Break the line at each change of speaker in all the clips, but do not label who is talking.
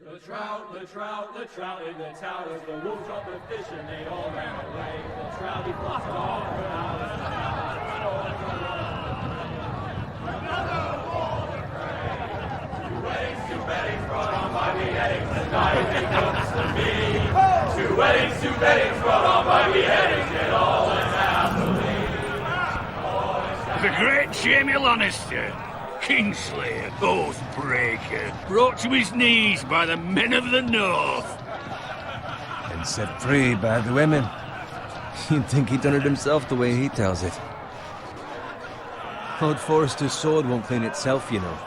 The trout in the towers, the wolves dropped the fish and they all ran away. The trout, he flopped it all for hours. Another war to pray. Two weddings brought on by beheadings, and it looks to me. Two weddings brought on by beheadings, it all went happily.
The great Jamie Lannister, Kingslayer, Oathbreaker, brought to his knees by the men of the North.
And set free by the women. You'd think he'd done it himself the way he tells it. Lord Forrester's sword won't clean itself, you know.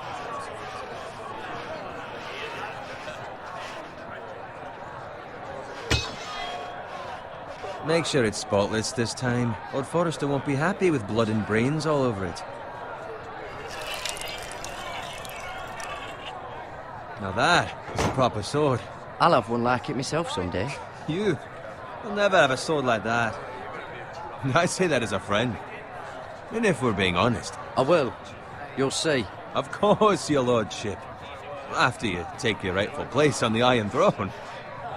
Make sure it's spotless this time. Lord Forrester won't be happy with blood and brains all over it. Now that is a proper sword.
I'll have one like it myself someday.
You'll never have a sword like that. I say that as a friend. And if we're being honest.
I will. You'll see.
Of course, your lordship. After you take your rightful place on the Iron Throne.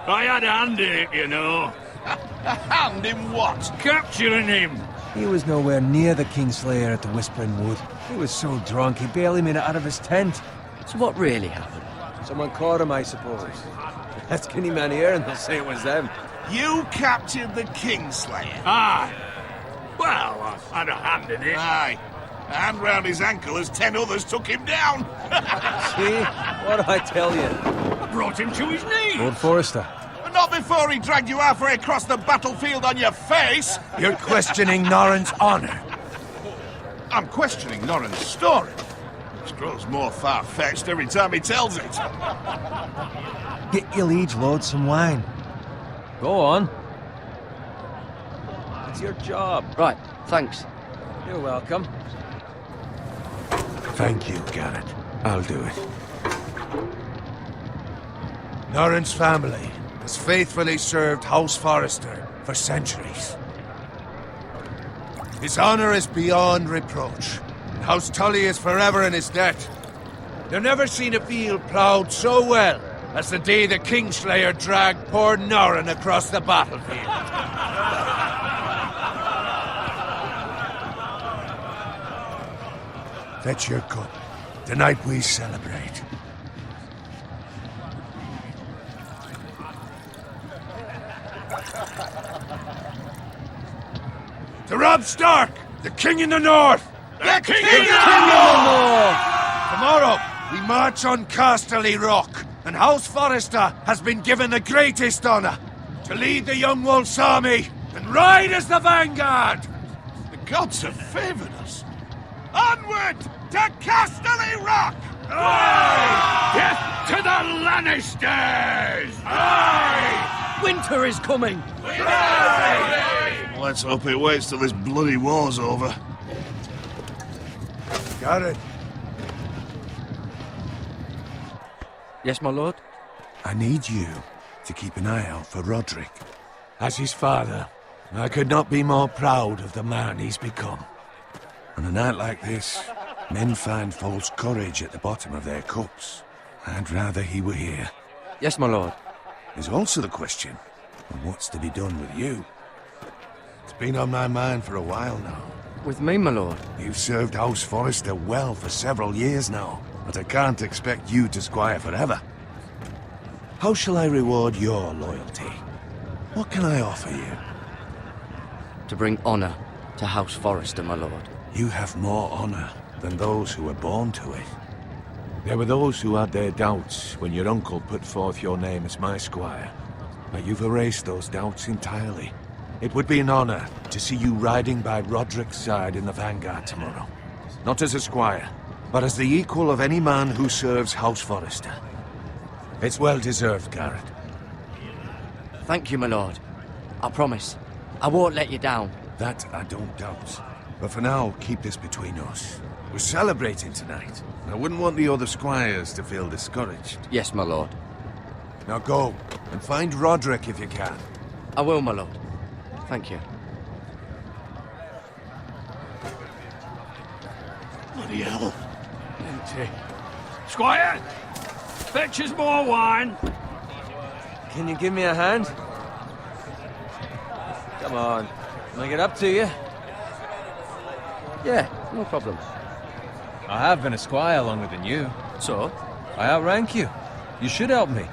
I had a hand in it, you know.
A hand in what?
Capturing him.
He was nowhere near the Kingslayer at the Whispering Wood. He was so drunk he barely made it out of his tent.
So what really happened?
Someone caught him, I suppose. Ask any man here and they'll say it was them.
You captured the Kingslayer?
Aye. Well, I had a hand in it.
Aye. A hand round his ankle as 10 others took him down.
See? What did I tell you?
I brought him to his knees.
Lord Forrester.
But not before he dragged you halfway across the battlefield on your face.
You're questioning Norrin's honor.
I'm questioning Norrin's story, which grows more far-fetched every time he tells it.
Get your liege lord some wine. Go on. It's your job.
Right, thanks.
You're welcome.
Thank you, Garrett. I'll do it. Norrin's family has faithfully served House Forrester for centuries. His honor is beyond reproach, and House Tully is forever in his debt. You've never seen a field ploughed so well as the day the Kingslayer dragged poor Norrin across the battlefield. Fetch your cup. Tonight we celebrate. To Robb Stark, the King in the North!
The King
in the North! Tomorrow, we march on Casterly Rock, and House Forrester has been given the greatest honor to lead the Young Wolf's army and ride as the vanguard!
The gods have favored us. Onward to Casterly Rock!
Aye! Death to the Lannisters!
Aye! Winter is coming!
Let's hope it waits till this bloody war's over.
Got it.
Yes, my lord?
I need you to keep an eye out for Roderick. As his father, I could not be more proud of the man he's become. On a night like this, men find false courage at the bottom of their cups. I'd rather he were here.
Yes, my lord.
There's also the question of what's to be done with you. It's been on my mind for a while now.
With me, my lord?
You've served House Forrester well for several years now, but I can't expect you to squire forever. How shall I reward your loyalty? What can I offer you?
To bring honor to House Forrester, my lord.
You have more honor than those who were born to it. There were those who had their doubts when your uncle put forth your name as my squire. But you've erased those doubts entirely. It would be an honor to see you riding by Roderick's side in the vanguard tomorrow. Not as a squire, but as the equal of any man who serves House Forrester. It's well deserved, Garrett.
Thank you, my lord. I promise. I won't let you down.
That I don't doubt. But for now, keep this between us. We're celebrating tonight. I wouldn't want the other squires to feel discouraged.
Yes, my lord.
Now go, and find Roderick if you can.
I will, my lord. Thank you.
Bloody hell.
Empty. Squire! Fetch us more wine.
Can you give me a hand? Come on. Can I get up to you?
Yeah, no problem.
I have been a squire longer than you.
So?
I outrank you. You should help me.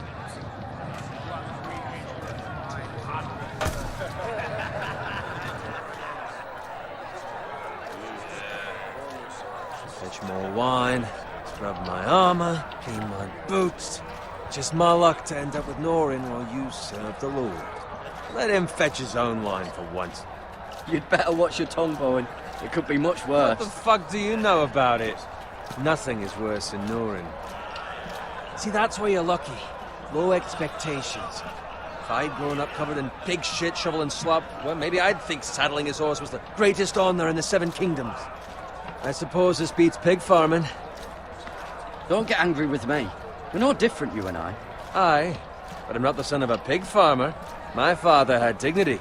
Fetch more wine, scrub my armor, clean my boots. Just my luck to end up with Norin while you serve the Lord. Let him fetch his own wine for once.
You'd better watch your tongue, Bowen. It could be much
What the
worse.
fuck do you know about it? Nothing is worse than Norin. See, that's why you're lucky. Low expectations. If I'd grown up covered in pig shit, shovel and slop, well, maybe I'd think saddling his horse was the greatest honor in the Seven Kingdoms. I suppose this beats pig farming.
Don't get angry with me. We're no different, you and I.
Aye, but I'm not the son of a pig farmer. My father had dignity.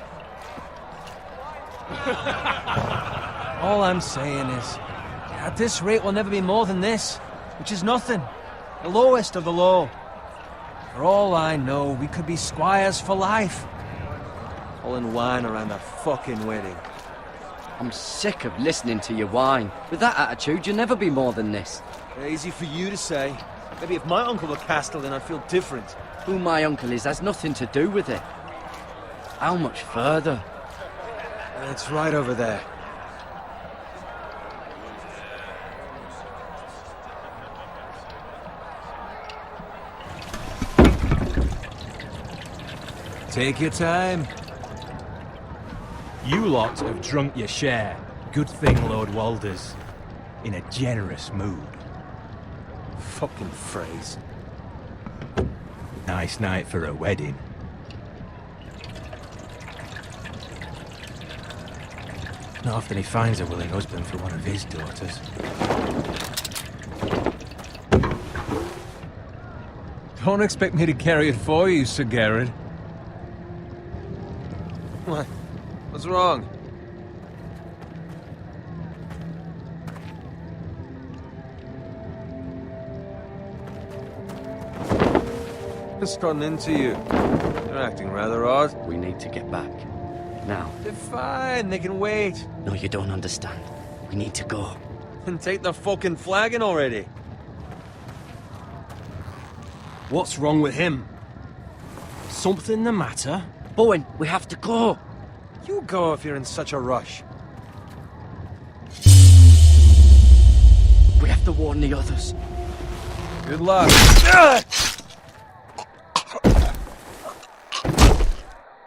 All I'm saying is, at this rate we'll never be more than this, which is nothing. The lowest of the low. For all I know, we could be squires for life. Pulling wine around a fucking wedding.
I'm sick of listening to your whine. With that attitude, you'll never be more than this.
Easy for you to say. Maybe if my uncle were Castellan, I'd feel different.
Who my uncle is has nothing to do with it. How much further?
It's right over there. Take your time.
You lot have drunk your share. Good thing Lord Walder's in a generous mood.
Fucking phrase.
Nice night for a wedding. Not often he finds a willing husband for one of his daughters.
Don't expect me to carry it for you, Sir Garrett. What? What's wrong? Just gotten into you. You're acting rather odd.
We need to get back. Now.
They're fine, they can wait.
No, you don't understand. We need to go.
And take the fucking flagon already.
What's wrong with him? Something the matter?
Bowen, we have to go.
You go if you're in such a rush.
We have to warn the others.
Good luck.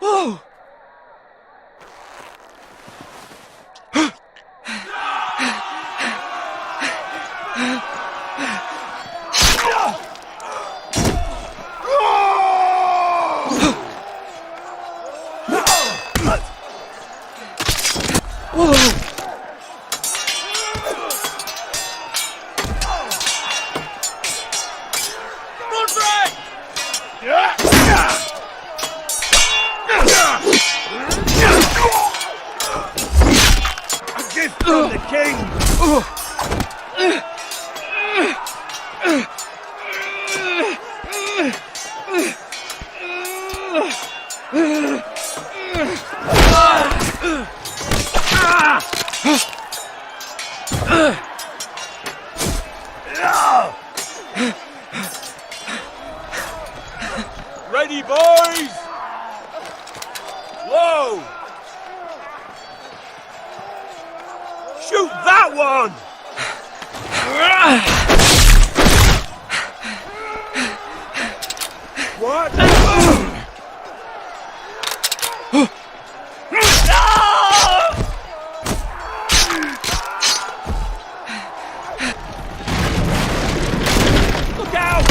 Oh!
From the king!
Ready, boys! Whoa! Shoot that one! What? Look out!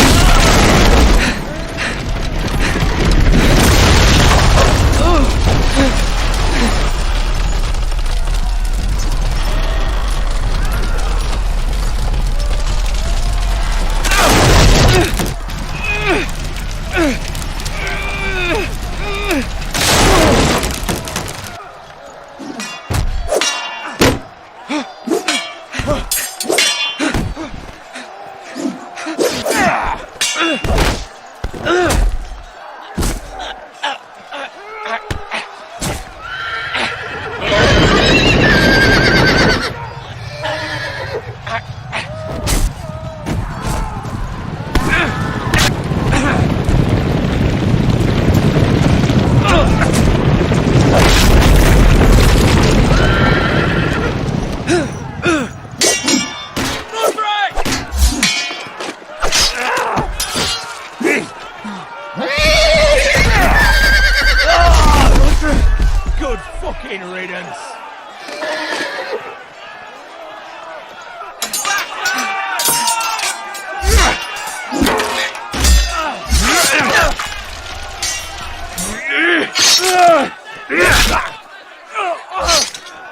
fucking riddance.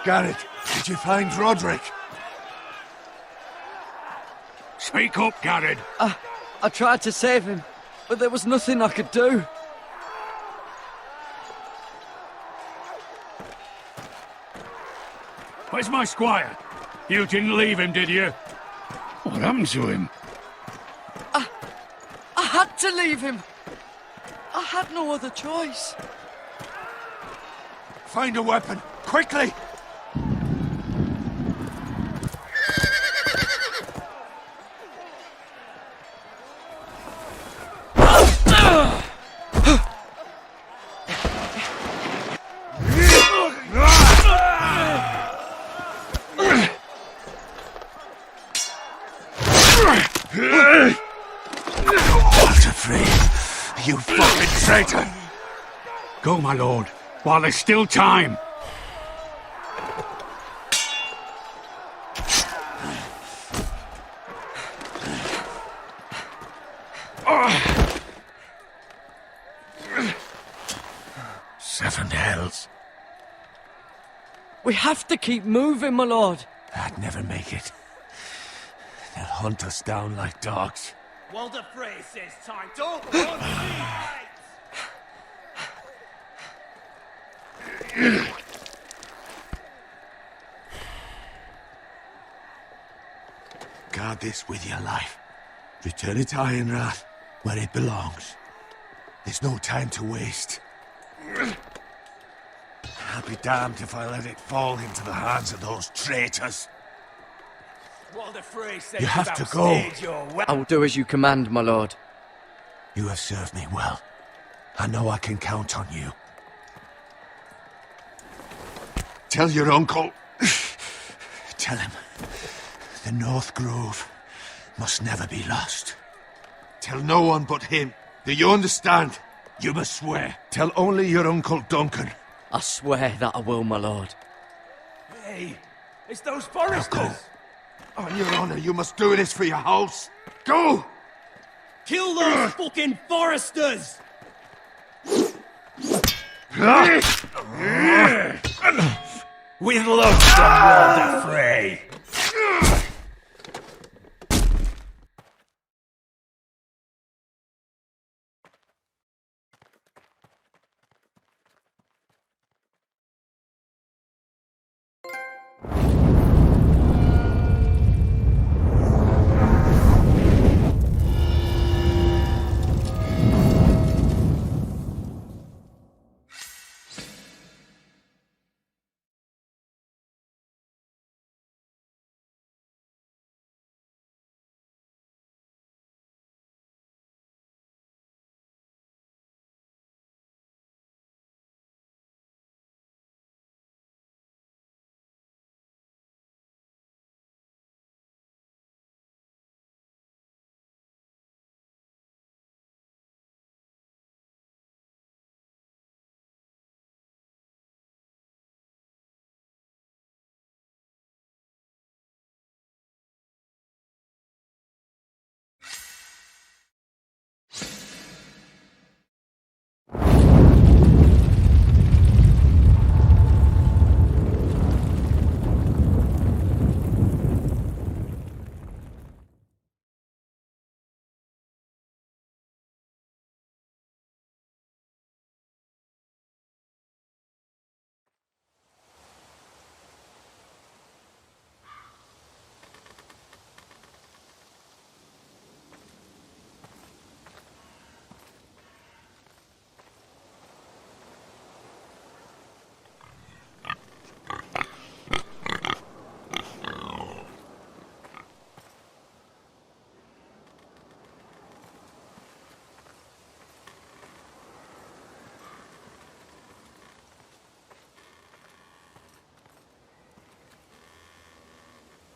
Garrett, did you find Roderick?
Speak up, Garrett.
I tried to save him, but there was nothing I could do.
Where's my squire? You didn't leave him, did you? What happened to him?
I had to leave him. I had no other choice.
Find a weapon, quickly! You fucking traitor!
Go, my lord, while there's still time.
Seven hells.
We have to keep moving, my lord.
I'd never make it. They'll hunt us down like dogs.
Walder Frey says time. Don't run
Guard this with your life. Return it to Ironrath, where it belongs. There's no time to waste. I'll be damned if I let it fall into the hands of those traitors.
Walder Frey says
You have to go.
I will do as you command, my lord.
You have served me well. I know I can count on you. Tell your uncle. Tell him. The North Grove must never be lost. Tell no one but him. Do you understand? You must swear. Tell only your Uncle Duncan.
I swear that I will, my lord.
Hey, it's those foresters.
On your honor, you must do this for your house. Go!
Kill those fucking foresters!
With love from Walder Frey.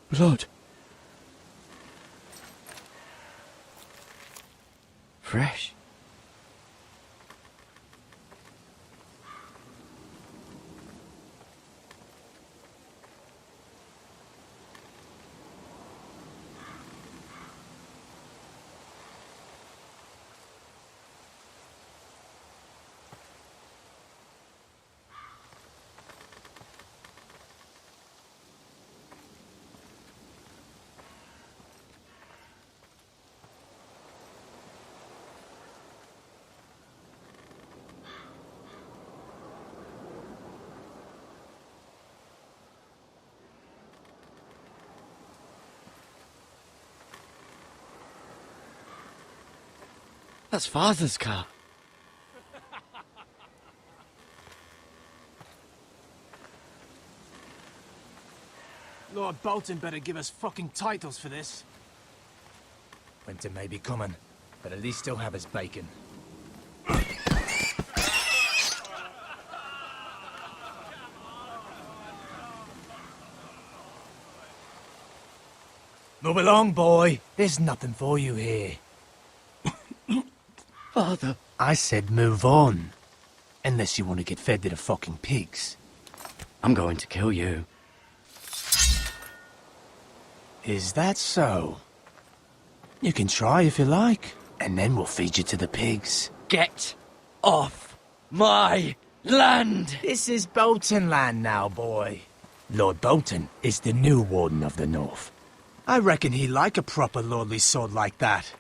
Blood. Fresh. That's Father's car.
Lord Bolton better give us fucking titles for this. Winter may be coming, but at least he'll have his bacon. Move along, boy. There's nothing for you here.
Father.
I said move on. Unless you want to get fed to the fucking pigs.
I'm going to kill you.
Is that so? You can try if you like, and then we'll feed you to the pigs.
Get off my land!
This is Bolton land now, boy. Lord Bolton is the new Warden of the North. I reckon he'd like a proper lordly sword like that.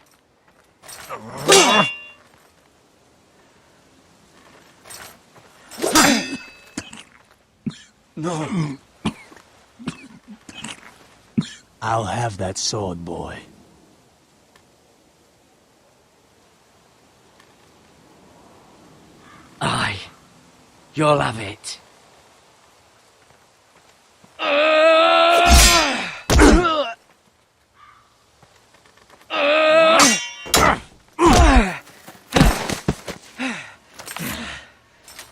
No.
I'll have that sword, boy.
Aye. You'll have it.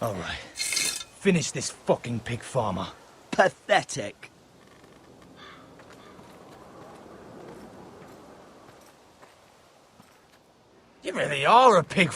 All right. Finish this fucking pig farmer.
Pathetic.
You really are a pig.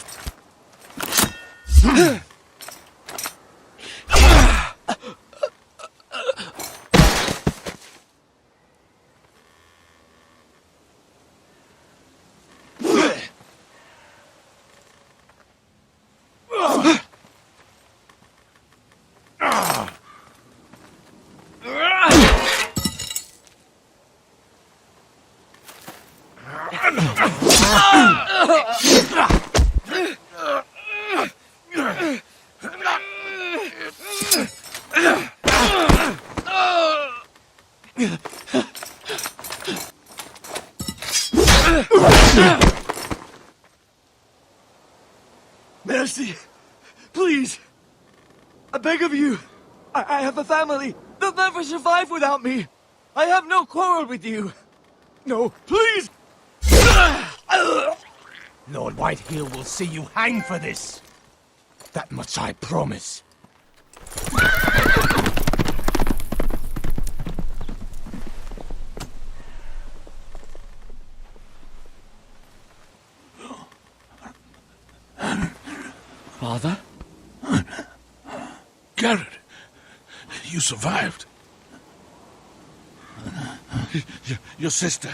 Mercy! Please! I beg of you! I have a family! They'll never survive without me! I have no quarrel with you! No, please!
Lord Whitehill will see you hang for this. That much I promise.
Father?
Garrett, you survived. Your sister.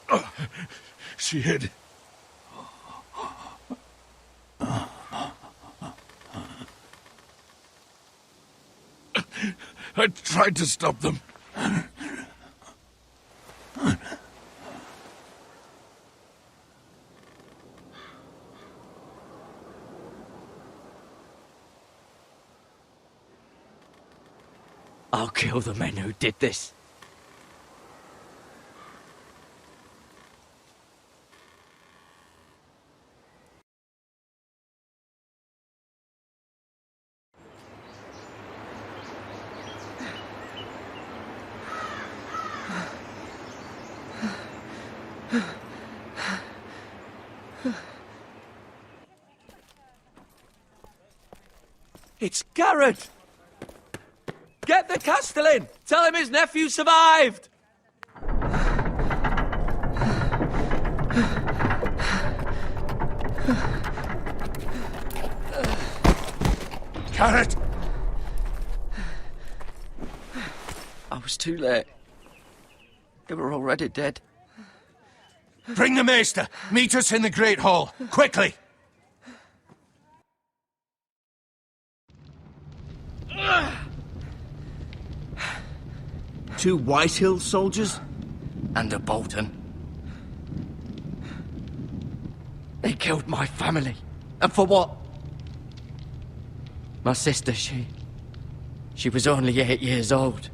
Oh, she hid. I tried to stop them.
I'll kill the men who did this.
It's Garrett! Get the Castellan! Tell him his nephew survived!
Garrett!
I was too late. They were already dead.
Bring the maester! Meet us in the Great Hall! Quickly!
Two Whitehill soldiers?
And a Bolton. They killed my family. And for what? My sister, she was only 8 years old.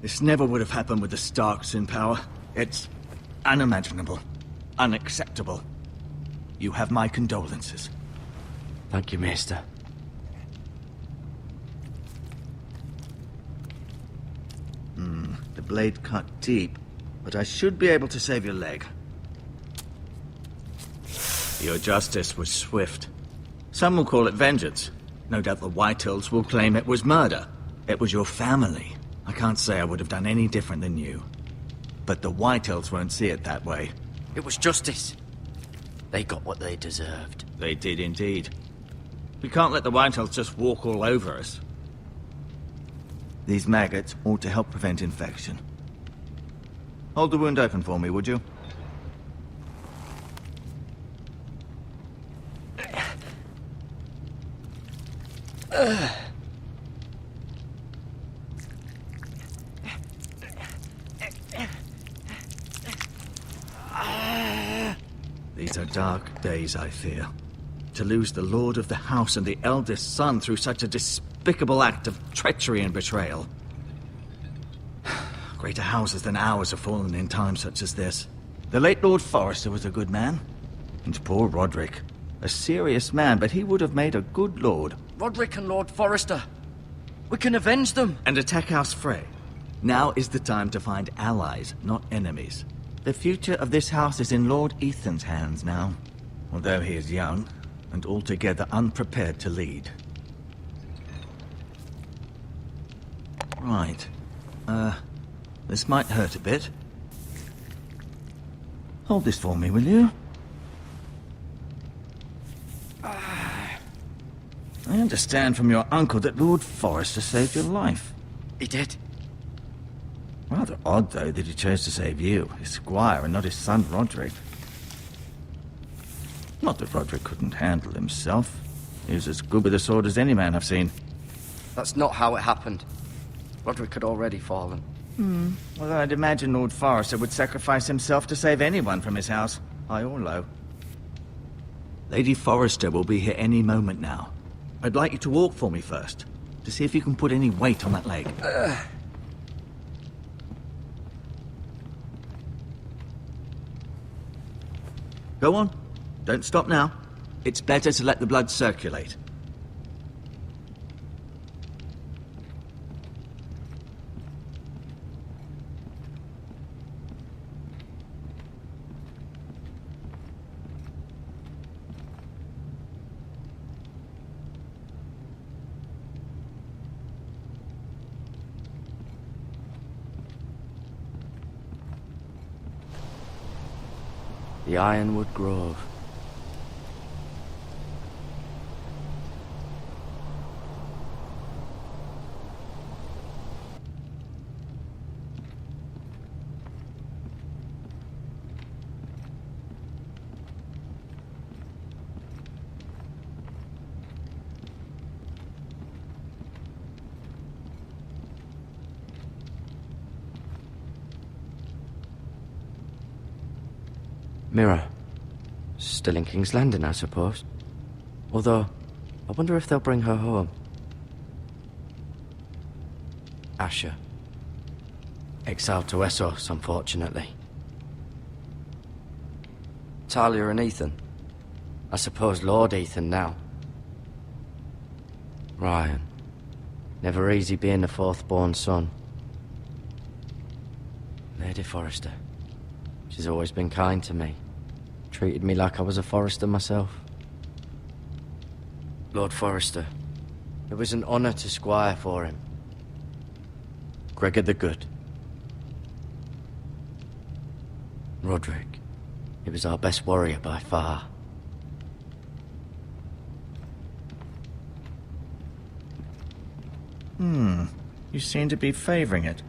This never would have happened with the Starks in power. It's unimaginable. Unacceptable. you have my condolences.
Thank you, Maester.
The blade cut deep, but I should be able to save your leg. Your justice was swift. Some will call it vengeance. No doubt the Whitehills will claim it was murder. It was your family. I can't say I would have done any different than you. But the Whitehills won't see it that way.
It was justice. They got what they deserved.
They did indeed. We can't let the Whitehills just walk all over us. These maggots ought to help prevent infection. Hold the wound open for me, would you? These are dark days, I fear. To lose the lord of the house and the eldest son through such a despicable act of treachery and betrayal. Greater houses than ours have fallen in times such as this. The late Lord Forrester was a good man. And poor Roderick. A serious man, but he would have made a good lord.
Roderick and Lord Forrester. We can avenge them.
And attack House Frey. Now is the time to find allies, not enemies. The future of this house is in Lord Ethan's hands now. Although he is young, and altogether unprepared to lead. Right. This might hurt a bit. Hold this for me, will you? I understand from your uncle that Lord Forrester saved your life.
He did.
Rather odd, though, that he chose to save you, his squire, and not his son Roderick. Not that Roderick couldn't handle himself. He was as good with a sword as any man I've seen.
That's not how it happened. Roderick had already fallen.
Well, I'd imagine Lord Forrester would sacrifice himself to save anyone from his house, high or low. Lady Forrester will be here any moment now. I'd like you to walk for me first, to see if you can put any weight on that leg. Go on. Don't stop now. It's better to let the blood circulate.
The Ironwood Grove. Mirror. Still in King's Landing, I suppose. Although, I wonder if they'll bring her home. Asher. Exiled to Essos, unfortunately. Talia and Ethan. I suppose Lord Ethan now. Ryan. Never easy being the fourth-born son. Lady Forrester. She's always been kind to me. Treated me like I was a Forrester myself. Lord Forrester. It was an honor to squire for him. Gregor the Good. Roderick. He was our best warrior by far.
You seem to be favoring it.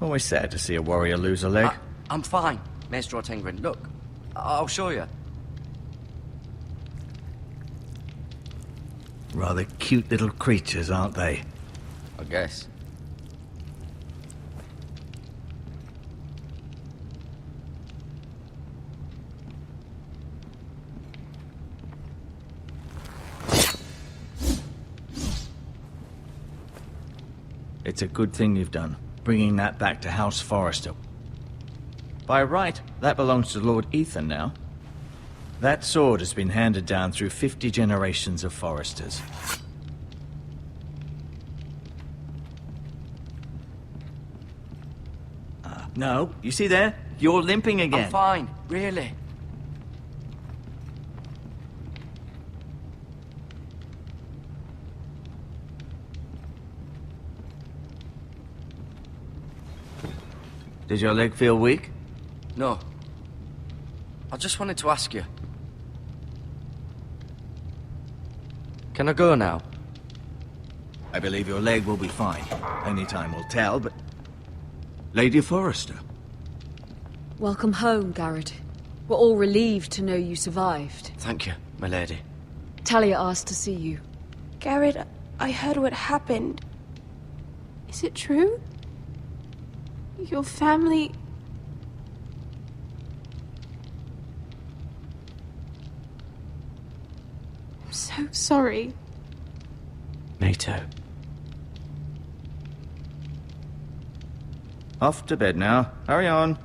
Always sad to see a warrior lose a leg.
I'm fine, Maester Ortengrin. Look, I'll show you.
Rather cute little creatures, aren't they?
I guess.
It's a good thing you've done, bringing that back to House Forrester. By right, that belongs to Lord Ethan now. That sword has been handed down through 50 generations of foresters. No, you see there? You're limping again.
I'm fine, really.
Did your leg feel weak?
No. I just wanted to ask you. Can I go now?
I believe your leg will be fine. Only time will tell, but... Lady Forrester.
Welcome home, Garrett. We're all relieved to know you survived.
Thank you, my lady.
Talia asked to see you.
Garrett, I heard what happened. Is it true? Your family... I'm so sorry.
Me too.
Off to bed now. Hurry on.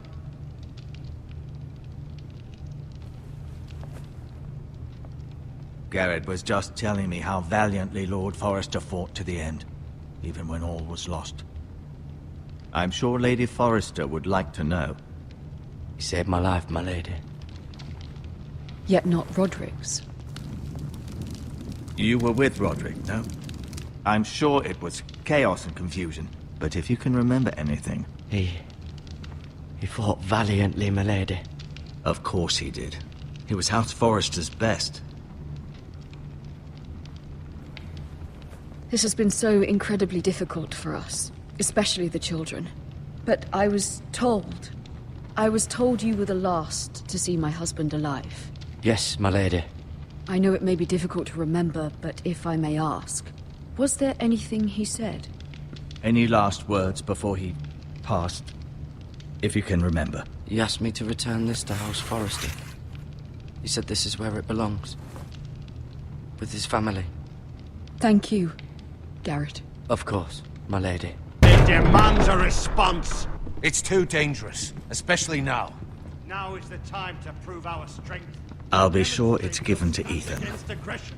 Garrett was just telling me how valiantly Lord Forrester fought to the end, even when all was lost. I'm sure Lady Forrester would like to know.
You saved my life, my lady.
Yet not Roderick's.
You were with Roderick, no? I'm sure it was chaos and confusion, but if you can remember anything...
He fought valiantly, my lady.
Of course he did. He was House Forrester's best.
This has been so incredibly difficult for us, especially the children. But I was told you were the last to see my husband alive.
Yes, my lady.
I know it may be difficult to remember, but if I may ask, was there anything he said?
Any last words before he passed? If you can remember.
He asked me to return this to House Forrester. He said this is where it belongs. With his family.
Thank you, Garrett.
Of course, my lady.
It demands a response.
It's too dangerous, especially now.
Now is the time to prove our strength.
I'll be sure it's given to Ethan.
Against aggression.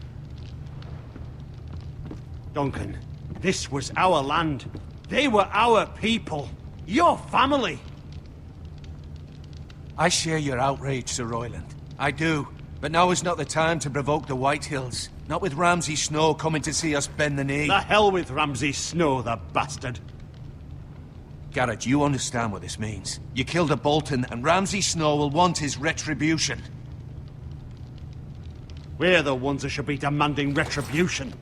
Duncan, this was our land. They were our people. Your family.
I share your outrage, Sir Royland. I do. But now is not the time to provoke the Whitehills. Not with Ramsay Snow coming to see us bend the knee.
The hell with Ramsay Snow, the bastard.
Garrett, you understand what this means. You killed a Bolton, and Ramsay Snow will want his retribution.
We're the ones that should be demanding retribution.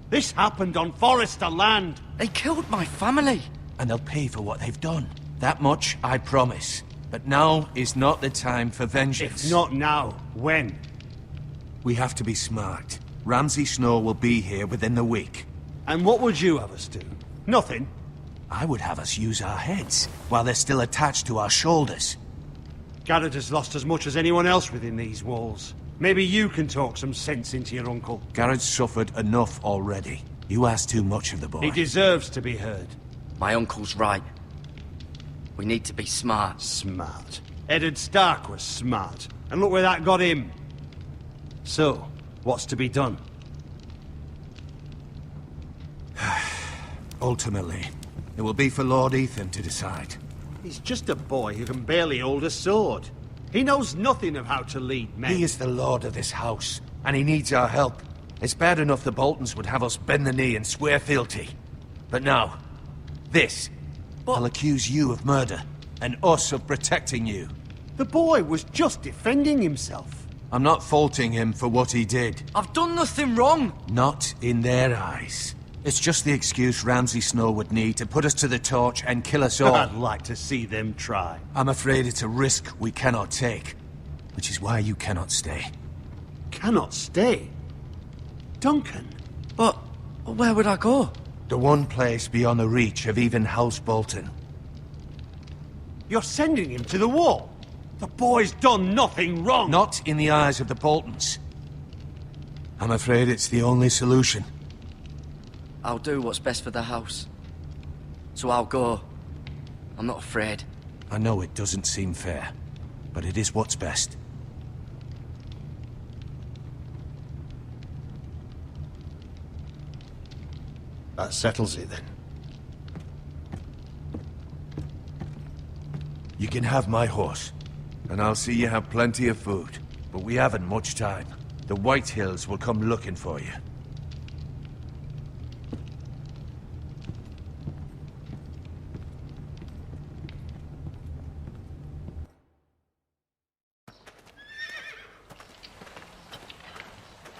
This happened on Forrester land.
They killed my family.
And they'll pay for what they've done. That much, I promise. But now is not the time for vengeance.
If not now, when?
We have to be smart. Ramsay Snow will be here within the week.
And what would you have us do? Nothing.
I would have us use our heads, while they're still attached to our shoulders.
Garrett has lost as much as anyone else within these walls. Maybe you can talk some sense into your uncle.
Garrett's suffered enough already. You ask too much of the boy.
He deserves to be heard.
My uncle's right. We need to be smart.
Smart. Eddard Stark was smart. And look where that got him. So, what's to be done?
Ultimately, it will be for Lord Ethan to decide.
He's just a boy who can barely hold a sword. He knows nothing of how to lead men.
He is the lord of this house, and he needs our help. It's bad enough the Boltons would have us bend the knee and swear fealty. But now, this. I'll accuse you of murder, and us of protecting you.
The boy was just defending himself.
I'm not faulting him for what he did.
I've done nothing wrong.
Not in their eyes. It's just the excuse Ramsay Snow would need to put us to the torch and kill us all.
I'd like to see them try.
I'm afraid it's a risk we cannot take, which is why you cannot stay.
Cannot stay? Duncan?
But where would I go?
The one place beyond the reach of even House Bolton.
You're sending him to the wall? The boy's done nothing wrong!
Not in the eyes of the Boltons. I'm afraid it's the only solution.
I'll do what's best for the house. So I'll go. I'm not afraid.
I know it doesn't seem fair, but it is what's best.
That settles it then.
You can have my horse, and I'll see you have plenty of food. But we haven't much time. The White Hills will come looking for you.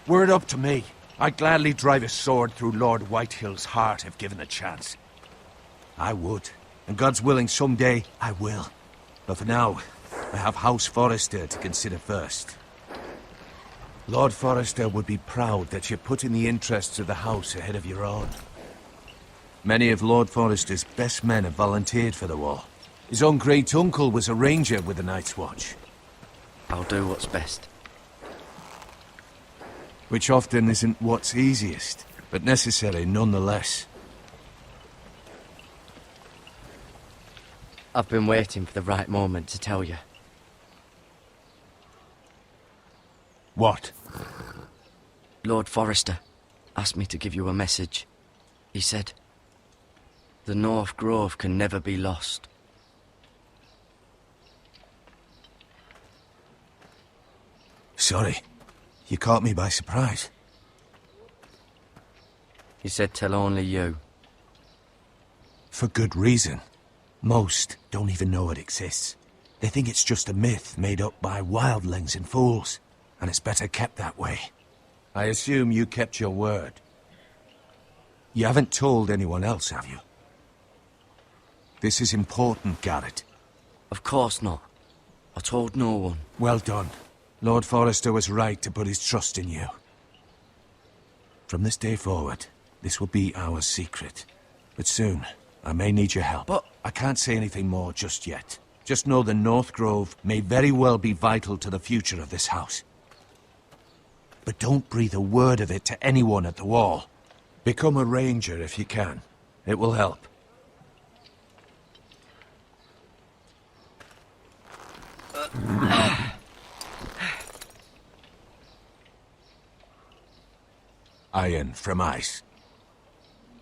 Were it up to me, I'd gladly drive a sword through Lord Whitehill's heart if given a chance. I would, and God's willing someday I will. But for now, I have House Forrester to consider first. Lord Forrester would be proud that you're putting the interests of the house ahead of your own. Many of Lord Forrester's best men have volunteered for the war. His own great-uncle was a ranger with the Night's Watch.
I'll do what's best.
Which often isn't what's easiest, but necessary nonetheless.
I've been waiting for the right moment to tell you.
What?
Lord Forrester asked me to give you a message. He said, the North Grove can never be lost.
Sorry. You caught me by surprise.
He said tell only you.
For good reason. Most don't even know it exists. They think it's just a myth made up by wildlings and fools, and it's better kept that way. I assume you kept your word. You haven't told anyone else, have you? This is important, Garrett.
Of course not. I told no one.
Well done. Lord Forrester was right to put his trust in you. From this day forward, this will be our secret. But soon, I may need your help.
But
I can't say anything more just yet. Just know the North Grove may very well be vital to the future of this house. But don't breathe a word of it to anyone at the wall. Become a ranger if you can. It will help. Iron from ice.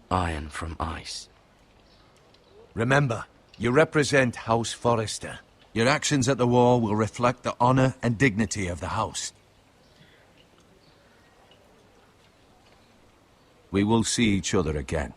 Iron from ice.
Remember, you represent House Forrester. Your actions at the war will reflect the honor and dignity of the house. We will see each other again.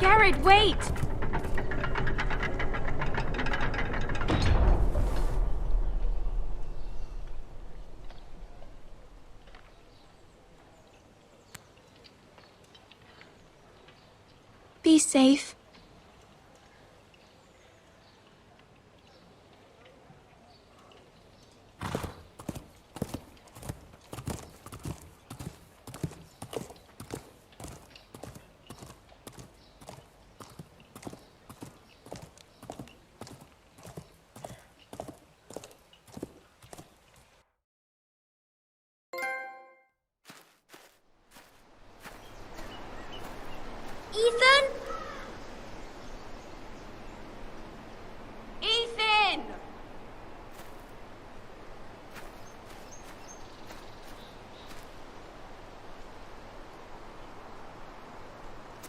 Garrett, wait! Be safe.
Ethan?
Ethan!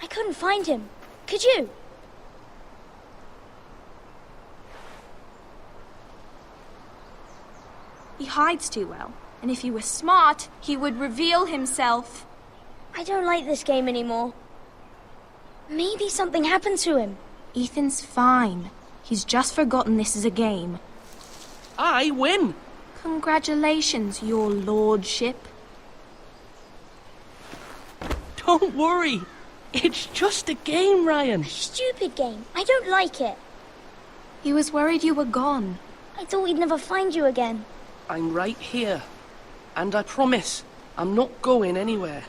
I couldn't find him. Could you?
He hides too well, and if he were smart, he would reveal himself.
I don't like this game anymore. Maybe something happened to him.
Ethan's fine. He's just forgotten this is a game.
I win!
Congratulations, your lordship.
Don't worry. It's just a game, Ryan.
Stupid game. I don't like it.
He was worried you were gone.
I thought we'd never find you again.
I'm right here. And I promise, I'm not going anywhere.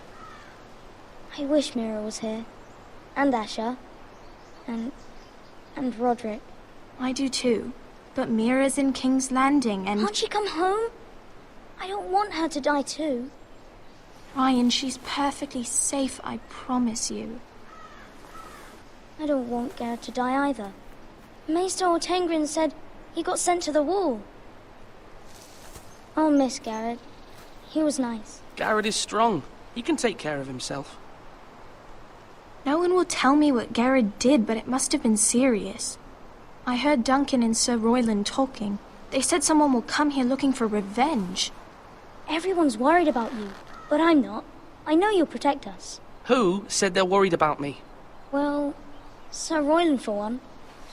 I wish Mira was here. And Asher. And Roderick.
I do too. But Mira's in King's Landing and...
Can't she come home? I don't want her to die too.
Ryan, she's perfectly safe, I promise you.
I don't want Garrett to die either. Maester Ortengrin said he got sent to the wall. I'll miss Garrett. He was nice.
Garrett is strong. He can take care of himself.
No one will tell me what Garrett did, but it must have been serious. I heard Duncan and Sir Royland talking. They said someone will come here looking for revenge.
Everyone's worried about you, but I'm not. I know you'll protect us.
Who said they're worried about me?
Well, Sir Royland for one.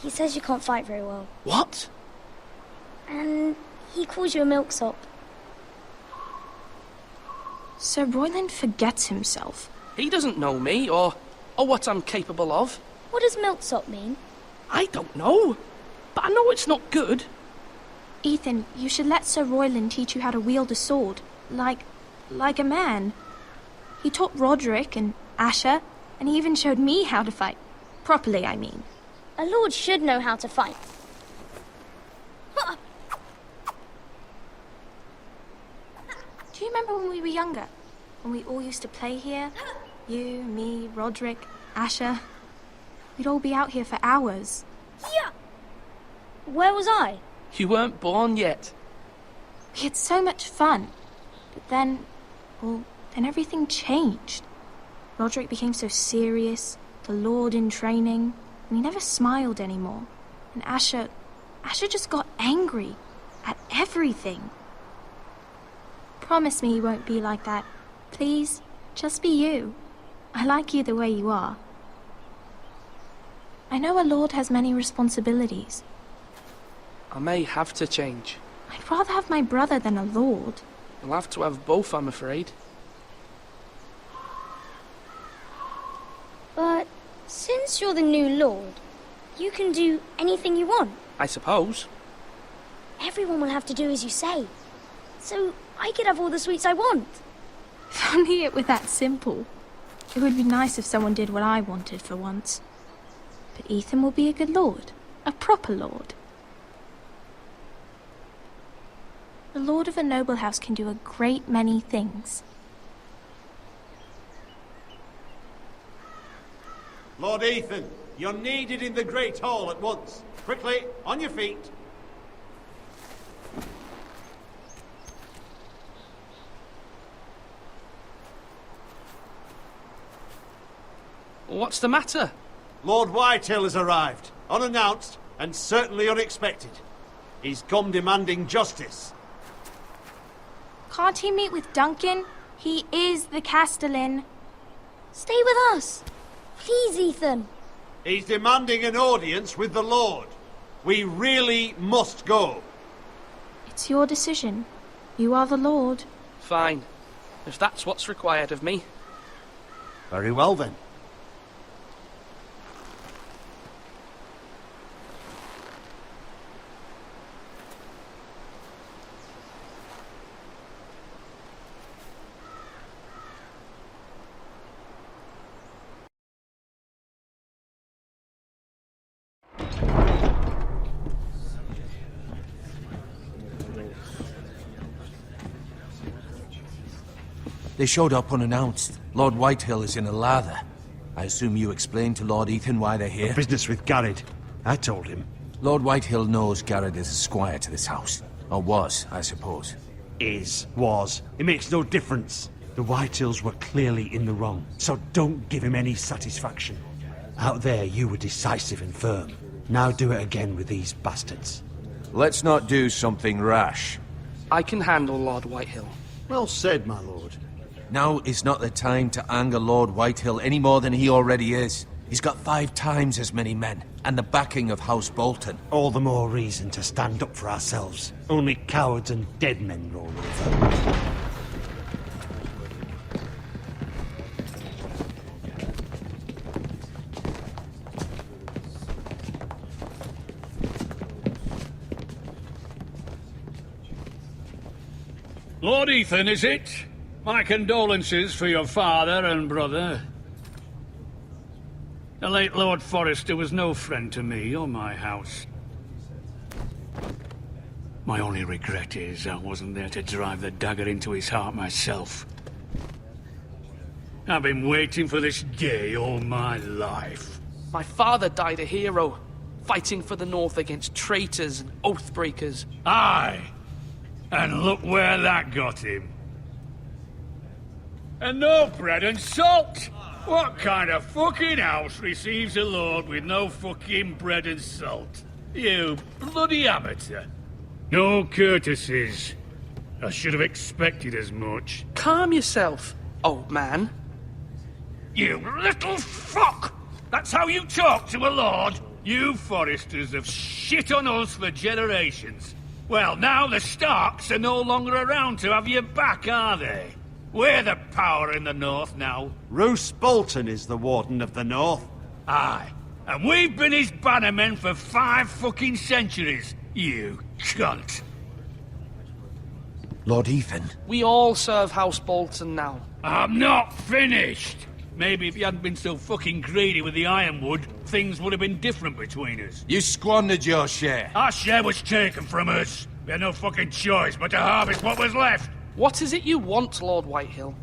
He says you can't fight very well.
What?
And he calls you a milksop.
Sir Royland forgets himself.
He doesn't know me, or what I'm capable of.
What does milksop mean?
I don't know, but I know it's not good.
Ethan, you should let Sir Royland teach you how to wield a sword. Like a man. He taught Roderick and Asher, and he even showed me how to fight. Properly, I mean.
A lord should know how to fight.
Do you remember when we were younger? When we all used to play here? You, me, Roderick, Asher. We'd all be out here for hours.
Yeah. Where was I?
You weren't born yet.
We had so much fun. But then everything changed. Roderick became so serious, the Lord in training, and he never smiled anymore. And Asher just got angry at everything. Promise me you won't be like that. Please, just be you. I like you the way you are. I know a lord has many responsibilities.
I may have to change.
I'd rather have my brother than a lord.
You'll have to have both, I'm afraid.
But since you're the new lord, you can do anything you want.
I suppose.
Everyone will have to do as you say. So I could have all the sweets I want.
If only it were that simple. It would be nice if someone did what I wanted for once. But Ethan will be a good lord. A proper lord. The lord of a noble house can do a great many things.
Lord Ethan, you're needed in the Great Hall at once. Quickly, on your feet.
What's the matter?
Lord Whitehill has arrived, unannounced and certainly unexpected. He's come demanding justice.
Can't he meet with Duncan? He is the Castellan.
Stay with us. Please, Ethan.
He's demanding an audience with the Lord. We really must go.
It's your decision. You are the Lord.
Fine. If that's what's required of me.
Very well then.
They showed up unannounced. Lord Whitehill is in a lather. I assume you explained to Lord Ethan why they're here?
Business with Garrett. I told him.
Lord Whitehill knows Garrett is a squire to this house. Or was, I suppose.
Was. It makes no difference. The Whitehills were clearly in the wrong, so don't give him any satisfaction. Out there, you were decisive and firm. Now do it again with these bastards.
Let's not do something rash.
I can handle Lord Whitehill.
Well said, my lord.
Now is not the time to anger Lord Whitehill any more than he already is. He's got 5 times as many men, and the backing of House Bolton.
All the more reason to stand up for ourselves. Only cowards and dead men roll over.
Lord Ethan, is it? My condolences for your father and brother. The late Lord Forrester was no friend to me or my house. My only regret is I wasn't there to drive the dagger into his heart myself. I've been waiting for this day all my life.
My father died a hero, fighting for the North against traitors and oathbreakers.
Aye. And look where that got him. And no bread and salt! What kind of fucking house receives a lord with no fucking bread and salt? You bloody amateur. No courtesies. I should have expected as much.
Calm yourself, old man.
You little fuck! That's how you talk to a lord? You Foresters have shit on us for generations. Well, now the Starks are no longer around to have your back, are they? We're the power in the North now.
Roose Bolton is the Warden of the North.
Aye. And we've been his bannermen for 5 fucking centuries, you cunt.
Lord Ethan.
We all serve House Bolton now.
I'm not finished. Maybe if you hadn't been so fucking greedy with the ironwood, things would have been different between us.
You squandered your share.
Our share was taken from us. We had no fucking choice but to harvest what was left.
What is it you want, Lord Whitehill?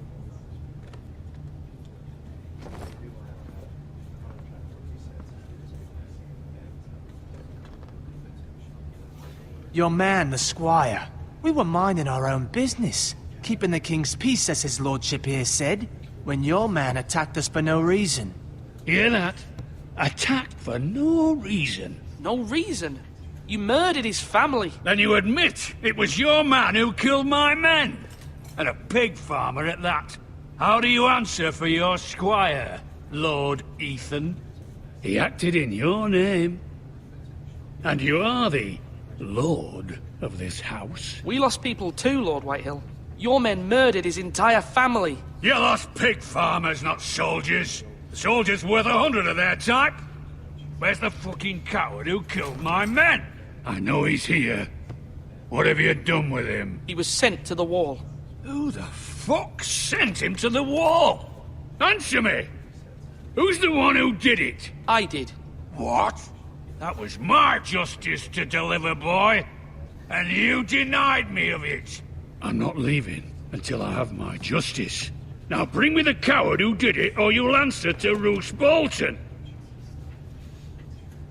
Your man, the squire. We were minding our own business, keeping the king's peace, as his lordship here said, when your man attacked us for no reason.
Hear that? Attacked for no reason.
No reason? You murdered his family.
Then you admit it was your man who killed my men. And a pig farmer at that. How do you answer for your squire, Lord Ethan? He acted in your name. And you are the lord of this house.
We lost people too, Lord Whitehill. Your men murdered his entire family.
You lost pig farmers, not soldiers. The soldiers worth 100 of their type. Where's the fucking coward who killed my men? I know he's here. What have you done with him?
He was sent to the wall.
Who the fuck sent him to the wall? Answer me! Who's the one who did it?
I did.
What? That was my justice to deliver, boy. And you denied me of it. I'm not leaving until I have my justice. Now bring me the coward who did it, or you'll answer to Roose Bolton.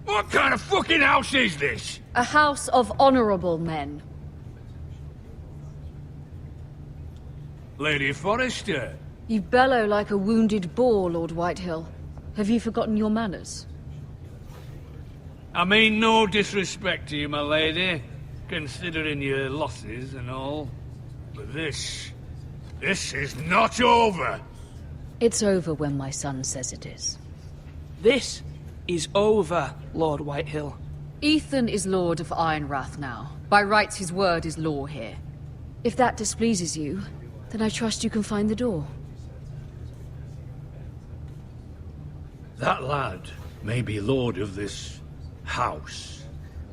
What kind of fucking house is this?
A house of honorable men.
Lady Forrester.
You bellow like a wounded boar, Lord Whitehill. Have you forgotten your manners?
I mean no disrespect to you, my lady, considering your losses and all. But this is not over.
It's over when my son says it is.
This is over, Lord Whitehill.
Ethan is Lord of Ironrath now. By rights, his word is law here. If that displeases you, then I trust you can find the door.
That lad may be lord of this house,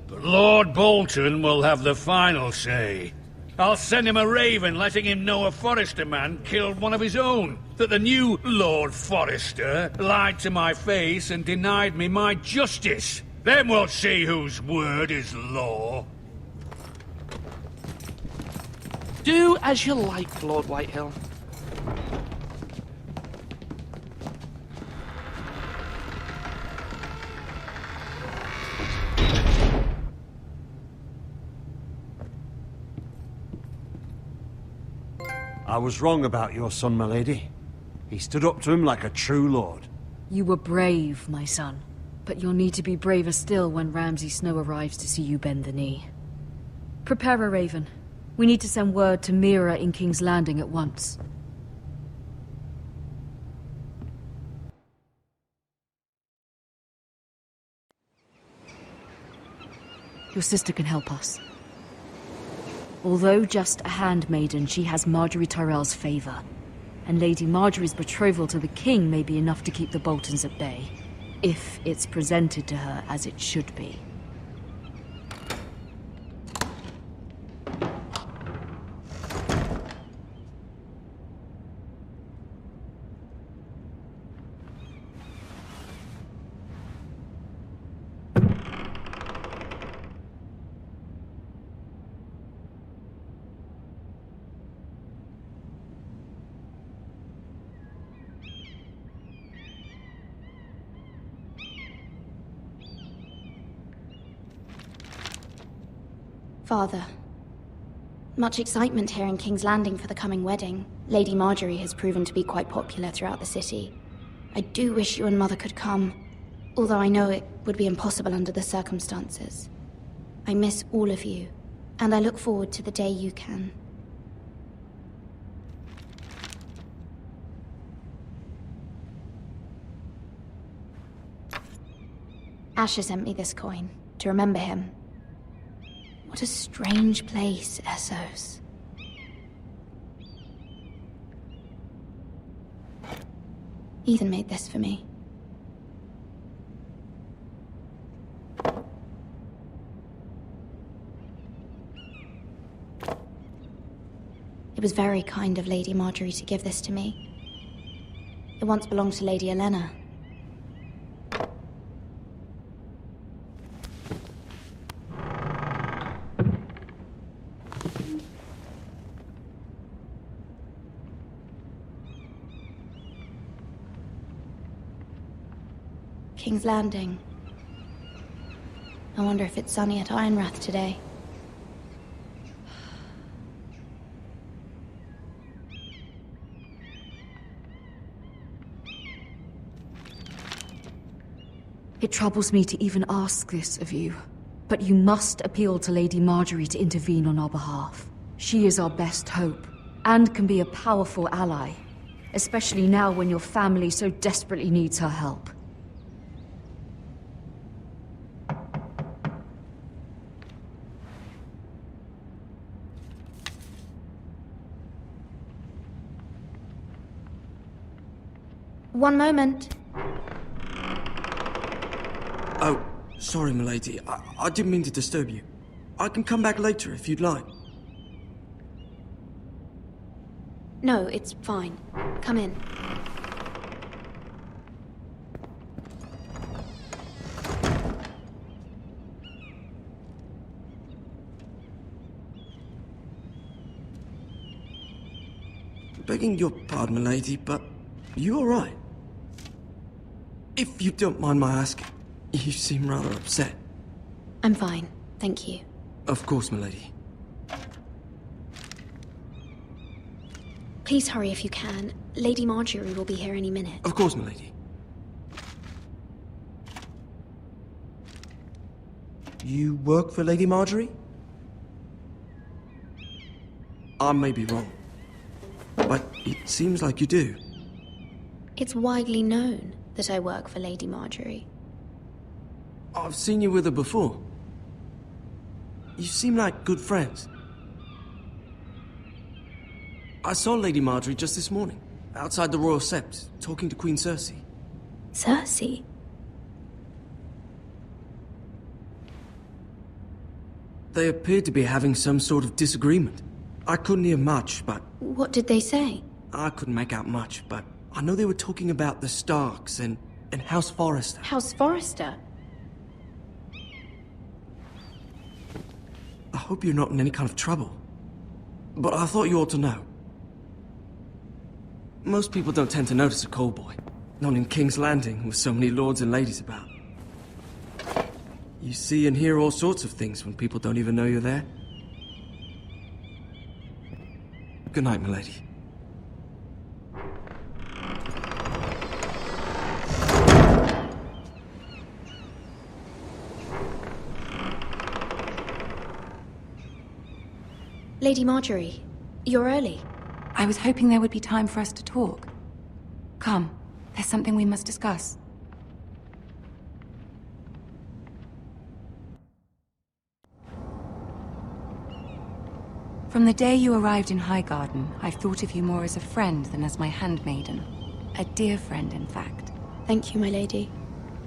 but Lord Bolton will have the final say. I'll send him a raven letting him know a Forrester man killed one of his own, that the new Lord Forrester lied to my face and denied me my justice. Then we'll see whose word is law.
Do as you like, Lord Whitehill.
I was wrong about your son, my lady. He stood up to him like a true lord.
You were brave, my son. But you'll need to be braver still when Ramsay Snow arrives to see you bend the knee. Prepare a raven. We need to send word to Mira in King's Landing at once. Your sister can help us. Although just a handmaiden, she has Marjorie Tyrell's favor. And Lady Marjorie's betrothal to the king may be enough to keep the Boltons at bay. If it's presented to her as it should be.
Father, much excitement here in King's Landing for the coming wedding. Lady Marjorie has proven to be quite popular throughout the city. I do wish you and Mother could come, although I know it would be impossible under the circumstances. I miss all of you, and I look forward to the day you can. Asher sent me this coin, to remember him. What a strange place, Essos. Ethan made this for me. It was very kind of Lady Marjorie to give this to me. It once belonged to Lady Elena. King's Landing. I wonder if it's sunny at Ironrath today.
It troubles me to even ask this of you, but you must appeal to Lady Marjorie to intervene on our behalf. She is our best hope, and can be a powerful ally, especially now when your family so desperately needs her help.
One moment.
Oh, sorry, milady. I didn't mean to disturb you. I can come back later if you'd like.
No, it's fine. Come in.
Begging your pardon, milady, but you all right? If you don't mind my asking, you seem rather upset.
I'm fine, thank you.
Of course, milady.
Please hurry if you can. Lady Marjorie will be here any minute.
Of course, milady. You work for Lady Marjorie? I may be wrong, but it seems like you do.
It's widely known that I work for Lady Marjorie.
I've seen you with her before. You seem like good friends. I saw Lady Marjorie just this morning, outside the Royal Sept, talking to Queen Cersei.
Cersei?
They appeared to be having some sort of disagreement. I couldn't hear much, but...
What did they say?
I couldn't make out much, but I know they were talking about the Starks and House Forrester.
House Forrester?
I hope you're not in any kind of trouble. But I thought you ought to know. Most people don't tend to notice a call boy. Not in King's Landing, with so many lords and ladies about. You see and hear all sorts of things when people don't even know you're there. Good night, milady.
Lady Marjorie, you're early.
I was hoping there would be time for us to talk. Come, there's something we must discuss. From the day you arrived in Highgarden, I've thought of you more as a friend than as my handmaiden. A dear friend, in fact.
Thank you, my lady.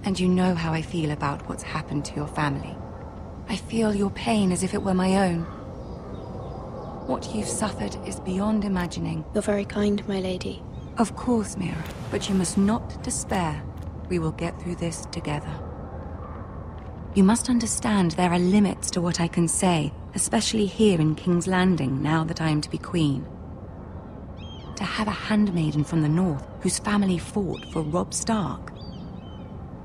And you know how I feel about what's happened to your family. I feel your pain as if it were my own. What you've suffered is beyond imagining.
You're very kind, my lady.
Of course, Mira, but you must not despair. We will get through this together. You must understand there are limits to what I can say, especially here in King's Landing, now that I am to be queen. To have a handmaiden from the north whose family fought for Robb Stark.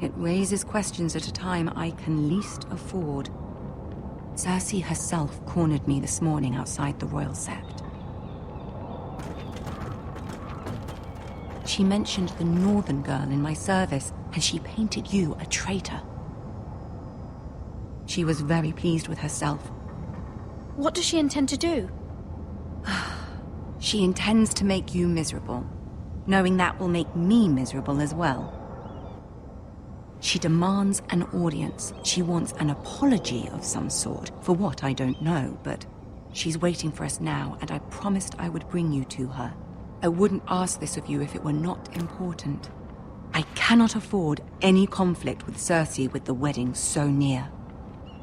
It raises questions at a time I can least afford. Cersei herself cornered me this morning outside the Royal Sept. She mentioned the Northern girl in my service, and she painted you a traitor. She was very pleased with herself.
What does she intend to do?
She intends to make you miserable, knowing that will make me miserable as well. She demands an audience. She wants an apology of some sort, for what I don't know, but she's waiting for us now, and I promised I would bring you to her. I wouldn't ask this of you if it were not important. I cannot afford any conflict with Cersei with the wedding so near.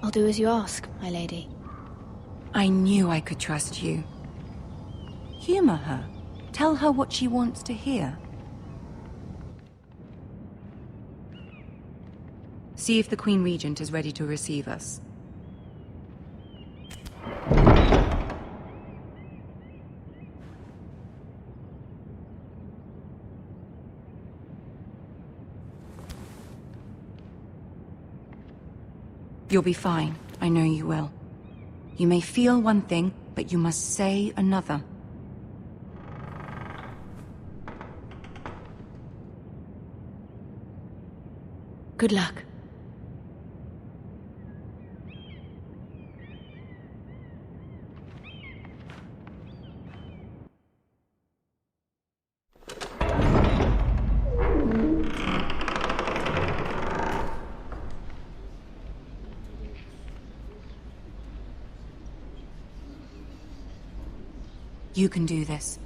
I'll do as you ask, my lady.
I knew I could trust you. Humor her. Tell her what she wants to hear. See if the Queen Regent is ready to receive us. You'll be fine. I know you will. You may feel one thing, but you must say another.
Good luck.
You can do this.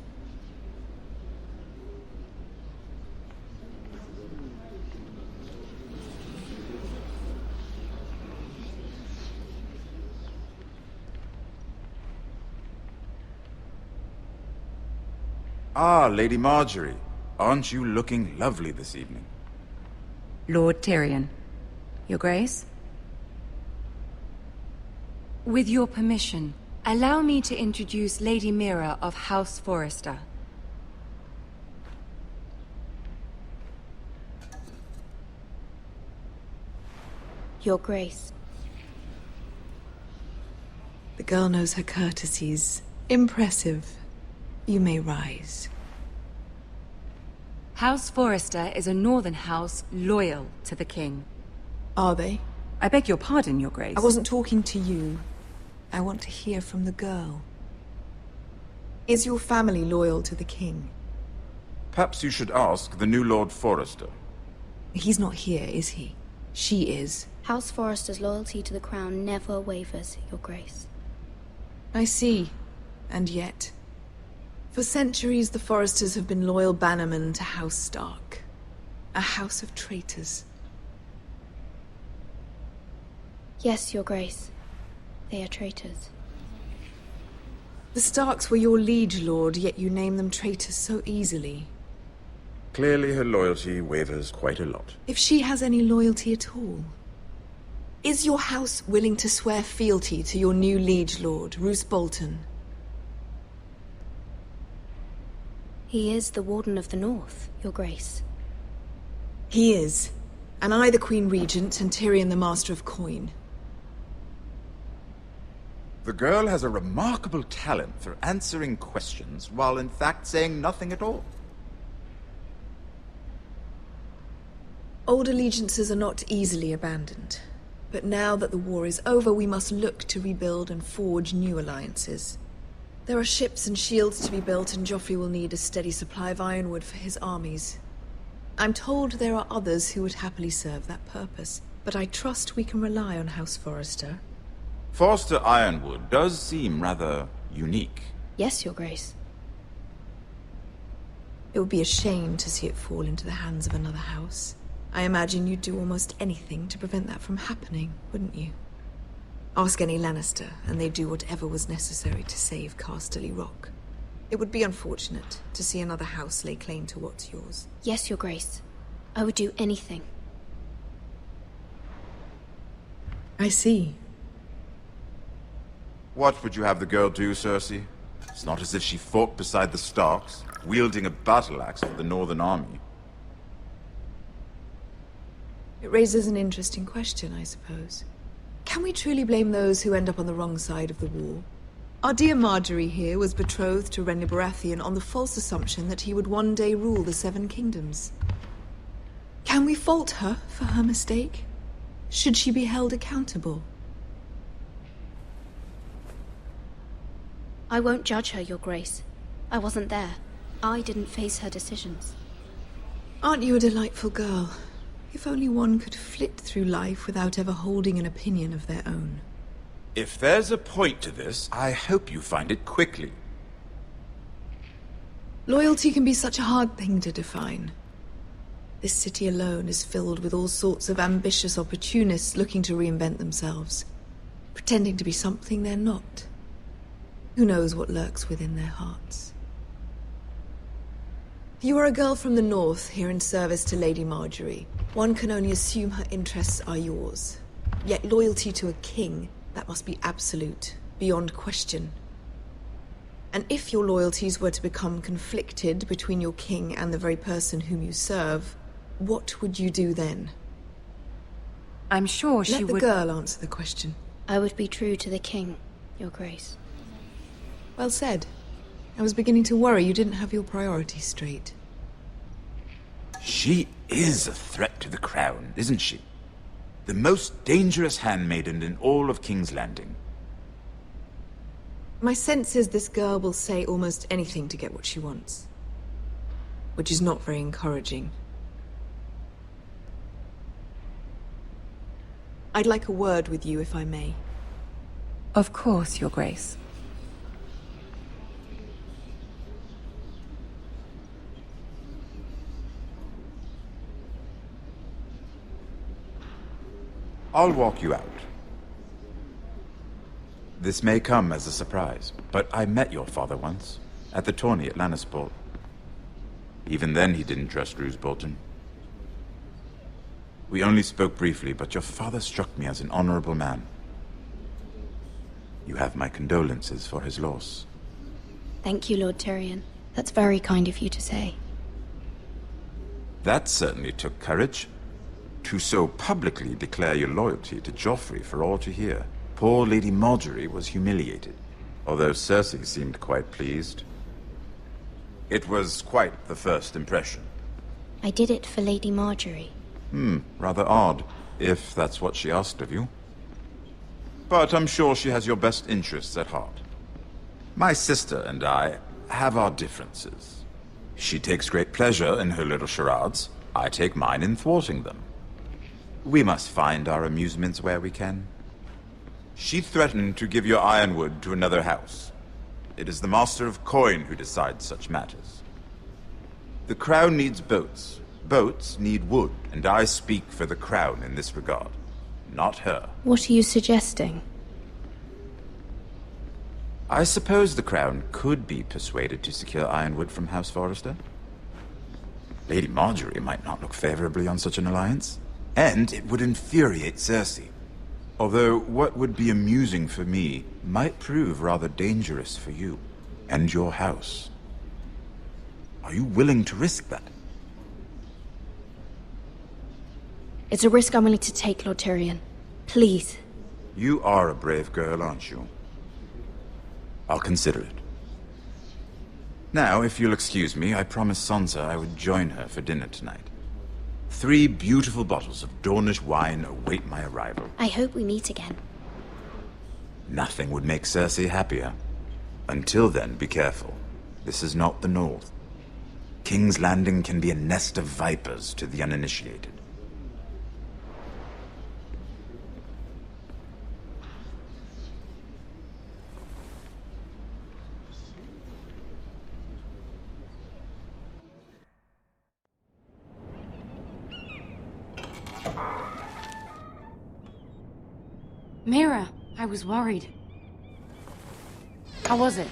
Ah, Lady Marjorie. Aren't you looking lovely this evening?
Lord Tyrion. Your Grace? With your permission, allow me to introduce Lady Mira of House Forrester.
Your Grace.
The girl knows her courtesies. Impressive. You may rise.
House Forrester is a northern house loyal to the king.
Are they?
I beg your pardon, Your Grace.
I wasn't talking to you. I want to hear from the girl. Is your family loyal to the king?
Perhaps you should ask the new Lord Forrester.
He's not here, is he? She is.
House Forrester's loyalty to the crown never wavers, Your Grace.
I see. And yet... For centuries, the Forresters have been loyal bannermen to House Stark. A house of traitors.
Yes, Your Grace. They are traitors.
The Starks were your liege lord, yet you name them traitors so easily.
Clearly her loyalty wavers quite a lot.
If she has any loyalty at all. Is your house willing to swear fealty to your new liege lord, Roose Bolton?
He is the Warden of the North, Your Grace.
He is. And I the Queen Regent, and Tyrion the Master of Coin.
The girl has a remarkable talent for answering questions, while in fact saying nothing at all.
Old allegiances are not easily abandoned. But now that the war is over, we must look to rebuild and forge new alliances. There are ships and shields to be built, and Joffrey will need a steady supply of ironwood for his armies. I'm told there are others who would happily serve that purpose, but I trust we can rely on House Forrester.
Forster Ironwood does seem rather unique.
Yes, Your Grace.
It would be a shame to see it fall into the hands of another house. I imagine you'd do almost anything to prevent that from happening, wouldn't you? Ask any Lannister, and they'd do whatever was necessary to save Casterly Rock. It would be unfortunate to see another house lay claim to what's yours.
Yes, Your Grace. I would do anything.
I see.
What would you have the girl do, Cersei? It's not as if she fought beside the Starks, wielding a battle axe for the Northern Army.
It raises an interesting question, I suppose. Can we truly blame those who end up on the wrong side of the war? Our dear Marjorie here was betrothed to Renly Baratheon on the false assumption that he would one day rule the Seven Kingdoms. Can we fault her for her mistake? Should she be held accountable?
I won't judge her, Your Grace. I wasn't there. I didn't face her decisions.
Aren't you a delightful girl? If only one could flit through life without ever holding an opinion of their own.
If there's a point to this, I hope you find it quickly.
Loyalty can be such a hard thing to define. This city alone is filled with all sorts of ambitious opportunists looking to reinvent themselves, pretending to be something they're not. Who knows what lurks within their hearts? You are a girl from the north, here in service to Lady Marjorie. One can only assume her interests are yours. Yet loyalty to a king, that must be absolute, beyond question. And if your loyalties were to become conflicted between your king and the very person whom you serve, what would you do then?
I'm sure she would...
Let the girl answer the question.
I would be true to the king, Your Grace.
Well said. I was beginning to worry you didn't have your priorities straight.
She is a threat to the crown, isn't she? The most dangerous handmaiden in all of King's Landing.
My sense is this girl will say almost anything to get what she wants. Which is not very encouraging. I'd like a word with you, if I may.
Of course, Your Grace.
I'll walk you out. This may come as a surprise, but I met your father once, at the tourney at Lannisport. Even then he didn't trust Roose Bolton. We only spoke briefly, but your father struck me as an honorable man. You have my condolences for his loss.
Thank you, Lord Tyrion. That's very kind of you to say.
That certainly took courage. To so publicly declare your loyalty to Joffrey for all to hear. Poor Lady Marjorie was humiliated, although Cersei seemed quite pleased. It was quite the first impression.
I did it for Lady Marjorie.
Rather odd, if that's what she asked of you. But I'm sure she has your best interests at heart. My sister and I have our differences. She takes great pleasure in her little charades. I take mine in thwarting them. We must find our amusements where we can. She threatened to give your ironwood to another house. It is the Master of Coin who decides such matters. The Crown needs boats. Boats need wood, and I speak for the Crown in this regard, not her.
What are you suggesting?
I suppose the Crown could be persuaded to secure ironwood from House Forrester. Lady Marjorie might not look favorably on such an alliance. And it would infuriate Cersei. Although what would be amusing for me might prove rather dangerous for you and your house. Are you willing to risk that?
It's a risk I'm willing to take, Lord Tyrion. Please.
You are a brave girl, aren't you? I'll consider it. Now, if you'll excuse me, I promised Sansa I would join her for dinner tonight. 3 beautiful bottles of Dornish wine await my arrival.
I hope we meet again.
Nothing would make Cersei happier. Until then, be careful. This is not the North. King's Landing can be a nest of vipers to the uninitiated.
Mira, I was worried. How was it?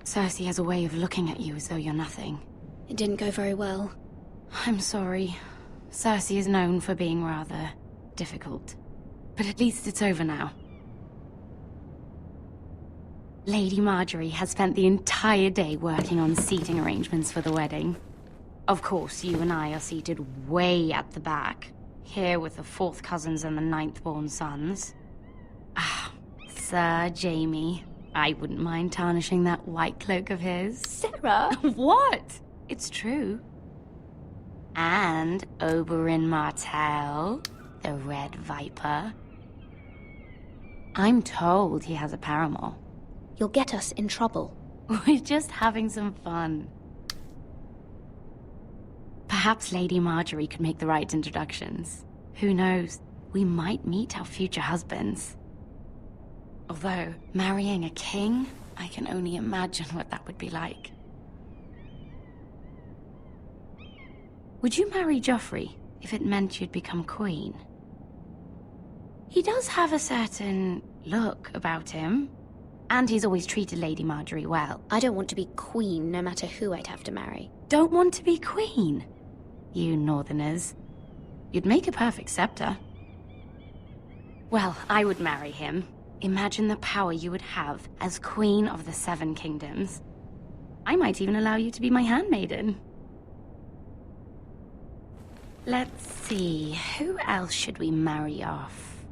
Cersei has a way of looking at you as though you're nothing.
It didn't go very well.
I'm sorry. Cersei is known for being rather difficult. But at least it's over now. Lady Marjorie has spent the entire day working on seating arrangements for the wedding. Of course, you and I are seated way at the back.
here with the 4th cousins and the 9th-born sons. Ah, Sir Jamie. I wouldn't mind tarnishing that white cloak of his.
Sarah!
What? It's true. And Oberyn Martell, the Red Viper. I'm told he has a paramour.
You'll get us in trouble.
We're just having some fun. Perhaps Lady Marjorie could make the right introductions. Who knows? We might meet our future husbands. Although, marrying a king, I can only imagine what that would be like. Would you marry Joffrey if it meant you'd become queen? He does have a certain look about him, and he's always treated Lady Marjorie well.
I don't want to be queen no matter who I'd have to marry.
Don't want to be queen? You northerners. You'd make a perfect scepter. Well, I would marry him. Imagine the power you would have as Queen of the 7 Kingdoms. I might even allow you to be my handmaiden. Let's see, who else should we marry off?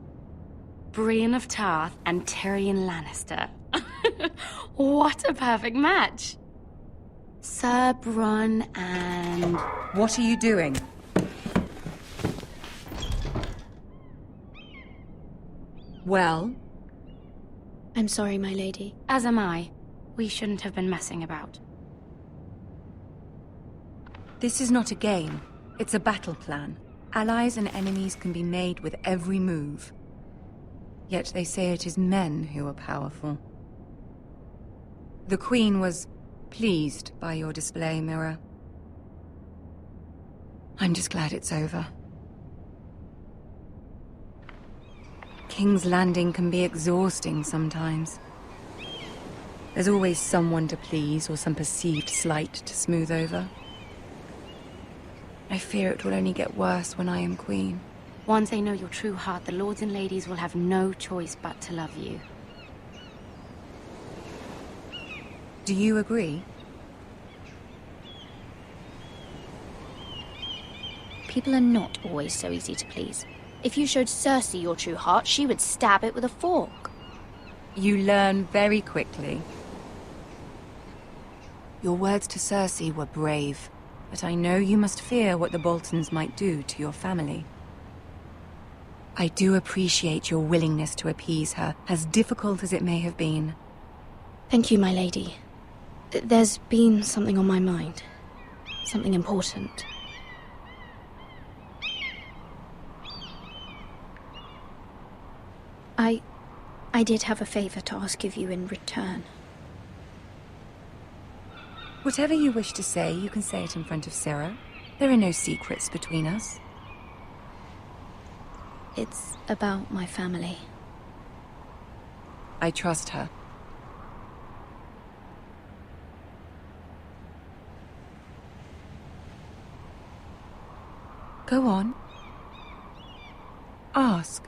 Brienne of Tarth and Tyrion Lannister. What a perfect match! Sir Bronn and...
What are you doing? Well?
I'm sorry, my lady.
As am I. We shouldn't have been messing about.
This is not a game. It's a battle plan. Allies and enemies can be made with every move. Yet they say it is men who are powerful. The Queen was pleased by your display, Mira. I'm just glad it's over. King's Landing can be exhausting sometimes. There's always someone to please or some perceived slight to smooth over. I fear it will only get worse when I am queen.
Once they know your true heart, the lords and ladies will have no choice but to love you.
Do you agree?
People are not always so easy to please. If you showed Cersei your true heart, she would stab it with a fork.
You learn very quickly. Your words to Cersei were brave, but I know you must fear what the Boltons might do to your family. I do appreciate your willingness to appease her, as difficult as it may have been.
Thank you, my lady. There's been something on my mind. Something important. I did have a favor to ask of you in return.
Whatever you wish to say, you can say it in front of Sarah. There are no secrets between us.
It's about my family.
I trust her. Go on. Ask.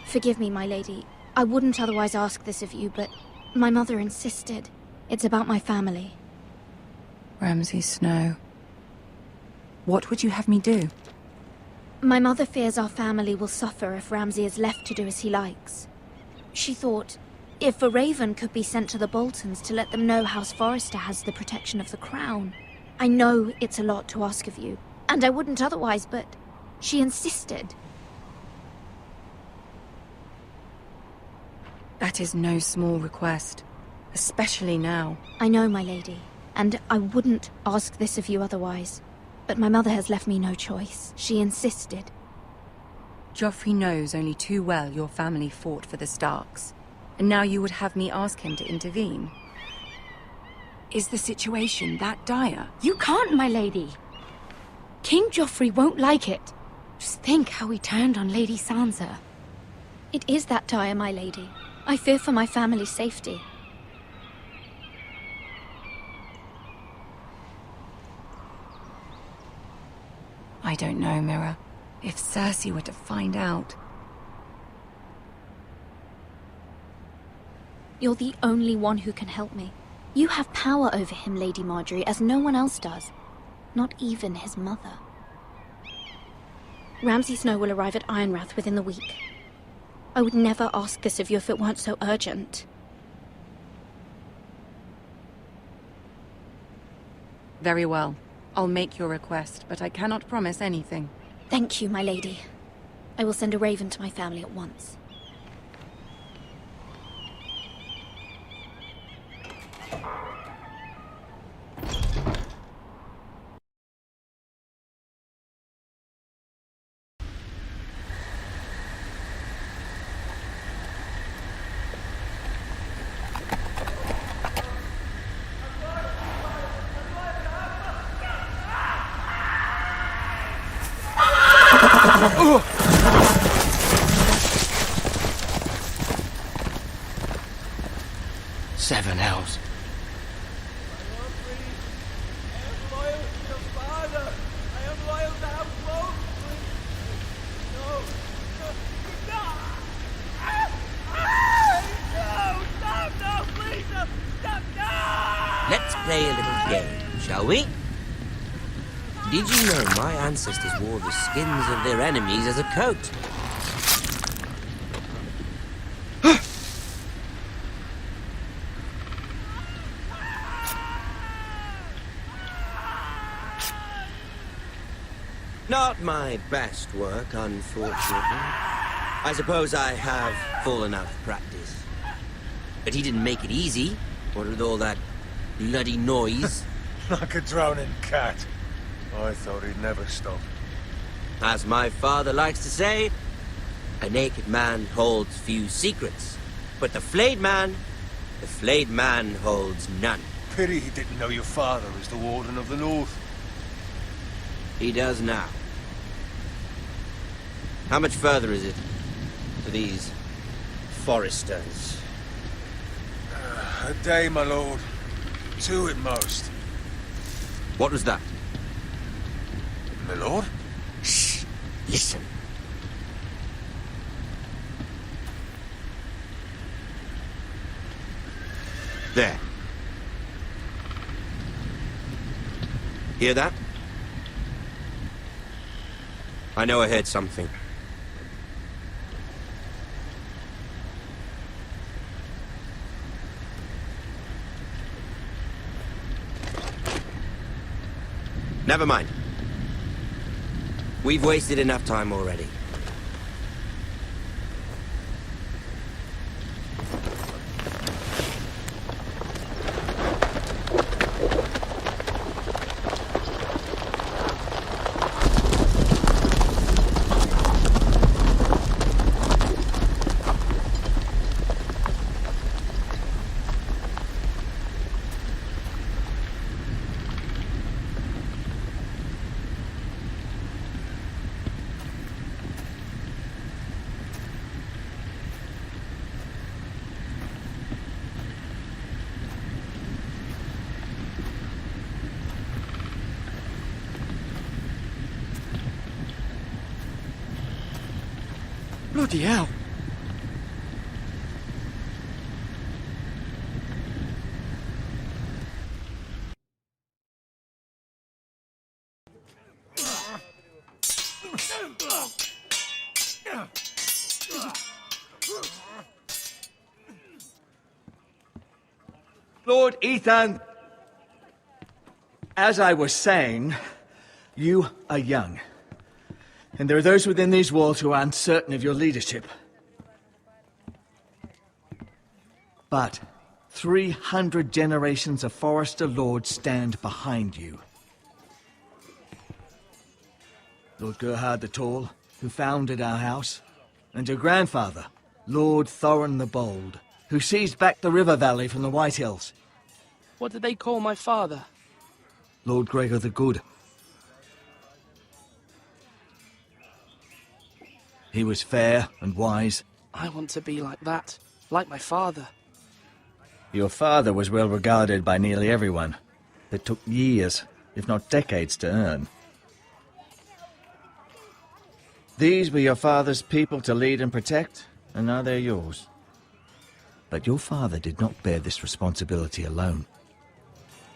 Forgive me, my lady. I wouldn't otherwise ask this of you, but my mother insisted. It's about my family.
Ramsay Snow. What would you have me do?
My mother fears our family will suffer if Ramsay is left to do as he likes. She thought, if a raven could be sent to the Boltons to let them know House Forrester has the protection of the crown. I know it's a lot to ask of you, and I wouldn't otherwise, but she insisted.
That is no small request, especially now.
I know, my lady, and I wouldn't ask this of you otherwise. But my mother has left me no choice. She insisted.
Joffrey knows only too well your family fought for the Starks, and now you would have me ask him to intervene. Is the situation that dire?
You can't, my lady. King Joffrey won't like it. Just think how he turned on Lady Sansa.
It is that dire, my lady. I fear for my family's safety.
I don't know, Mira. If Cersei were to find out...
You're the only one who can help me. You have power over him, Lady Marjorie, as no one else does. Not even his mother.
Ramsay Snow will arrive at Ironrath within the week. I would never ask this of you if it weren't so urgent.
Very well. I'll make your request, but I cannot promise anything.
Thank you, my lady. I will send a raven to my family at once.
Seven hells.
Let's play a little game, shall we? Did you know my ancestors wore the skins of their enemies as a coat? Not my best work, unfortunately. I suppose I have fallen out of practice. But he didn't make it easy, what with all that bloody noise.
Like a drowning cat. I thought he'd never stop.
As my father likes to say, a naked man holds few secrets. But the flayed man holds none.
Pity he didn't know your father is the Warden of the North.
He does now. How much further is it to these foresters?
A day, my lord. 2 at most.
What was that?
My lord?
Shh! Listen. There. Hear that? I know I heard something. Never mind. We've wasted enough time already.
Bloody hell.
Lord Ethan, as I was saying, you are young. And there are those within these walls who are uncertain of your leadership. But 300 generations of Forester Lords stand behind you. Lord Gerhard the Tall, who founded our house, and your grandfather, Lord Thorin the Bold, who seized back the river valley from the White Hills.
What did they call my father?
Lord Gregor the Good. He was fair and wise.
I want to be like that, like my father.
Your father was well regarded by nearly everyone. It took years, if not decades, to earn. These were your father's people to lead and protect, and now they're yours. But your father did not bear this responsibility alone.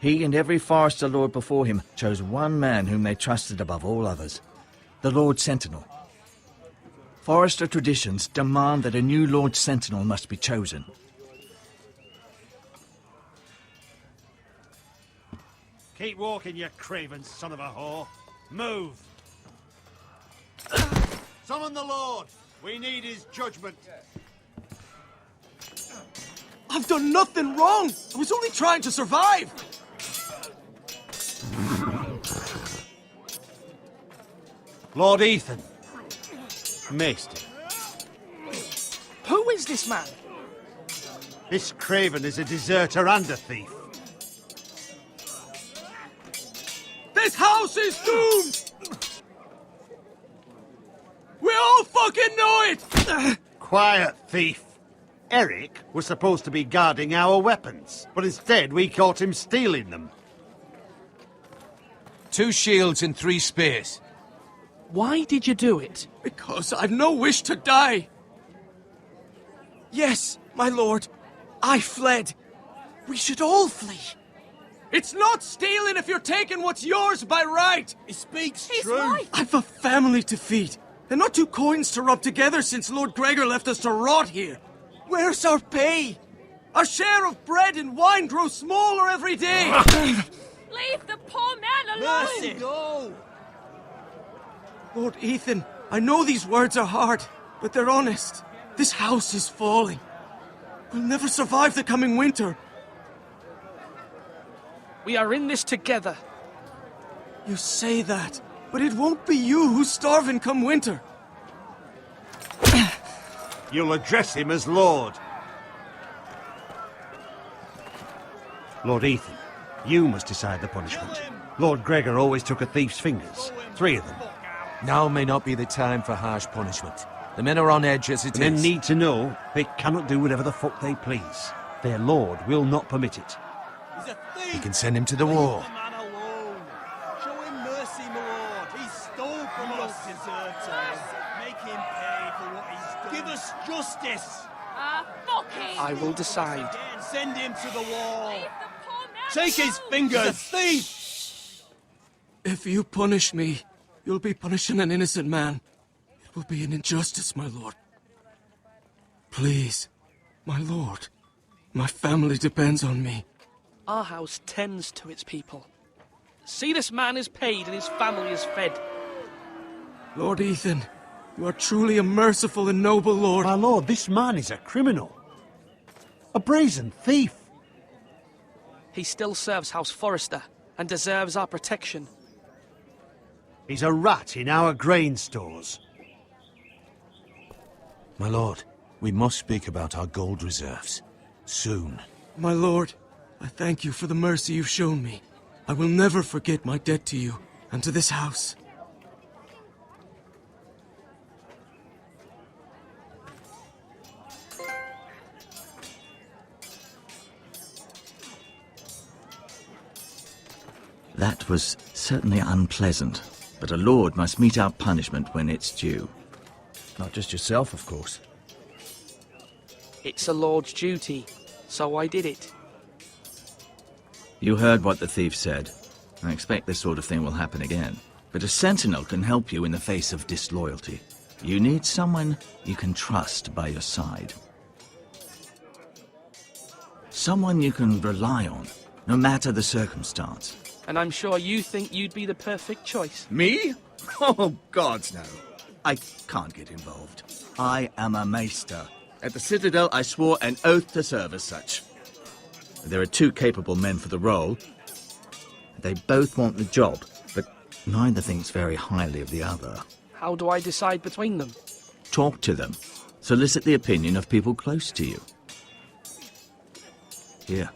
He and every Forester Lord before him chose one man whom they trusted above all others. the Lord Sentinel. Forester traditions demand that a new Lord Sentinel must be chosen.
Keep walking, you craven son of a whore. Move!
Summon the Lord! We need his judgment.
I've done nothing wrong! I was only trying to survive!
Lord Ethan. Maester.
Who is this man?
This craven is a deserter and a thief.
This house is doomed! We all fucking know it!
Quiet, thief. Eric was supposed to be guarding our weapons, but instead we caught him stealing them.
2 shields and 3 spears.
Why did you do it?
Because I've no wish to die. Yes, my lord. I fled. We should all flee. It's not stealing if you're taking what's yours by right.
He speaks
He's
truth.
right. I've a family to feed, and not 2 coins to rub together since Lord Gregor left us to rot here. Where's our pay? Our share of bread and wine grows smaller every day.
Leave the poor man alone!
Mercy, no!
Lord Ethan, I know these words are hard, but they're honest. This house is falling. We'll never survive the coming winter.
We are in this together.
You say that, but it won't be you who's starving come winter.
You'll address him as Lord. Lord Ethan, you must decide the punishment. Lord Gregor always took a thief's fingers. 3 of them.
Now may not be the time for harsh punishment. The men are on edge as it is.
Men need to know they cannot do whatever the fuck they please. Their lord will not permit it.
He's a thief!
You can send him to the war.
Leave the man alone. Show him mercy, my lord. He stole from us. Deserters. Make him pay for what he's done. Give us justice.
Fuck him!
I will decide.
Send him to the wall.
Leave the poor man
Take his
alone!
fingers. He's a thief.
If you punish me, you'll be punishing an innocent man. It will be an injustice, my lord. Please, my lord. My family depends on me.
Our house tends to its people. See, this man is paid and his family is fed.
Lord Ethan, you are truly a merciful and noble lord.
My lord, this man is a criminal. A brazen thief.
He still serves House Forrester and deserves our protection.
He's a rat in our grain stores.
My lord, we must speak about our gold reserves. Soon.
My lord, I thank you for the mercy you've shown me. I will never forget my debt to you and to this house.
That was certainly unpleasant, but a lord must mete out punishment when it's due. Not just yourself, of course.
It's a lord's duty, so I did it.
You heard what the thief said. I expect this sort of thing will happen again. But a sentinel can help you in the face of disloyalty. You need someone you can trust by your side. Someone you can rely on, no matter the circumstance.
And I'm sure you think you'd be the perfect choice.
Me? Oh, gods no. I can't get involved. I am a maester. At the Citadel, I swore an oath to serve as such. There are 2 capable men for the role. They both want the job, but neither thinks very highly of the other.
How do I decide between them?
Talk to them. Solicit the opinion of people close to you. Here,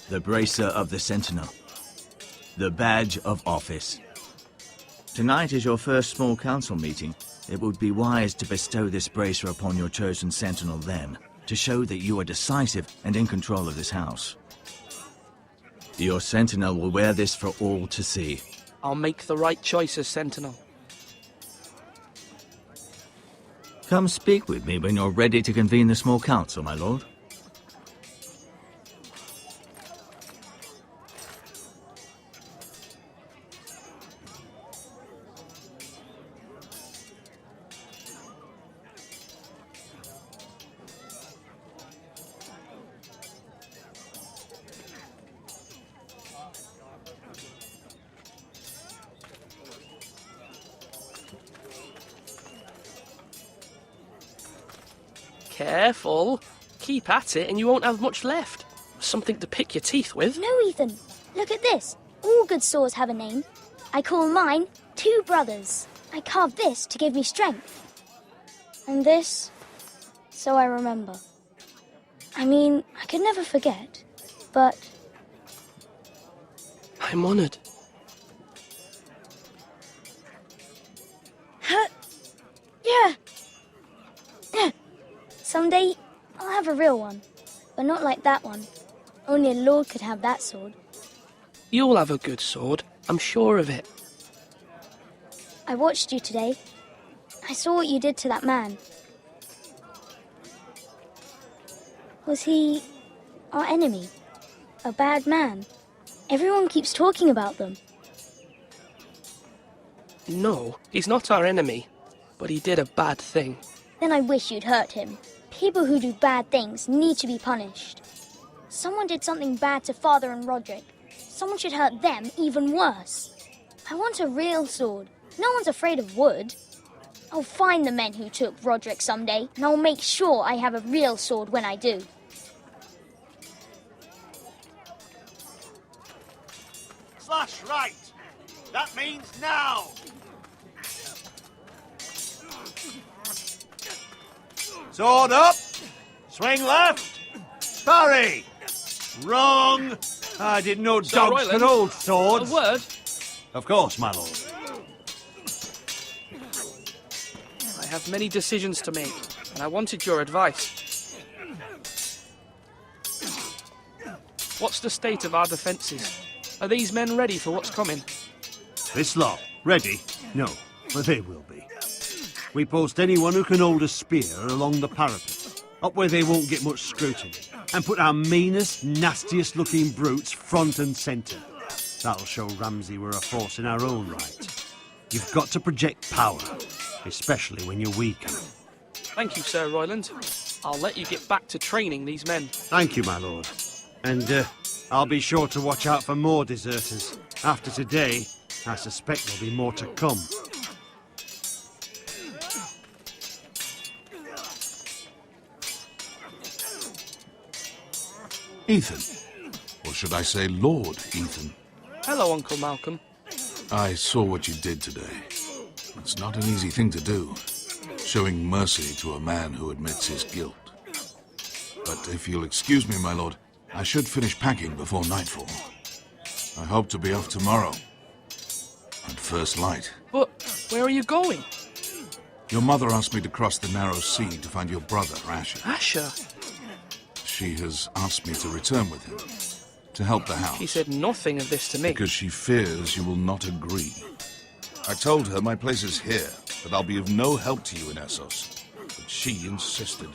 the bracer of the Sentinel. The badge of office. Tonight is your first small council meeting. It would be wise to bestow this bracer upon your chosen sentinel then, to show that you are decisive and in control of this house. Your sentinel will wear this for all to see.
I'll make the right choice as sentinel.
Come speak with me when you're ready to convene the small council, my lord.
Careful. Keep at it and you won't have much left. Something to pick your teeth with.
No, Ethan. Look at this. All good swords have a name. I call mine Two Brothers. I carved this to give me strength. And this, so I remember. I mean, I could never forget, but...
I'm honoured.
Yeah. Someday, I'll have a real one. But not like that one. Only a lord could have that sword.
You'll have a good sword. I'm sure of it.
I watched you today. I saw what you did to that man. Was he our enemy? A bad man? Everyone keeps talking about them.
No, he's not our enemy. But he did a bad thing.
Then I wish you'd hurt him. People who do bad things need to be punished. Someone did something bad to Father and Roderick. Someone should hurt them even worse. I want a real sword. No one's afraid of wood. I'll find the men who took Roderick someday, and I'll make sure I have a real sword when I do.
Slash right. That means now. Sword up. Swing left. Parry. Wrong. I didn't know
Sir
dogs
Royland,
could hold swords.
A word?
Of course, my lord.
I have many decisions to make, and I wanted your advice. What's the state of our defences? Are these men ready for what's coming?
This lot, ready? No, but they will be. We post anyone who can hold a spear along the parapet, up where they won't get much scrutiny, and put our meanest, nastiest looking brutes front and centre. That'll show Ramsay we're a force in our own right. You've got to project power, especially when you're weaker.
Thank you, Sir Royland. I'll let you get back to training these men.
Thank you, my lord. And I'll be sure to watch out for more deserters. After today, I suspect there'll be more to come.
Ethan. Or should I say Lord Ethan?
Hello, Uncle Malcolm.
I saw what you did today. It's not an easy thing to do, showing mercy to a man who admits his guilt. But if you'll excuse me, my lord, I should finish packing before nightfall. I hope to be off tomorrow. At first light.
But where are you going?
Your mother asked me to cross the narrow sea to find your brother, Asher.
Asher?
She has asked me to return with him, to help the house.
She said nothing of this to me.
Because she fears you will not agree. I told her my place is here, that I'll be of no help to you in Essos. But she insisted.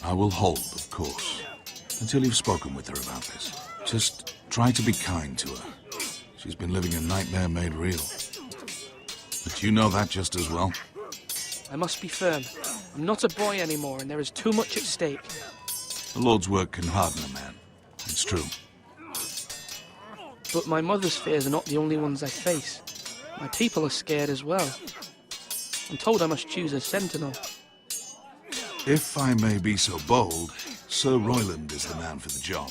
I will hold, of course, until you've spoken with her about this. Just try to be kind to her. She's been living a nightmare made real. But you know that just as well.
I must be firm. I'm not a boy anymore, and there is too much at stake.
The Lord's work can harden a man. It's true.
But my mother's fears are not the only ones I face. My people are scared as well. I'm told I must choose a sentinel.
If I may be so bold, Sir Royland is the man for the job.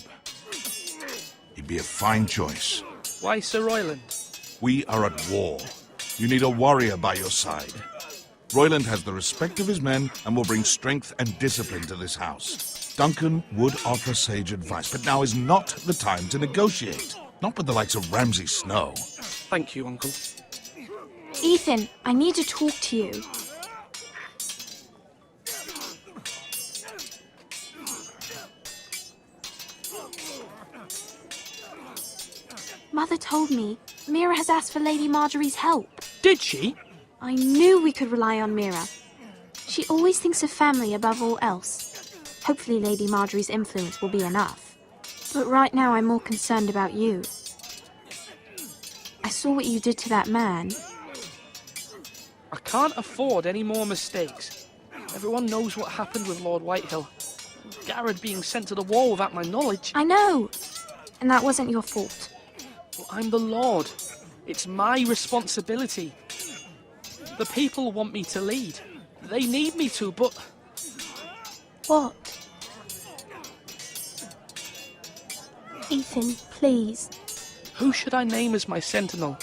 He'd be a fine choice.
Why Sir Royland?
We are at war. You need a warrior by your side. Royland has the respect of his men and will bring strength and discipline to this house. Duncan would offer sage advice, but now is not the time to negotiate. Not with the likes of Ramsay Snow.
Thank you, Uncle.
Ethan, I need to talk to you. Mother told me Mira has asked for Lady Marjorie's help.
Did she?
I knew we could rely on Mira. She always thinks of family above all else. Hopefully Lady Marjorie's influence will be enough. But right now I'm more concerned about you. I saw what you did to that man.
I can't afford any more mistakes. Everyone knows what happened with Lord Whitehill. Garrett being sent to the wall without my knowledge.
I know! And that wasn't your fault.
Well, I'm the Lord. It's my responsibility. The people want me to lead. They need me to, but...
What? Ethan, please.
Who should I name as my sentinel?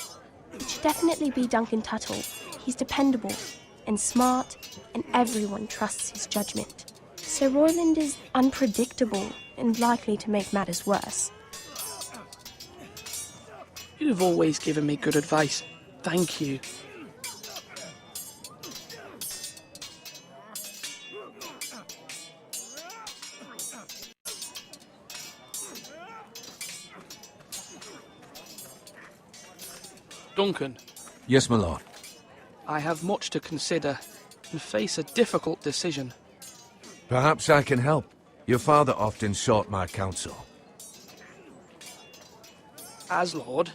It should definitely be Duncan Tuttle. He's dependable and smart, and everyone trusts his judgment. Sir Royland is unpredictable and likely to make matters worse.
You've always given me good advice. Thank you. Duncan.
Yes, my lord.
I have much to consider and face a difficult decision.
Perhaps I can help. Your father often sought my counsel.
As Lord,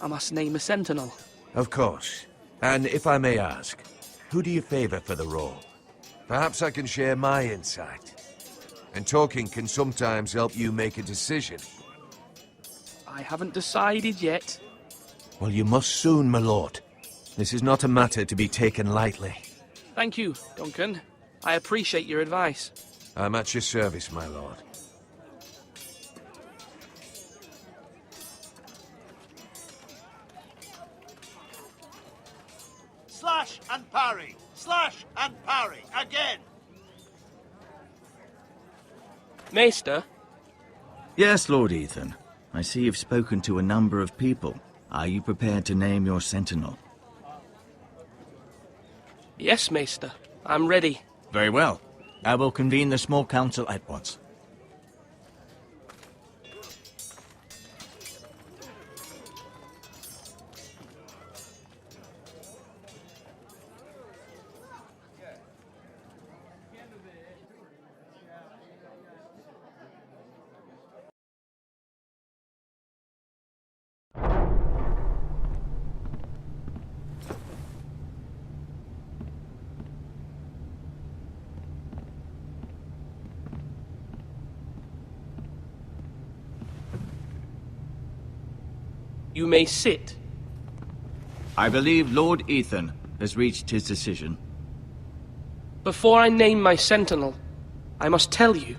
I must name a sentinel.
Of course. And if I may ask, who do you favor for the role? Perhaps I can share my insight. And talking can sometimes help you make a decision.
I haven't decided yet.
Well, you must soon, my lord. This is not a matter to be taken lightly.
Thank you, Duncan. I appreciate your advice.
I'm at your service, my lord.
Slash and parry! Slash and parry! Again!
Maester?
Yes, Lord Ethan. I see you've spoken to a number of people. Are you prepared to name your sentinel?
Yes, Maester. I'm ready.
Very well. I will convene the small council at once.
You may sit.
I believe Lord Ethan has reached his decision.
Before I name my sentinel, I must tell you.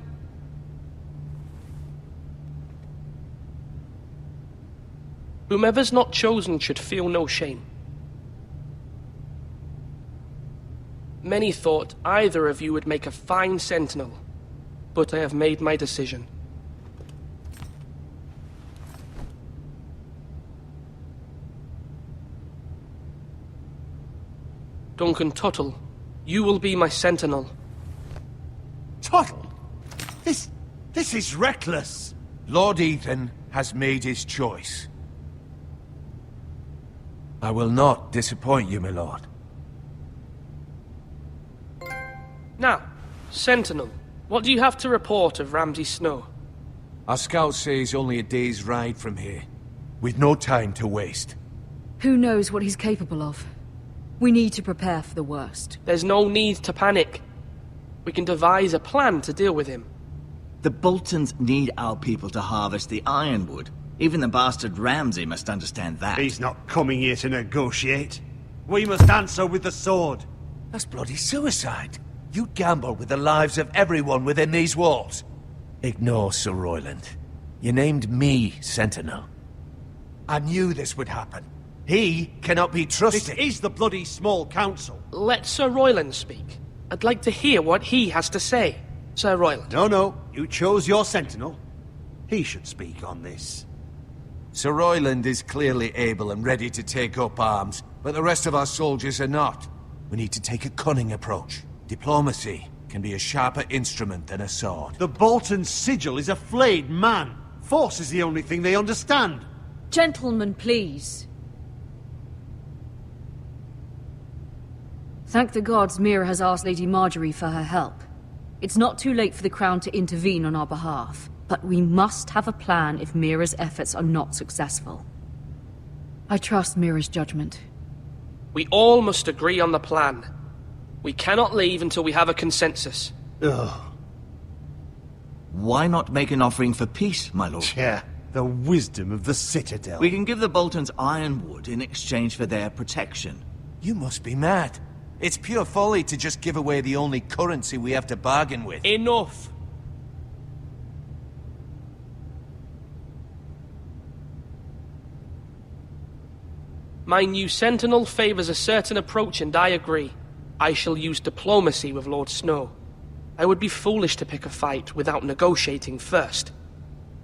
Whomever's not chosen should feel no shame. Many thought either of you would make a fine sentinel, but I have made my decision. Duncan Tuttle, you will be my sentinel.
Tuttle? This is reckless.
Lord Ethan has made his choice. I will not disappoint you, my lord.
Now, sentinel, what do you have to report of Ramsay Snow?
Our scouts say he's only a day's ride from here, with no time to waste.
Who knows what he's capable of? We need to prepare for the worst.
There's no need to panic. We can devise a plan to deal with him.
The Boltons need our people to harvest the ironwood. Even the bastard Ramsay must understand that.
He's not coming here to negotiate. We must answer with the sword.
That's bloody suicide. You'd gamble with the lives of everyone within these walls. Ignore Sir Royland. You named me Sentinel. I knew this would happen. He cannot be trusted.
This is the bloody small council.
Let Sir Royland speak. I'd like to hear what he has to say. Sir Royland.
No. You chose your sentinel. He should speak on this.
Sir Royland is clearly able and ready to take up arms, but the rest of our soldiers are not. We need to take a cunning approach. Diplomacy can be a sharper instrument than a sword.
The Bolton sigil is a flayed man. Force is the only thing they understand.
Gentlemen, please. Thank the gods Mira has asked Lady Marjorie for her help. It's not too late for the Crown to intervene on our behalf, but we must have a plan if Mira's efforts are not successful. I trust Mira's judgment.
We all must agree on the plan. We cannot leave until we have a consensus.
Ugh.
Why not make an offering for peace, my lord?
Yeah, the wisdom of the Citadel.
We can give the Boltons ironwood in exchange for their protection.
You must be mad.
It's pure folly to just give away the only currency we have to bargain with.
Enough! My new sentinel favors a certain approach, and I agree. I shall use diplomacy with Lord Snow. I would be foolish to pick a fight without negotiating first.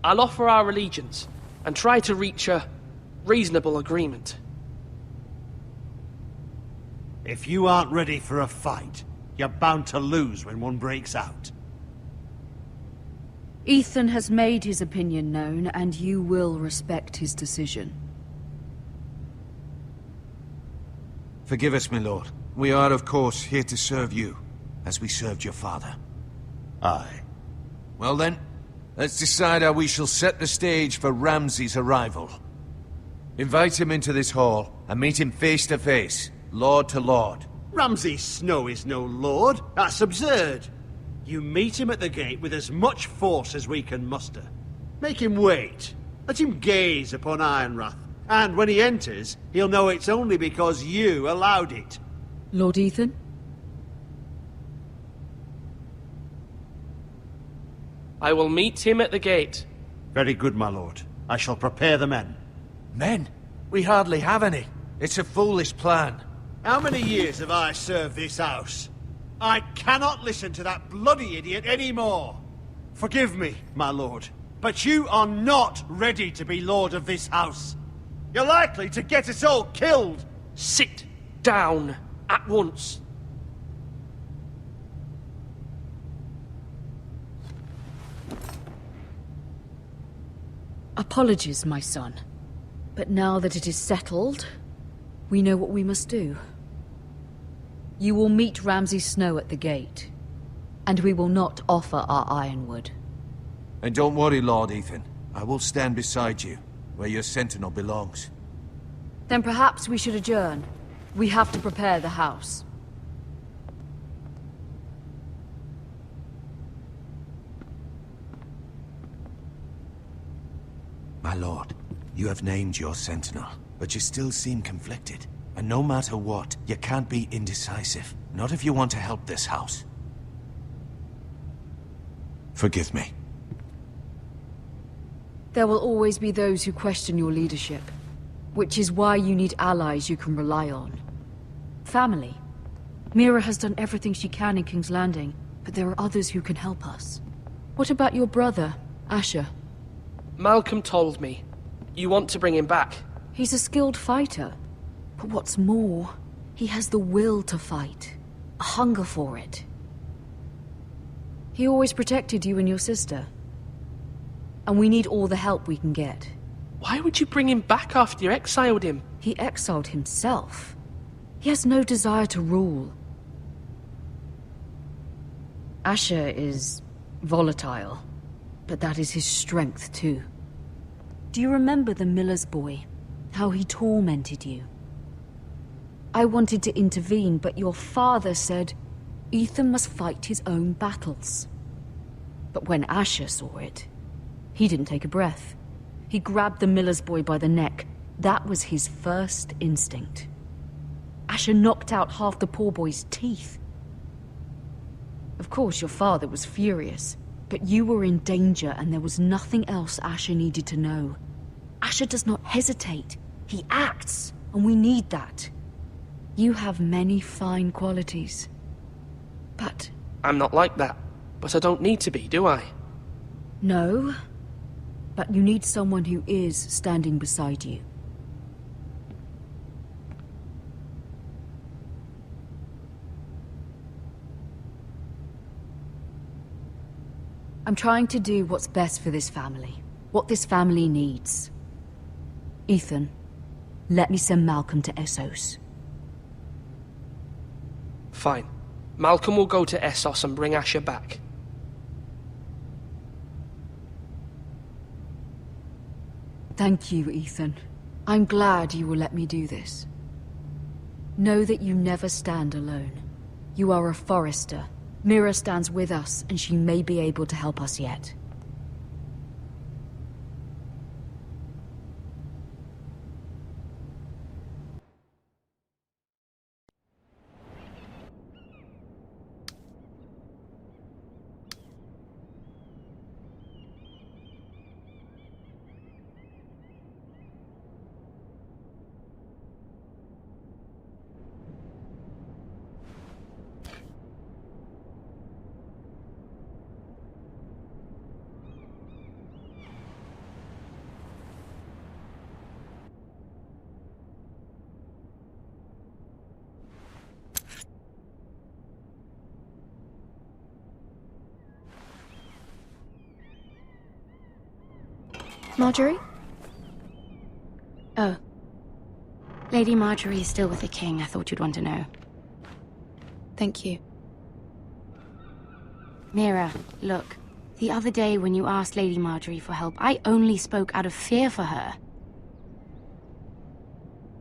I'll offer our allegiance, and try to reach a reasonable agreement.
If you aren't ready for a fight, you're bound to lose when one breaks out.
Ethan has made his opinion known, and you will respect his decision.
Forgive us, my lord. We are, of course, here to serve you, as we served your father.
Aye.
Well then, let's decide how we shall set the stage for Ramsay's arrival. Invite him into this hall, and meet him face to face, lord to lord.
Ramsay Snow is no lord. That's absurd. You meet him at the gate with as much force as we can muster. Make him wait. Let him gaze upon Ironrath. And when he enters, he'll know it's only because you allowed it.
Lord Ethan?
I will meet him at the gate.
Very good, my lord. I shall prepare the men.
Men? We hardly have any. It's a foolish plan.
How many years have I served this house? I cannot listen to that bloody idiot anymore. Forgive me, my lord, but you are not ready to be lord of this house. You're likely to get us all killed.
Sit down at once.
Apologies, my son. But now that it is settled, we know what we must do. You will meet Ramsay Snow at the gate, and we will not offer our ironwood.
And don't worry, Lord Ethan. I will stand beside you, where your sentinel belongs.
Then perhaps we should adjourn. We have to prepare the house.
My lord, you have named your sentinel, but you still seem conflicted. And no matter what, you can't be indecisive. Not if you want to help this house. Forgive me.
There will always be those who question your leadership, which is why you need allies you can rely on. Family. Mira has done everything she can in King's Landing, but there are others who can help us. What about your brother, Asher?
Malcolm told me. You want to bring him back.
He's a skilled fighter. But what's more, he has the will to fight. A hunger for it. He always protected you and your sister. And we need all the help we can get.
Why would you bring him back after you exiled him?
He exiled himself. He has no desire to rule. Asher is volatile, but that is his strength too. Do you remember the miller's boy? How he tormented you? I wanted to intervene, but your father said Ethan must fight his own battles. But when Asher saw it, he didn't take a breath. He grabbed the miller's boy by the neck. That was his first instinct. Asher knocked out half the poor boy's teeth. Of course, your father was furious, but you were in danger and there was nothing else Asher needed to know. Asher does not hesitate. He acts, and we need that. You have many fine qualities. But...
I'm not like that. But I don't need to be, do I?
No. But you need someone who is standing beside you. I'm trying to do what's best for this family. What this family needs. Ethan, let me send Malcolm to Essos.
Fine. Malcolm will go to Essos and bring Asher back.
Thank you, Ethan. I'm glad you will let me do this. Know that you never stand alone. You are a Forrester. Mira stands with us, and she may be able to help us yet.
Marjorie? Oh. Lady Marjorie is still with the king. I thought you'd want to know. Thank you. Mira, look. The other day when you asked Lady Marjorie for help, I only spoke out of fear for her.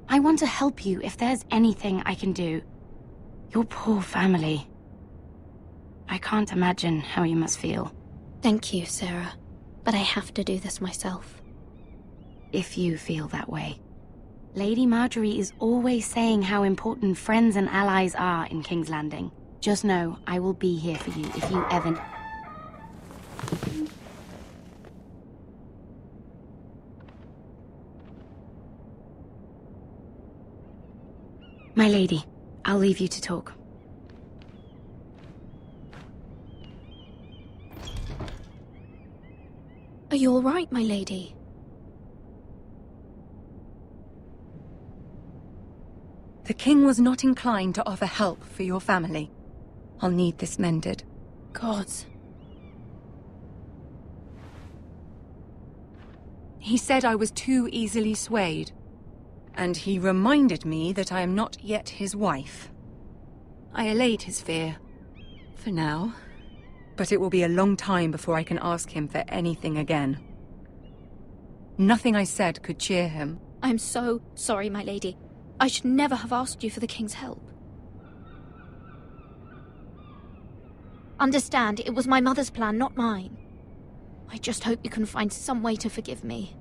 I want to help you if there's anything I can do. Your poor family. I can't imagine how you must feel.
Thank you, Sarah. But I have to do this myself.
If you feel that way. Lady Marjorie is always saying how important friends and allies are in King's Landing. Just know I will be here for you if you ever... My lady, I'll leave you to talk.
Are you all right, my lady?
The king was not inclined to offer help for your family. I'll need this mended.
Gods.
He said I was too easily swayed. And he reminded me that I am not yet his wife. I allayed his fear. For now. But it will be a long time before I can ask him for anything again. Nothing I said could cheer him.
I'm so sorry, my lady. I should never have asked you for the king's help. Understand, it was my mother's plan, not mine. I just hope you can find some way to forgive me.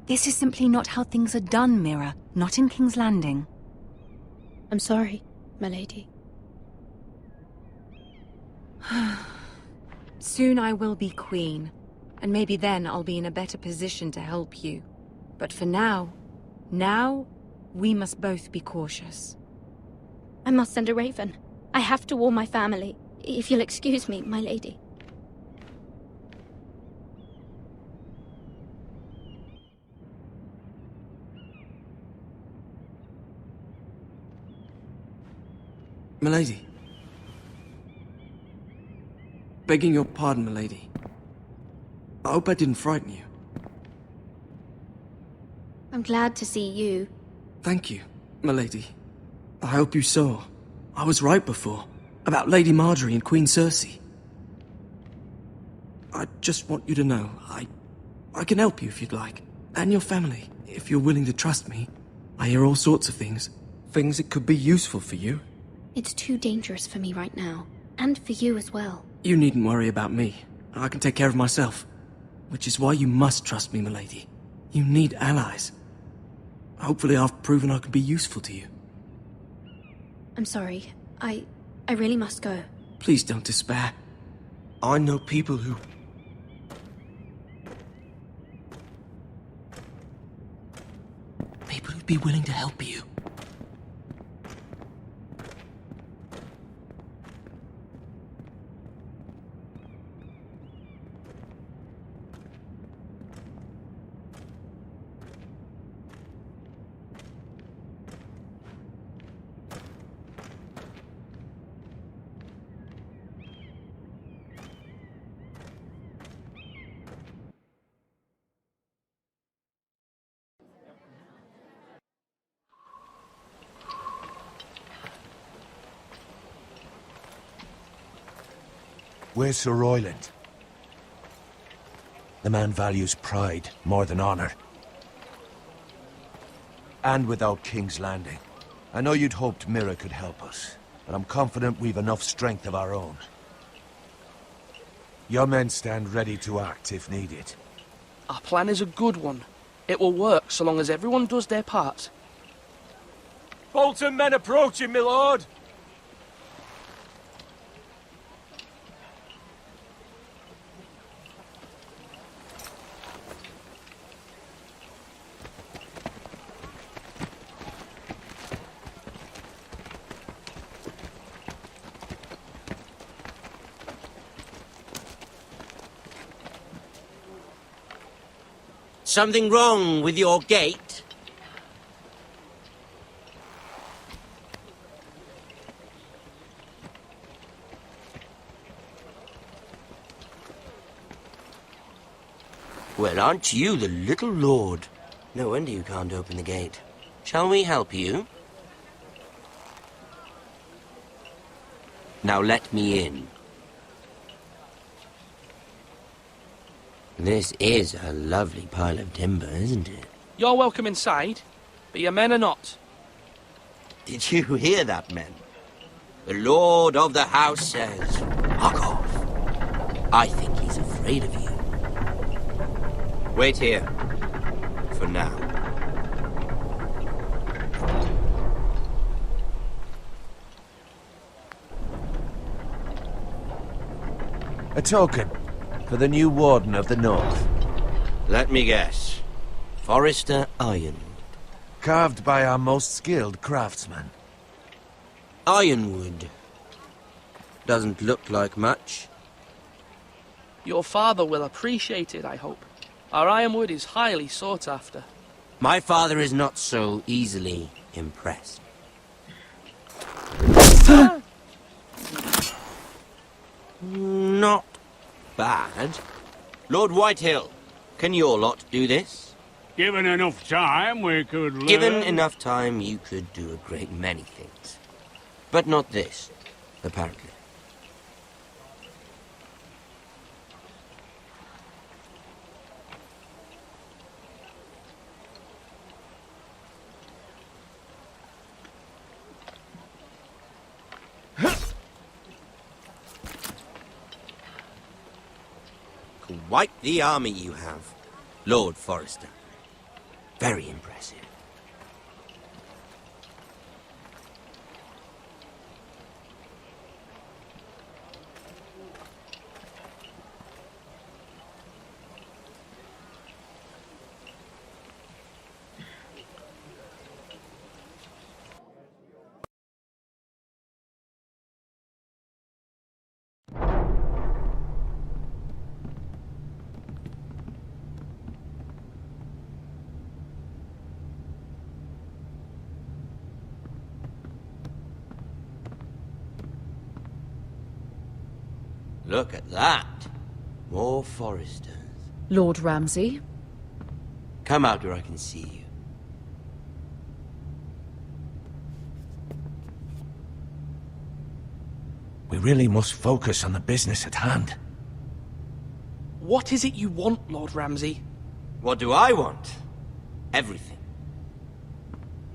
This is simply not how things are done, Mira. Not in King's Landing.
I'm sorry, my lady.
Soon I will be queen, and maybe then I'll be in a better position to help you. But for now, we must both be cautious.
I must send a raven. I have to warn my family. If you'll excuse me, my lady.
Milady. Begging your pardon, milady. I hope I didn't frighten you.
I'm glad to see you.
Thank you, milady. I hope you saw. I was right before. About Lady Marjorie and Queen Cersei. I just want you to know, I can help you if you'd like. And your family, if you're willing to trust me. I hear all sorts of things. Things that could be useful for you.
It's too dangerous for me right now. And for you as well.
You needn't worry about me. I can take care of myself. Which is why you must trust me, milady. You need allies. Hopefully I've proven I can be useful to you.
I'm sorry. I really must go.
Please don't despair. I know people who... People who'd be willing to help you.
Where's Sir Royland? The man values pride more than honor. And without King's Landing. I know you'd hoped Mira could help us, but I'm confident we've enough strength of our own. Your men stand ready to act if needed.
Our plan is a good one. It will work so long as everyone does their part.
Bolton men approaching, my lord!
Something wrong with your gate? Well, aren't you the little lord? No wonder you can't open the gate. Shall we help you? Now let me in. This is a lovely pile of timber, isn't it?
You're welcome inside, but your men are not.
Did you hear that, men? The lord of the house says, "Fuck off." I think he's afraid of you. Wait here. For now.
A token for the new Warden of the North.
Let me guess. Forrester Ironwood.
Carved by our most skilled craftsman.
Ironwood. Doesn't look like much.
Your father will appreciate it, I hope. Our ironwood is highly sought after.
My father is not so easily impressed. Not bad. Lord Whitehill, can your lot do this?
Given enough time, we could learn.
Given enough time, you could do a great many things. But not this, apparently. Quite the army you have, Lord Forrester. Very impressive. Look at that. More Forresters.
Lord Ramsay?
Come out where I can see you.
We really must focus on the business at hand.
What is it you want, Lord Ramsay?
What do I want? Everything.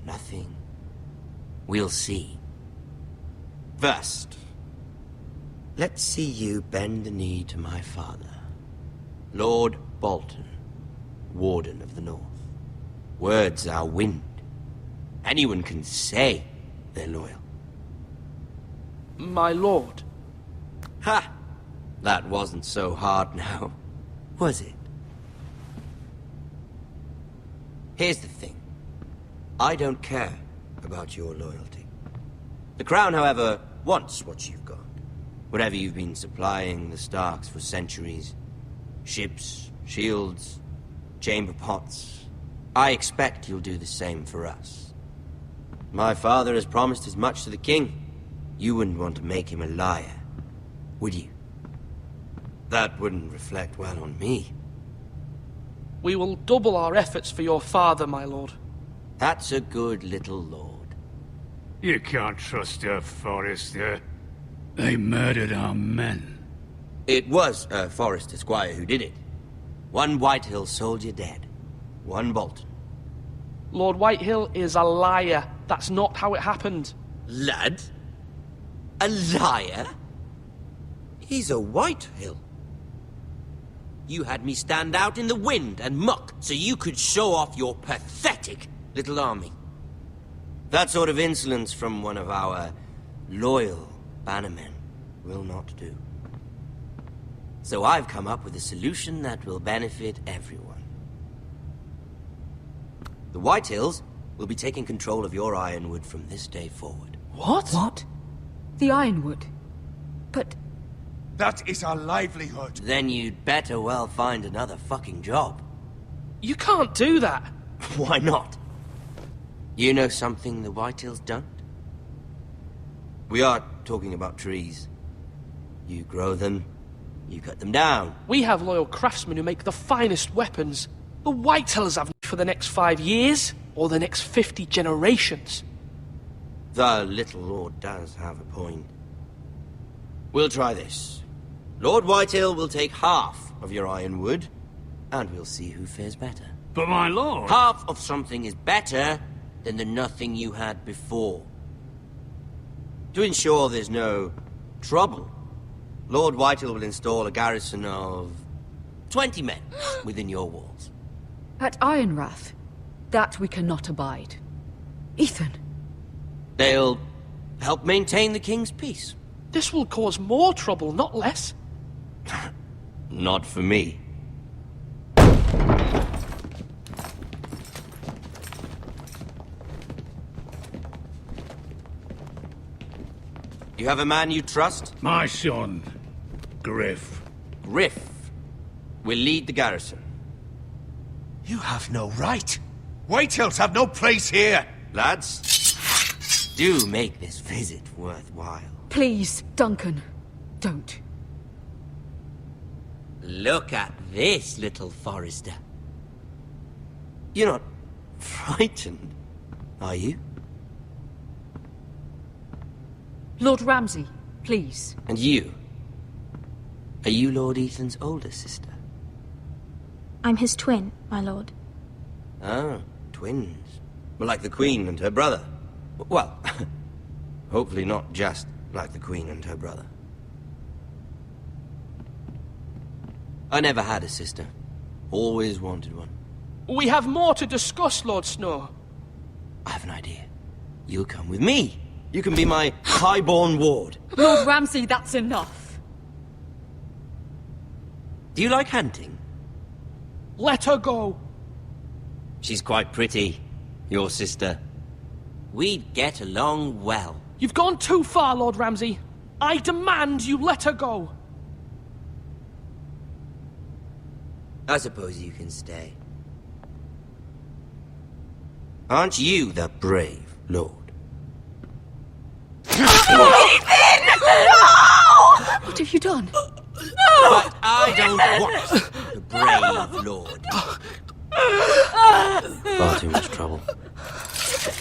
Nothing. We'll see. First, let's see you bend the knee to my father, Lord Bolton, Warden of the North. Words are wind. Anyone can say they're loyal.
My lord.
Ha! That wasn't so hard now, was it? Here's the thing. I don't care about your loyalty. The Crown, however, wants what you've got. Whatever you've been supplying the Starks for centuries. Ships, shields, chamber pots. I expect you'll do the same for us. My father has promised as much to the king. You wouldn't want to make him a liar, would you? That wouldn't reflect well on me.
We will double our efforts for your father, my lord.
That's a good little lord.
You can't trust her, Forrester. They murdered our men.
It was a Forrester squire who did it. One Whitehill soldier dead. One Bolton.
Lord Whitehill is a liar. That's not how it happened.
Lad? A liar? He's a Whitehill. You had me stand out in the wind and muck so you could show off your pathetic little army. That sort of insolence from one of our loyal bannermen will not do. So I've come up with a solution that will benefit everyone. The Whitehills will be taking control of your ironwood from this day forward.
What? What? The ironwood? But...
That is our livelihood.
Then you'd better well find another fucking job.
You can't do that.
Why not? You know something the Whitehills don't? We are talking about trees. You grow them, You cut them down.
We have loyal craftsmen who make the finest weapons. The Whitehills have for the next 5 years, or the next 50 generations.
The little lord does have a point. We'll try this. Lord Whitehill will take half of your ironwood, and we'll see who fares better.
But my lord...
Half of something is better than the nothing you had before. To ensure there's no trouble, Lord Whitehill will install a garrison of 20 men within your walls.
At Ironrath, that we cannot abide. Ethan.
They'll help maintain the king's peace.
This will cause more trouble, not less.
Not for me. You have a man you trust?
My son, Griff.
Griff will lead the garrison.
You have no right. Whitehills have no place here.
Lads, do make this visit worthwhile.
Please, Duncan, don't.
Look at this, little Forrester. You're not frightened, are you?
Lord Ramsay, please.
And you? Are you Lord Ethan's older sister?
I'm his twin, my lord.
Ah, twins. Well, like the Queen and her brother. Well, hopefully not just like the Queen and her brother. I never had a sister. Always wanted one.
We have more to discuss, Lord Snow.
I have an idea. You'll come with me. You can be my highborn ward.
Lord Ramsay, that's enough.
Do you like hunting?
Let her go.
She's quite pretty, your sister. We'd get along well.
You've gone too far, Lord Ramsay. I demand you let her go.
I suppose you can stay. Aren't you the brave lord?
Ethan! No! What have you done? No!
But I don't want the brave lord. Far too much trouble.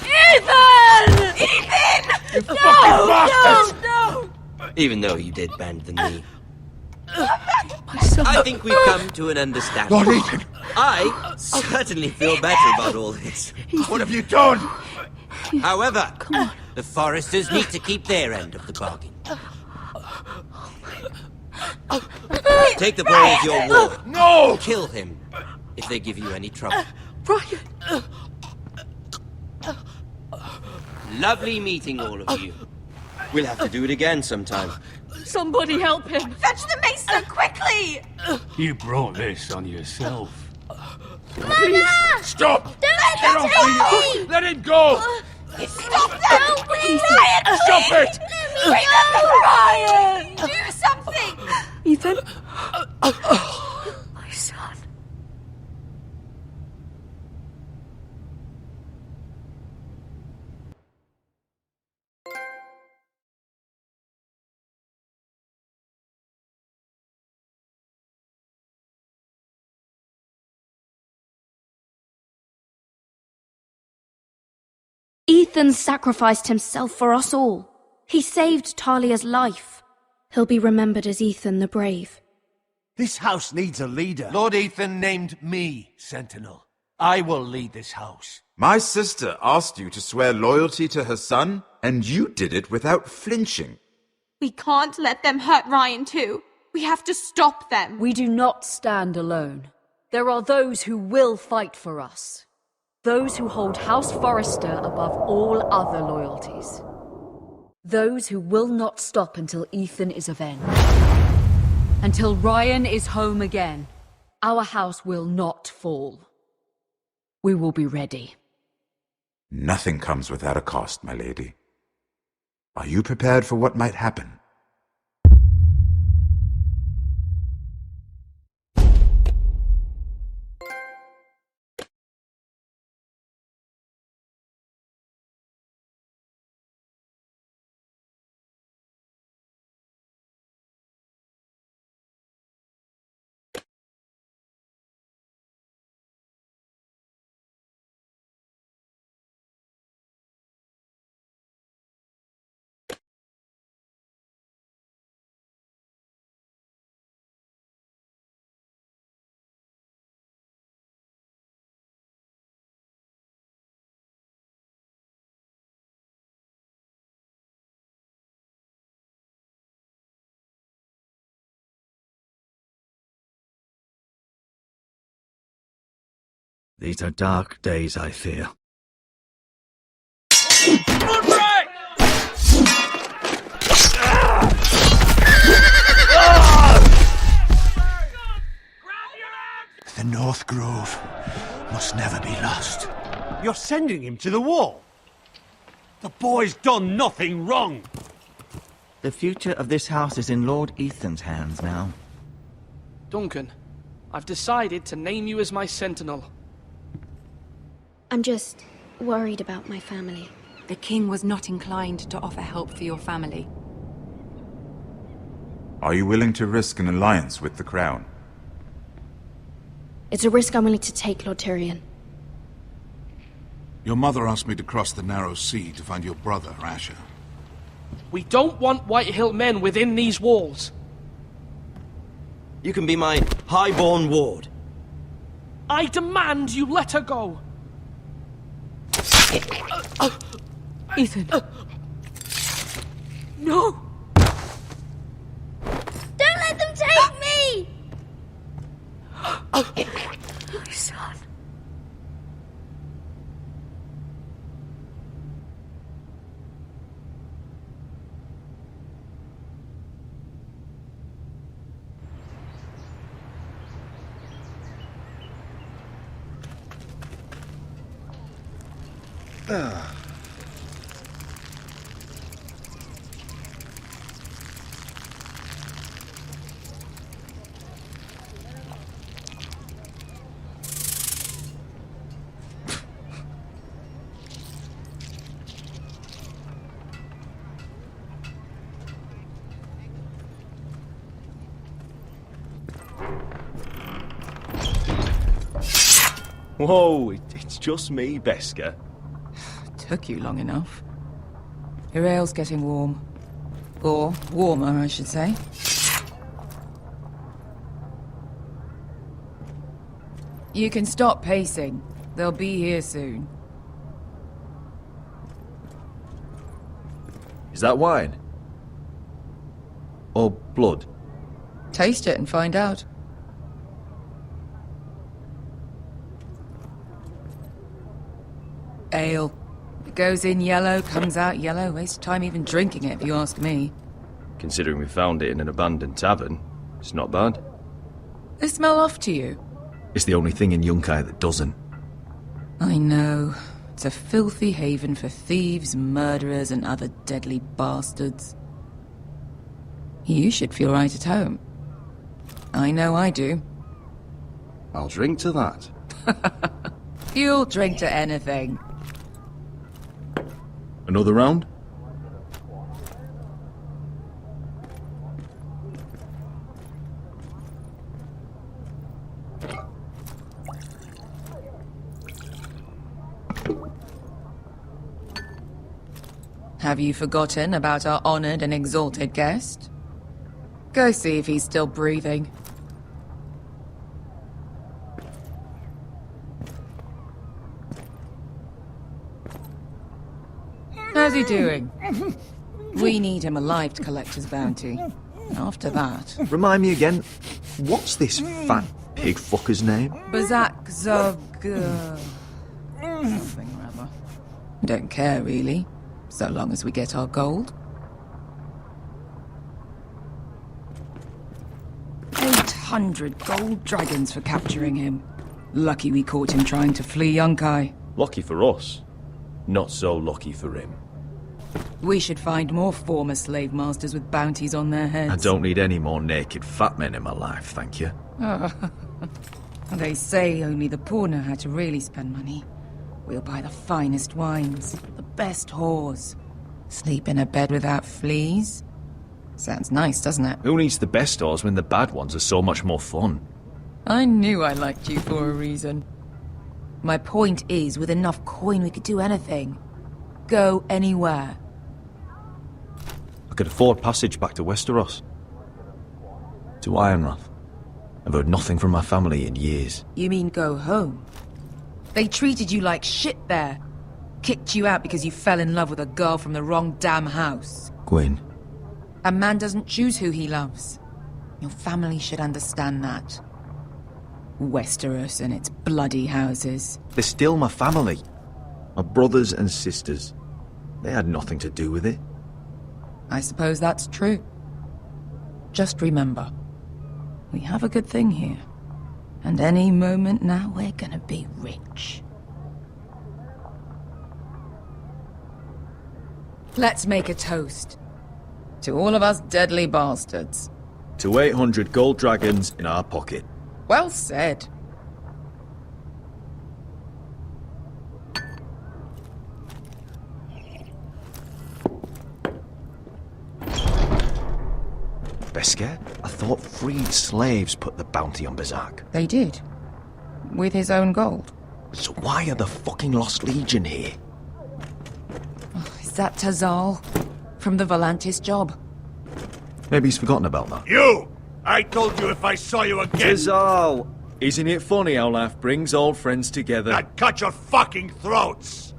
Ethan! Ethan!
You
no!
fucking bastard!
No!
Even though you did bend the knee.
My son.
I think we've come to an understanding.
Lord Ethan!
I certainly feel better about all this.
What have you done?
However, the Foresters need to keep their end of the bargain. Take the boy as your ward.
No!
Kill him if they give you any trouble.
Brian!
Lovely meeting all of you. We'll have to do it again sometime.
Somebody help him!
Fetch the mason quickly!
You brought this on yourself.
Mama!
Stop!
Don't
Get off me! Let him go!
Stop them!
please!
Ryan,
Stop it!
Ryan! Do something!
Ethan? My son.
Ethan sacrificed himself for us all. He saved Talia's life. He'll be remembered as Ethan the Brave.
This house needs a leader. Lord Ethan named me Sentinel. I will lead this house.
My sister asked you to swear loyalty to her son, and you did it without flinching.
We can't let them hurt Ryan too. We have to stop them.
We do not stand alone. There are those who will fight for us. Those who hold House Forrester above all other loyalties. Those who will not stop until Ethan is avenged. Until Ryan is home again, our house will not fall. We will be ready.
Nothing comes without a cost, my lady. Are you prepared for what might happen?
These are dark days, I fear.
The North Grove must never be lost.
You're sending him to the wall? The boy's done nothing wrong.
The future of this house is in Lord Ethan's hands now.
Duncan, I've decided to name you as my sentinel.
I'm just worried about my family.
The king was not inclined to offer help for your family.
Are you willing to risk an alliance with the Crown?
It's a risk I'm willing to take, Lord Tyrion.
Your mother asked me to cross the narrow sea to find your brother, Asher.
We don't want Whitehill men within these walls.
You can be my highborn ward.
I demand you let her go.
Ethan.
No!
Don't let them take me!
My son.
Whoa, it's just me, Beska.
Took you long enough. Your ale's getting warm. Or warmer, I should say. You can stop pacing. They'll be here soon.
Is that wine? Or blood?
Taste it and find out. Ale. It goes in yellow, comes out yellow. Waste time even drinking it, if you ask me.
Considering we found it in an abandoned tavern, it's not bad.
They smell off to you?
It's the only thing in Yunkai that doesn't.
I know. It's a filthy haven for thieves, murderers, and other deadly bastards. You should feel right at home. I know I do.
I'll drink to that.
You'll drink to anything.
Another round?
Have you forgotten about our honored and exalted guest? Go see if he's still breathing. How's he doing? We need him alive to collect his bounty. After that...
Remind me again, what's this fat pig fucker's name?
Bazak Zog... something or other. Don't care, really. So long as we get our gold. 800 gold dragons for capturing him. Lucky we caught him trying to flee Yunkai.
Lucky for us. Not so lucky for him.
We should find more former slave masters with bounties on their heads.
I don't need any more naked fat men in my life, thank you.
They say only the poor know how to really spend money. We'll buy the finest wines, the best whores. Sleep in a bed without fleas. Sounds nice, doesn't it?
Who needs the best whores when the bad ones are so much more fun?
I knew I liked you for a reason. My point is, with enough coin we could do anything. Go anywhere.
I could afford passage back to Westeros. To Ironrath. I've heard nothing from my family in years.
You mean go home? They treated you like shit there. Kicked you out because you fell in love with a girl from the wrong damn house.
Gwyn.
A man doesn't choose who he loves. Your family should understand that.
Westeros and its bloody houses.
They're still my family. My brothers and sisters. They had nothing to do with it.
I suppose that's true. Just remember, we have a good thing here. And any moment now, we're gonna be rich. Let's make a toast. To all of us deadly bastards.
To 800 gold dragons in our pocket.
Well said.
Beskar? I thought freed slaves put the bounty on Berserk.
They did. With his own gold.
So why are the fucking Lost Legion here?
Is that Tazal? From the Volantis job?
Maybe he's forgotten about that.
You! I told you if I saw you again...
Tazal! Isn't it funny how life brings old friends together?
I'd cut your fucking throats!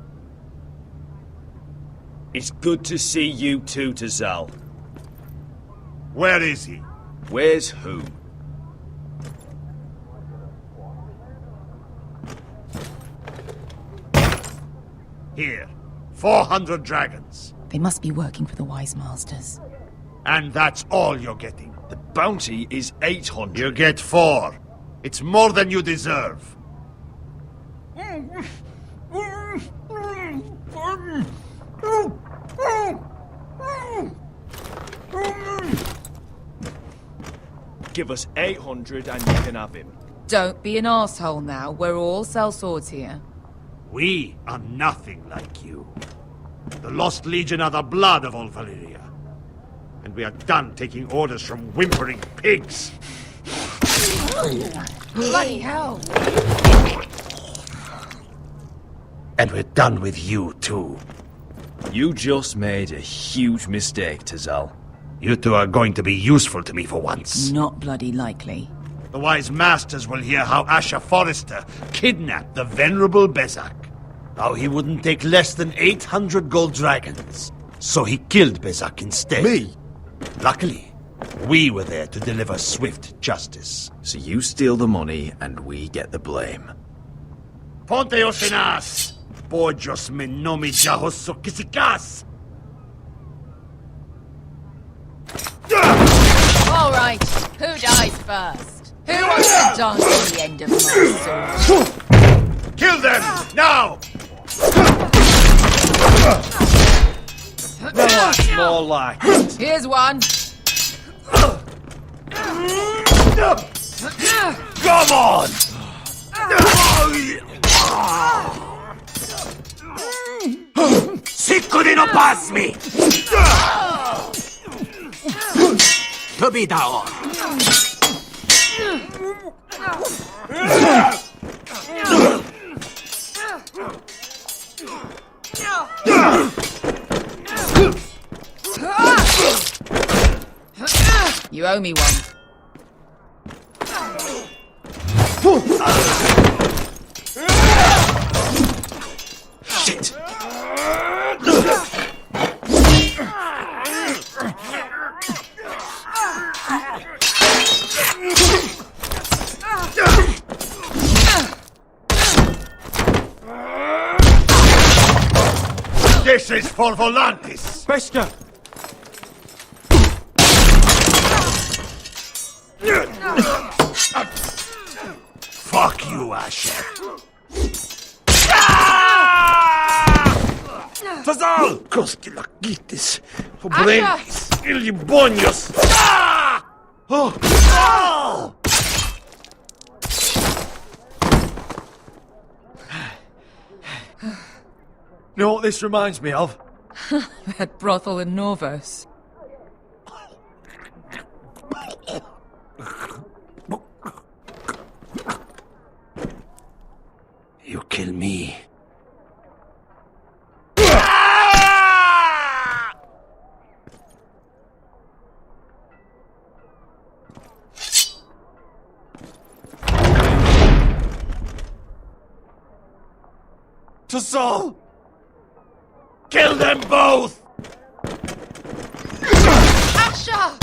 It's good to see you too, Tazal.
Where is he?
Where's who?
Here. 400 dragons.
They must be working for the Wise Masters.
And that's all you're getting.
The bounty is 800.
You get 4. It's more than you deserve.
Give us 800 and you can have him.
Don't be an asshole now. We're all sellswords here.
We are nothing like you. The Lost Legion are the blood of all Valyria. And we are done taking orders from whimpering pigs.
Bloody hell!
And we're done with you, too.
You just made a huge mistake, Tazal.
You two are going to be useful to me for once.
Not bloody likely.
The Wise Masters will hear how Asher Forrester kidnapped the venerable Bezak. How he wouldn't take less than 800 gold dragons. So he killed Bezak instead.
Me?
Luckily, we were there to deliver swift justice.
So you steal the money and we get the blame.
Ponte Osenas! Pojos me nomi jahoso kisikas!
All right, who dies first? Who wants to dance at the end of my sword?
Kill them! Now!
That's more like it.
Here's one.
Come on! Sicko di non passmi!
Tobidao!
You owe me one.
Shit!
This is for Volantis!
Beskar!
Fuck you, Asher.
Tazal!
Koskilakitis, Obrenis, Ilibonios!
Oh! You know what this reminds me of?
That brothel in Norvos.
You kill me.
Tazal!
Kill them both!
Asha!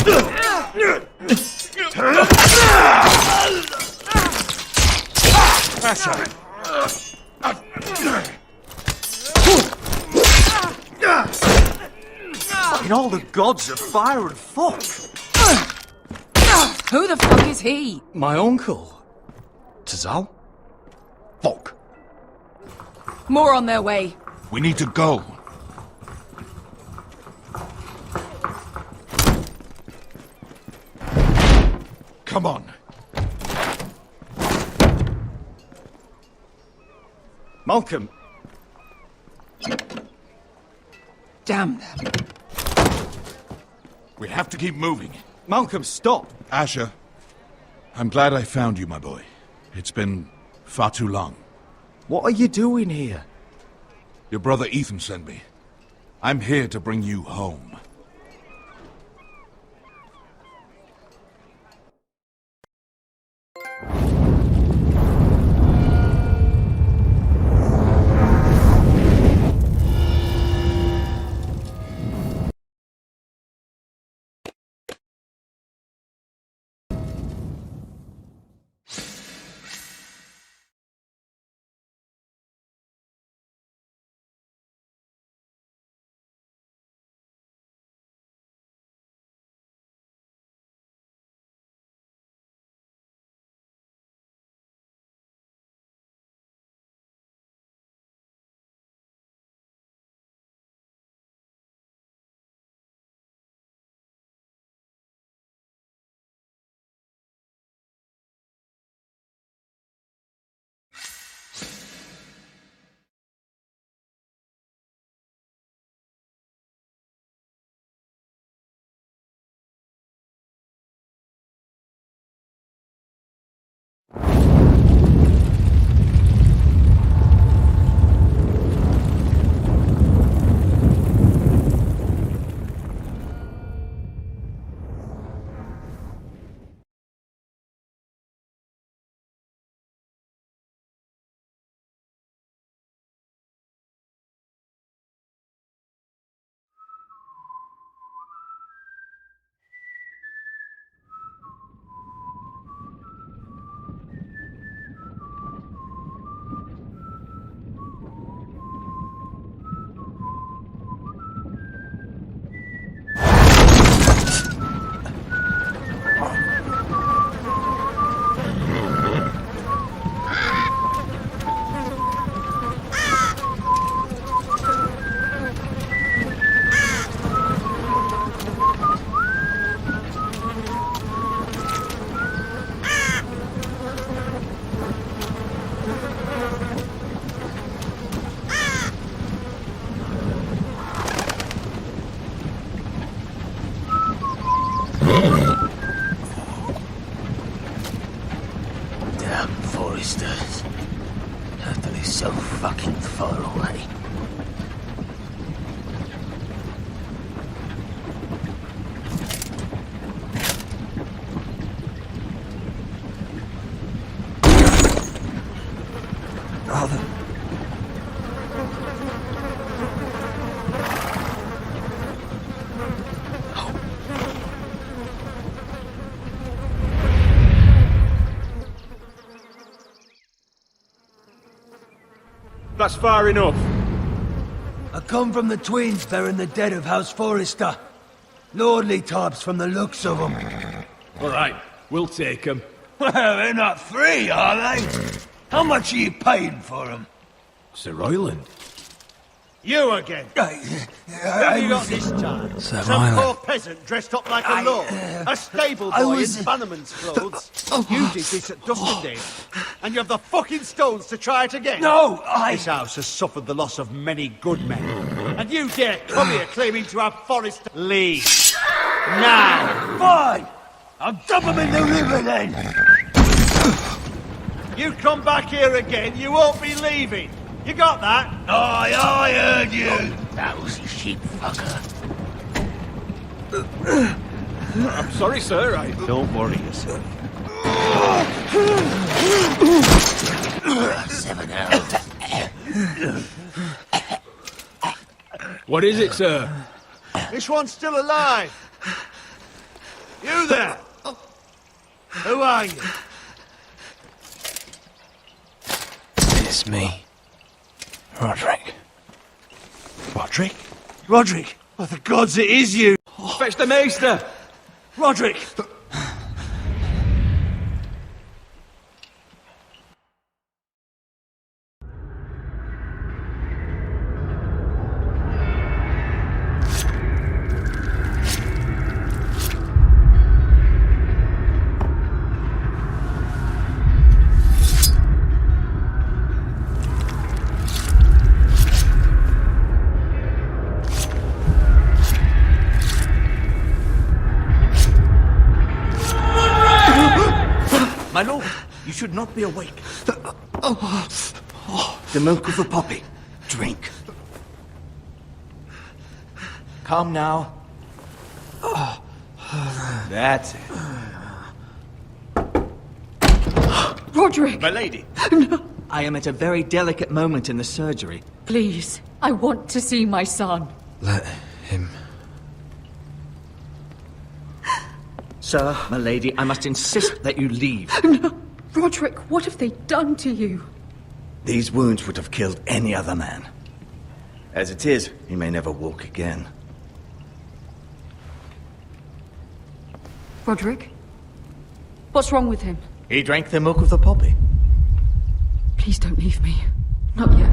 the gods of fire and fuck!
Who the fuck is he?
My uncle. Tazal? Fuck.
More on their way.
We need to go. Come on.
Malcolm.
Damn them.
We have to keep moving.
Malcolm, stop.
Asher, I'm glad I found you, my boy. It's been far too long.
What are you doing here?
Your brother Ethan sent me. I'm here to bring you home.
Damn Foresters. Turtle is so fucking far away.
Rather.
That's far enough.
I come from the twins bearing the dead of House Forrester. Lordly types from the looks of them.
All right, we'll take them.
Well, they're not free, are they? How much are you paying for them?
Sir Royland.
You again. Have you got this time?
Sir
Some
Ryland.
poor peasant dressed up like a lord. A stable
I
boy
was-
in Bannerman's clothes. You did this at Dustendale. And you have the fucking stones to try it again.
No,
This house has suffered the loss of many good men. And you dare come here claiming to have Forrester. Leave. Now.
Fine! I'll dump them in the river then!
You come back here again, you won't be leaving. You got that?
Aye, I heard you! Lousy sheep fucker.
I'm sorry, sir.
Don't worry yourself.
7 out.
What is it, sir?
This one's still alive. You there? Who are you?
It's me. Roderick.
Roderick? Roderick? Oh, the gods, it is you!
fetch the maester!
Roderick!
My lord, you should not be awake. The milk of the poppy. Drink. Come now. That's it.
Roderick!
My lady. I am at a very delicate moment in the surgery.
Please, I want to see my son.
Let him...
Sir, my lady, I must insist that you leave.
No! Roderick, what have they done to you?
These wounds would have killed any other man. As it is, he may never walk again.
Roderick? What's wrong with him?
He drank the milk of the poppy.
Please don't leave me. Not yet.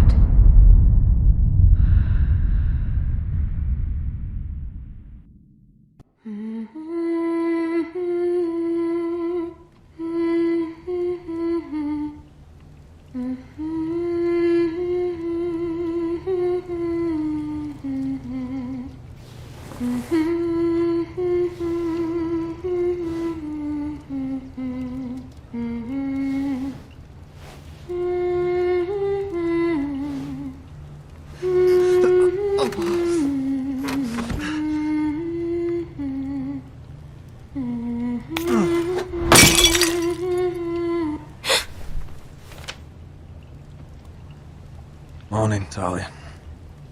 Morning, Talia.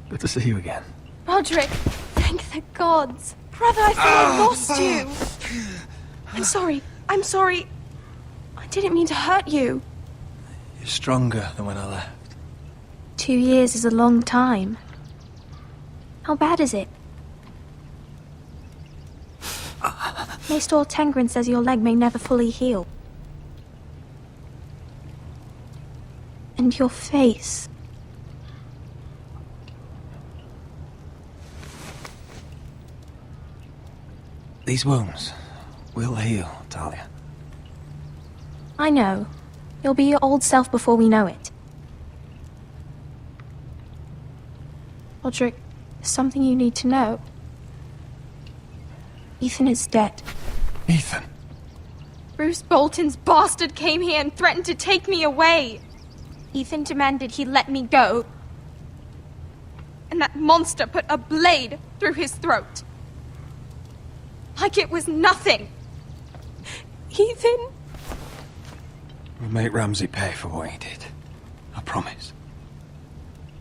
Good to see you again.
Roderick, thank the gods. Brother, I thought I lost you. I'm sorry. I didn't mean to hurt you.
You're stronger than when I left.
2 years is a long time. How bad is it? Maester Tengrin says your leg may never fully heal. And your face.
These wounds will heal, Talia.
I know. You'll be your old self before we know it. Roderick, there's something you need to know. Ethan is dead.
Ethan?
Bruce Bolton's bastard came here and threatened to take me away. Ethan demanded he let me go. And that monster put a blade through his throat. Like it was nothing. Ethan?
We'll make Ramsay pay for what he did. I promise.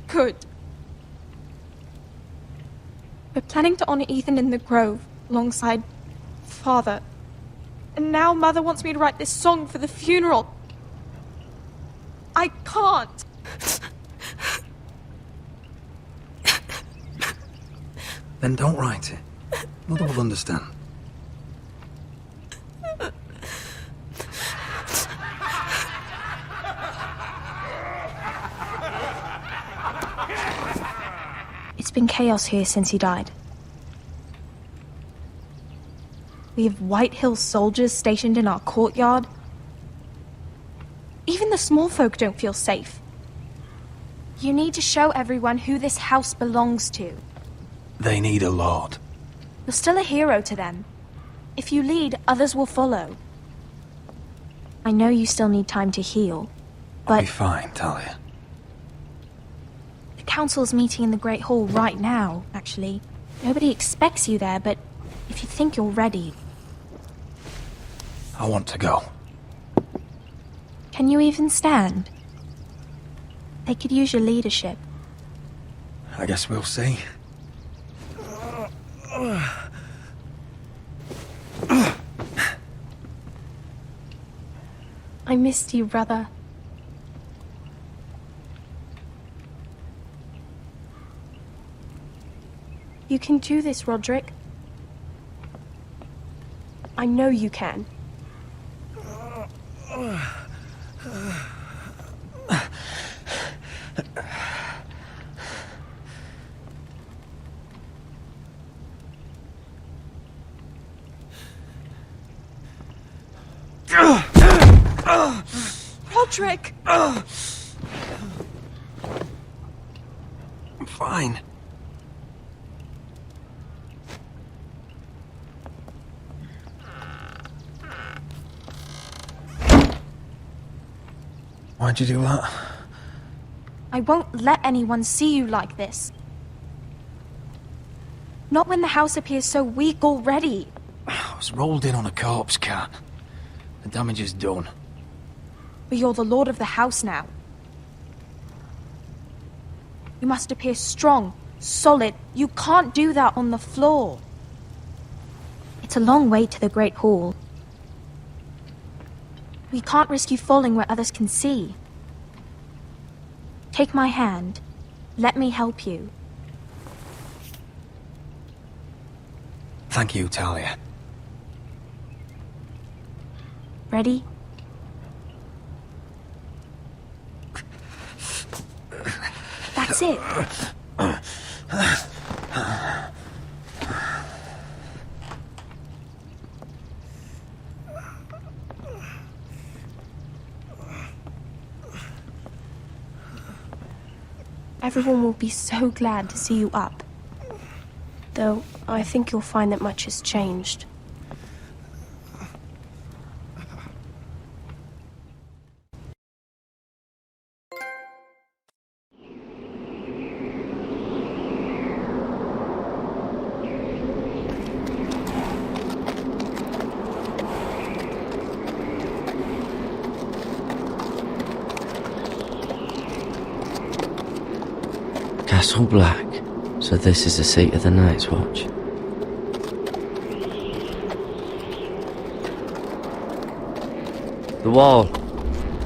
Good. We're planning to honor Ethan in the Grove, alongside Father. And now Mother wants me to write this song for the funeral. I can't.
Then don't write it. Mother will understand.
It's been chaos here since he died. We have White Hill soldiers stationed in our courtyard. Even the small folk don't feel safe. You need to show everyone who this house belongs to.
They need a lord.
You're still a hero to them. If you lead, others will follow. I know you still need time to heal, but...
I'll be fine, Talia.
The council's meeting in the Great Hall right now, actually. Nobody expects you there, but if you think you're ready...
I want to go.
Can you even stand? They could use your leadership.
I guess we'll see.
I missed you, brother. You can do this, Roderick. I know you can. Roderick!
I'm fine. Why'd you do that?
I won't let anyone see you like this. Not when the house appears so weak already.
I was rolled in on a corpse cart. The damage is done.
But you're the lord of the house now. You must appear strong, solid. You can't do that on the floor. It's a long way to the Great Hall. We can't risk you falling where others can see. Take my hand. Let me help you.
Thank you, Talia.
Ready? That's it. Everyone will be so glad to see you up. Though, I think you'll find that much has changed.
Castle Black. So this is the seat of the Night's Watch. The wall.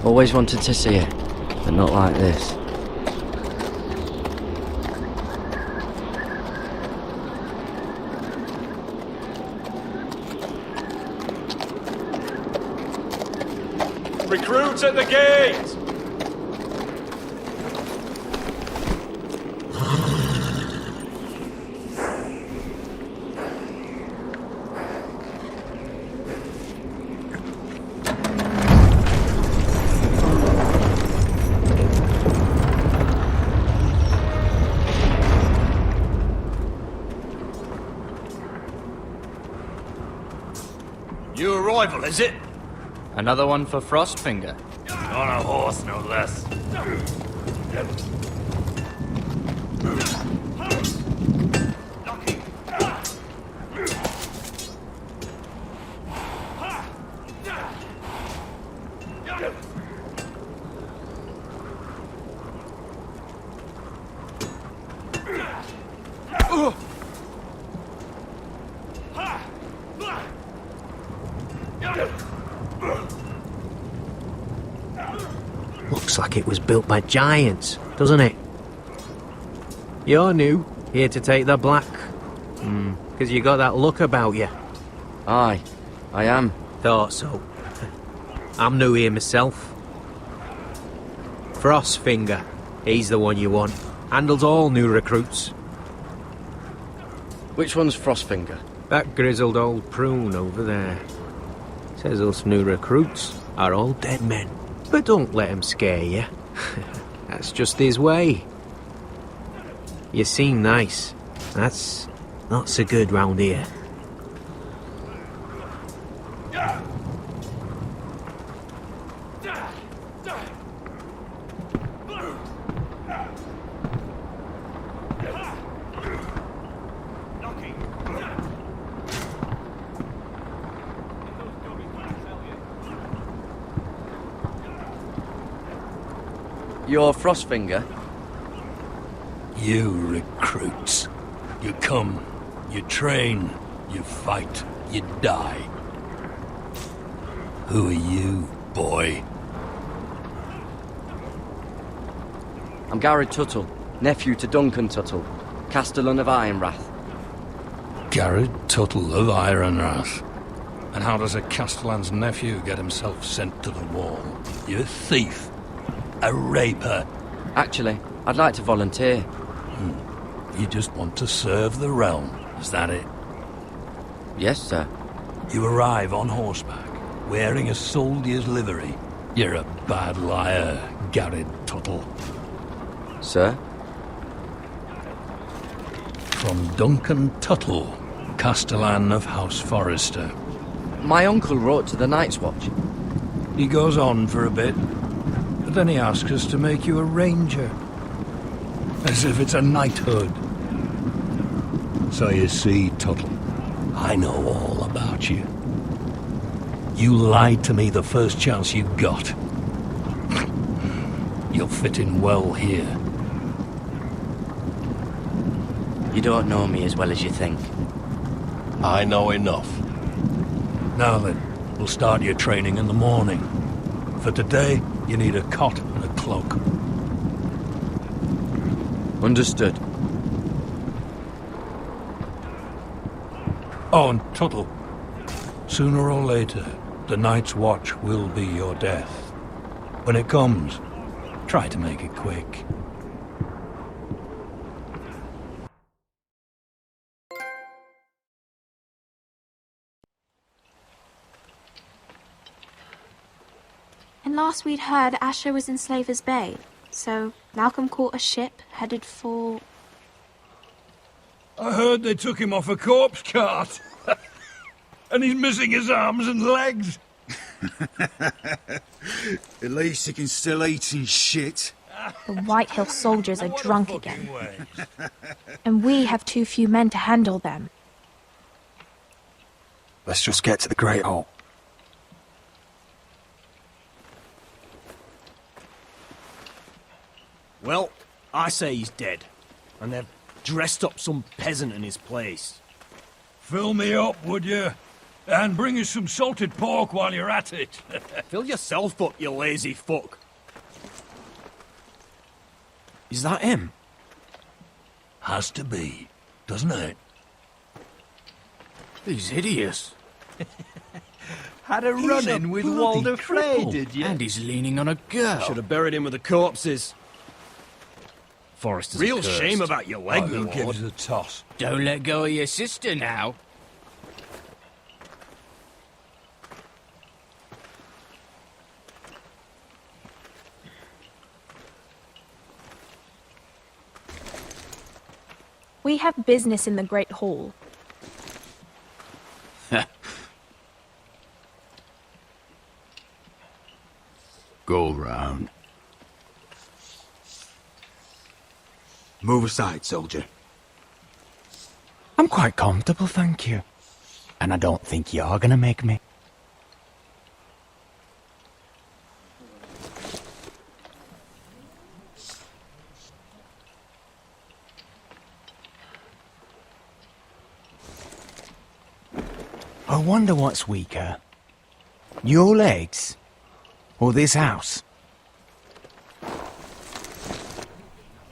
Always wanted to see it, but not like this.
Recruits at the gate!
New arrival, is it?
Another one for Frostfinger.
On a horse, no less.
Looks like it was built by giants, doesn't it? You're new, here to take the black. Because you got that look about you.
Aye, I am.
Thought so. I'm new here myself. Frostfinger, he's the one you want. Handles all new recruits.
Which one's Frostfinger?
That grizzled old prune over there. Says us new recruits are all dead men. But don't let him scare you. That's just his way. You seem nice. That's not so good round here.
You're Frostfinger?
You recruits. You come, you train, you fight, you die. Who are you, boy?
I'm Garrett Tuttle, nephew to Duncan Tuttle, Castellan of Ironrath.
Garrett Tuttle of Ironrath. And how does a Castellan's nephew get himself sent to the wall? You're a thief. A raper.
Actually, I'd like to volunteer.
You just want to serve the realm, is that it?
Yes, sir.
You arrive on horseback, wearing a soldier's livery. You're a bad liar, Garrett Tuttle.
Sir?
From Duncan Tuttle, Castellan of House Forrester.
My uncle wrote to the Night's Watch.
He goes on for a bit, but then he asks us to make you a ranger. As if it's a knighthood. So you see, Tuttle, I know all about you. You lied to me the first chance you got. You'll fit in well here.
You don't know me as well as you think.
I know enough. Now then, we'll start your training in the morning. For today, you need a cot and a cloak.
Understood.
Oh, and Tuttle, sooner or later, the Night's Watch will be your death. When it comes, try to make it quick.
And last we'd heard, Asher was in Slaver's Bay. So Malcolm caught a ship headed for...
I heard they took him off a corpse cart. And he's missing his arms and legs.
At least he can still eat and shit.
The Whitehill soldiers are drunk again. And we have too few men to handle them.
Let's just get to the Great Hall.
Well, I say he's dead. And they've dressed up some peasant in his place.
Fill me up, would you? And bring us some salted pork while you're at it.
Fill yourself up, you lazy fuck.
Is that him?
Has to be, doesn't it?
He's hideous.
Had a run-in with Walder Frey, did you?
And he's leaning on a girl.
Should have buried him with the corpses.
Forrester's
Real
accursed.
shame about your leg,
Who
my
gives
lord.
a toss?
Don't let go of your sister now.
We have business in the Great Hall.
Go round. Move aside, soldier.
I'm quite comfortable, thank you. And I don't think you're gonna make me. I wonder what's weaker. Your legs? Or this house?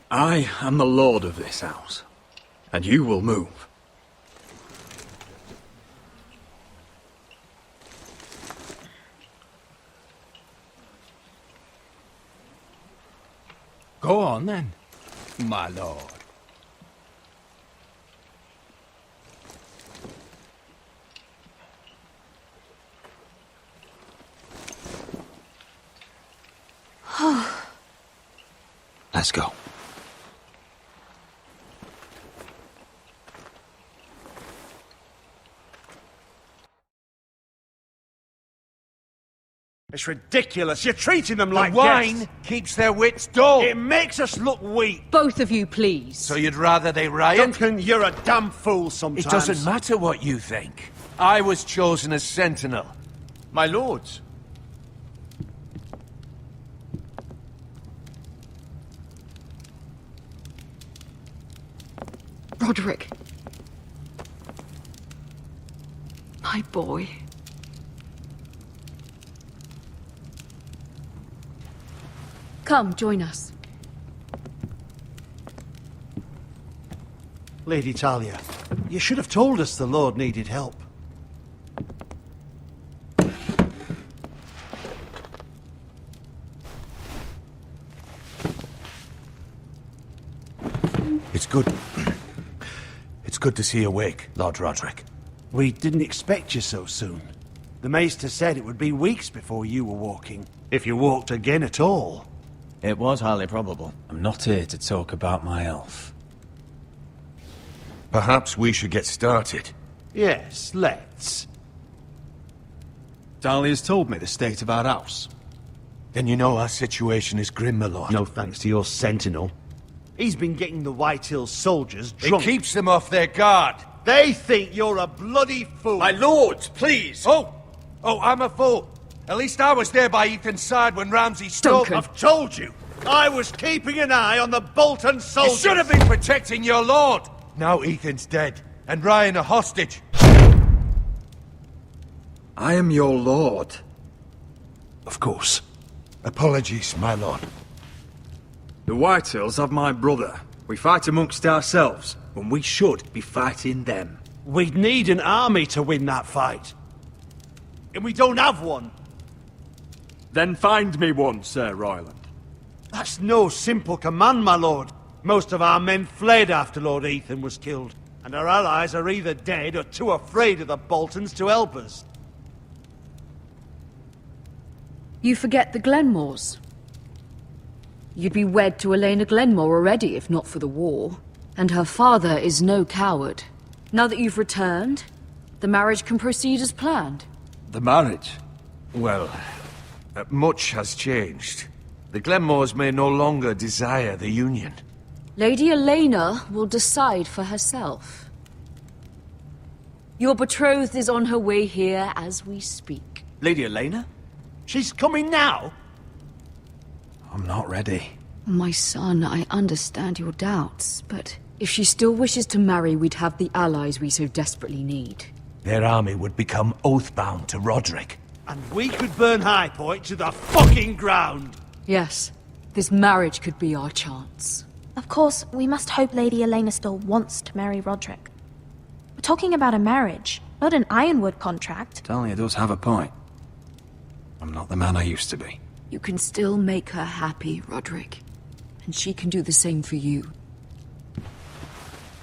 I am the lord of this house, and you will move.
Go on then, my lord.
Let's go.
It's ridiculous. You're treating them like
wine
guests.
keeps their wits dull.
It makes us look weak.
Both of you, please.
So you'd rather they riot?
Duncan, you're a damn fool sometimes.
It doesn't matter what you think. I was chosen as sentinel. My lords.
Roderick. My boy. Come, join us.
Lady Talia, you should have told us the Lord needed help.
It's good. It's good to see you awake, Lord Roderick.
We didn't expect you so soon. The Maester said it would be weeks before you were walking, if you walked again at all.
It was highly probable.
I'm not here to talk about my elf.
Perhaps we should get started.
Yes, let's.
Dahlia's told me the state of our house.
Then you know our situation is grim, my lord.
No thanks to your sentinel. He's been getting the White Hills soldiers drunk.
It keeps them off their guard.
They think you're a bloody fool.
My lords, please! Oh, I'm a fool. At least I was there by Ethan's side when Ramsay stole...
I've told you! I was keeping an eye on the Bolton soldiers!
You should have been protecting your lord! Now Ethan's dead, and Ryan a hostage.
I am your lord.
Of course. Apologies, my lord.
The Whitehills have my brother. We fight amongst ourselves, when we should be fighting them.
We'd need an army to win that fight. And we don't have one.
Then find me one, Sir Royland.
That's no simple command, my lord. Most of our men fled after Lord Ethan was killed, and our allies are either dead or too afraid of the Boltons to help us.
You forget the Glenmores. You'd be wed to Elena Glenmore already if not for the war. And her father is no coward. Now that you've returned, the marriage can proceed as planned.
The marriage?
Well, much has changed. The Glenmores may no longer desire the union.
Lady Elena will decide for herself. Your betrothed is on her way here as we speak.
Lady Elena?
She's coming now?
I'm not ready.
My son, I understand your doubts, but if she still wishes to marry, we'd have the allies we so desperately need.
Their army would become oath-bound to Roderick.
And we could burn High Point to the fucking ground!
Yes, this marriage could be our chance.
Of course, we must hope Lady Elena still wants to marry Roderick. We're talking about a marriage, not an Ironwood contract.
Dahlia does have a point. I'm not the man I used to be.
You can still make her happy, Roderick. And she can do the same for you.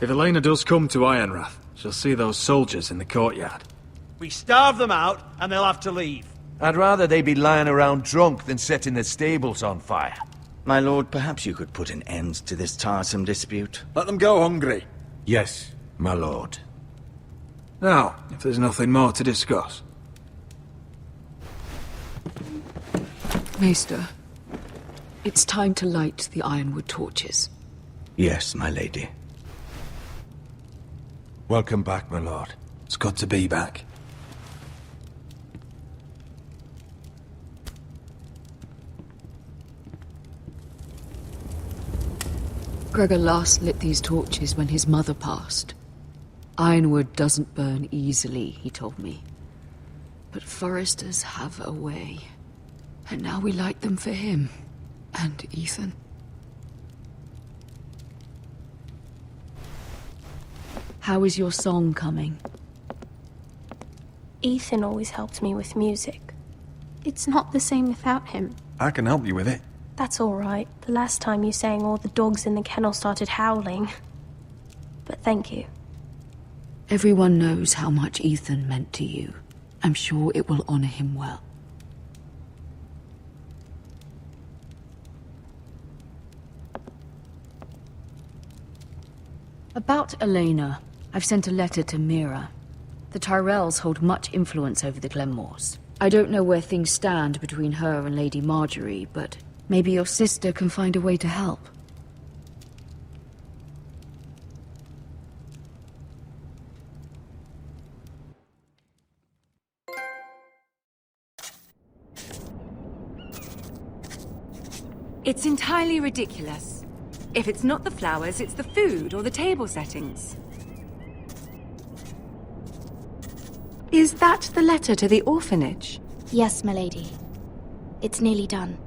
If Elena does come to Ironrath, she'll see those soldiers in the courtyard.
We starve them out, and they'll have to leave.
I'd rather they be lying around drunk than setting the stables on fire.
My lord, perhaps you could put an end to this tiresome dispute.
Let them go hungry.
Yes, my lord.
Now, if there's nothing more to discuss.
Maester, it's time to light the Ironwood torches.
Yes, my lady.
Welcome back, my lord.
It's good to be back.
Gregor last lit these torches when his mother passed. Ironwood doesn't burn easily, he told me. But foresters have a way. And now we light them for him. And Ethan. How is your song coming?
Ethan always helped me with music. It's not the same without him.
I can help you with it.
That's all right. The last time you sang, all the dogs in the kennel started howling. But thank you.
Everyone knows how much Ethan meant to you. I'm sure it will honor him well. About Elena, I've sent a letter to Mira. The Tyrells hold much influence over the Glenmores. I don't know where things stand between her and Lady Marjorie, but maybe your sister can find a way to help.
It's entirely ridiculous. If it's not the flowers, it's the food or the table settings. Is that the letter to the orphanage?
Yes, my lady. It's nearly done.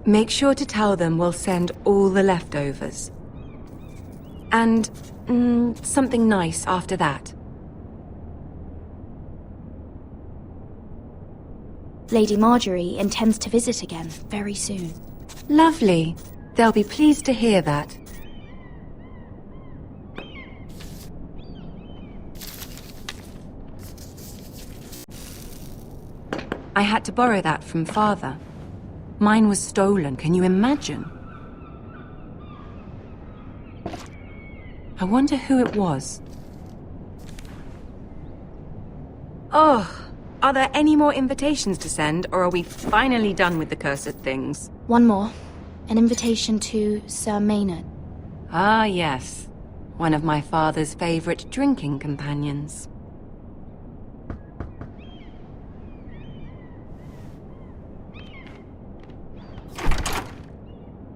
Make sure to tell them we'll send all the leftovers. And, something nice after that.
Lady Marjorie intends to visit again very soon.
Lovely. They'll be pleased to hear that. I had to borrow that from Father. Mine was stolen, can you imagine? I wonder who it was. Oh, are there any more invitations to send, or are we finally done with the cursed things?
One more. An invitation to Sir Maynard.
Ah, yes. One of my father's favorite drinking companions.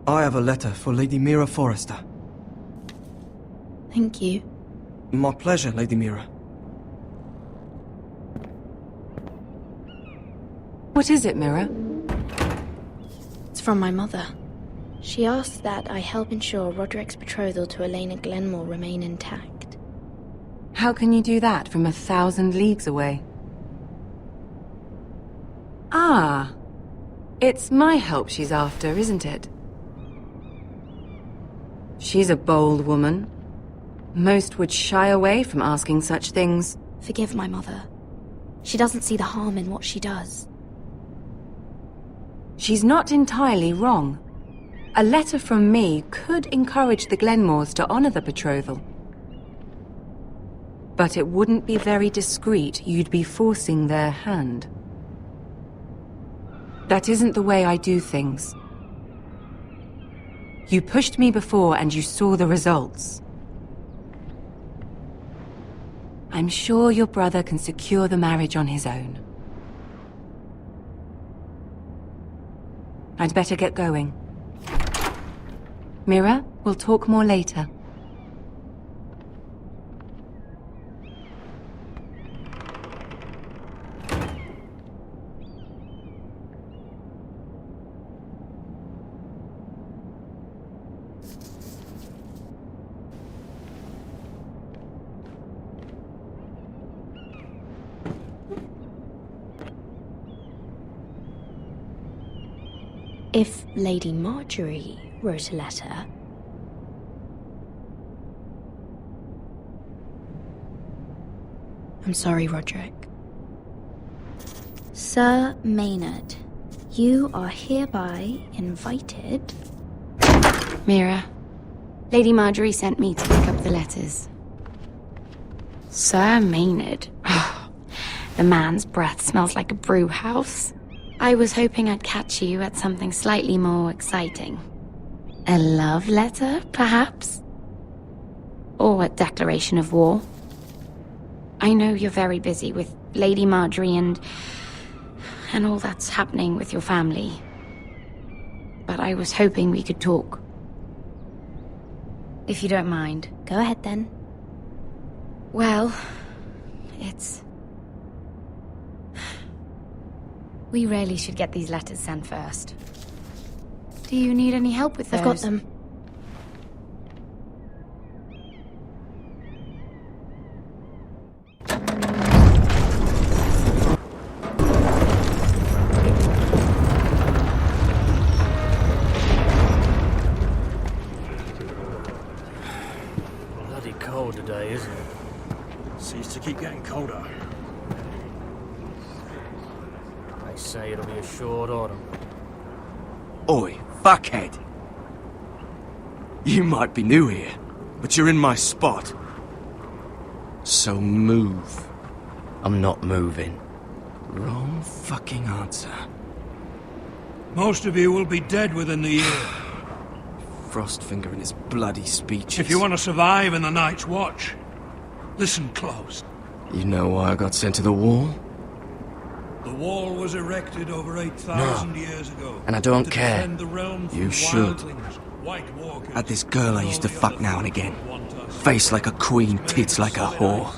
I have a letter for Lady Mira Forrester.
Thank you.
My pleasure, Lady Mira.
What is it, Mira?
It's from my mother. She asked that I help ensure Roderick's betrothal to Elena Glenmore remain intact.
How can you do that from 1,000 leagues away? Ah, it's my help she's after, isn't it? She's a bold woman. Most would shy away from asking such things.
Forgive my mother. She doesn't see the harm in what she does.
She's not entirely wrong. A letter from me could encourage the Glenmores to honor the betrothal. But it wouldn't be very discreet. You'd be forcing their hand. That isn't the way I do things. You pushed me before and you saw the results. I'm sure your brother can secure the marriage on his own. I'd better get going. Mira, we'll talk more later.
If Lady Marjorie wrote a letter... I'm sorry, Roderick. Sir Maynard, you are hereby invited...
Mira, Lady Marjorie sent me to pick up the letters. Sir Maynard. The man's breath smells like a brew house. I was hoping I'd catch you at something slightly more exciting. A love letter, perhaps? Or a declaration of war? I know you're very busy with Lady Marjorie and all that's happening with your family. But I was hoping we could talk. If you don't mind.
Go ahead then.
Well, it's... We really should get these letters sent first. Do you need any help with those?
I've got them.
Bloody cold today, isn't it? Seems to keep getting colder. They say it'll be a short autumn.
Oi, fuckhead. You might be new here, but you're in my spot. So move.
I'm not moving.
Wrong fucking answer.
Most of you will be dead within the year.
Frostfinger and his bloody speeches.
If you want to survive in the Night's Watch, listen close.
You know why I got sent to the wall?
The wall was erected over 8,000 years ago.
And I don't
to
care.
defend the realm from
You should.
wildlings, White Walkers,
Had this girl I used to fuck now and again. Face like a queen, tits like a whore.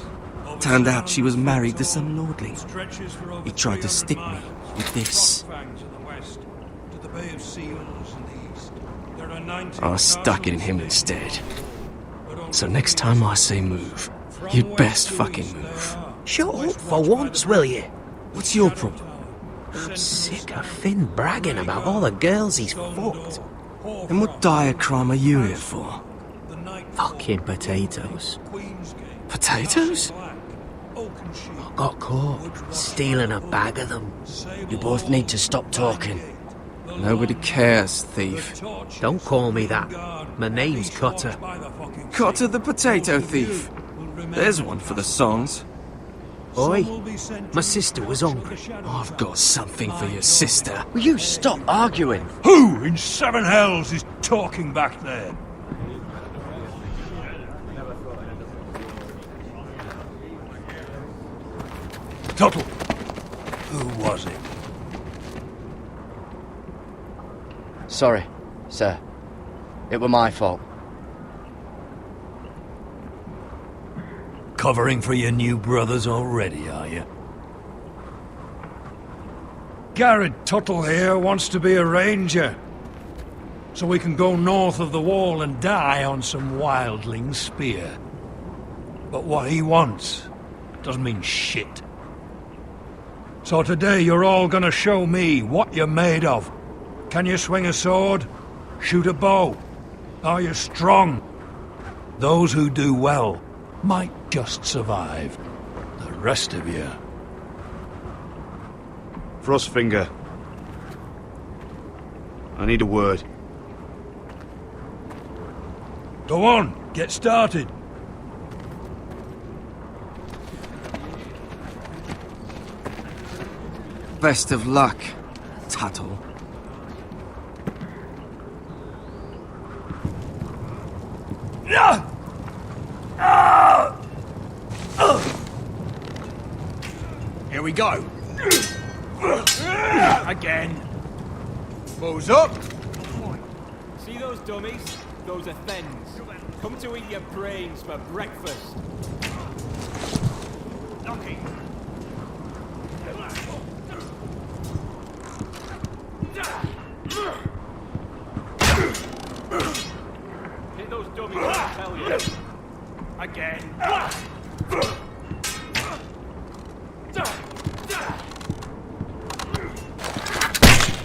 Turned out she was married to some lordling. He tried to stick me with this. I stuck it in him instead. So next time I say move, you'd best fucking move.
Shut up for once, will you?
What's your problem?
I'm sick of Finn bragging about all the girls he's fucked.
And what diacrime are you here for?
Fucking potatoes.
Potatoes?
I got caught stealing a bag of them.
You both need to stop talking.
Nobody cares, thief.
Don't call me that. My name's Cutter.
Cutter the potato thief. There's one for the songs.
Oi, my sister was hungry.
I've got something for your sister.
Will you stop arguing?
Who in seven hells is talking back there? Tuttle, who was it?
Sorry, sir. It were my fault.
Covering for your new brothers already, are you? Garrett Tuttle here wants to be a ranger. So we can go north of the wall and die on some wildling spear. But what he wants doesn't mean shit. So today you're all gonna show me what you're made of. Can you swing a sword? Shoot a bow? Are you strong? Those who do well might just survive. The rest of you...
Frostfinger. I need a word.
Go on, get started.
Best of luck, Tuttle.
Here we go. Again. Balls up.
See those dummies? Those are thens. Come to eat your brains for breakfast. Knocking. Hit those dummies, I tell you. Again.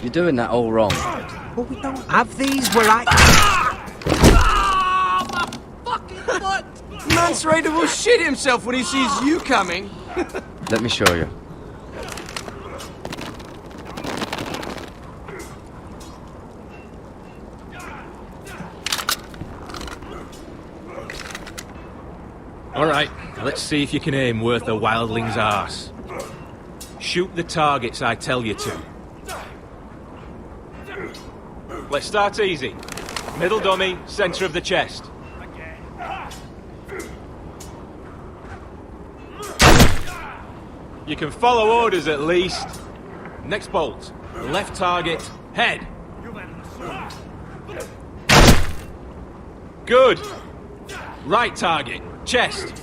You're doing that all wrong.
But we don't have these, we're like...
Mance Raider will shit himself when he sees you coming.
Let me show you.
Alright, let's see if you can aim worth a wildling's arse. Shoot the targets I tell you to. Let's start easy. Middle dummy, centre of the chest. You can follow orders at least. Next bolt. Left target, head. Good. Right target, chest.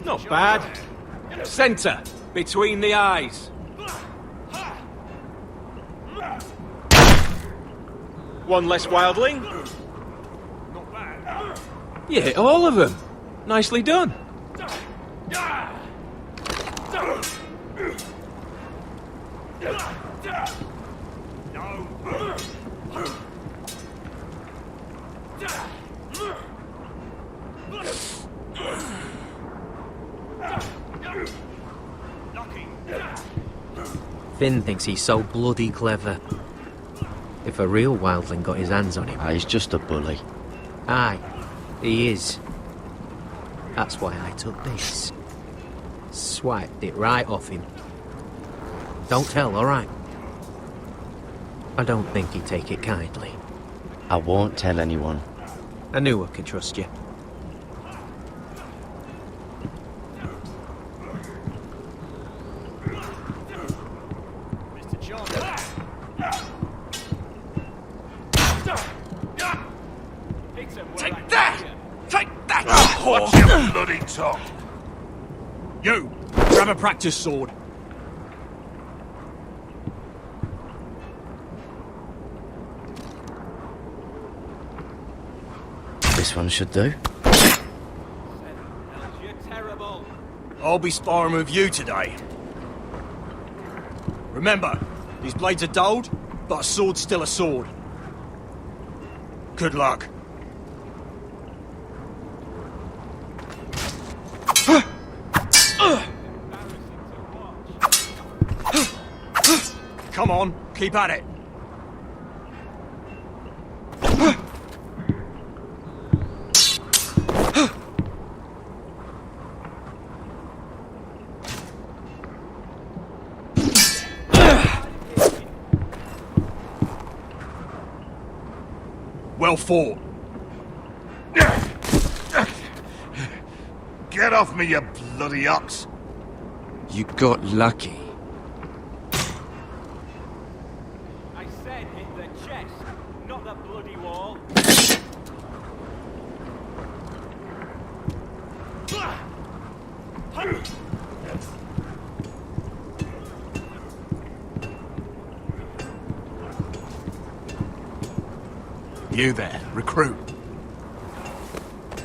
Not bad. Centre, between the eyes. One less wildling. You hit all of them. Nicely done. Finn thinks he's so bloody clever. If a real wildling got his hands on him...
He's just a bully.
Aye, he is. That's why I took this. Swiped it right off him. Don't tell, alright? I don't think he'd take it kindly.
I won't tell anyone.
I knew I could trust you.
Take that! Take that! Watch your bloody tongue! You! Grab a practice sword.
This one should do.
I'll be sparring with you today. Remember, these blades are dulled, but a sword's still a sword. Good luck. Come on, keep at it. Well fought.
Get off me, you bloody ox!
You got lucky.
I said hit the chest, not the bloody wall.
You there, recruit.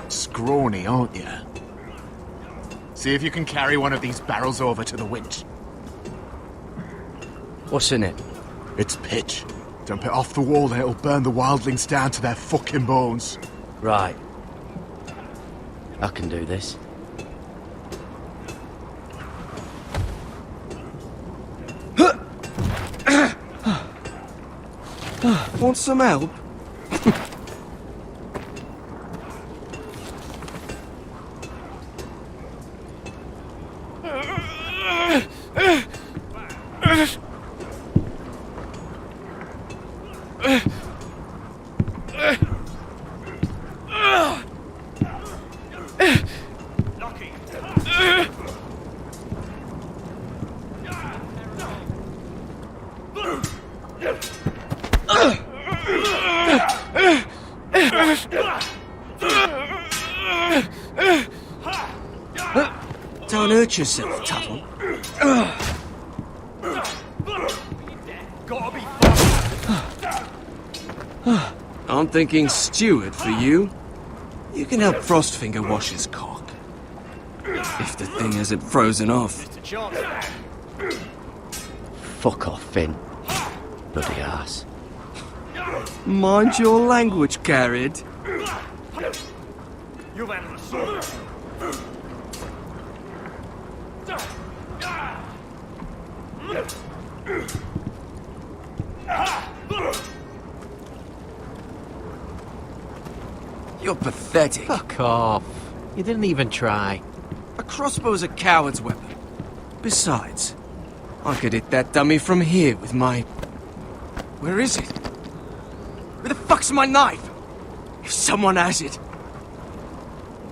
Scrawny, aren't you? See if you can carry one of these barrels over to the winch.
What's in it?
It's pitch. Dump it off the wall, then it'll burn the wildlings down to their fucking bones.
Right. I can do this.
Want some help? Don't hurt yourself, Tuttle. I'm thinking steward for you. You can help Frostfinger wash his cock. If the thing hasn't frozen off.
Fuck off, Finn. Bloody ass.
Mind your language, Carrot.
You've had a sword.
You're pathetic.
Fuck off. You didn't even try.
A crossbow's a coward's weapon. Besides, I could hit that dummy from here with my... Where is it? Where the fuck's my knife? If someone has it.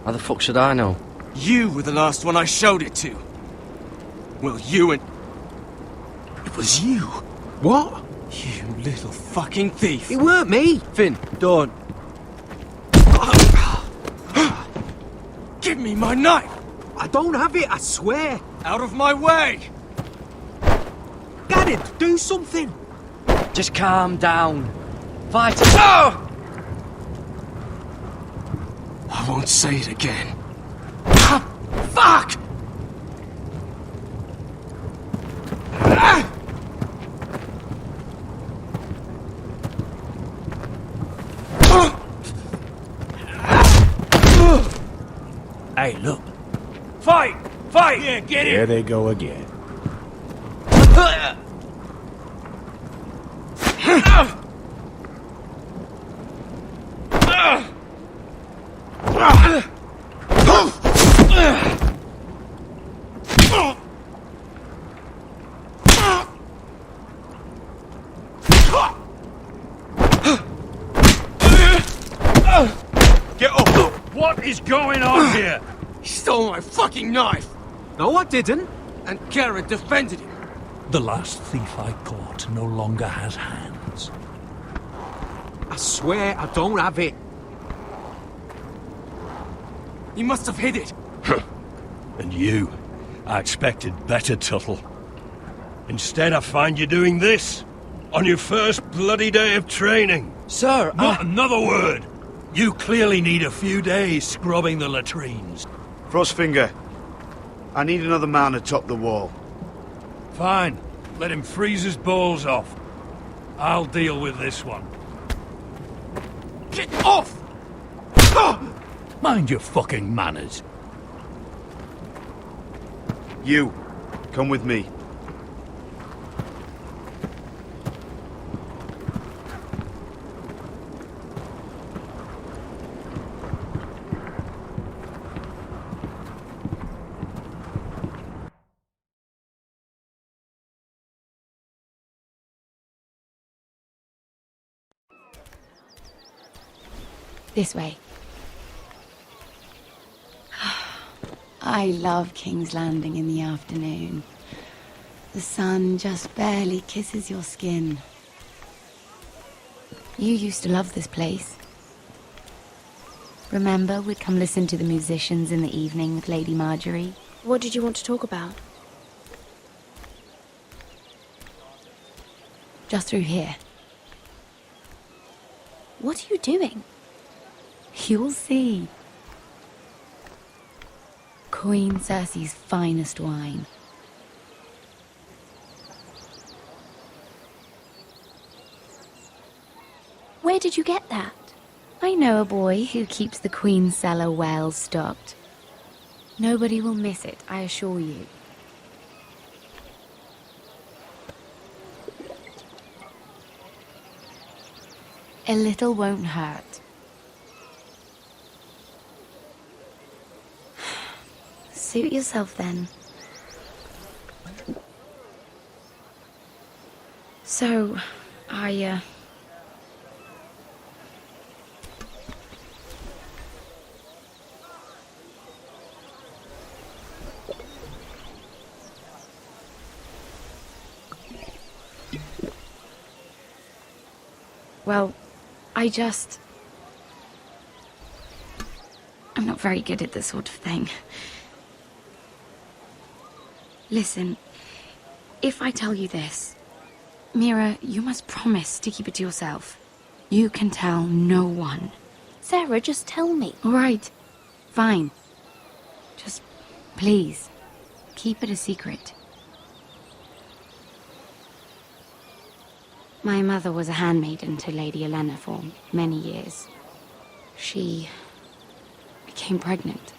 How the fuck should I know?
You were the last one I showed it to. Well, you and... It was you.
What?
You little fucking thief.
It weren't me.
Finn, don't. Give me my knife!
I don't have it, I swear.
Out of my way!
Get it, do something.
Just calm down. Fight.
Oh! I won't say it again. Fuck!
Hey, look. Fight! Fight! Yeah, get
Here they go again.
Get up! What is going on here?
He stole my fucking knife!
No, I didn't.
And Garrett defended him.
The last thief I caught no longer has hands.
I swear I don't have it.
He must have hid it.
And you? I expected better, Tuttle. Instead, I find you doing this on your first bloody day of training.
Sir,
Not another word! You clearly need a few days scrubbing the latrines.
Frostfinger, I need another man atop the wall.
Fine. Let him freeze his balls off. I'll deal with this one.
Get off!
Mind your fucking manners.
You, come with me.
This way. I love King's Landing in the afternoon. The sun just barely kisses your skin. You used to love this place. Remember, we'd come listen to the musicians in the evening with Lady Marjorie?
What did you want to talk about?
Just through here.
What are you doing?
You'll see. Queen Cersei's finest wine.
Where did you get that?
I know a boy who keeps the Queen's cellar well stocked. Nobody will miss it, I assure you. A little won't hurt. Suit yourself then. So, well, I'm not very good at this sort of thing. Listen, if I tell you this, Mira, you must promise to keep it to yourself. You can tell no one.
Sarah, just tell me.
All right, fine. Just, please, keep it a secret. My mother was a handmaiden to Lady Olenna for many years. She became pregnant.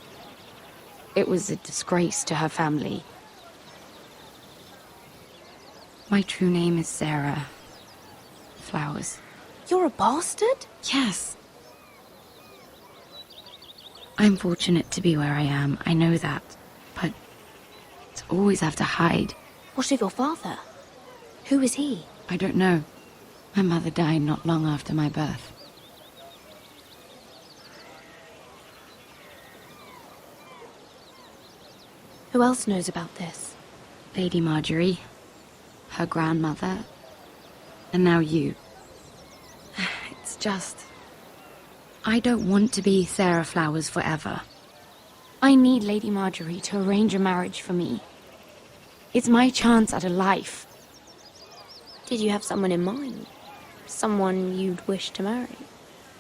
It was a disgrace to her family. My true name is Sarah Flowers.
You're a bastard?
Yes. I'm fortunate to be where I am, I know that. But to always have to hide.
What of your father? Who is he?
I don't know. My mother died not long after my birth.
Who else knows about this?
Lady Marjorie, her grandmother, and now you. It's just... I don't want to be Sarah Flowers forever. I need Lady Marjorie to arrange a marriage for me. It's my chance at a life.
Did you have someone in mind? Someone you'd wish to marry?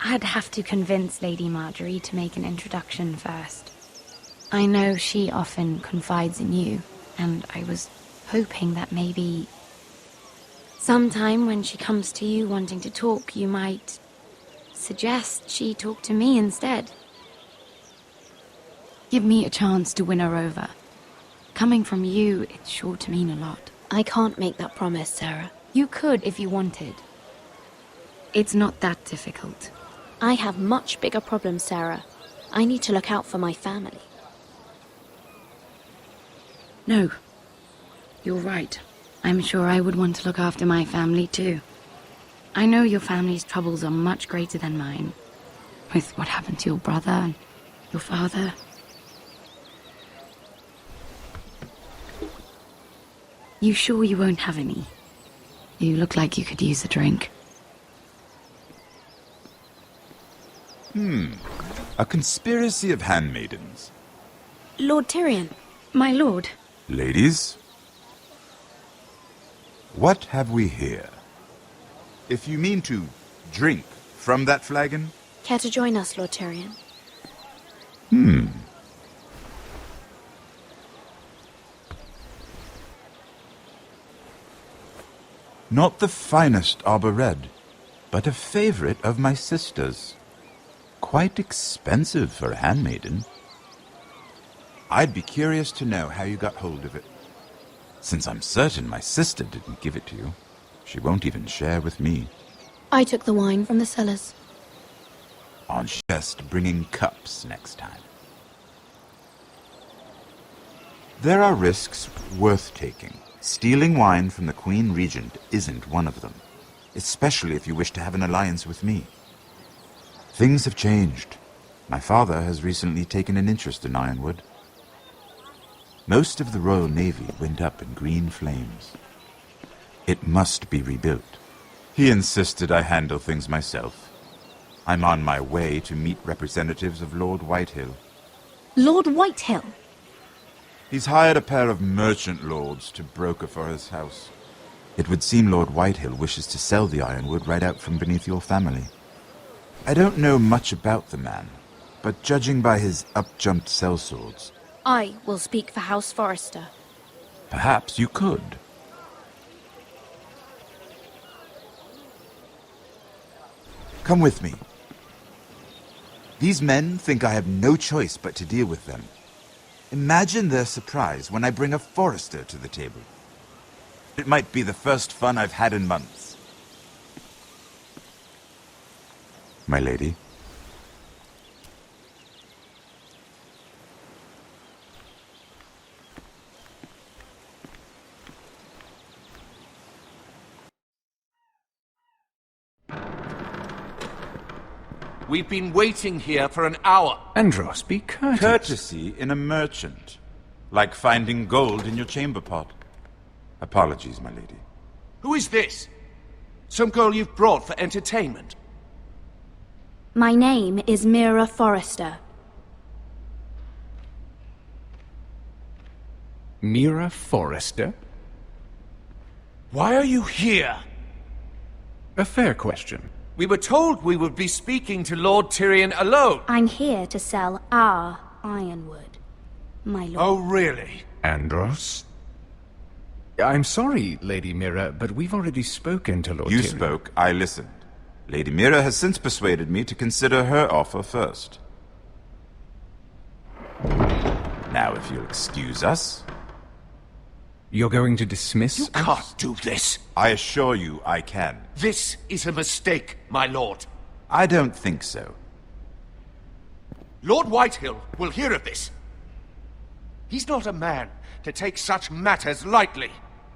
I'd have to convince Lady Marjorie to make an introduction first. I know she often confides in you, and I was hoping that maybe... sometime when she comes to you wanting to talk, you might suggest she talk to me instead. Give me a chance to win her over. Coming from you, it's sure to mean a lot.
I can't make that promise, Sarah.
You could if you wanted. It's not that difficult.
I have much bigger problems, Sarah. I need to look out for my family.
No. You're right. I'm sure I would want to look after my family too. I know your family's troubles are much greater than mine. With what happened to your brother and your father. You sure you won't have any? You look like you could use a drink.
A conspiracy of handmaidens.
Lord Tyrion.
My lord.
Ladies, what have we here? If you mean to drink from that flagon?
Care to join us, Lord Tyrion?
Not the finest arbor red, but a favorite of my sister's. Quite expensive for a handmaiden. I'd be curious to know how you got hold of it. Since I'm certain my sister didn't give it to you, she won't even share with me.
I took the wine from the cellars.
On just bringing cups next time. There are risks worth taking. Stealing wine from the Queen Regent isn't one of them, especially if you wish to have an alliance with me. Things have changed. My father has recently taken an interest in Ironwood. Most of the Royal Navy went up in green flames. It must be rebuilt. He insisted I handle things myself. I'm on my way to meet representatives of Lord Whitehill.
Lord Whitehill?
He's hired a pair of merchant lords to broker for his house. It would seem Lord Whitehill wishes to sell the Ironwood right out from beneath your family. I don't know much about the man, but judging by his up-jumped sellswords,
I will speak for House Forrester.
perhaps you could. Come with me. These men think I have no choice but to deal with them. Imagine their surprise when I bring a Forrester to the table. It might be the first fun I've had in months. My lady.
We've been waiting here for an hour.
Andros, be courteous. Courtesy in a merchant. Like finding gold in your chamber pot. Apologies, my lady.
Who is this? Some girl you've brought for entertainment?
My name is Mira Forrester.
Mira Forrester?
Why are you here?
A fair question.
We were told we would be speaking to Lord Tyrion alone.
I'm here to sell our Ironwood, my lord.
Oh, really?
Andros? I'm sorry, Lady Mira, but we've already spoken to Lord
You
Tyrion.
spoke, I listened. Lady Mira has since persuaded me to consider her offer first. Now, if you'll excuse us...
You're going to dismiss
You can't do this.
I assure you I can.
This is a mistake, my lord.
I don't think so.
Lord Whitehill will hear of this. He's not a man to take such matters lightly.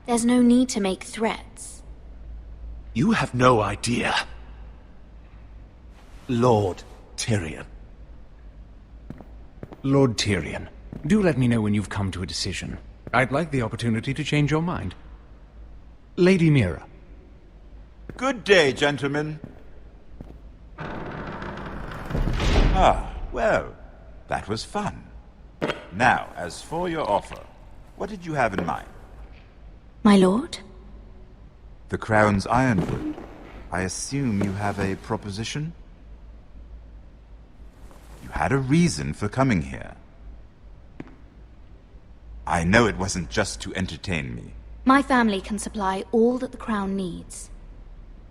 There's no need to make threats.
You have no idea. Lord Tyrion.
Lord Tyrion, do let me know when you've come to a decision. I'd like the opportunity to change your mind. Lady Mira.
Good day, gentlemen. Ah, well, that was fun. Now, as for your offer, what did you have in mind?
My lord?
The Crown's Ironwood. I assume you have a proposition? You had a reason for coming here. I know it wasn't just to entertain me.
My family can supply all that the Crown needs.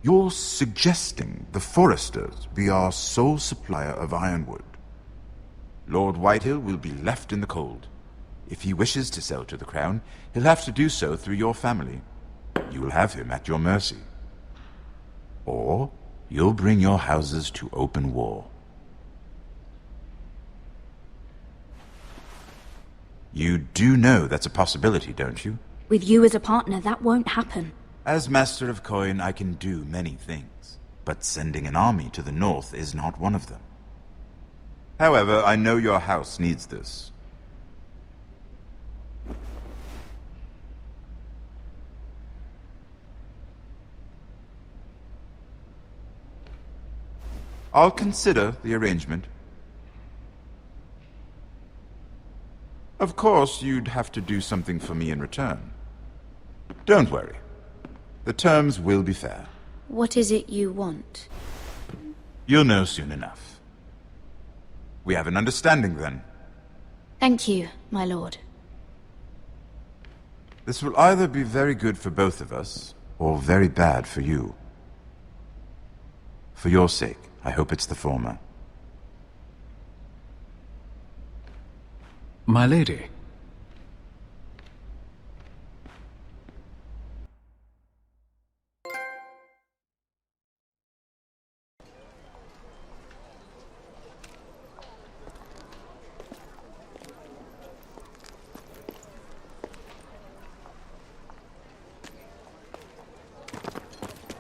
You're suggesting the Forresters be our sole supplier of Ironwood. Lord Whitehill will be left in the cold. If he wishes to sell to the Crown, he'll have to do so through your family. You will have him at your mercy. Or you'll bring your houses to open war. You do know that's a possibility, don't you?
With you as a partner, that won't happen.
As Master of Coin, I can do many things, but sending an army to the north is not one of them. However, I know your house needs this. I'll consider the arrangement. Of course, you'd have to do something for me in return. Don't worry. The terms will be fair.
What is it you want?
You'll know soon enough. We have an understanding then.
Thank you, my lord.
This will either be very good for both of us, or very bad for you. For your sake, I hope it's the former.
My lady.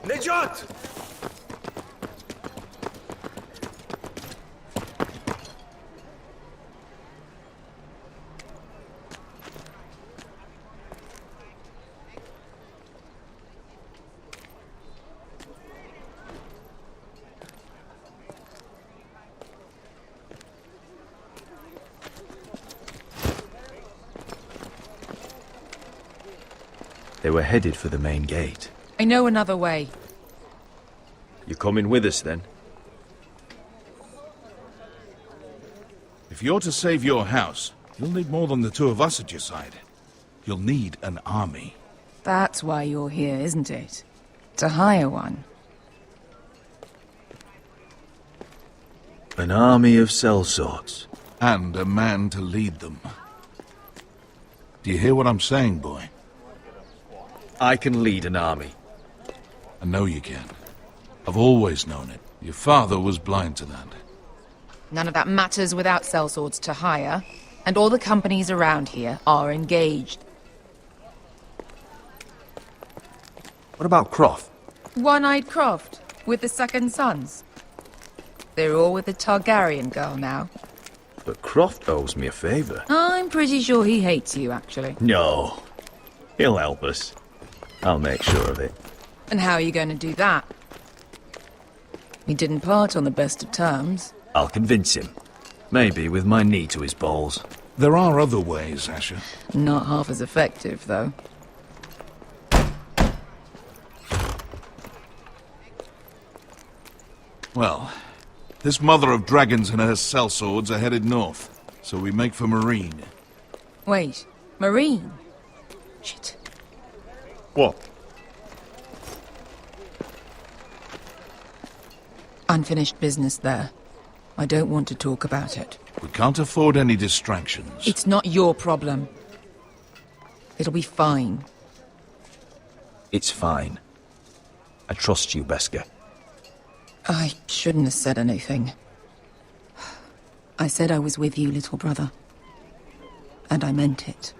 Nejat!
They were headed for the main gate.
I know another way.
You coming with us, then?
If you're to save your house, you'll need more than the two of us at your side. You'll need an army.
That's why you're here, isn't it? To hire one.
An army of sellswords.
And a man to lead them. Do you hear what I'm saying, boy?
I can lead an army.
I know you can. I've always known it. Your father was blind to that.
None of that matters without sellswords to hire, and all the companies around here are engaged.
What about Croft?
One-eyed Croft, with the second sons. They're all with the Targaryen girl now.
But Croft owes me a favour.
I'm pretty sure he hates you, actually.
No. He'll help us. I'll make sure of it.
And how are you going to do that? We didn't part on the best of terms.
I'll convince him. Maybe with my knee to his balls.
There are other ways, Asher.
Not half as effective, though.
Well, this mother of dragons and her sellswords are headed north, so we make for Marine.
Wait, Marine? Shit.
What?
Unfinished business there. I don't want to talk about it.
We can't afford any distractions.
It's not your problem. It'll be fine.
It's fine. I trust you, Beskar.
I shouldn't have said anything. I said I was with you, little brother. And I meant it.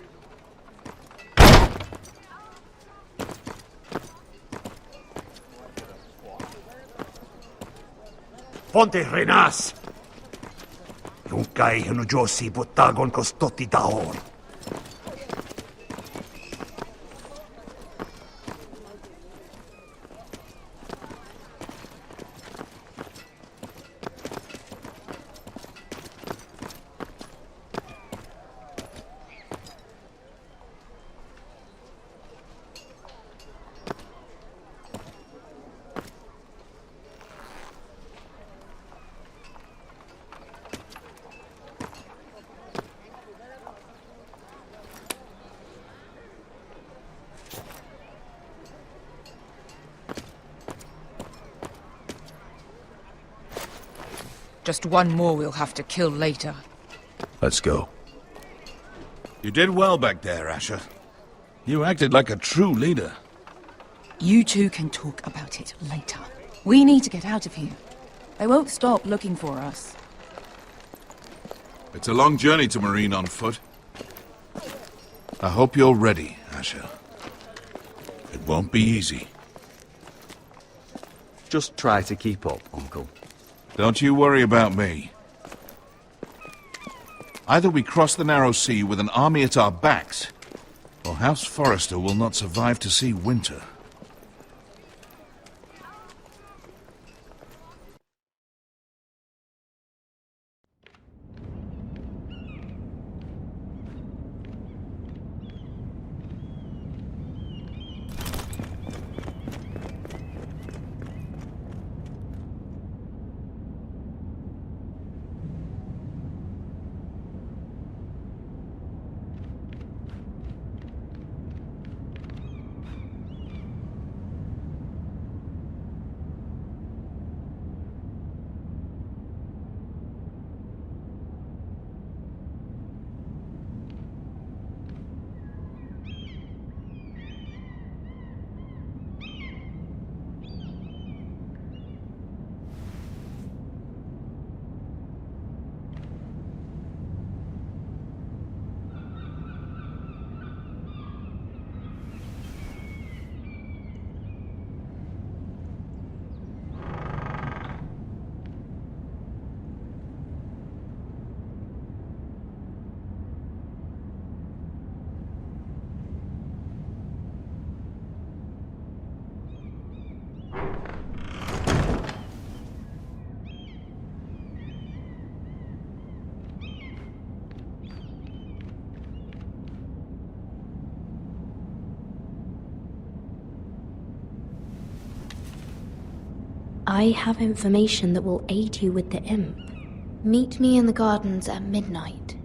Ponte renas! Yung kai hanujosi botagon kostoti dahor.
Just one more we'll have to kill later.
Let's go.
You did well back there, Asher. You acted like a true leader.
You two can talk about it later. We need to get out of here. They won't stop looking for us.
It's a long journey to Marine on foot. I hope you're ready, Asher. It won't be easy.
Just try to keep up, Uncle.
Don't you worry about me. Either we cross the narrow sea with an army at our backs, or House Forrester will not survive to see winter.
I have information that will aid you with the imp. Meet me in the gardens at midnight.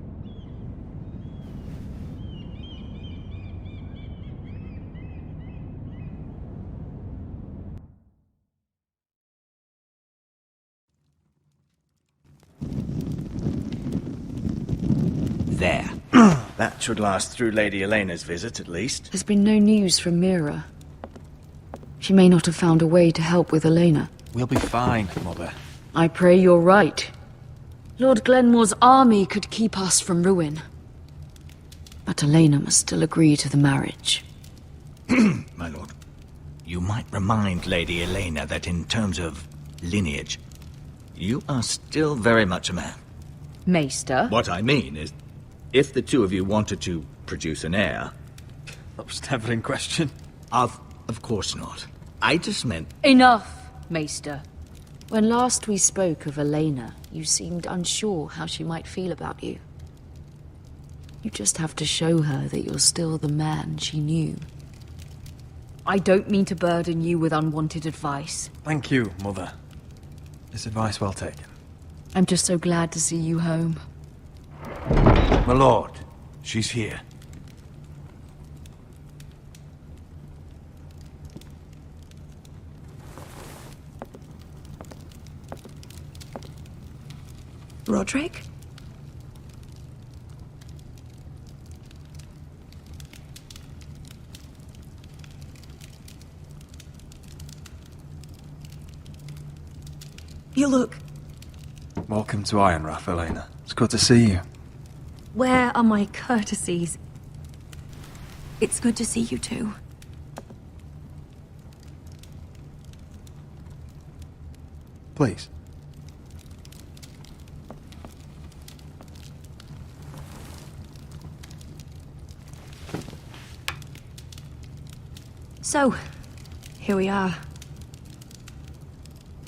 There. That should last through Lady Elena's visit, at least.
There's been no news from Mira. She may not have found a way to help with Elena.
We'll be fine, Mother.
I pray you're right. Lord Glenmore's army could keep us from ruin. But Elena must still agree to the marriage.
My lord, you might remind Lady Elena that in terms of lineage, you are still very much a man.
Maester?
What I mean is, if the two of you wanted to produce an heir...
That was never in question.
Of course not. I just meant...
Enough, Maester. When last we spoke of Elena, you seemed unsure how she might feel about you. You just have to show her that you're still the man she knew. I don't mean to burden you with unwanted advice.
Thank you, Mother. It's advice well taken.
I'm just so glad to see you home.
My lord, she's here.
Roderick? You look...
Welcome to Ironrath, Elena. It's good to see you.
Where are my courtesies? It's good to see you too.
Please.
So, here we are.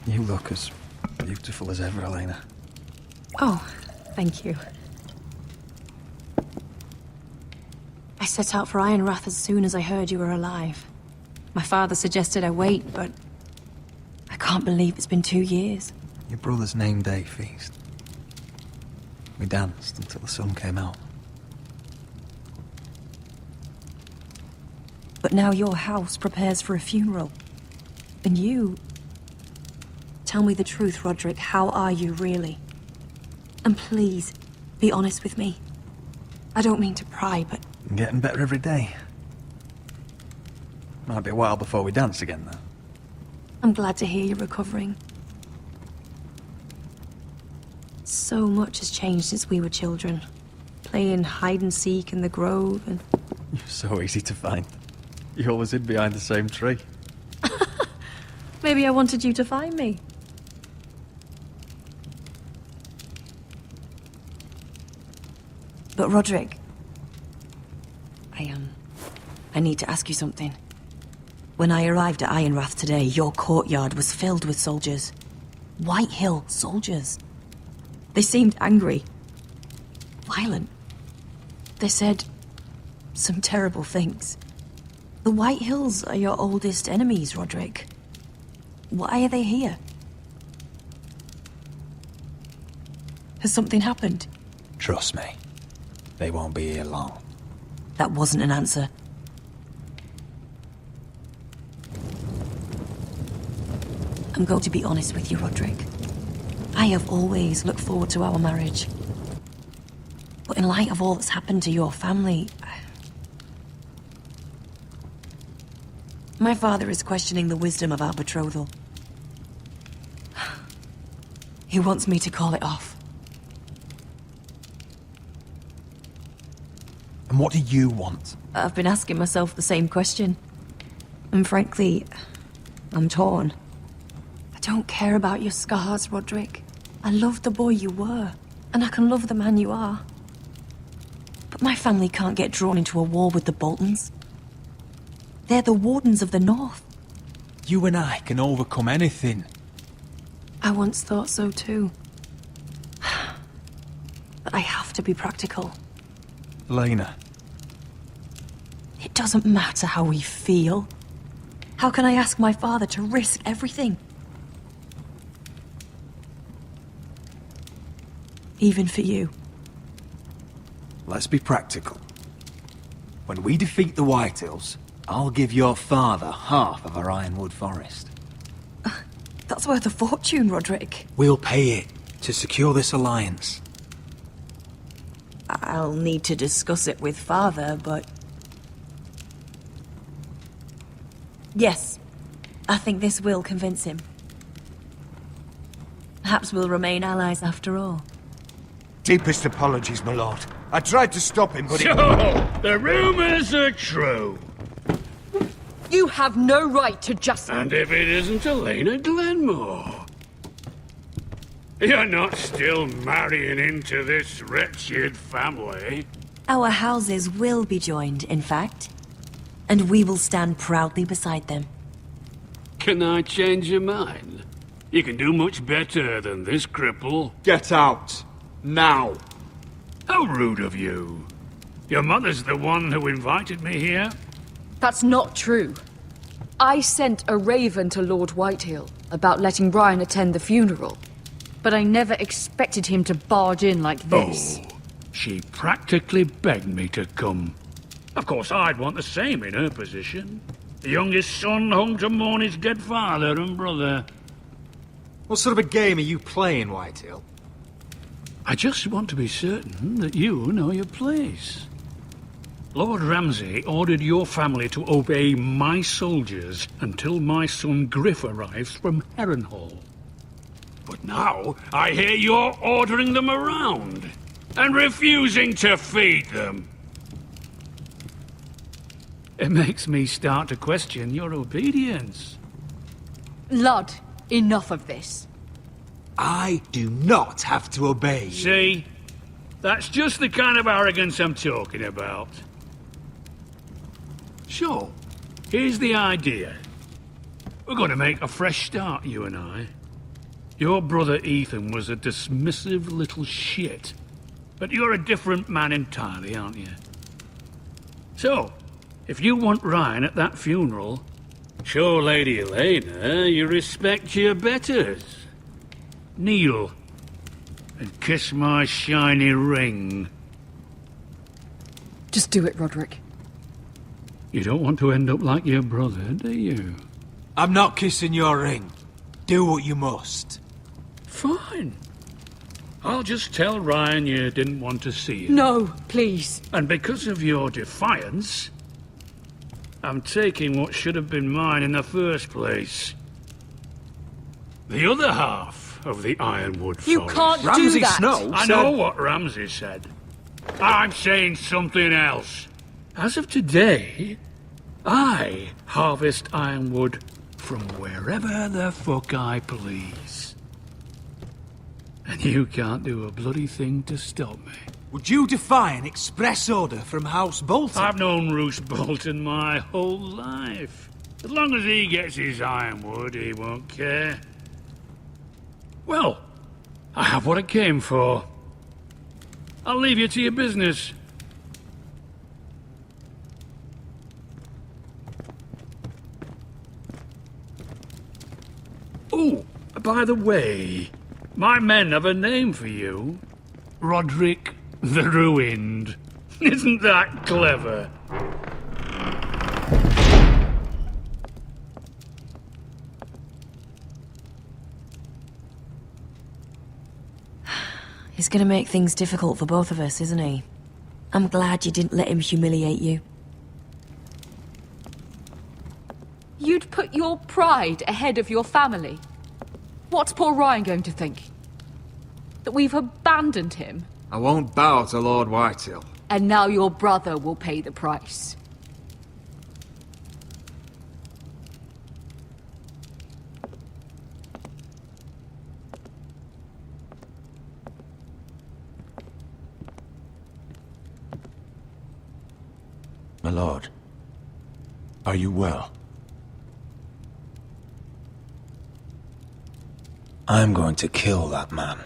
You look as beautiful as ever, Elena.
Oh, thank you. I set out for Ironrath as soon as I heard you were alive. My father suggested I wait, but I can't believe it's been 2 years.
Your brother's name day feast. We danced until the sun came out.
But now your house prepares for a funeral. And you... Tell me the truth, Roderick. How are you, really? And please, be honest with me. I don't mean to pry, but...
I'm getting better every day. Might be a while before we dance again, though.
I'm glad to hear you're recovering. So much has changed since we were children. Playing hide-and-seek in the grove and...
You're so easy to find. You always hid behind the same tree.
Maybe I wanted you to find me. But Roderick... I need to ask you something. When I arrived at Ironrath today, your courtyard was filled with soldiers. White Hill soldiers. They seemed angry. Violent. They said some terrible things. The White Hills are your oldest enemies, Roderick. Why are they here? Has something happened?
Trust me. They won't be here long.
That wasn't an answer. I'm going to be honest with you, Roderick. I have always looked forward to our marriage. But in light of all that's happened to your family... My father is questioning the wisdom of our betrothal. He wants me to call it off.
And what do you want?
I've been asking myself the same question. And frankly, I'm torn. I don't care about your scars, Roderick. I love the boy you were, and I can love the man you are. But my family can't get drawn into a war with the Boltons. They're the Wardens of the North.
You and I can overcome anything.
I once thought so too. But I have to be practical.
Elena.
It doesn't matter how we feel. How can I ask my father to risk everything?
even for you.
Let's be practical. When we defeat the Whitehills, I'll give your father half of our Ironwood forest.
That's worth a fortune, Roderick.
We'll pay it to secure this alliance.
I'll need to discuss it with Father, but... Yes, I think this will convince him. Perhaps we'll remain allies after all.
Deepest apologies, my lord. I tried to stop him, but
So, the rumors are true.
You have no right to just...
And if it isn't Elena Glenmore? You're not still marrying into this wretched family.
Our houses will be joined, in fact. And we will stand proudly beside them.
Can I change your mind? You can do much better than this cripple.
Get out. Now.
How rude of you. Your mother's the one who invited me here.
That's not true. I sent a raven to Lord Whitehill about letting Brian attend the funeral. But I never expected him to barge in like this.
Oh, she practically begged me to come. Of course, I'd want the same in her position. The youngest son home to mourn his dead father and brother.
What sort of a game are you playing, Whitehill?
I just want to be certain that you know your place. Lord Ramsay ordered your family to obey my soldiers until my son Griff arrives from Harrenhal. But now, I hear you're ordering them around and refusing to feed them. It makes me start to question your obedience.
Lud, enough of this.
I do not have to obey you.
See? That's just the kind of arrogance I'm talking about. So, here's the idea. We're going to make a fresh start, you and I. Your brother Ethan was a dismissive little shit. But you're a different man entirely, aren't you? So, if you want Ryan at that funeral, show Lady Elena you respect your betters. Kneel and kiss my shiny ring.
Just do it, Roderick.
You don't want to end up like your brother, do you?
I'm not kissing your ring. Do what you must.
Fine. I'll just tell Ryan you didn't want to see him.
No, please.
And because of your defiance, I'm taking what should have been mine in the first place. The other half of the Ironwood Forest.
You can't do that!
I know what Ramsay said. I'm saying something else. As of today, I harvest ironwood from wherever the fuck I please. And you can't do a bloody thing to stop me.
Would you defy an express order from House Bolton?
I've known Roose Bolton my whole life. As long as he gets his ironwood, he won't care. Well, I have what I came for. I'll leave you to your business. Oh, by the way, my men have a name for you. Roderick the Ruined. Isn't that clever?
He's gonna make things difficult for both of us, isn't he? I'm glad you didn't let him humiliate you.
You'd put your pride ahead of your family. What's poor Ryan going to think? That we've abandoned him?
I won't bow to Lord Whitehill.
And now your brother will pay the price.
My lord, are you well?
I'm going to kill that man.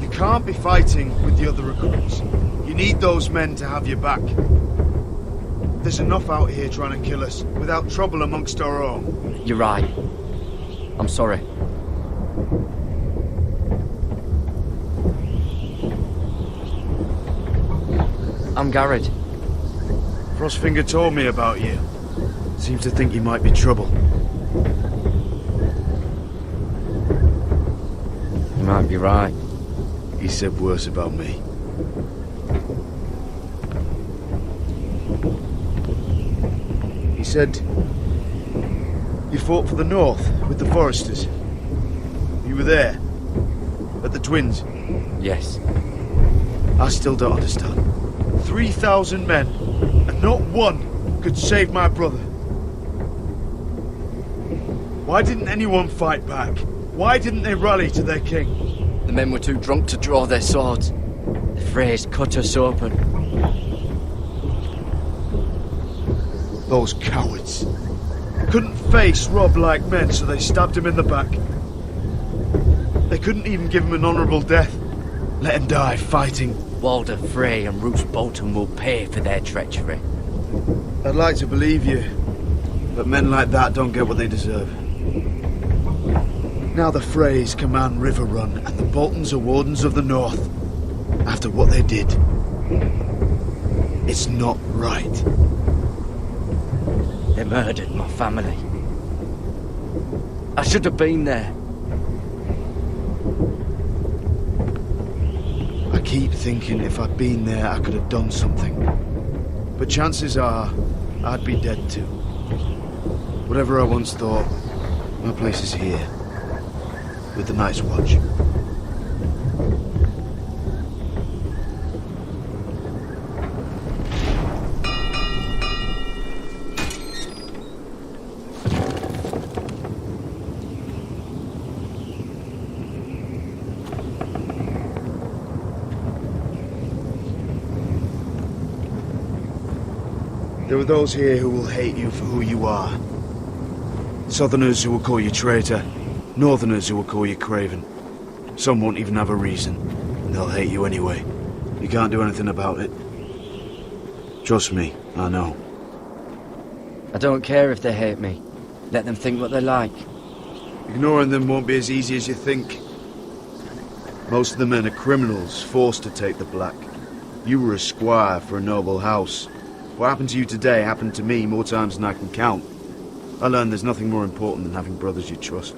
You
can't be fighting with the other recruits. You need those men to have your back. There's enough out here trying to kill us, without trouble amongst our own.
You're right. I'm sorry. I'm Garrett.
Frostfinger told me about you. Seems to think you might be trouble.
You might be right.
He said worse about me. He said you fought for the North with the Foresters. You were there at the Twins.
Yes.
I still don't understand. 3,000 men, and not one could save my brother. Why didn't anyone fight back? Why didn't they rally to their king?
The men were too drunk to draw their swords. The Freys cut us open.
Those cowards. Couldn't face Rob like men, so they stabbed him in the back. They couldn't even give him an honourable death. Let him die fighting.
Walder Frey and Roose Bolton will pay for their treachery.
I'd like to believe you, but men like that don't get what they deserve. Now the Freys command River Run, and the Boltons are Wardens of the North. After what they did. It's not right.
They murdered my family. I should have been there.
I keep thinking if I'd been there, I could have done something. But chances are, I'd be dead too. Whatever I once thought, my place is here. With the Night's Watch. There are those here who will hate you for who you are. Southerners who will call you traitor. Northerners who will call you craven. Some won't even have a reason, and they'll hate you anyway. You can't do anything about it. Trust me, I know.
I don't care if they hate me. Let them think what they like.
Ignoring them won't be as easy as you think. Most of the men are criminals, forced to take the black. You were a squire for a noble house. What happened to you today happened to me more times than I can count. I learned there's nothing more important than having brothers you trust.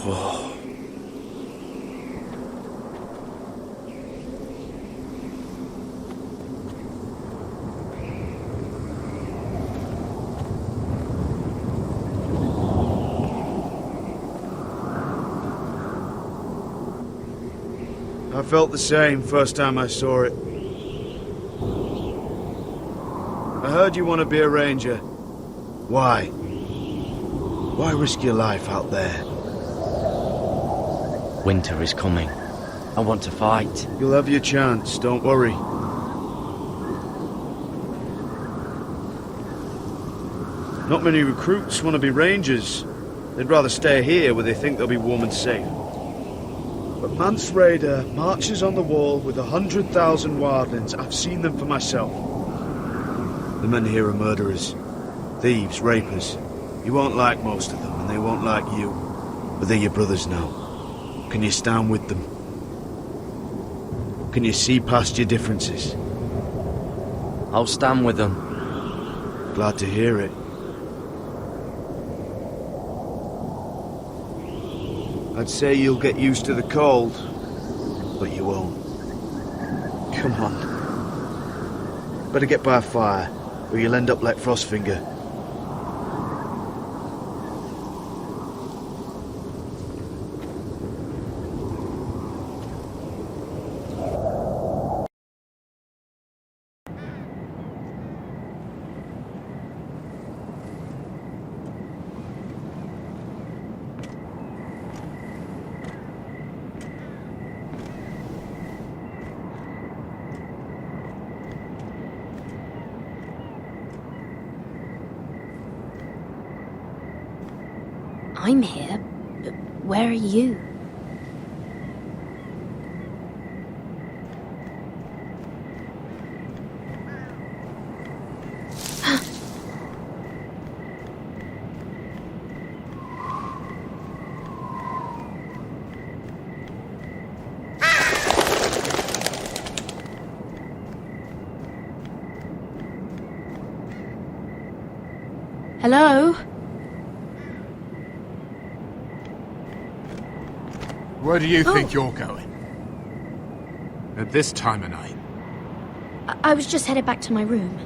Whoa. I felt the same first time I saw it. I heard you want to be a ranger. Why? Why risk your life out there?
Winter is coming. I want to fight.
You'll have your chance, don't worry. Not many recruits want to be rangers. They'd rather stay here where they think they'll be warm and safe. But Mance Raider marches on the wall with 100,000 wildlings. I've seen them for myself. The men here are murderers. Thieves, rapers. You won't like most of them, and they won't like you. But they're your brothers now. Can you stand with them? Can you see past your differences?
I'll stand with them.
Glad to hear it. I'd say you'll get used to the cold, but you won't. Come on. Better get by a fire, or you'll end up like Frostfinger.
I'm here, but where are you? Hello?
Where do you think you're going? At this time of night?
I was just headed back to my room.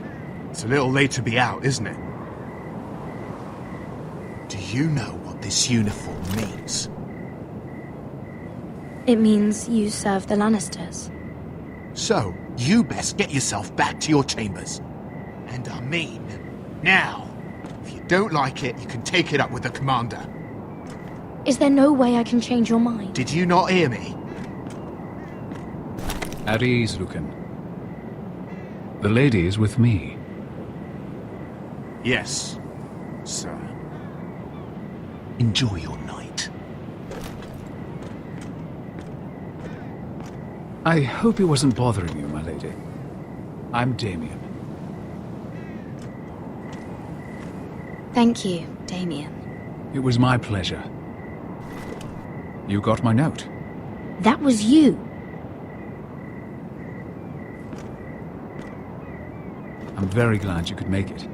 It's a little late to be out, isn't it? Do you know what this uniform means?
It means you serve the Lannisters.
So, you best get yourself back to your chambers. And I mean, now. If you don't like it, you can take it up with the commander.
Is there no way I can change your mind?
Did you not hear me?
At ease, Lucan. The lady is with me.
Yes, sir. Enjoy your night.
I hope he wasn't bothering you, my lady. I'm Damien.
Thank you, Damien.
It was my pleasure. You got my note.
That was you.
I'm very glad you could make it.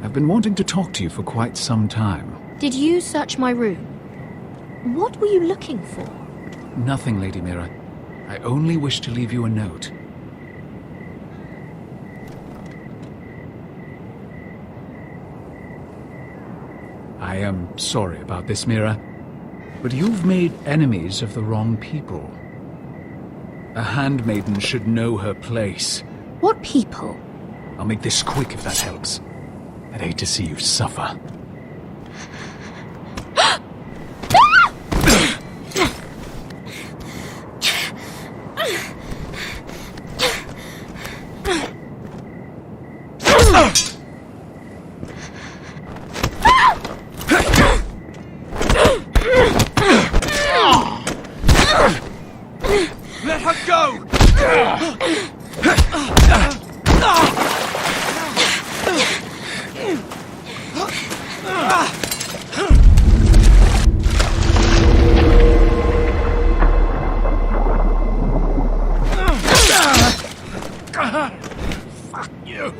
I've been wanting to talk to you for quite some time.
Did you search my room? What were you looking for?
Nothing, Lady Mira. I only wish to leave you a note. I am sorry about this, Mira, but you've made enemies of the wrong people. A handmaiden should know her place.
What people?
I'll make this quick if that helps. I'd hate to see you suffer.
Let her go!
Fuck you!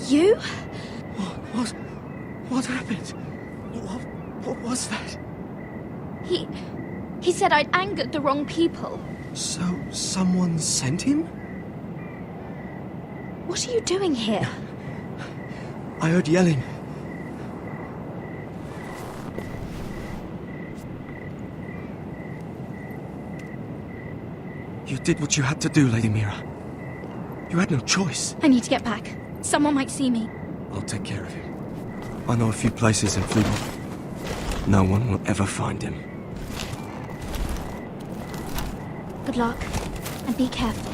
You?
What happened? What was that?
He said I'd angered the wrong people.
So, someone sent him?
What are you doing here?
I heard yelling. You did what you had to do, Lady Mira. You had no choice.
I need to get back. Someone might see me.
I'll take care of him. I know a few places in Fleetwood. No one will ever find him.
Good luck, and be careful.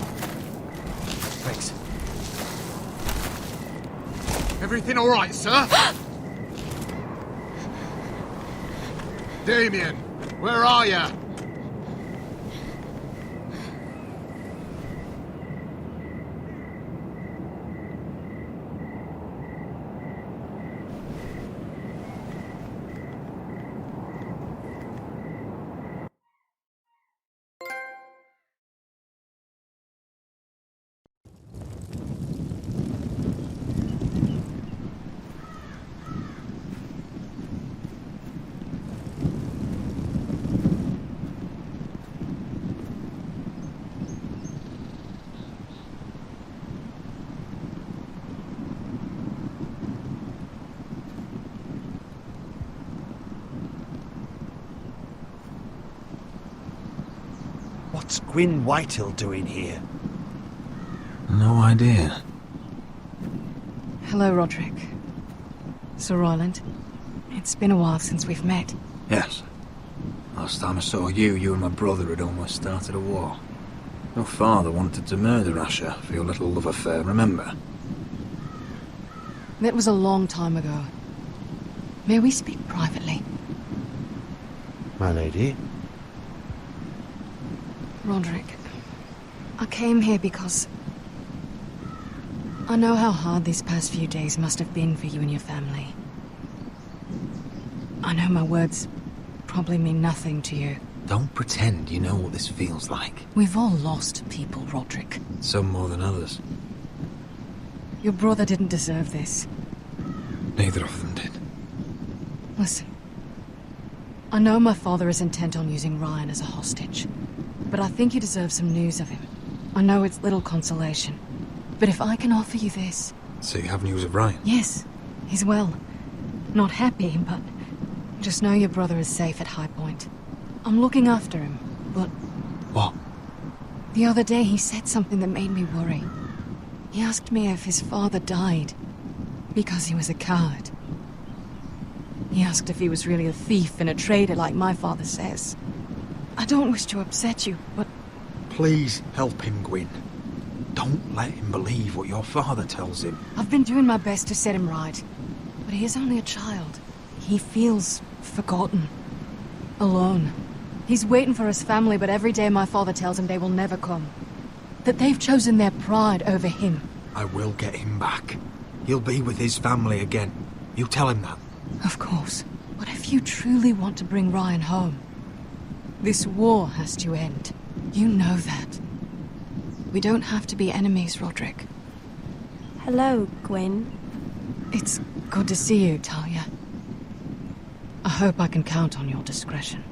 Thanks.
Everything all right, sir? Damien, where are you?
What's Gwyn Whitehill doing here?
No idea.
Hello, Roderick. Sir Royland.
It's been a while since we've met.
Yes. Last time I saw you and my brother had almost started a war. Your father wanted to murder Asher for your little love affair, remember?
That was a long time ago. May we speak privately?
My lady?
Roderick, I came here because I know how hard these past few days must have been for you and your family. I know my words probably mean nothing to you.
Don't pretend you know what this feels like.
We've all lost people, Roderick.
Some more than others.
Your brother didn't deserve this.
Neither of them did.
Listen. I know my father is intent on using Ryan as a hostage, but I think you deserve some news of him. I know it's little consolation, but if I can offer you this...
So you have news of Ryan?
Yes, he's well. Not happy, but just know your brother is safe at High Point. I'm looking after him, but...
What?
The other day he said something that made me worry. He asked me if his father died because he was a coward. He asked if he was really a thief and a traitor like my father says. I don't wish to upset you, but...
Please help him, Gwyn. Don't let him believe what your father tells him.
I've been doing my best to set him right, but he is only a child. He feels forgotten. Alone. He's waiting for his family, but every day my father tells him they will never come. That they've chosen their pride over him.
I will get him back. He'll be with his family again. You tell him that.
Of course. But if you truly want to bring Ryan home, this war has to end. You know that. We don't have to be enemies, Roderick.
Hello, Gwyn.
It's good to see you, Talia. I hope I can count on your discretion.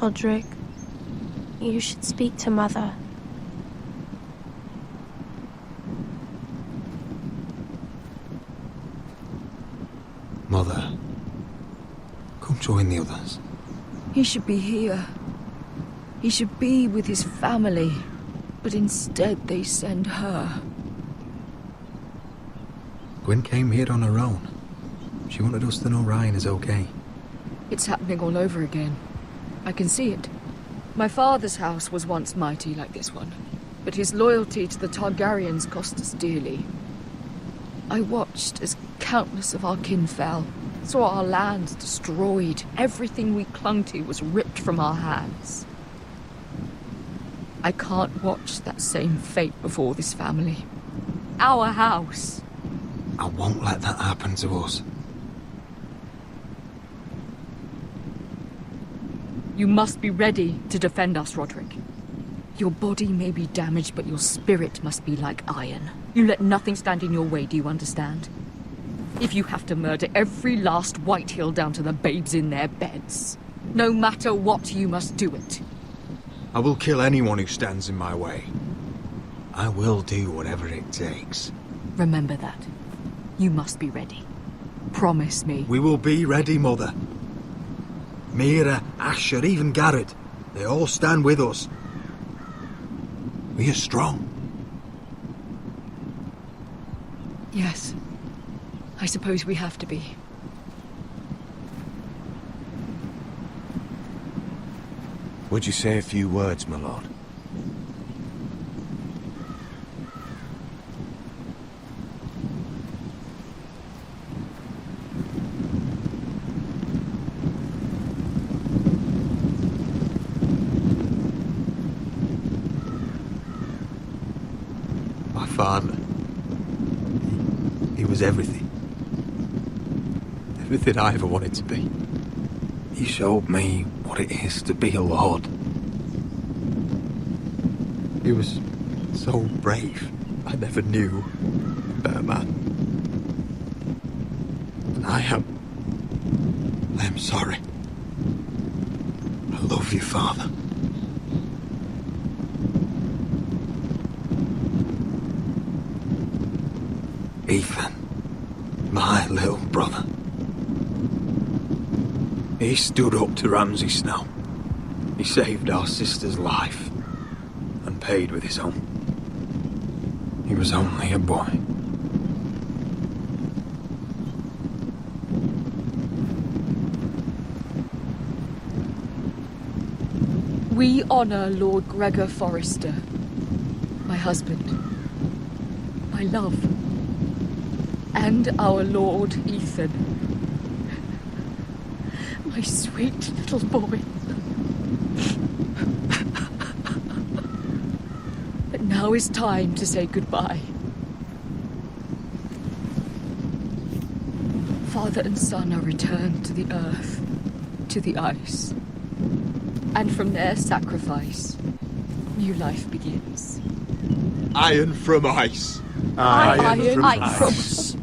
Roderick, you should speak to Mother.
Mother, come join the others.
He should be here. He should be with his family. But instead they send her.
Gwyn came here on her own. She wanted us to know Ryan is okay.
It's happening all over again. I can see it. My father's house was once mighty like this one, but his loyalty to the Targaryens cost us dearly. I watched as countless of our kin fell, saw our lands destroyed, everything we clung to was ripped from our hands. I can't watch that same fate before this family. Our house.
I won't let that happen to us.
You must be ready to defend us, Roderick. Your body may be damaged, but your spirit must be like iron. You let nothing stand in your way, do you understand? If you have to murder every last Whitehill down to the babes in their beds, no matter what, you must do it.
I will kill anyone who stands in my way. I will do whatever it takes.
Remember that. You must be ready. Promise me.
We will be ready, Mother. Mira, Asher, even Garrett. They all stand with us. We are strong.
Yes. I suppose we have to be.
Would you say a few words, my lord?
My father. He was everything. Everything I ever wanted to be. He showed me what it is to be a lord. He was so brave. I never knew a better man. And I am sorry. I love you, Father. Ethan, my little brother. He stood up to Ramsay Snow. He saved our sister's life and paid with his own. He was only a boy.
We honor Lord Gregor Forrester, my husband, my love, and our Lord Ethan, my sweet little boy. But now is time to say goodbye. Father and son are returned to the earth, to the ice. And from their sacrifice, new life begins.
Iron from ice.
Iron from
ice.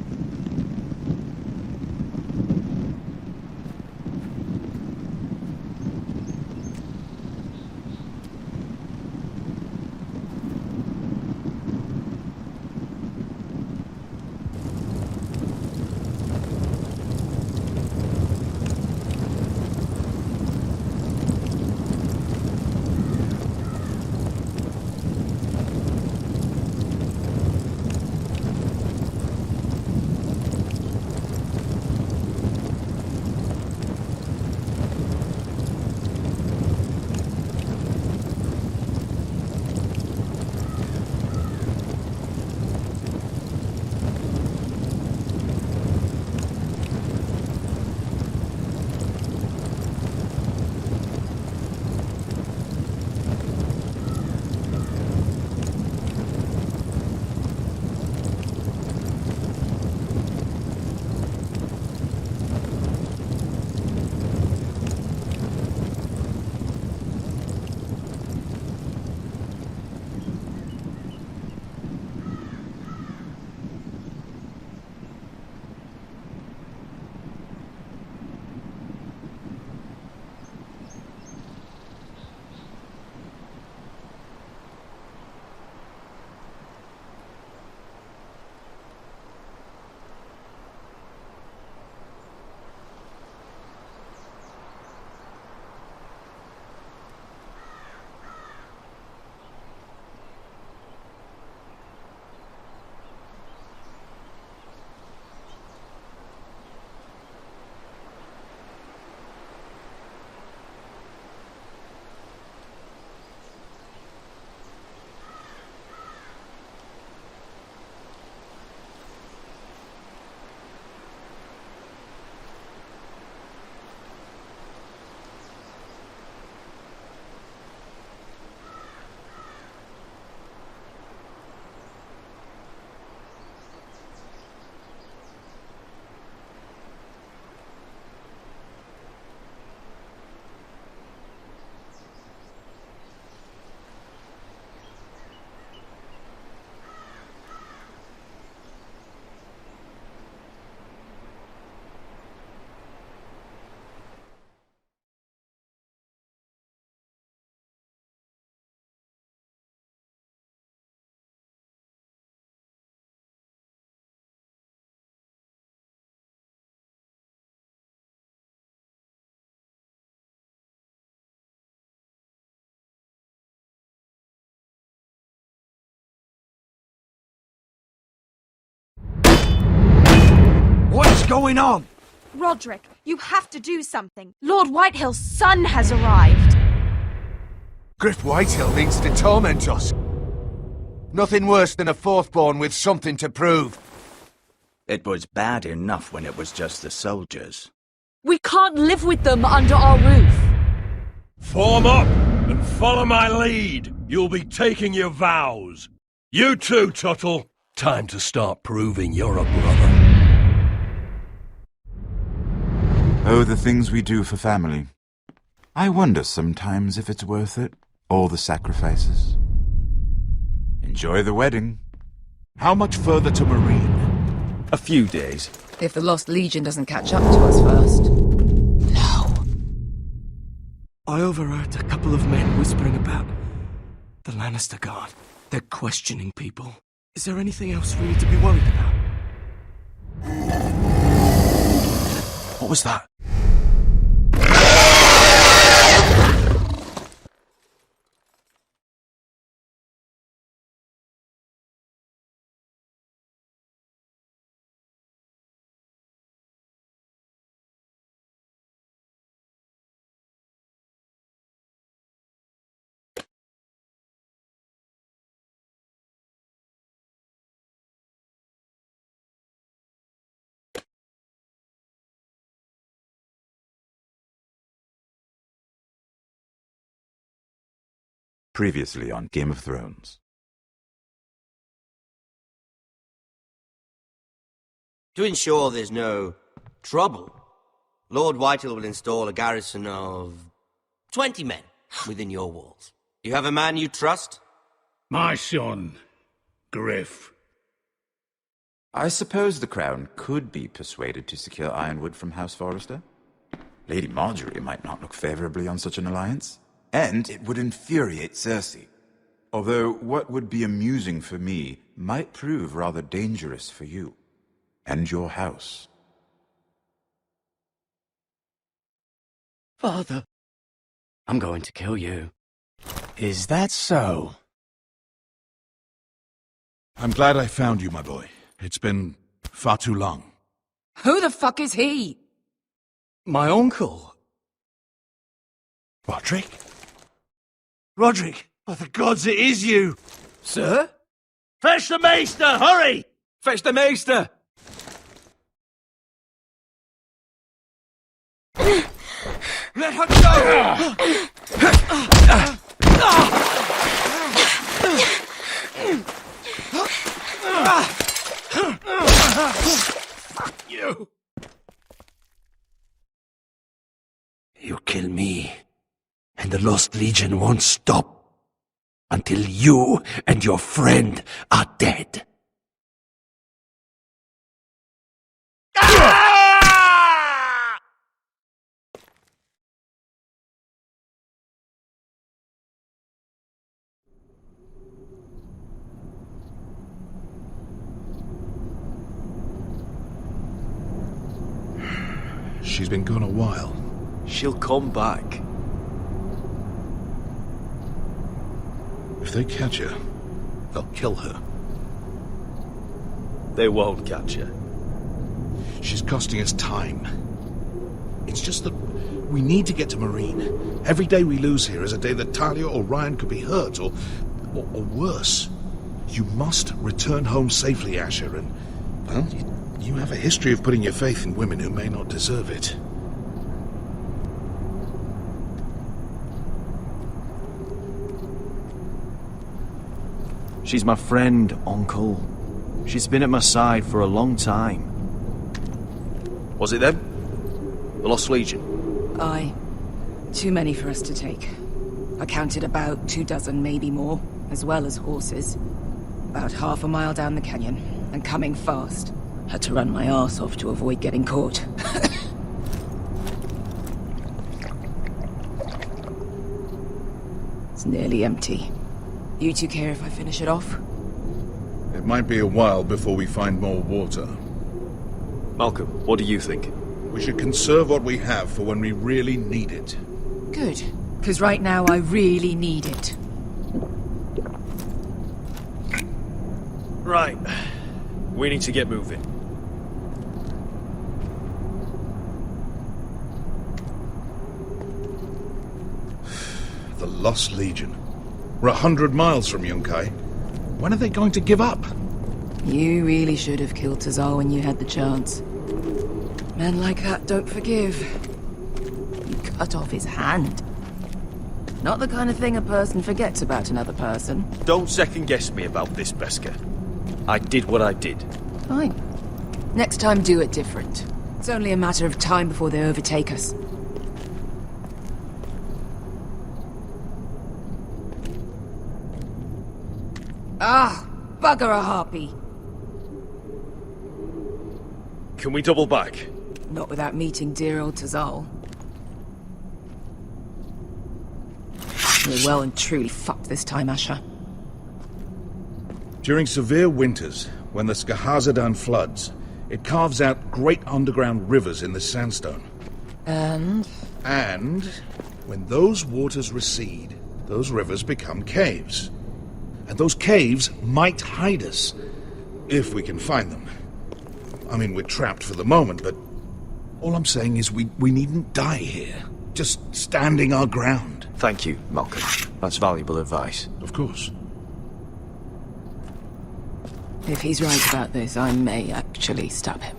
What's going on?
Roderick, you have to do something. Lord Whitehill's son has arrived.
Griff Whitehill means to torment us. Nothing worse than a fourthborn with something to prove.
It was bad enough when it was just the soldiers.
We can't live with them under our roof.
Form up and follow my lead. You'll be taking your vows. You too, Tuttle. Time to start proving you're a brother.
Oh, the things we do for family. I wonder sometimes if it's worth it, all the sacrifices. Enjoy the wedding.
How much further to Marine?
A few days.
If the Lost Legion doesn't catch up to us first.
I overheard a couple of men whispering about the Lannister Guard. They're questioning people. Is there anything else we need to be worried about?
What was that?
Previously on Game of Thrones.
To ensure there's no trouble, Lord Whitehill will install a garrison of 20 men within your walls. You have a man you trust?
My son, Griff.
I suppose the Crown could be persuaded to secure Ironwood from House Forrester. Lady Marjorie might not look favourably on such an alliance. And it would infuriate Cersei. Although what would be amusing for me might prove rather dangerous for you. And your house.
Father. I'm going to kill you.
Is that so? I'm glad I found you, my boy. It's been far too long.
Who the fuck is he?
My uncle.
Roderick? Roderick, by the gods, it is you!
Sir?
Fetch the maester, hurry!
Fetch the maester! Let her go!
Fuck you! You kill me, and the Lost Legion won't stop until you and your friend are dead.
She's been gone a while.
She'll come back.
If they catch her, they'll kill her.
They won't catch her.
She's costing us time. It's just that we need to get to Marine. Every day we lose here is a day that Talia or Ryan could be hurt, or worse. You must return home safely, Asher, and, well, you have a history of putting your faith in women who may not deserve it.
She's my friend, Uncle. She's been at my side for a long time. Was it them? The Lost Legion?
Aye. Too many for us to take. I counted about 24, maybe more, as well as horses. About half a mile down the canyon, and coming fast. Had to run my arse off to avoid getting caught. It's nearly empty. You two care if I finish it off?
It might be a while before we find more water.
Malcolm, what do you think?
We should conserve what we have for when we really need it.
Good. Because right now I really need it.
Right. We need to get moving.
The Lost Legion. We're 100 miles from Yunkai. When are they going to give up?
You really should have killed Tazal when you had the chance. Men like that don't forgive. You cut off his hand. Not the kind of thing a person forgets about another person.
Don't second-guess me about this, Beskar. I did what I did.
Fine. Next time, do it different. It's only a matter of time before they overtake us. Ah! Bugger a harpy!
Can we double back?
Not without meeting dear old Tazal. We're well and truly fucked this time, Asher.
During severe winters, when the Skahazadan floods, it carves out great underground rivers in the sandstone.
And?
And when those waters recede, those rivers become caves. And those caves might hide us, if we can find them. I mean, we're trapped for the moment, but all I'm saying is we needn't die here. Just standing our ground.
Thank you, Malcolm. That's valuable advice.
Of course.
If he's right about this, I may actually stab him.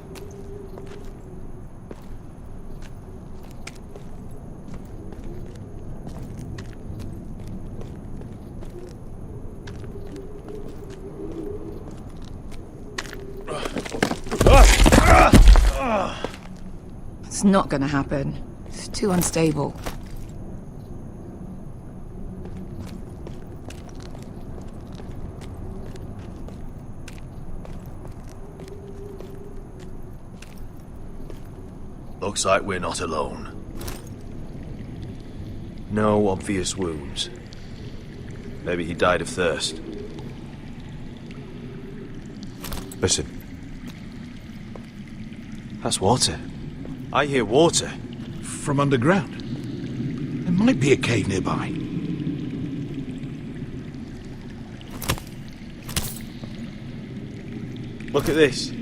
It's not gonna happen. It's too unstable.
Looks like we're not alone. No obvious wounds. Maybe he died of thirst. Listen. That's water. I hear water.
From underground. There might be a cave nearby.
Look at this.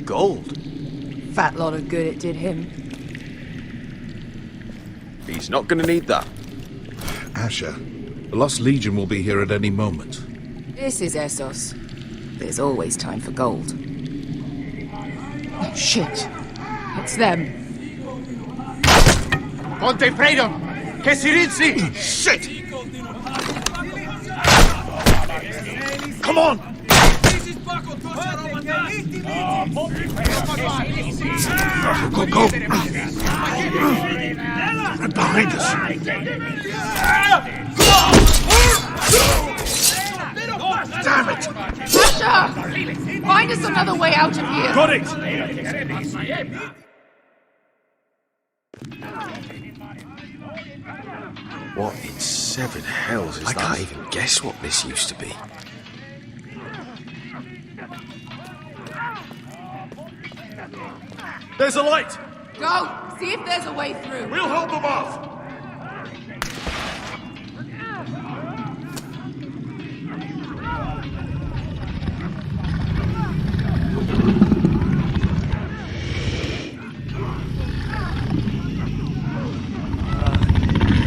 Gold.
Fat lot of good it did him.
He's not gonna need that.
Asher, the Lost Legion will be here at any moment.
This is Essos. There's always time for gold. Oh, shit. It's them.
Ponte freedom! Che si rinzi!
Shit! Come on!
Go, go! Right behind us! Damn it!
Asher! Find us another way out of here!
Got it! What in seven hells is that? I can't even guess what this used to be. There's a light!
Go! See if there's a way through.
We'll hold them off!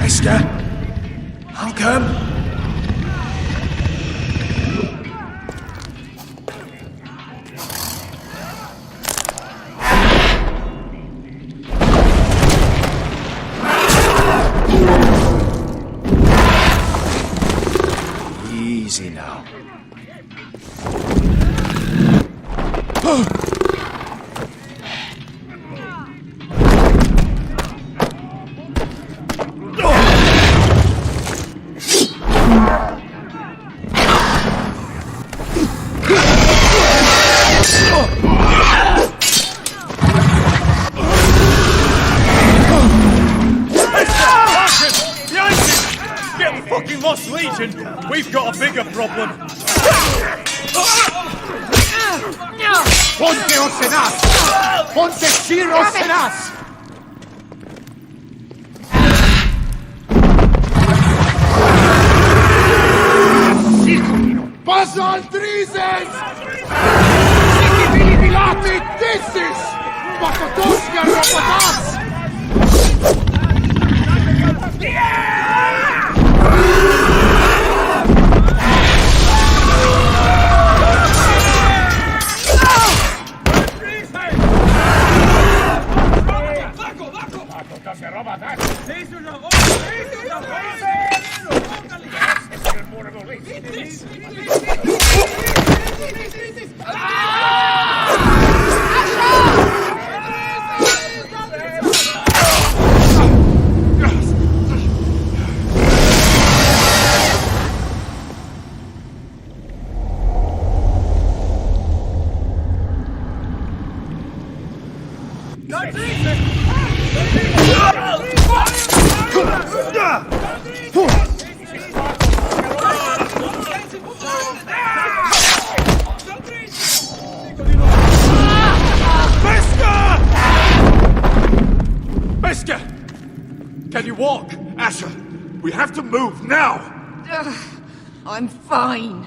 Esther! I'll come!
Easy now.
Lost Legion, we've got a bigger problem.
Ponte Osenas! Ponte Ciro Senas! Passa al Drizes! Siki Bili Bilati Dissis! Pakotoska Robotas!
Can you walk? Asher, we have to move now!
I'm fine.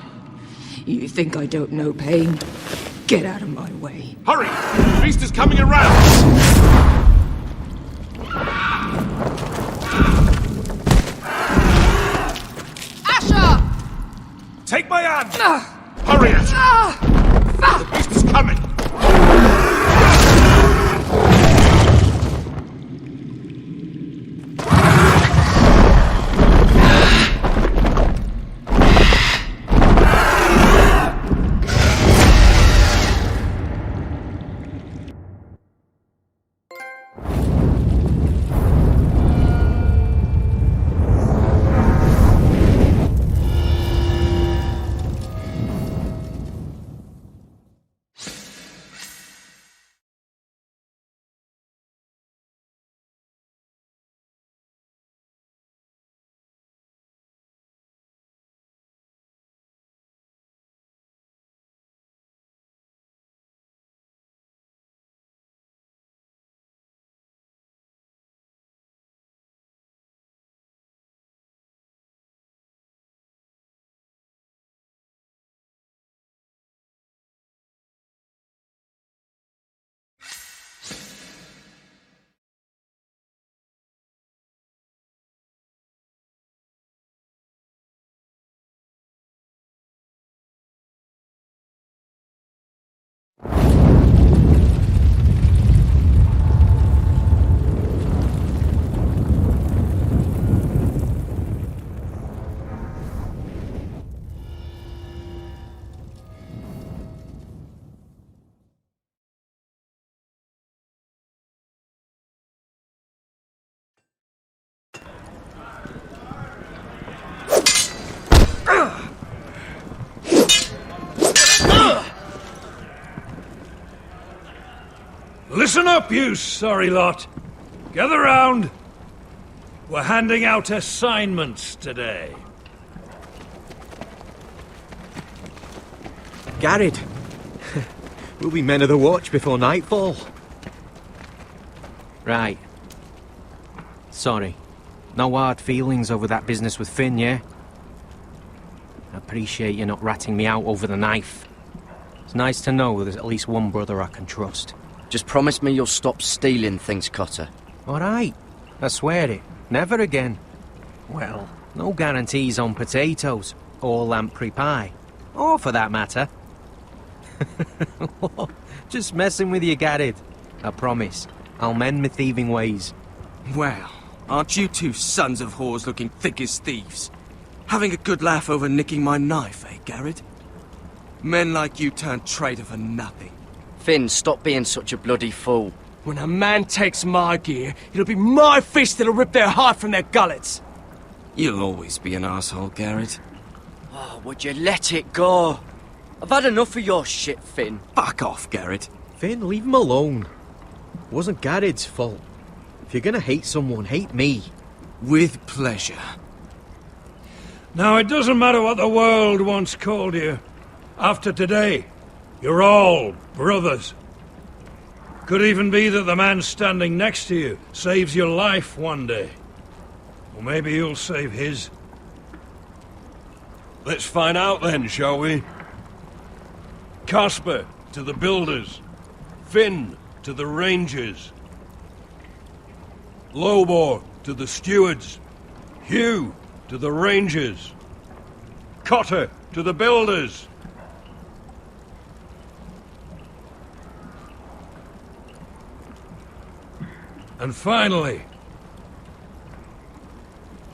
You think I don't know pain? Get out of my way.
Hurry! The beast is coming around!
Asher!
Take my hand! Hurry, Asher! The beast is coming!
Listen up, you sorry lot. Gather round. We're handing out assignments today.
Garrett. We'll be men of the watch before nightfall. Right. Sorry. No hard feelings over that business with Finn, yeah? I appreciate you not ratting me out over the knife. It's nice to know there's at least one brother I can trust.
Just promise me you'll stop stealing things, Cotter.
Alright. I swear it. Never again. Well, no guarantees on potatoes, or lamprey pie. Or for that matter. Just messing with you, Garrett. I promise. I'll mend my thieving ways.
Well, aren't you two sons of whores looking thick as thieves? Having a good laugh over nicking my knife, eh, Garrett? Men like you turn traitor for nothing.
Finn, stop being such a bloody fool.
When a man takes my gear, it'll be my fist that'll rip their heart from their gullets. You'll always be an asshole, Garrett.
Oh, would you let it go? I've had enough of your shit, Finn.
Fuck off, Garrett.
Finn, leave him alone. It wasn't Garrett's fault. If you're gonna hate someone, hate me.
With pleasure.
Now, it doesn't matter what the world once called you. After today, you're all brothers. Could even be that the man standing next to you saves your life one day. Or maybe you'll save his. Let's find out then, shall we? Casper to the builders. Finn to the rangers. Lobor to the stewards. Hugh to the rangers. Cotter to the builders. And finally,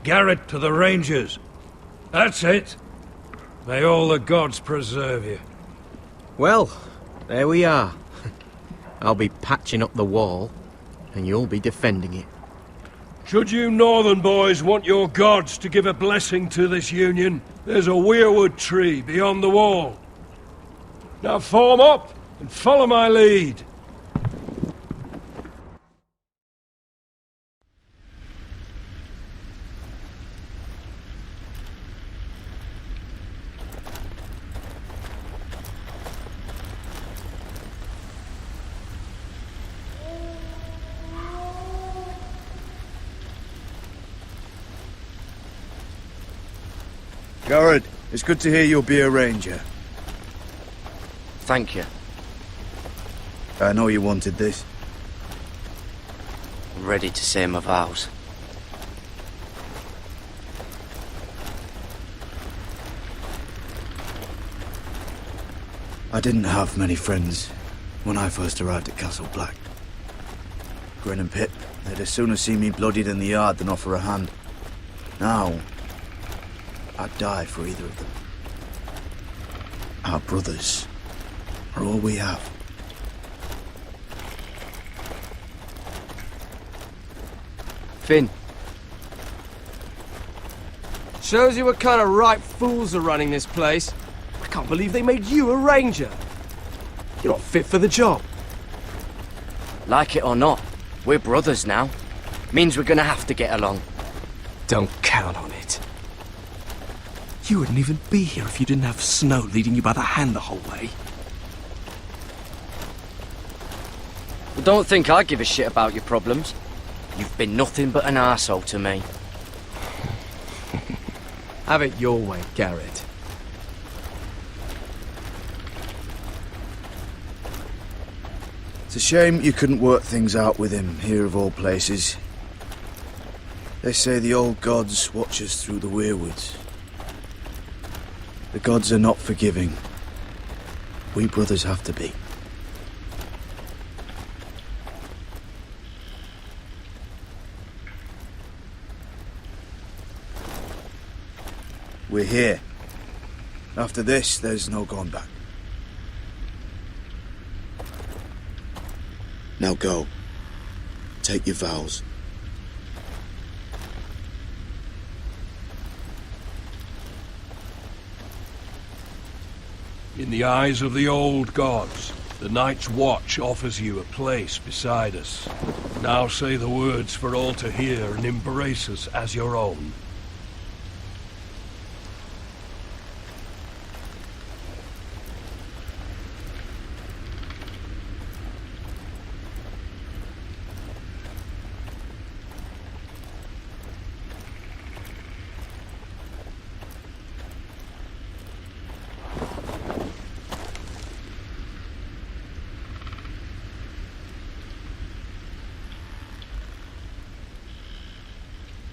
Garrett to the rangers. That's it. May all the gods preserve you.
Well, there we are. I'll be patching up the wall, and you'll be defending it.
Should you northern boys want your gods to give a blessing to this union, there's a weirwood tree beyond the wall. Now form up and follow my lead.
Garrett, it's good to hear you'll be a ranger.
Thank you.
I know you wanted this.
I'm ready to say my vows.
I didn't have many friends when I first arrived at Castle Black. Grin and Pip, they'd as soon see me bloodied in the yard than offer a hand. Now, I'd die for either of them. Our brothers are all we have.
Finn.
Shows you what kind of ripe fools are running this place. I can't believe they made you a ranger. You're not fit for the job.
Like it or not, we're brothers now. Means we're gonna have to get along.
Don't count on it. You wouldn't even be here if you didn't have Snow leading you by the hand the whole way.
Well, don't think I give a shit about your problems. You've been nothing but an arsehole to me.
Have it your way, Garrett.
It's a shame you couldn't work things out with him here of all places. They say the old gods watch us through the weirwoods. The gods are not forgiving. We brothers have to be. We're here. After this, there's no going back. Now go. Take your vows.
In the eyes of the old gods,
The Night's Watch offers you a place beside us. Now say the words for all to hear and embrace us as your own.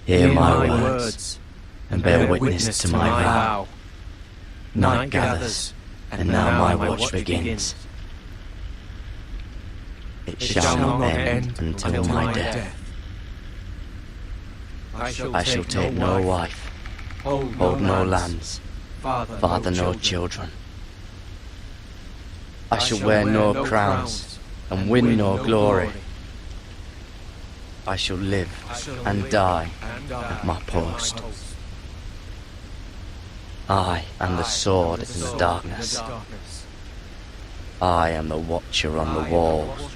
Hear my words, and bear witness to my vow. Night gathers, and now my watch begins. It shall not end until my death. I shall take no wife, hold no lands, father no children. I shall wear no crowns, and win no glory. I shall live and die at my post. I am the sword in the darkness. I am the watcher on the walls.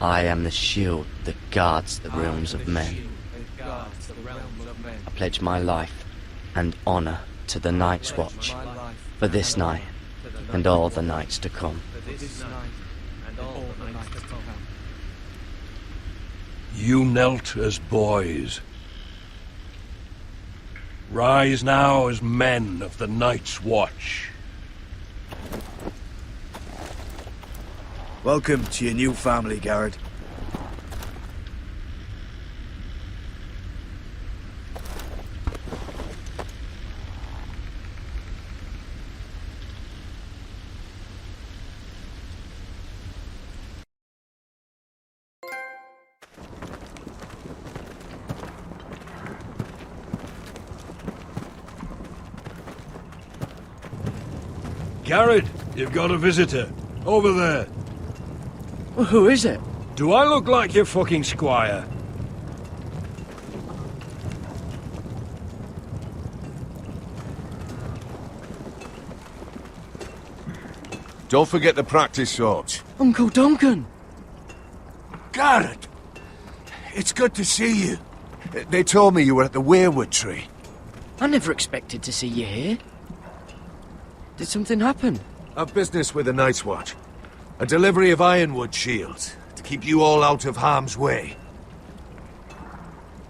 I am the shield that guards the realms of men. I pledge my life and honor to the Night's Watch for this night and all the nights to come.
You knelt as boys. Rise now as men of the Night's Watch.
Welcome to your new family, Garrett.
Garrett, you've got a visitor. Over there.
Well, who is it?
Do I look like your fucking squire?
Don't forget the practice swords.
Uncle Duncan!
Garrett! It's good to see you. They told me you were at the weirwood tree.
I never expected to see you here. Did something happen?
I've business with the Night's Watch. A delivery of ironwood shields, to keep you all out of harm's way.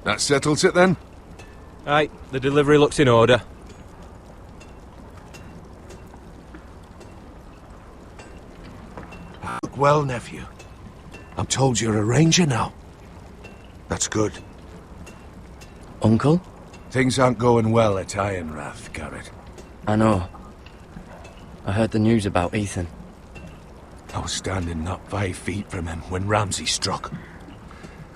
That settles it then?
Aye, the delivery looks in order.
Look well, nephew. I'm told you're a ranger now. That's good.
Uncle?
Things aren't going well at Ironrath, Garrett.
I know. I heard the news about Ethan.
I was standing not 5 feet from him when Ramsay struck.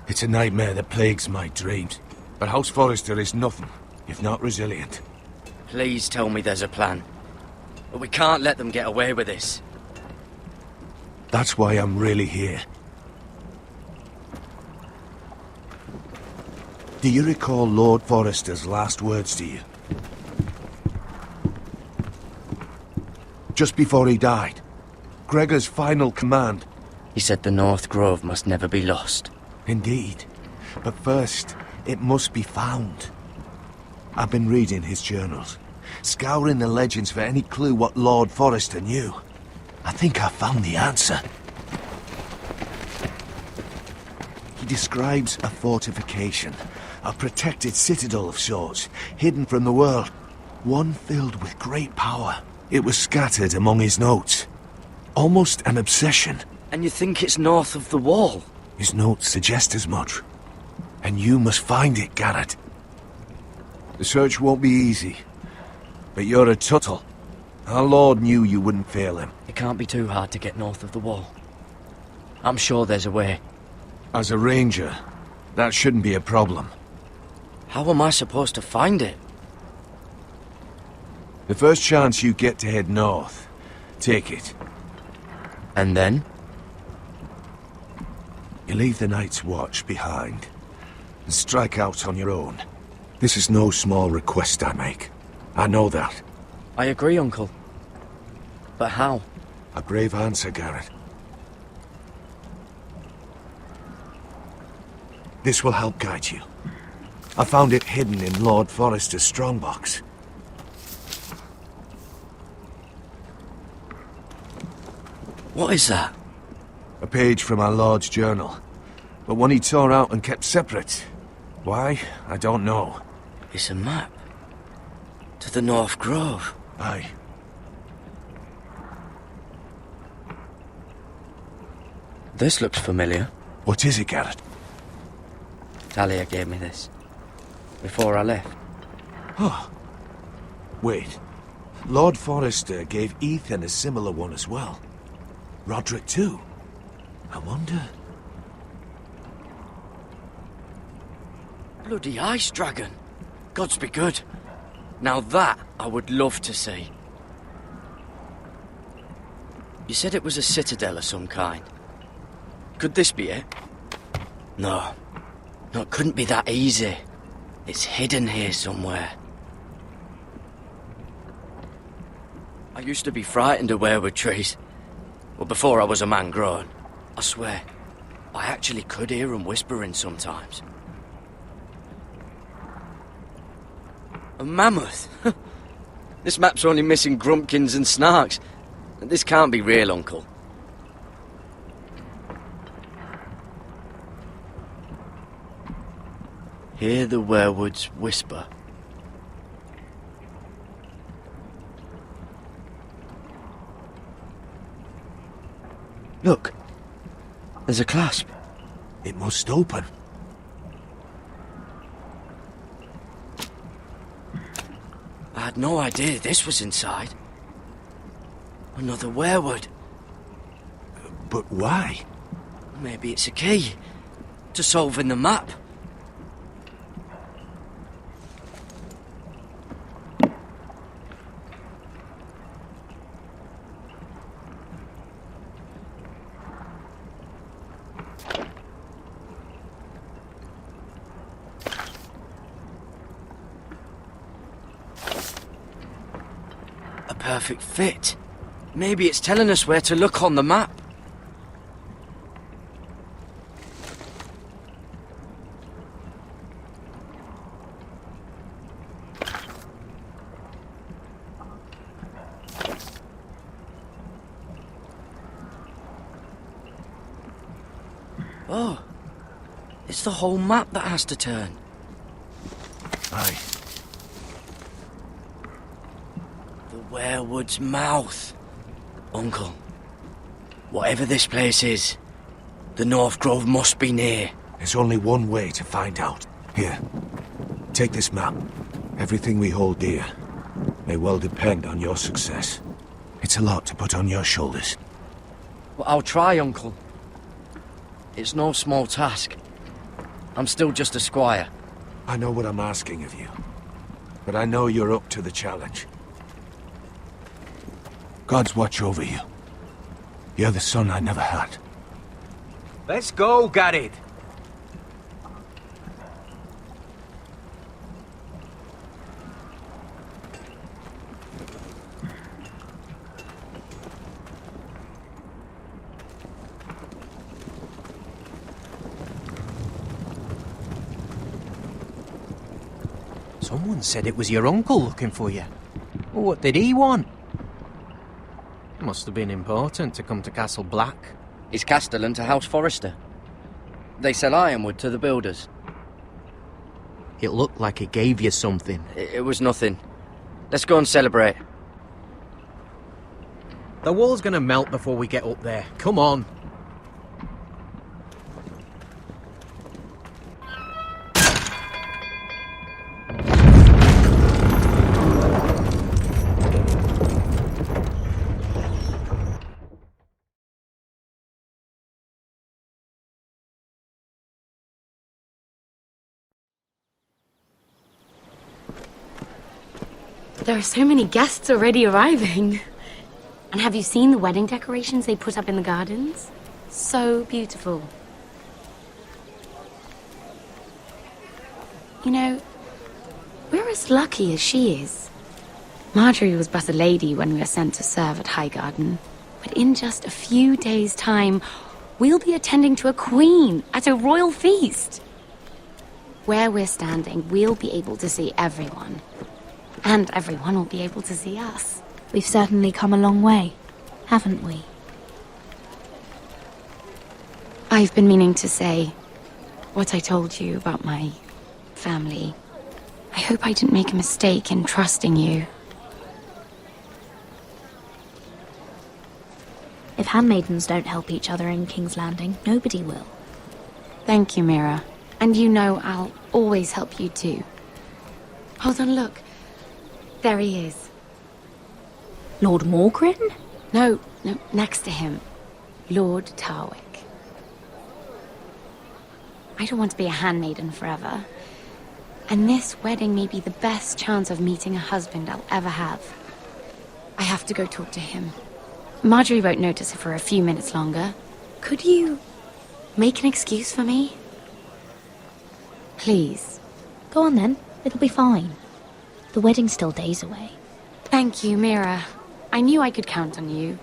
It's a nightmare that plagues my dreams, but House Forrester is nothing if not resilient.
Please tell me there's a plan. But we can't let them get away with this.
That's why I'm really here. Do you recall Lord Forrester's last words to you? Just before he died. Gregor's final command.
He said the North Grove must never be lost.
Indeed. But first, it must be found. I've been reading his journals, scouring the legends for any clue what Lord Forrester knew. I think I found the answer. He describes a fortification, a protected citadel of sorts, hidden from the world. One filled with great power. It was scattered among his notes. Almost an obsession.
And you think it's north of the wall?
His notes suggest as much. And you must find it, Garrett. The search won't be easy. But you're a Tuttle. Our Lord knew you wouldn't fail him.
It can't be too hard to get north of the wall. I'm sure there's a way.
As a ranger, that shouldn't be a problem.
How am I supposed to find it?
The first chance you get to head north, take it.
And then?
You leave the Night's Watch behind, and strike out on your own. This is no small request I make. I know that.
I agree, Uncle. But how?
A brave answer, Garrett. This will help guide you. I found it hidden in Lord Forrester's strongbox.
What is that?
A page from our Lord's journal, but one he tore out and kept separate. Why? I don't know.
It's a map. To the North Grove.
Aye.
This looks familiar.
What is it, Garrett?
Talia gave me this. Before I left.
Oh. Wait. Lord Forrester gave Ethan a similar one as well. Roderick too. I wonder...
Bloody ice dragon. Gods be good. Now that I would love to see. You said it was a citadel of some kind. Could this be it? No. No, it couldn't be that easy. It's hidden here somewhere. I used to be frightened of weirwood trees. Well, before I was a man grown. I swear, I actually could hear them whispering sometimes. A mammoth? This map's only missing grumpkins and snarks. This can't be real, Uncle. Hear the werewoods whisper. Look, there's a clasp.
It must open.
I had no idea this was inside. Another werewood.
But why?
Maybe it's a key to solving the map. A perfect fit. Maybe it's telling us where to look on the map. Oh, it's the whole map that has to turn.
Aye.
The werewood's mouth. Uncle, whatever this place is, the North Grove must be near.
There's only one way to find out. Here, take this map. Everything we hold dear may well depend on your success. It's a lot to put on your shoulders.
Well, I'll try, Uncle. It's no small task. I'm still just a squire.
I know what I'm asking of you, but I know you're up to the challenge. God's watch over you. You're the son I never had.
Let's go, Garrett.
Someone said it was your uncle looking for you. Well, what did he want? Must have been important to come to Castle Black.
It's castellan to House Forrester. They sell ironwood to the builders.
It looked like it gave you something.
It was nothing. Let's go and celebrate.
The wall's gonna melt before we get up there. Come on.
There are so many guests already arriving. And have you seen the wedding decorations they put up in the gardens? So beautiful. You know, we're as lucky as she is. Marjorie was but a lady when we were sent to serve at Highgarden. But in just a few days' time, we'll be attending to a queen at a royal feast. Where we're standing, we'll be able to see everyone. And everyone will be able to see us.
We've certainly come a long way, haven't we?
I've been meaning to say what I told you about my family. I hope I didn't make a mistake in trusting you.
If handmaidens don't help each other in King's Landing, nobody will.
Thank you, Mira. And you know I'll always help you too. Hold on, look. There he is.
Lord Morgrin?
No, next to him. Lord Tarwick. I don't want to be a handmaiden forever. And this wedding may be the best chance of meeting a husband I'll ever have. I have to go talk to him. Marjorie won't notice it for a few minutes longer. Could you make an excuse for me? Please.
Go on then, it'll be fine. The wedding's still days away.
Thank you, Mira. I knew I could count on you.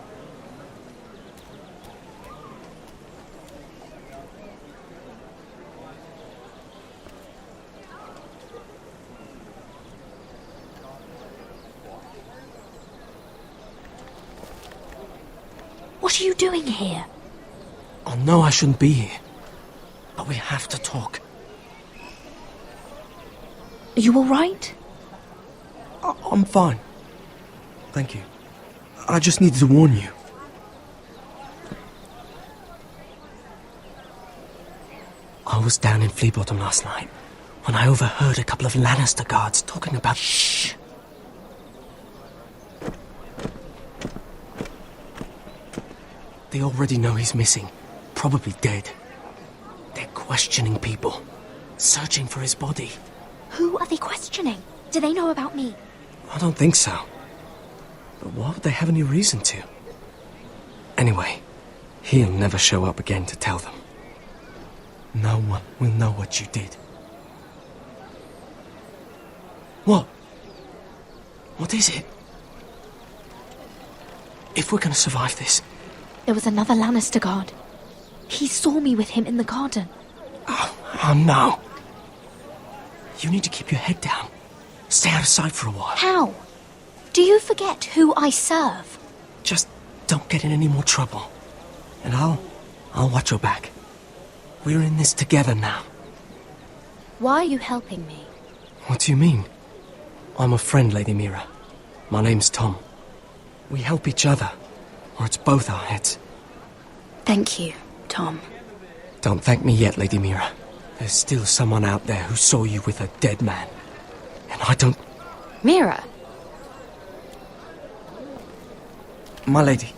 What are you doing here?
I know I shouldn't be here, but we have to talk.
Are you alright?
I'm fine. Thank you. I just needed to warn you. I was down in Fleabottom last night when I overheard a couple of Lannister guards talking about... Shh! They already know he's missing. Probably dead. They're questioning people. Searching for his body.
Who are they questioning? Do they know about me?
I don't think so. But why would they have any reason to? Anyway, he'll never show up again to tell them. No one will know what you did. What? What is it? If we're gonna survive this...
There was another Lannister guard. He saw me with him in the garden.
Oh no. You need to keep your head down. Stay out of sight for a while.
How? Do you forget who I serve?
Just don't get in any more trouble. And I'll watch your back. We're in this together now.
Why are you helping me?
What do you mean? I'm a friend, Lady Mira. My name's Tom. We help each other, or it's both our heads.
Thank you, Tom.
Don't thank me yet, Lady Mira. There's still someone out there who saw you with a dead man. And I don't...
Mira!
My lady.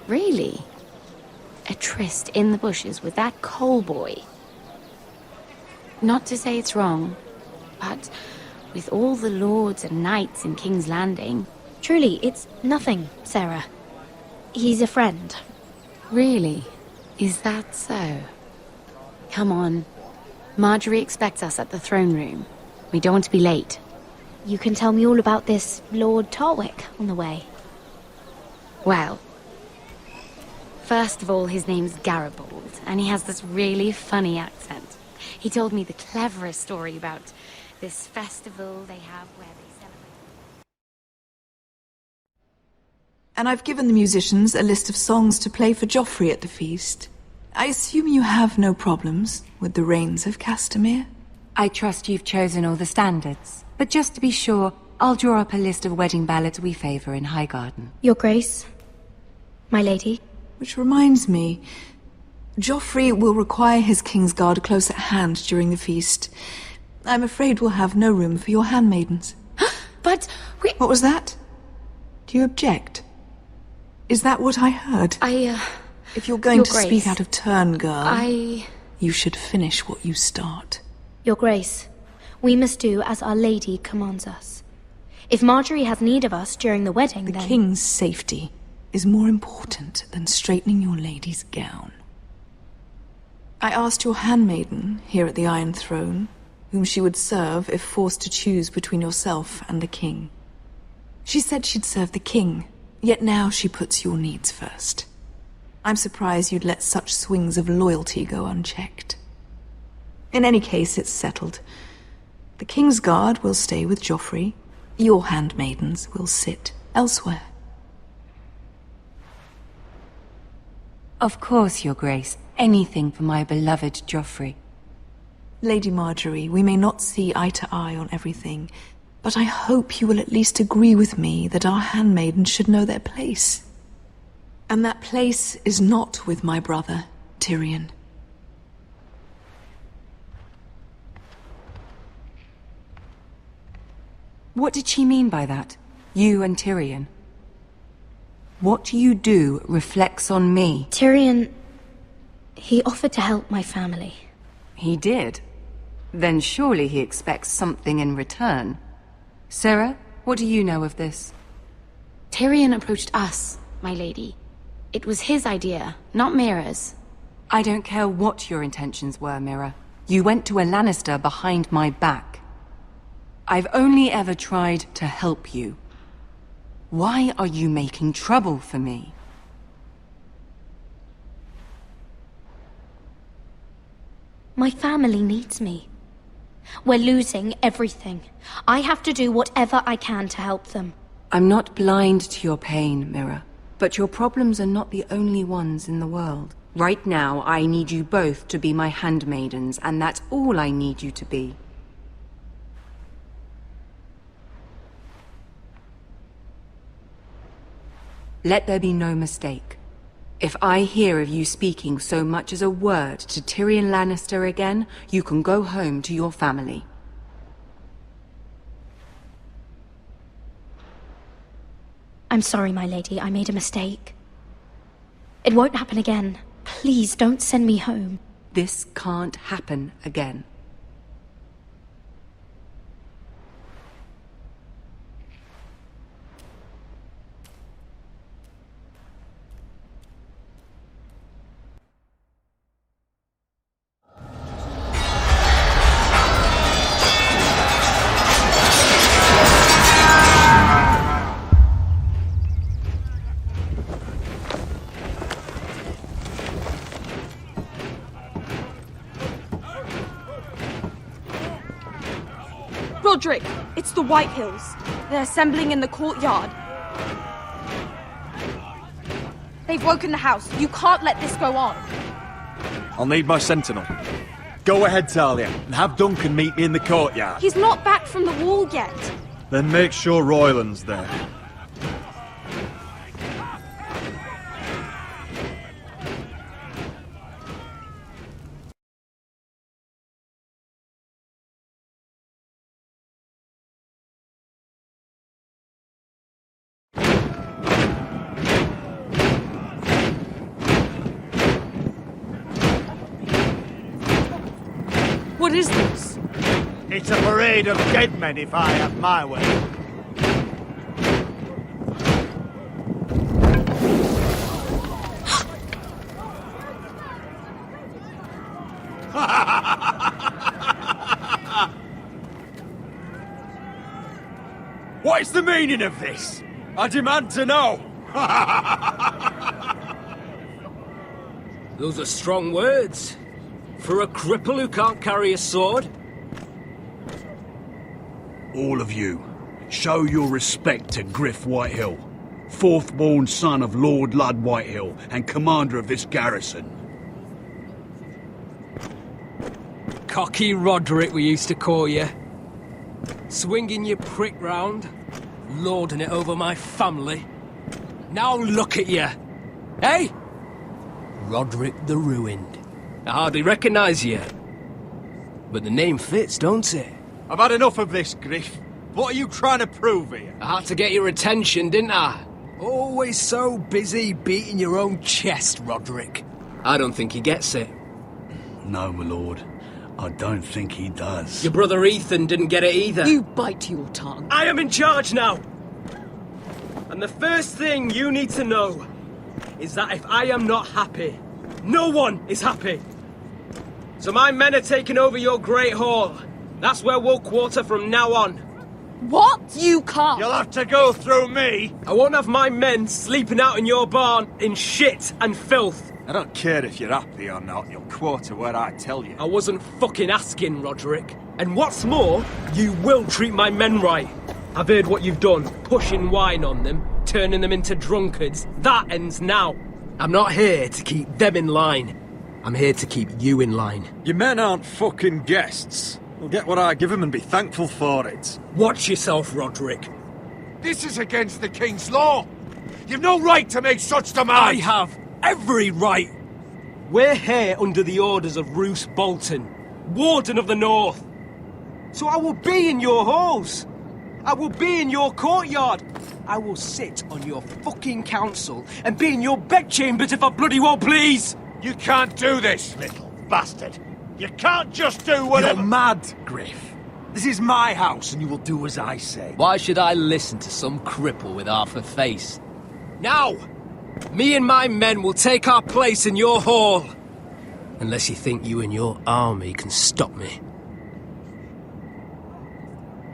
Really? A tryst in the bushes with that coal boy? Not to say it's wrong, but with all the lords and knights in King's Landing...
Truly, it's nothing, Sarah. He's a friend.
Really? Is that so? Come on. Marjorie expects us at the throne room. We don't want to be late.
You can tell me all about this Lord Tarwick on the way.
Well, first of all, his name's Garibold, and he has this really funny accent. He told me the cleverest story about this festival they have where they celebrate...
And I've given the musicians a list of songs to play for Joffrey at the feast. I assume you have no problems with the Rains of Castamere?
I trust you've chosen all the standards. But just to be sure, I'll draw up a list of wedding ballads we favour in Highgarden.
Your Grace, my lady.
Which reminds me, Joffrey will require his Kingsguard close at hand during the feast. I'm afraid we'll have no room for your handmaidens.
But we...
What was that? Do you object? Is that what I heard? If you're going
Your
to
Grace,
speak out of turn, girl,
you
should finish what you start.
Your Grace, we must do as Our Lady commands us. If Marjorie has need of us during the wedding,
The King's safety is more important than straightening your lady's gown. I asked your handmaiden here at the Iron Throne whom she would serve if forced to choose between yourself and the King. She said she'd serve the king, yet now she puts your needs first. I'm surprised you'd let such swings of loyalty go unchecked. In any case, it's settled. The King's Guard will stay with Joffrey. Your handmaidens will sit elsewhere.
Of course, Your Grace. Anything for my beloved Joffrey.
Lady Marjorie, we may not see eye to eye on everything, but I hope you will at least agree with me that our handmaidens should know their place. And that place is not with my brother, Tyrion.
What did she mean by that? You and Tyrion? What you do reflects on me.
Tyrion... he offered to help my family.
He did? Then surely he expects something in return. Sarah, what do you know of this?
Tyrion approached us, my lady. It was his idea, not Mira's.
I don't care what your intentions were, Mira. You went to a Lannister behind my back. I've only ever tried to help you. Why are you making trouble for me?
My family needs me. We're losing everything. I have to do whatever I can to help them.
I'm not blind to your pain, Mira. But your problems are not the only ones in the world. Right now, I need you both to be my handmaidens, and that's all I need you to be. Let there be no mistake. If I hear of you speaking so much as a word to Tyrion Lannister again, you can go home to your family.
I'm sorry, my lady. I made a mistake. It won't happen again. Please don't send me home.
This can't happen again.
Roderick, it's the White Hills. They're assembling in the courtyard. They've broken the house. You can't let this go on.
I'll need my sentinel. Go ahead, Talia, and have Duncan meet me in the courtyard.
He's not back from the wall yet.
Then make sure Royland's there.
What is this?
It's a parade of dead men if I have my way.
What is the meaning of this? I demand to know!
Those are strong words. For a cripple who can't carry a sword?
All of you, show your respect to Griff Whitehill, fourth-born son of Lord Lud Whitehill and commander of this garrison.
Cocky Roderick, we used to call you. Swinging your prick round, lording it over my family. Now look at you! Hey? Roderick the Ruined. I hardly recognise you. But the name fits, don't it?
I've had enough of this, Griff. What are you trying to prove here?
I had to get your attention, didn't I? Always so busy beating your own chest, Roderick. I don't think he gets it.
No, my lord. I don't think he does.
Your brother Ethan didn't get it either.
You bite your tongue.
I am in charge now! And the first thing you need to know is that if I am not happy, no one is happy. So my men are taking over your Great Hall. That's where we'll quarter from now on.
What?
You can't!
You'll have to go through me!
I won't have my men sleeping out in your barn in shit and filth!
I don't care if you're happy or not, you'll quarter where I tell you.
I wasn't fucking asking, Roderick. And what's more, you will treat my men right. I've heard what you've done, pushing wine on them, turning them into drunkards. That ends now. I'm not here to keep them in line. I'm here to keep you in line.
Your men aren't fucking guests. They'll get what I give them and be thankful for it.
Watch yourself, Roderick.
This is against the King's law. You've no right to make such demands.
I have every right. We're here under the orders of Roose Bolton, Warden of the North. So I will be in your halls. I will be in your courtyard. I will sit on your fucking council and be in your bedchambers if I bloody well please.
You can't do this, little bastard. You can't just do whatever—
You're mad, Griff. This is my house and you will do as I say.
Why should I listen to some cripple with half a face? Now, me and my men will take our place in your hall. Unless you think you and your army can stop me.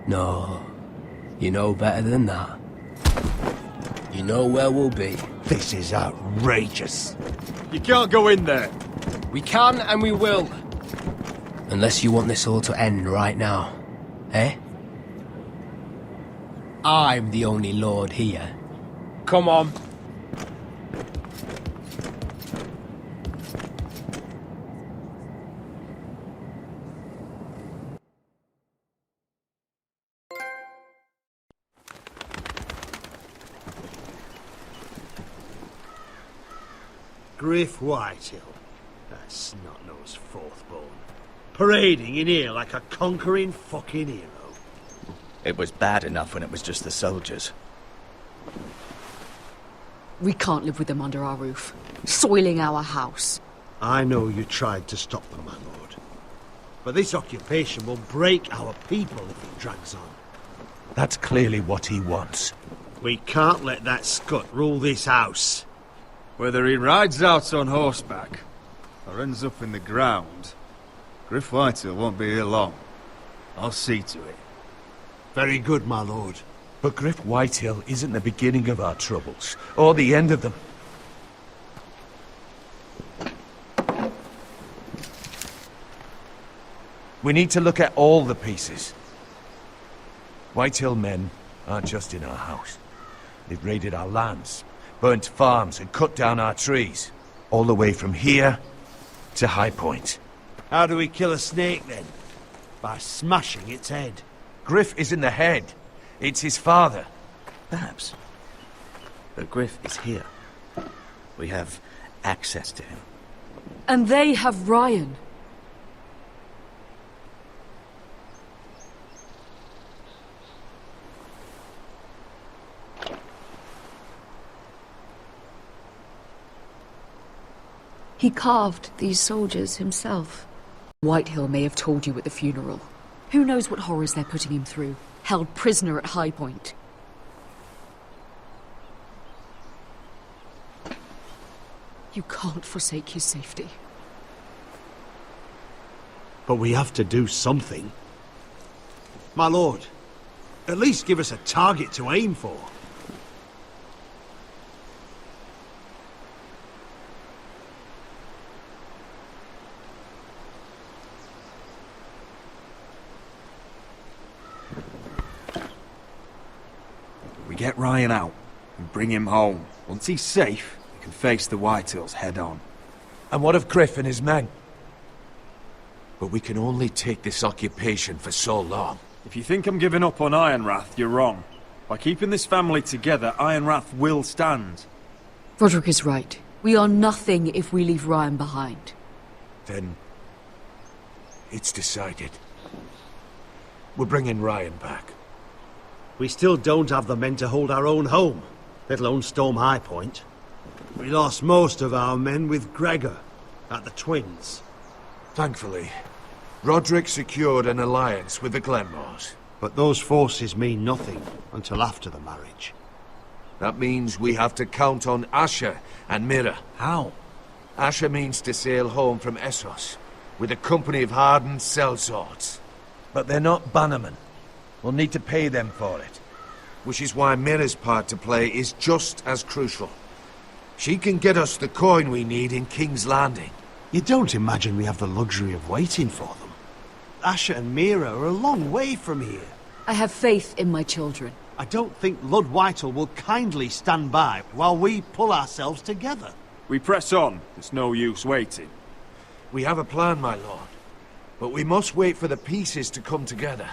No, you know better than that. You know where we'll be.
This is outrageous.
You can't go in there.
We can and we will. Unless you want this all to end right now. Eh? I'm the only lord here. Come on.
Griff Whitehill, that snot-nosed fourth-born, parading in here like a conquering fucking hero.
It was bad enough when it was just the soldiers.
We can't live with them under our roof, soiling our house.
I know you tried to stop them, my lord. But this occupation will break our people if it drags on.
That's clearly what he wants.
We can't let that scut rule this house.
Whether he rides out on horseback or ends up in the ground, Griff Whitehill won't be here long. I'll see to it.
Very good, my lord.
But Griff Whitehill isn't the beginning of our troubles, or the end of them. We need to look at all the pieces. Whitehill men aren't just in our house. They've raided our lands, burnt farms and cut down our trees. All the way from here to High Point.
How do we kill a snake, then? By smashing its head.
Griff isn't the head. It's his father.
Perhaps. But Griff is here. We have access to him.
And they have Ryan. He carved these soldiers himself. Whitehill may have told you at the funeral. Who knows what horrors they're putting him through? Held prisoner at High Point. You can't forsake his safety.
But we have to do something. My lord, at least give us a target to aim for.
We get Ryan out and bring him home. Once he's safe, we can face the Whitehills head on.
And what of Griff and his men? But we can only take this occupation for so long.
If you think I'm giving up on Ironrath, you're wrong. By keeping this family together, Ironrath will stand.
Roderick is right. We are nothing if we leave Ryan behind.
Then it's decided. We're bringing Ryan back.
We still don't have the men to hold our own home, let alone storm High Point. We lost most of our men with Gregor at the Twins.
Thankfully, Roderick secured an alliance with the Glenmores.
But those forces mean nothing until after the marriage.
That means we have to count on Asher and Mira.
How?
Asher means to sail home from Essos with a company of hardened sellswords. But they're not bannermen. We'll need to pay them for it. Which is why Mira's part to play is just as crucial. She can get us the coin we need in King's Landing.
You don't imagine we have the luxury of waiting for them? Asher and Mira are a long way from here.
I have faith in my children.
I don't think Lord Whitehall will kindly stand by while we pull ourselves together.
We press on. It's no use waiting.
We have a plan, my lord. But we must wait for the pieces to come together.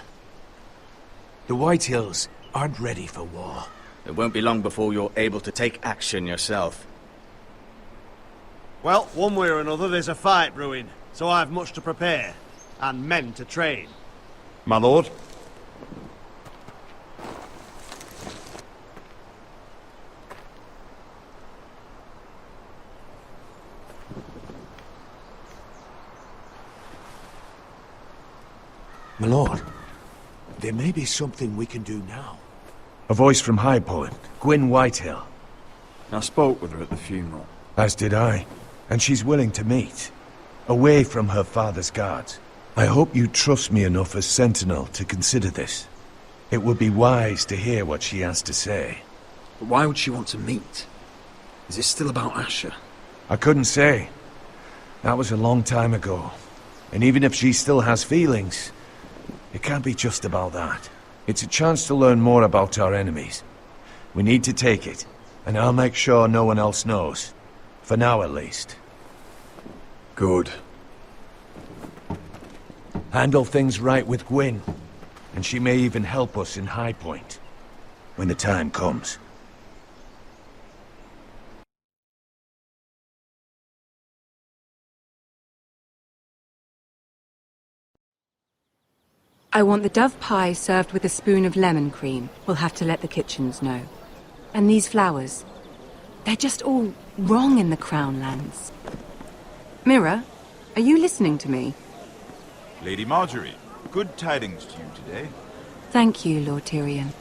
The Whitehills aren't ready for war.
It won't be long before you're able to take action yourself.
Well, one way or another there's a fight brewing, so I've much to prepare, and men to train.
My lord?
My lord, there may be something we can do now. A voice from High Point, Gwyn Whitehill.
I spoke with her at the funeral.
As did I. And she's willing to meet. Away from her father's guards. I hope you trust me enough as Sentinel to consider this. It would be wise to hear what she has to say.
But why would she want to meet? Is it still about Asher?
I couldn't say. That was a long time ago. And even if she still has feelings, it can't be just about that. It's a chance to learn more about our enemies. We need to take it, and I'll make sure no one else knows. For now, at least.
Good.
Handle things right with Gwyn, and she may even help us in High Point, when the time comes.
I want the dove pie served with a spoon of lemon cream. We'll have to let the kitchens know. And these flowers. They're just all wrong in the Crown lands. Mira, are you listening to me?
Lady Marjorie, good tidings to you today.
Thank you, Lord Tyrion.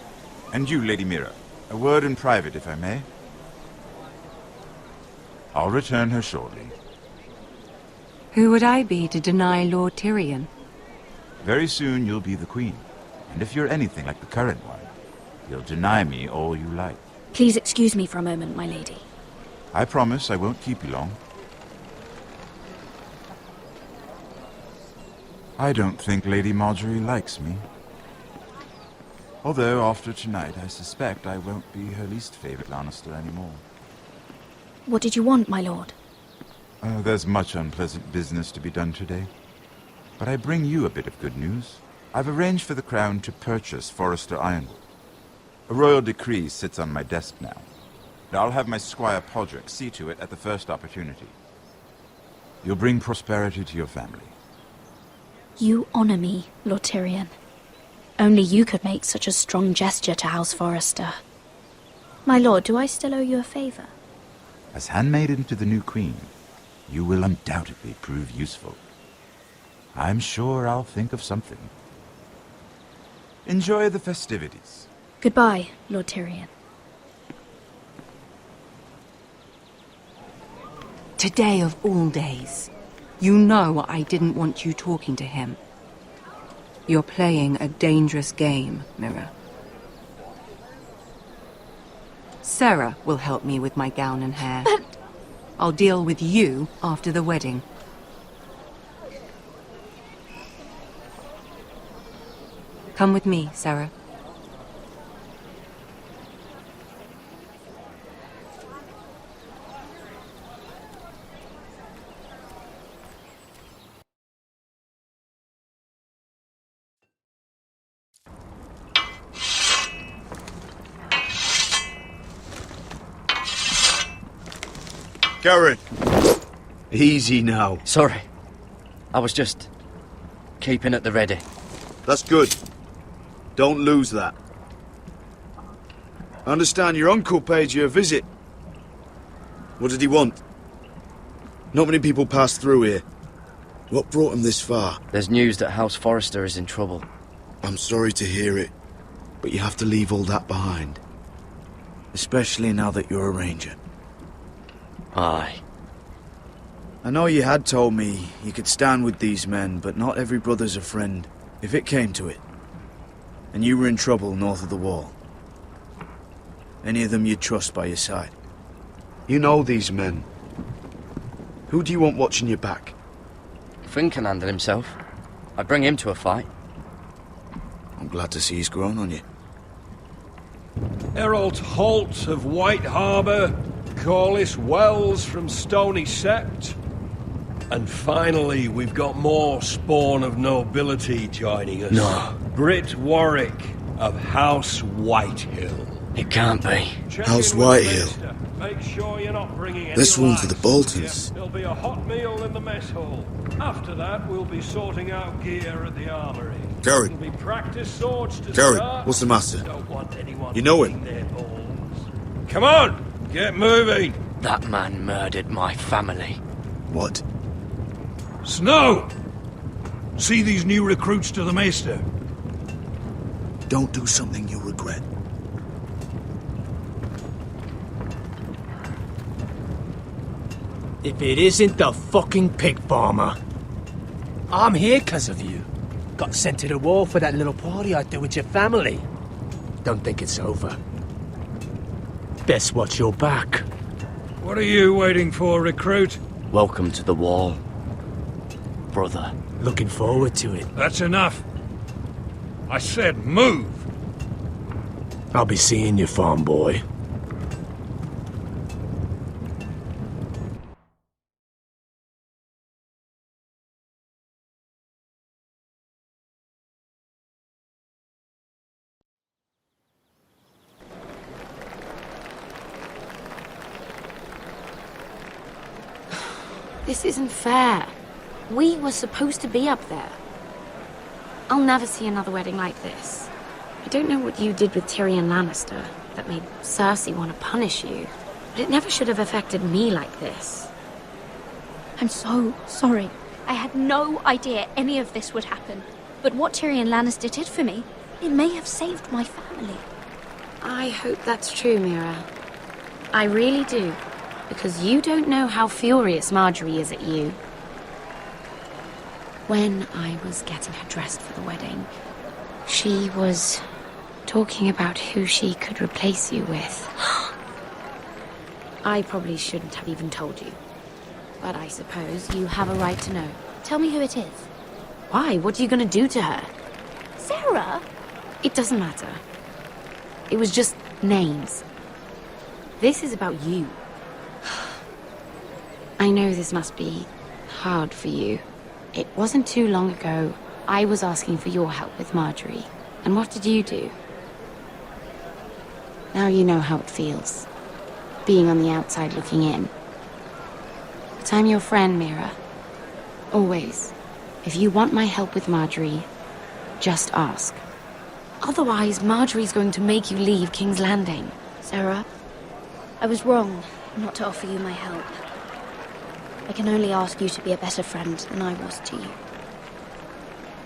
And you, Lady Mira. A word in private, if I may. I'll return her shortly.
Who would I be to deny Lord Tyrion?
Very soon you'll be the queen. And if you're anything like the current one, you'll deny me all you like.
Please excuse me for a moment, my lady.
I promise I won't keep you long. I don't think Lady Marjorie likes me. Although, after tonight, I suspect I won't be her least favorite Lannister anymore.
What did you want, my lord?
There's much unpleasant business to be done today. But I bring you a bit of good news. I've arranged for the Crown to purchase Forrester Ironwood. A royal decree sits on my desk now. And I'll have my squire Podrick see to it at the first opportunity. You'll bring prosperity to your family.
You honor me, Lord Tyrion. Only you could make such a strong gesture to House Forrester. My lord, do I still owe you a favor?
As handmaiden to the new queen, you will undoubtedly prove useful. I'm sure I'll think of something. Enjoy the festivities.
Goodbye, Lord Tyrion.
Today of all days. You know I didn't want you talking to him. You're playing a dangerous game, Mira. Sarah will help me with my gown and hair.
But...
I'll deal with you after the wedding. Come with me, Sarah.
Garrett! Easy now.
Sorry. I was just keeping at the ready.
That's good. Don't lose that. I understand your uncle paid you a visit. What did he want? Not many people pass through here. What brought him this far?
There's news that House Forrester is in trouble.
I'm sorry to hear it, but you have to leave all that behind. Especially now that you're a ranger.
Aye.
I know you had told me you could stand with these men, but not every brother's a friend, if it came to it. and you were in trouble north of the wall, any of them you'd trust by your side?
You know these men. Who do you want watching your back?
Finn can handle himself. I'd bring him to a fight.
I'm glad to see he's grown on you.
Errol Holt of White Harbour, Corliss Wells from Stony Sept. And finally, we've got more spawn of nobility joining us.
No.
Britt Warwick of House Whitehill.
It can't be.
House Whitehill.
Make sure you're not bringing any
This one for the
lads.
Boltons.
There'll be a hot meal in the mess hall. After that, we'll be sorting out gear at the armory.
Gary.
It'll be practice swords to
Gary,
start.
what's the matter?
Don't want anyone
You know him?
eating their balls. Come on, get moving.
That man murdered my family.
What?
Snow! See these new recruits to the Maester.
Don't do something you'll regret.
If it isn't the fucking pig farmer. I'm here 'cause of you. Got sent to the war for that little party I threw with your family. Don't think it's over. Best watch your back.
What are you waiting for, recruit?
Welcome to the wall, brother.
Looking forward to it.
That's enough. I said move.
I'll be seeing you, farm boy.
This isn't fair. We were supposed to be up there. I'll never see another wedding like this. I don't know what you did with Tyrion Lannister that made Cersei want to punish you, but it never should have affected me like this.
I'm so sorry. I had no idea any of this would happen. But what Tyrion Lannister did for me, it may have saved my family.
I hope that's true, Mira. I really do. Because you don't know how furious Marjorie is at you. When I was getting her dressed for the wedding, she was talking about who she could replace you with. I probably shouldn't have even told you. But I suppose you have a right to know.
Tell me who it is.
Why? What are you going to do to her?
Sarah?
It doesn't matter. It was just names. This is about you. I know this must be hard for you. It wasn't too long ago I was asking for your help with Marjorie. And what did you do? Now you know how it feels, being on the outside looking in. But I'm your friend, Mira. Always. If you want my help with Marjorie, just ask. Otherwise, Marjorie's going to make you leave King's Landing.
Sarah, I was wrong not to offer you my help. I can only ask you to be a better friend than I was to you.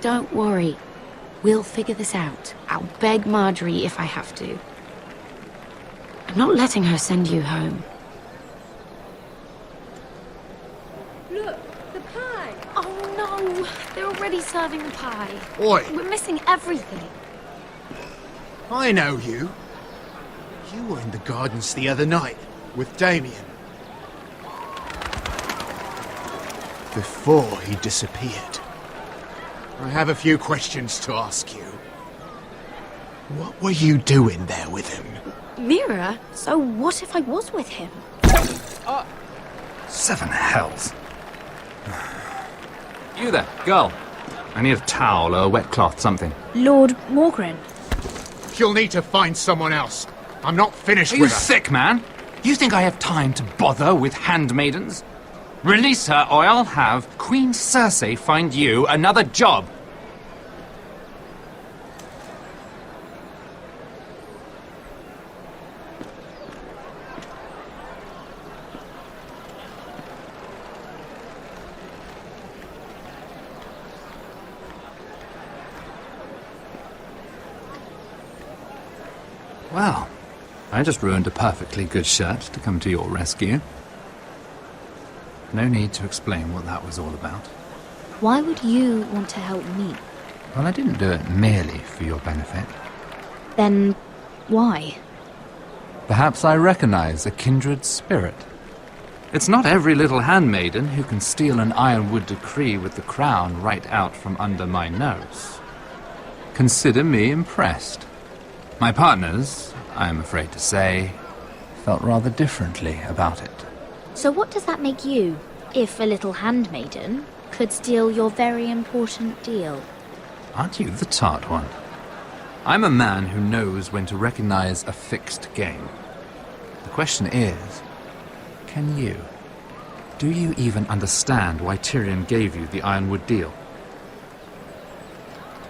Don't worry. We'll figure this out. I'll beg Marjorie if I have to. I'm not letting her send you home.
Look, the pie!
Oh no! They're already serving the pie.
Oi!
We're missing everything.
I know you. You were in the gardens the other night with Damien. Before he disappeared. I have a few questions to ask you. What were you doing there with him?
Mira?
So what if I was with him?
Seven hells. You there, girl. I need a towel or a wet cloth, something.
Lord Morgren.
You'll need to find someone else. I'm not finished
Are you
with her.
sick, man? You think I have time to bother with handmaidens? Release her, or I'll have Queen Cersei find you another job. Well, I just ruined a perfectly good shirt to come to your rescue. No need to explain what that was all about.
Why would you want to help me?
Well, I didn't do it merely for your benefit.
Then why?
Perhaps I recognize a kindred spirit. It's not every little handmaiden who can steal an ironwood decree with the crown right out from under my nose. Consider me impressed. My partners, I am afraid to say, felt rather differently about it.
So what does that make you, if a little handmaiden could steal your very important deal?
Aren't you the tart one? I'm a man who knows when to recognize a fixed game. The question is, can you? Do you even understand why Tyrion gave you the Ironwood deal?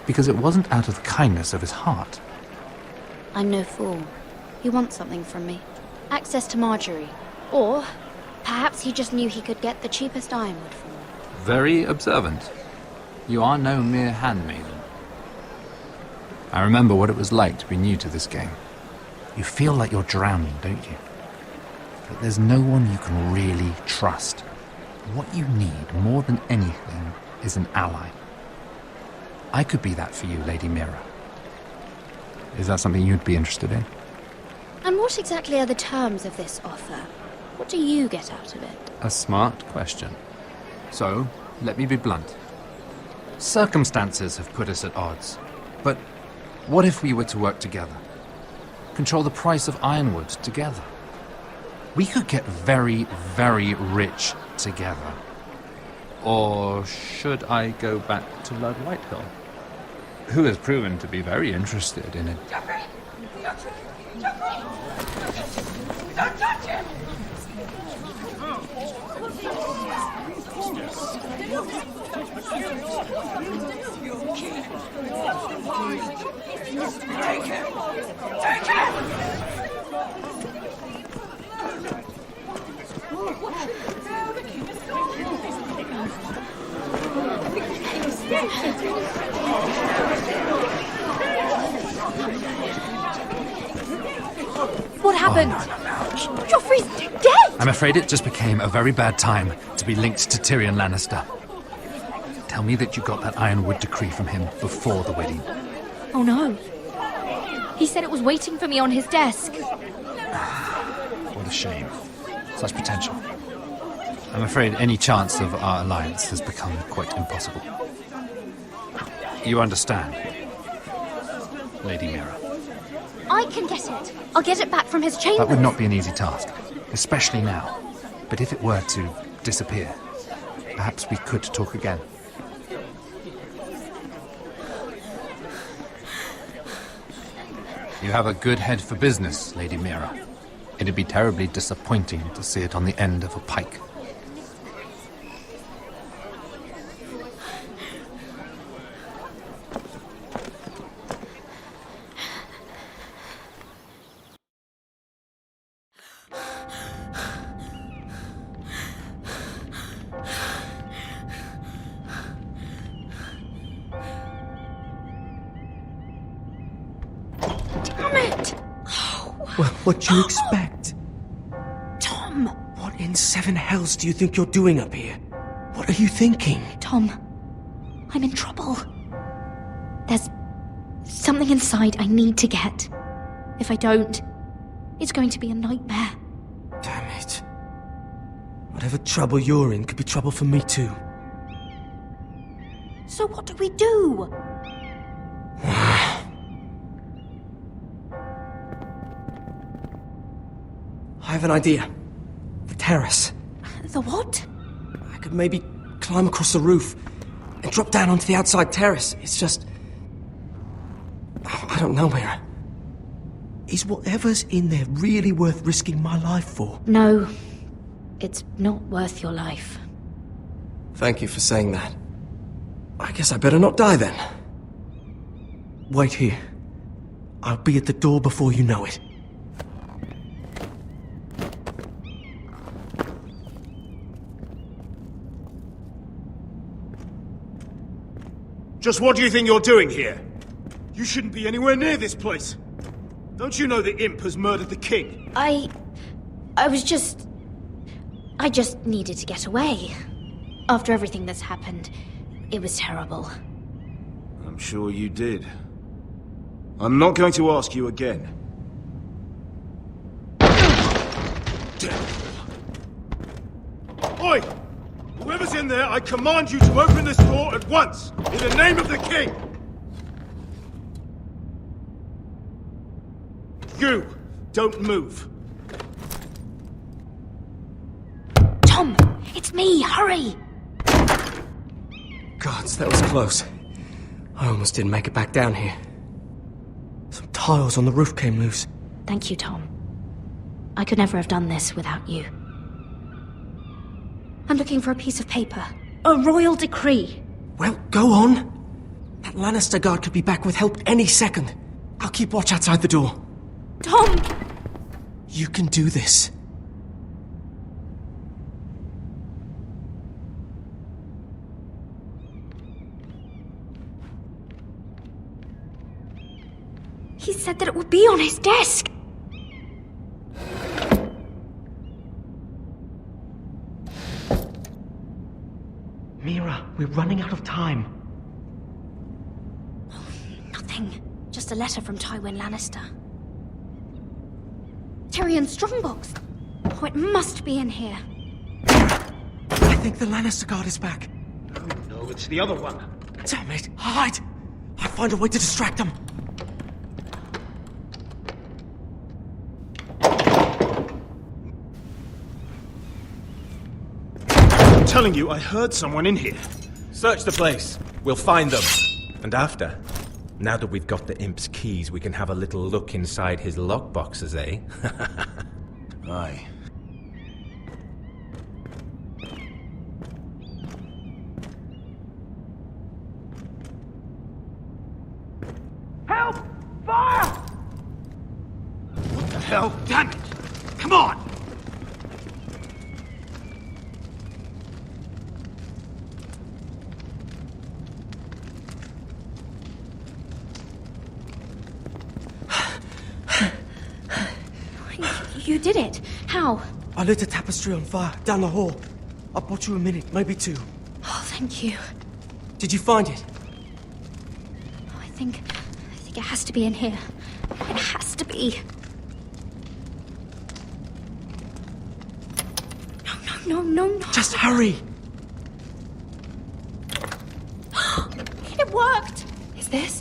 Because it wasn't out of the kindness of his heart.
I'm no fool. He wants something from me. Access to Marjorie. Or perhaps he just knew he could get the cheapest ironwood from me.
Very observant. You are no mere handmaiden. I remember what it was like to be new to this game. You feel like you're drowning, don't you? But there's no one you can really trust. What you need more than anything is an ally. I could be that for you, Lady Mira. Is that something you'd be interested in?
And what exactly are the terms of this offer? What do you get out of it?
A smart question. So, let me be blunt. Circumstances have put us at odds. But what if we were to work together? Control the price of ironwood together? We could get very, very rich together. Or should I go back to Lord Whitehill, who has proven to be very interested in it?
Don't touch him! Take him! Take him!
What happened? Joffrey's dead!
I'm afraid it just became a very bad time to be linked to Tyrion Lannister. Tell me that you got that Ironwood decree from him before the wedding.
Oh no. He said it was waiting for me on his desk.
What a shame. Such potential. I'm afraid any chance of our alliance has become quite impossible. You understand, Lady Mira?
I can get it. I'll get it back from his chambers.
That would not be an easy task, especially now. But if it were to disappear, perhaps we could talk again. You have a good head for business, Lady Mira. It'd be terribly disappointing to see it on the end of a pike.
Well, what do you expect?
Tom!
What in seven hells do you think you're doing up here? What are you thinking?
Tom, I'm in trouble. There's something inside I need to get. If I don't, it's going to be a nightmare.
Damn it. Whatever trouble you're in could be trouble for me too.
So what do we do?
I have an idea. The terrace.
The what?
I could maybe climb across the roof and drop down onto the outside terrace. It's just... I don't know, Mira. Is whatever's in there really worth risking my life for?
No, it's not worth your life.
Thank you for saying that. I guess I better not die then. Wait here. I'll be at the door before you know it.
Just what do you think you're doing here? You shouldn't be anywhere near this place. Don't you know the imp has murdered the king?
I just needed to get away. After everything that's happened, it was terrible.
I'm sure you did. I'm not going to ask you again. Oi! Whoever's in there, I command you to open this door at once! In the name of the king! You! Don't move!
Tom! It's me! Hurry!
Gods, that was close. I almost didn't make it back down here. Some tiles on the roof came loose.
Thank you, Tom. I could never have done this without you. I'm looking for a piece of paper. A royal decree.
Well, go on. That Lannister guard could be back with help any second. I'll keep watch outside the door.
Tom!
You can do this.
He said that it would be on his desk.
Mira, we're running out of time.
Nothing. Just a letter from Tywin Lannister. Tyrion Strongbox. Oh, it must be in here.
I think the Lannister guard is back.
No, it's the other one.
Damn it! Hide! I'll find a way to distract them.
I'm telling you, I heard someone in here.
Search the place. We'll find them. And after, now that we've got the imp's keys, we can have a little look inside his lockboxes, eh?
Aye.
Help! Fire!
What the hell? Damn it! Come on!
You did it. How?
I lit a tapestry on fire down the hall. I bought you a minute, maybe two.
Oh, thank you.
Did you find it?
I think it has to be in here. It has to be. No.
Just hurry.
It worked. Is this?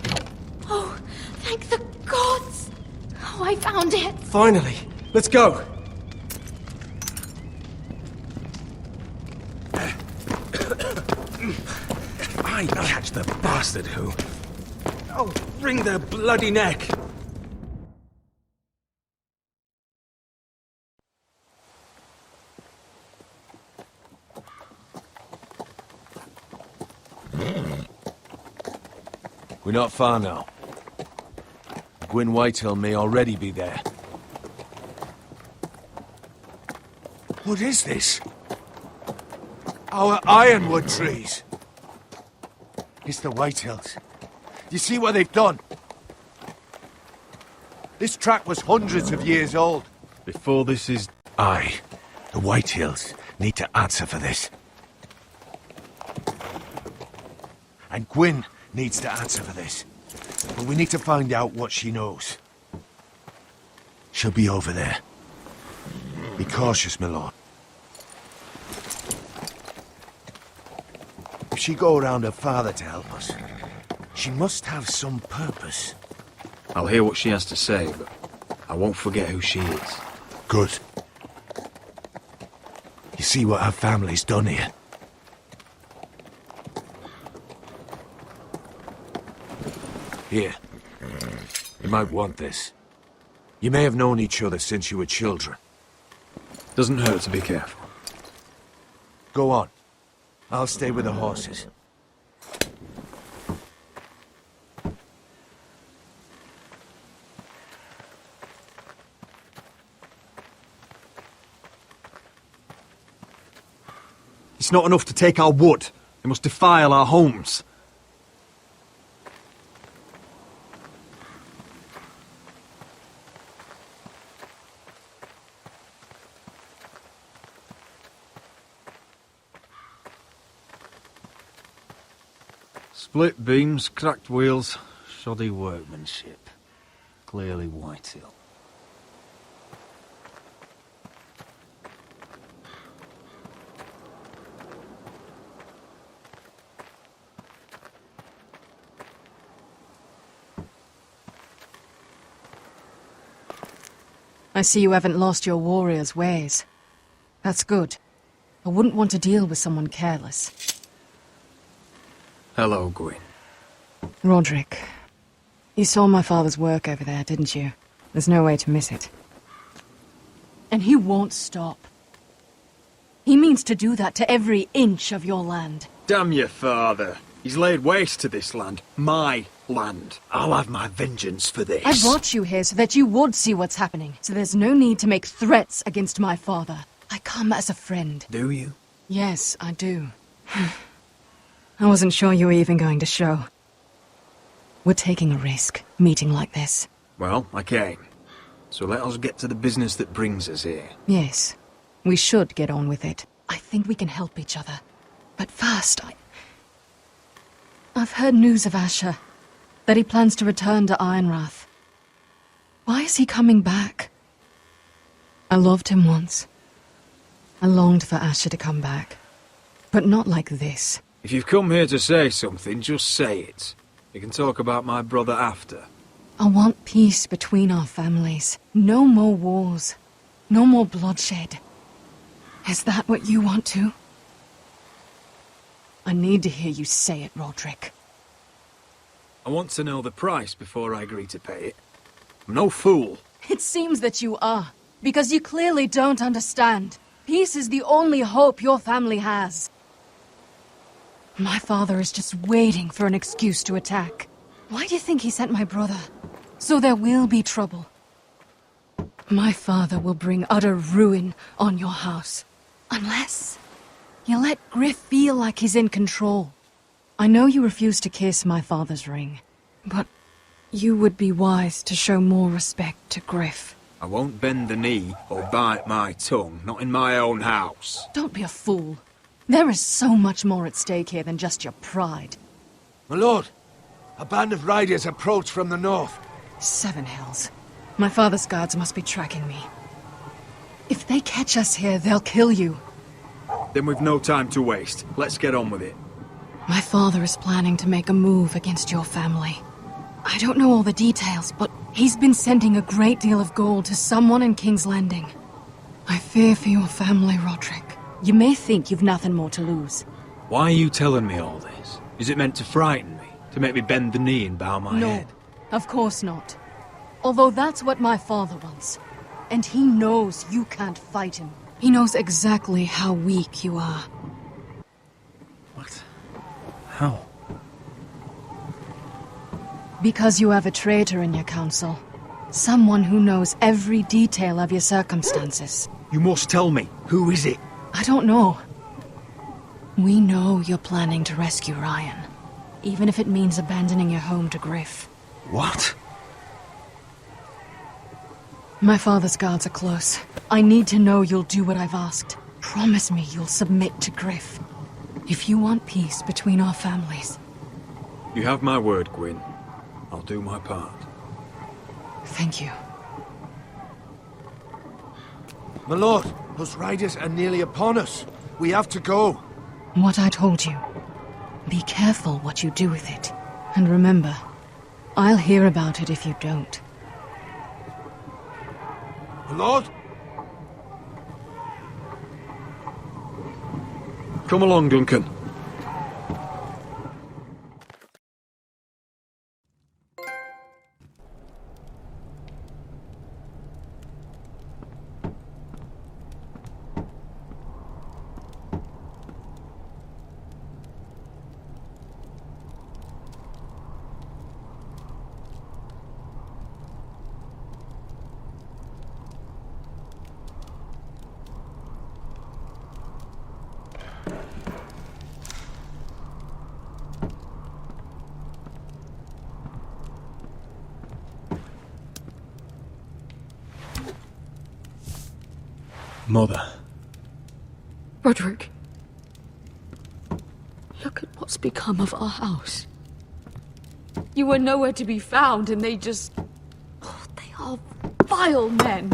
Oh, thank the gods. Oh, I found it.
Finally. Let's go.
If I catch the bastard who... I'll wring their bloody neck.
We're not far now. Gwyn Whitehill may already be there. What is this? Our ironwood trees. It's the Whitehills. You see what they've done? This track was hundreds of years old.
Before this is...
Aye. The Whitehills need to answer for this. And Gwyn needs to answer for this. But we need to find out what she knows. She'll be over there. Be cautious, my lord. If she go around her father to help us, she must have some purpose.
I'll hear what she has to say, but I won't forget who she is.
Good. You see what her family's done here? Here. You might want this. You may have known each other since you were children.
Doesn't hurt to be careful.
Go on. I'll stay with the horses.
It's not enough to take our wood. They must defile our homes.
Split beams, cracked wheels, shoddy workmanship. Clearly Whitehill.
I see you haven't lost your warrior's ways. That's good. I wouldn't want to deal with someone careless.
Hello, Gwyn.
Roderick, you saw my father's work over there, didn't you? There's no way to miss it. And he won't stop. He means to do that to every inch of your land.
Damn your father. He's laid waste to this land. My land. I'll have my vengeance for this.
I brought you here so that you would see what's happening, so there's no need to make threats against my father. I come as a friend.
Do you?
Yes, I do. I wasn't sure you were even going to show. We're taking a risk, meeting like this.
Well, I came. So let us get to the business that brings us here.
Yes, we should get on with it. I think we can help each other. But first, I've heard news of Asher. That he plans to return to Ironrath. Why is he coming back? I loved him once. I longed for Asher to come back. But not like this.
If you've come here to say something, just say it. We can talk about my brother after.
I want peace between our families. No more wars. No more bloodshed. Is that what you want too? I need to hear you say it, Roderick.
I want to know the price before I agree to pay it. I'm no fool.
It seems that you are, because you clearly don't understand. Peace is the only hope your family has. My father is just waiting for an excuse to attack. Why do you think he sent my brother? So there will be trouble. My father will bring utter ruin on your house. Unless you let Griff feel like he's in control. I know you refuse to kiss my father's ring, but you would be wise to show more respect to Griff.
I won't bend the knee or bite my tongue, not in my own house.
Don't be a fool. There is so much more at stake here than just your pride.
My lord, a band of riders approach from the north.
7 Hills. My father's guards must be tracking me. If they catch us here, they'll kill you.
Then we've no time to waste. Let's get on with it.
My father is planning to make a move against your family. I don't know all the details, but he's been sending a great deal of gold to someone in King's Landing. I fear for your family, Roderick. You may think you've nothing more to lose.
Why are you telling me all this? Is it meant to frighten me? To make me bend the knee and bow my head?
No, of course not. Although that's what my father wants. And he knows you can't fight him. He knows exactly how weak you are.
What? How?
Because you have a traitor in your council. Someone who knows every detail of your circumstances.
You must tell me. Who is it?
I don't know. We know you're planning to rescue Ryan. Even if it means abandoning your home to Griff.
What?
My father's guards are close. I need to know you'll do what I've asked. Promise me you'll submit to Griff. If you want peace between our families.
You have my word, Gwyn. I'll do my part.
Thank you.
My lord, those riders are nearly upon us. We have to go.
What I told you. Be careful what you do with it. And remember, I'll hear about it if you don't.
My lord?
Come along, Duncan. Mother.
Roderick. Look at what's become of our house. You were nowhere to be found, and they just... Oh, they are vile men.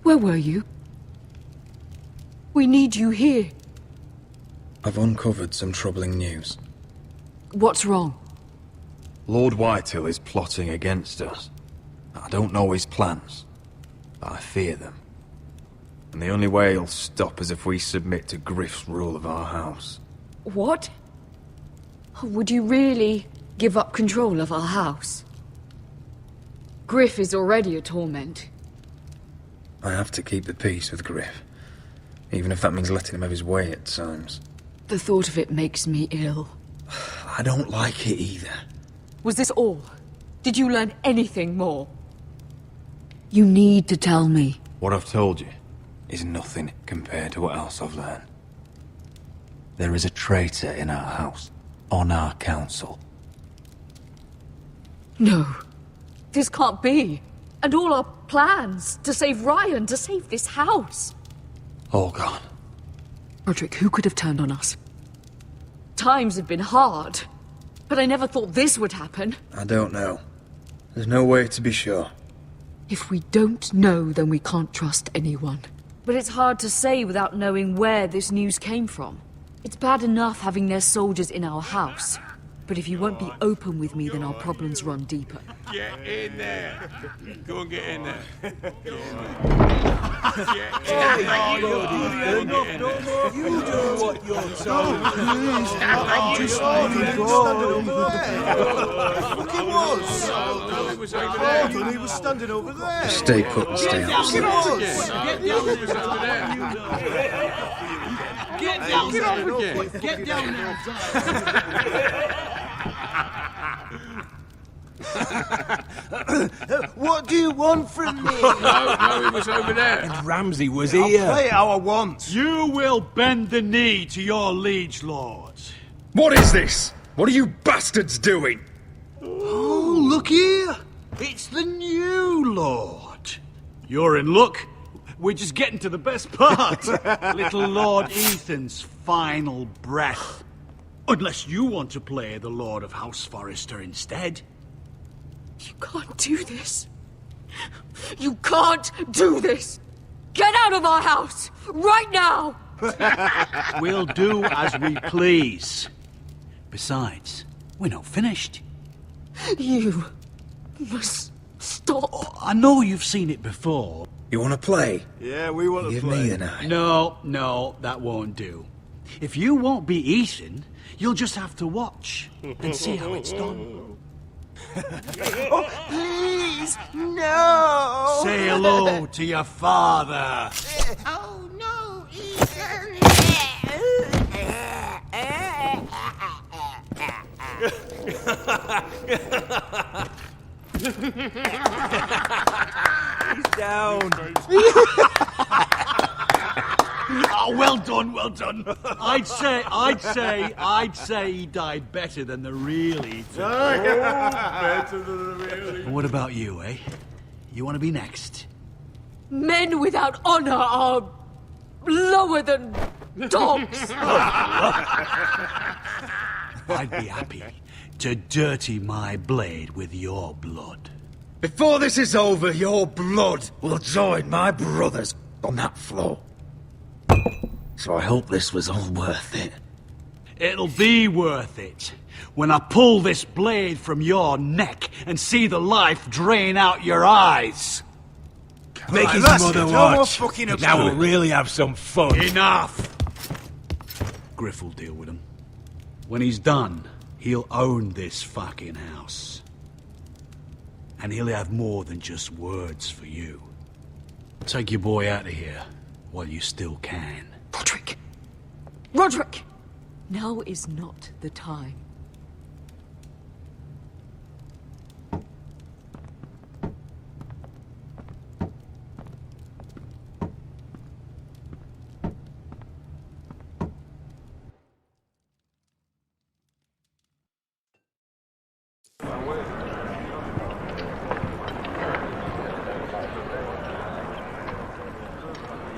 Where were you? We need you here.
I've uncovered some troubling news.
What's wrong?
Lord Whitehill is plotting against us. I don't know his plans, but I fear them. And the only way he'll stop is if we submit to Griff's rule of our house.
What? Would you really give up control of our house? Griff is already a torment.
I have to keep the peace with Griff, even if that means letting him have his way at times.
The thought of it makes me ill.
I don't like it either.
Was this all? Did you learn anything more? You need to tell me.
What I've told you is nothing compared to what else I've learned. There is a traitor in our house, on our council.
No. This can't be. And all our plans to save Ryan, to save this house.
All gone.
Roderick, who could have turned on us? Times have been hard, but I never thought this would happen.
I don't know. There's no way to be sure.
If we don't know, then we can't trust anyone. But it's hard to say without knowing where this news came from. It's bad enough having their soldiers in our house. But if you won't be open with me, then our problems run deeper.
Get in there. Go and get in there.
You do what you're told. He was standing over there.
Stay put and stay out.
Get down. Get down now. What do you want from me?
No, he was over there.
And Ramsay was
I'll
here.
play how I want. You will bend the knee to your liege lord.
What is this? What are you bastards doing?
Oh, look here. It's the new lord. You're in luck. We're just getting to the best part. Little Lord Ethan's final breath. Unless you want to play the Lord of House Forrester instead.
You can't do this. You can't do this. Get out of our house, right now!
We'll do as we please. Besides, we're not finished.
You must stop.
Oh, I know you've seen it before.
You want to play?
Yeah, we want
to play. Give me the knife.
No, that won't do. If you won't be Ethan, you'll just have to watch and see how it's done.
Oh, please, no!
Say hello to your father.
Oh, no, Ethan!
He's down. Oh, well done, well done. I'd say he died better than the real Ethan.
Better than the real Ethan.
What about you, eh? You want to be next?
Men without honor are lower than dogs.
I'd be happy to dirty my blade with your blood.
Before this is over, your blood will join my brother's on that floor. So I hope this was all worth it.
It'll be worth it when I pull this blade from your neck and see the life drain out your eyes.
Make his mother watch. Now we'll really have some fun.
Enough! Griff will deal with him. When he's done, he'll own this fucking house. And he'll have more than just words for you. Take your boy out of here while you still can.
Roderick! Roderick! Now is not the time.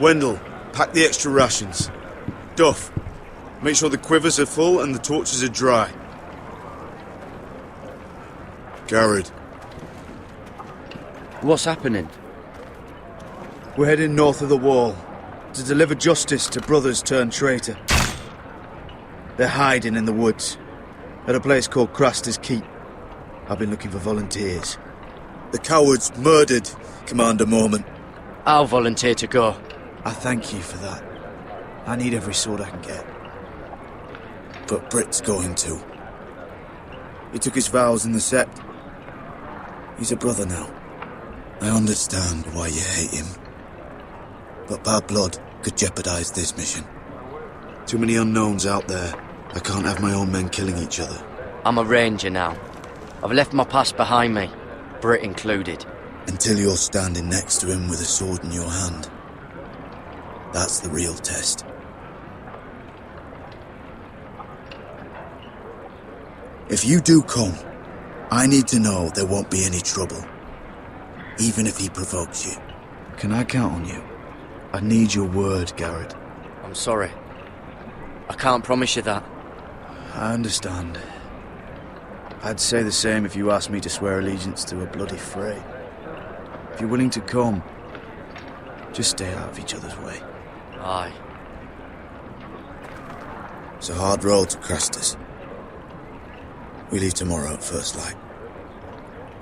Wendell, pack the extra rations. Duff, make sure the quivers are full and the torches are dry.
Garrett.
What's happening?
We're heading north of the wall to deliver justice to brothers turned traitor. They're hiding in the woods at a place called Craster's Keep. I've been looking for volunteers. The cowards murdered Commander Mormon.
I'll volunteer to go.
I thank you for that. I need every sword I can get. But Britt's going too. He took his vows in the Sept. He's a brother now. I understand why you hate him. But bad blood could jeopardize this mission. Too many unknowns out there. I can't have my own men killing each other.
I'm a ranger now. I've left my past behind me, Britt included.
Until you're standing next to him with a sword in your hand. That's the real test. If you do come, I need to know there won't be any trouble. Even if he provokes you. Can I count on you? I need your word, Garrett.
I'm sorry. I can't promise you that.
I understand. I'd say the same if you asked me to swear allegiance to a bloody fray. If you're willing to come, just stay out of each other's way.
Aye.
It's a hard road to Craster's. We leave tomorrow at first light.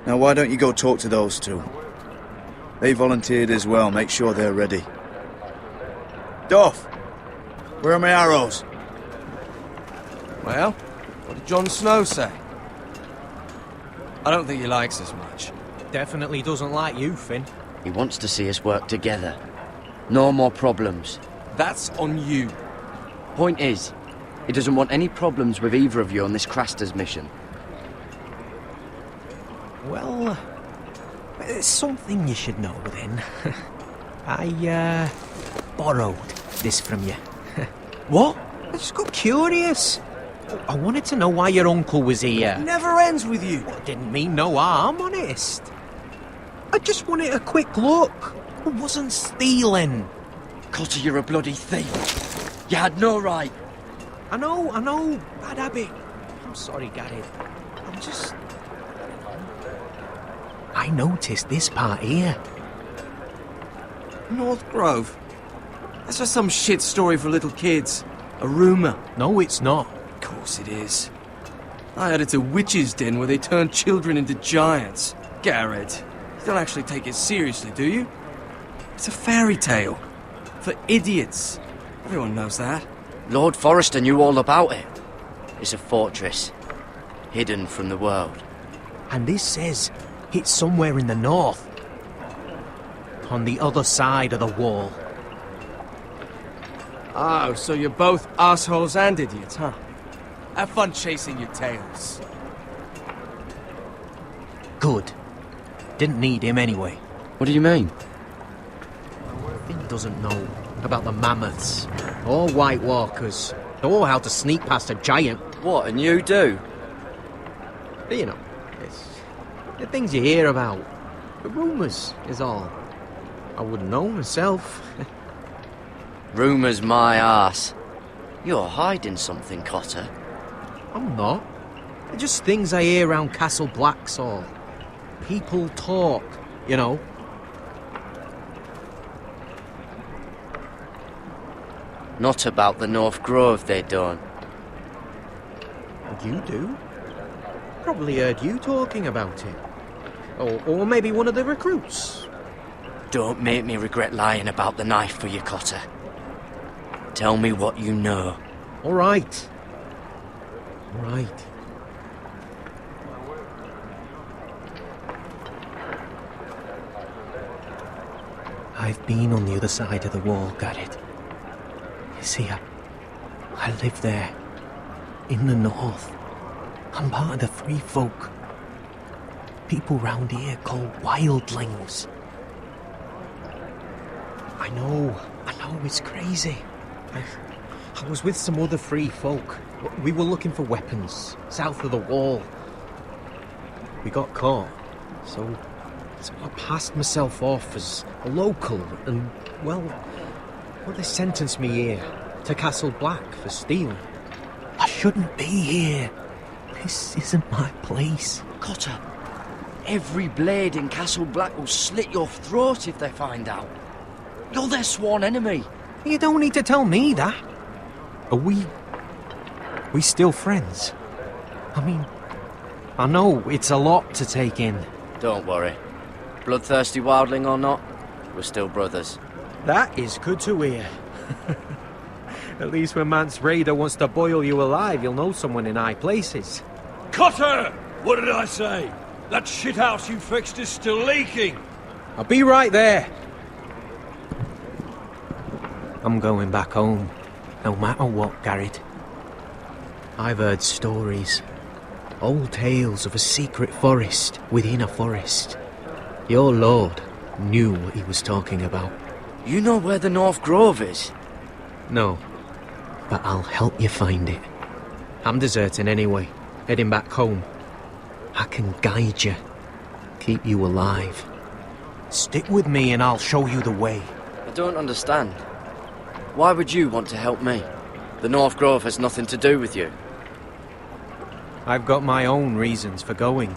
Now why don't you go talk to those two? They volunteered as well, make sure they're ready. Duff! Where are my arrows?
Well, what did Jon Snow say? I don't think he likes us much.
Definitely doesn't like you, Finn.
He wants to see us work together. No more problems.
That's on you.
Point is, he doesn't want any problems with either of you on this Craster's mission.
Well, it's something you should know then. I, borrowed this from you.
What?
I just got curious. I wanted to know why your uncle was here.
Never ends with you.
Didn't mean no harm, honest. I just wanted a quick look. I wasn't stealing.
Cotter, you're a bloody thief. You had no right.
I know. Bad habit. I'm sorry, Gary. I'm just... I noticed this part here.
North Grove? That's just some shit story for little kids. A rumour.
No, it's not.
Of course it is. I heard it's a witch's den where they turn children into giants. Garrett, you don't actually take it seriously, do you? It's a fairy tale. For idiots. Everyone knows that.
Lord Forrester knew all about it. It's a fortress, hidden from the world.
And this says it's somewhere in the north. On the other side of the wall.
Oh, so you're both assholes and idiots, huh? Have fun chasing your tails.
Good. Didn't need him anyway.
What do you mean?
Finn doesn't know about the mammoths, or White Walkers, or how to sneak past a giant.
What, and you do?
But you know, it's the things you hear about. The rumours is all. I wouldn't know myself.
Rumours my arse. You're hiding something, Cotter.
I'm not. They're just things I hear around Castle Blacksaw. People talk, you know.
Not about the North Grove, they don't.
You do? Probably heard you talking about it. Or maybe one of the recruits.
Don't make me regret lying about the knife for you, Cotter. Tell me what you know.
All right. All right. I've been on the other side of the wall, Garrett. You see, I live there. In the north. I'm part of the free folk. People round here called wildlings. I know, it's crazy. I was with some other free folk. We were looking for weapons, south of the wall. We got caught, so I passed myself off as a local, and, well, they sentenced me here, to Castle Black, for stealing. I shouldn't be here. This isn't my place.
Cotter, Every blade in Castle Black will slit your throat if they find out. You're their sworn enemy.
You don't need to tell me that. Are we still friends? I mean, I know it's a lot to take in.
Don't worry. Bloodthirsty wildling or not, we're still brothers.
That is good to hear. At least when Mance Raider wants to boil you alive, you'll know someone in high places.
Cutter! What did I say? That shithouse you fixed is still leaking.
I'll be right there. I'm going back home, no matter what, Garrett. I've heard stories. Old tales of a secret forest within a forest. Your lord knew what he was talking about.
You know where the North Grove is?
No, but I'll help you find it. I'm deserting anyway, heading back home. I can guide you, keep you alive. Stick with me and I'll show you the way.
I don't understand. Why would you want to help me? The North Grove has nothing to do with you.
I've got my own reasons for going.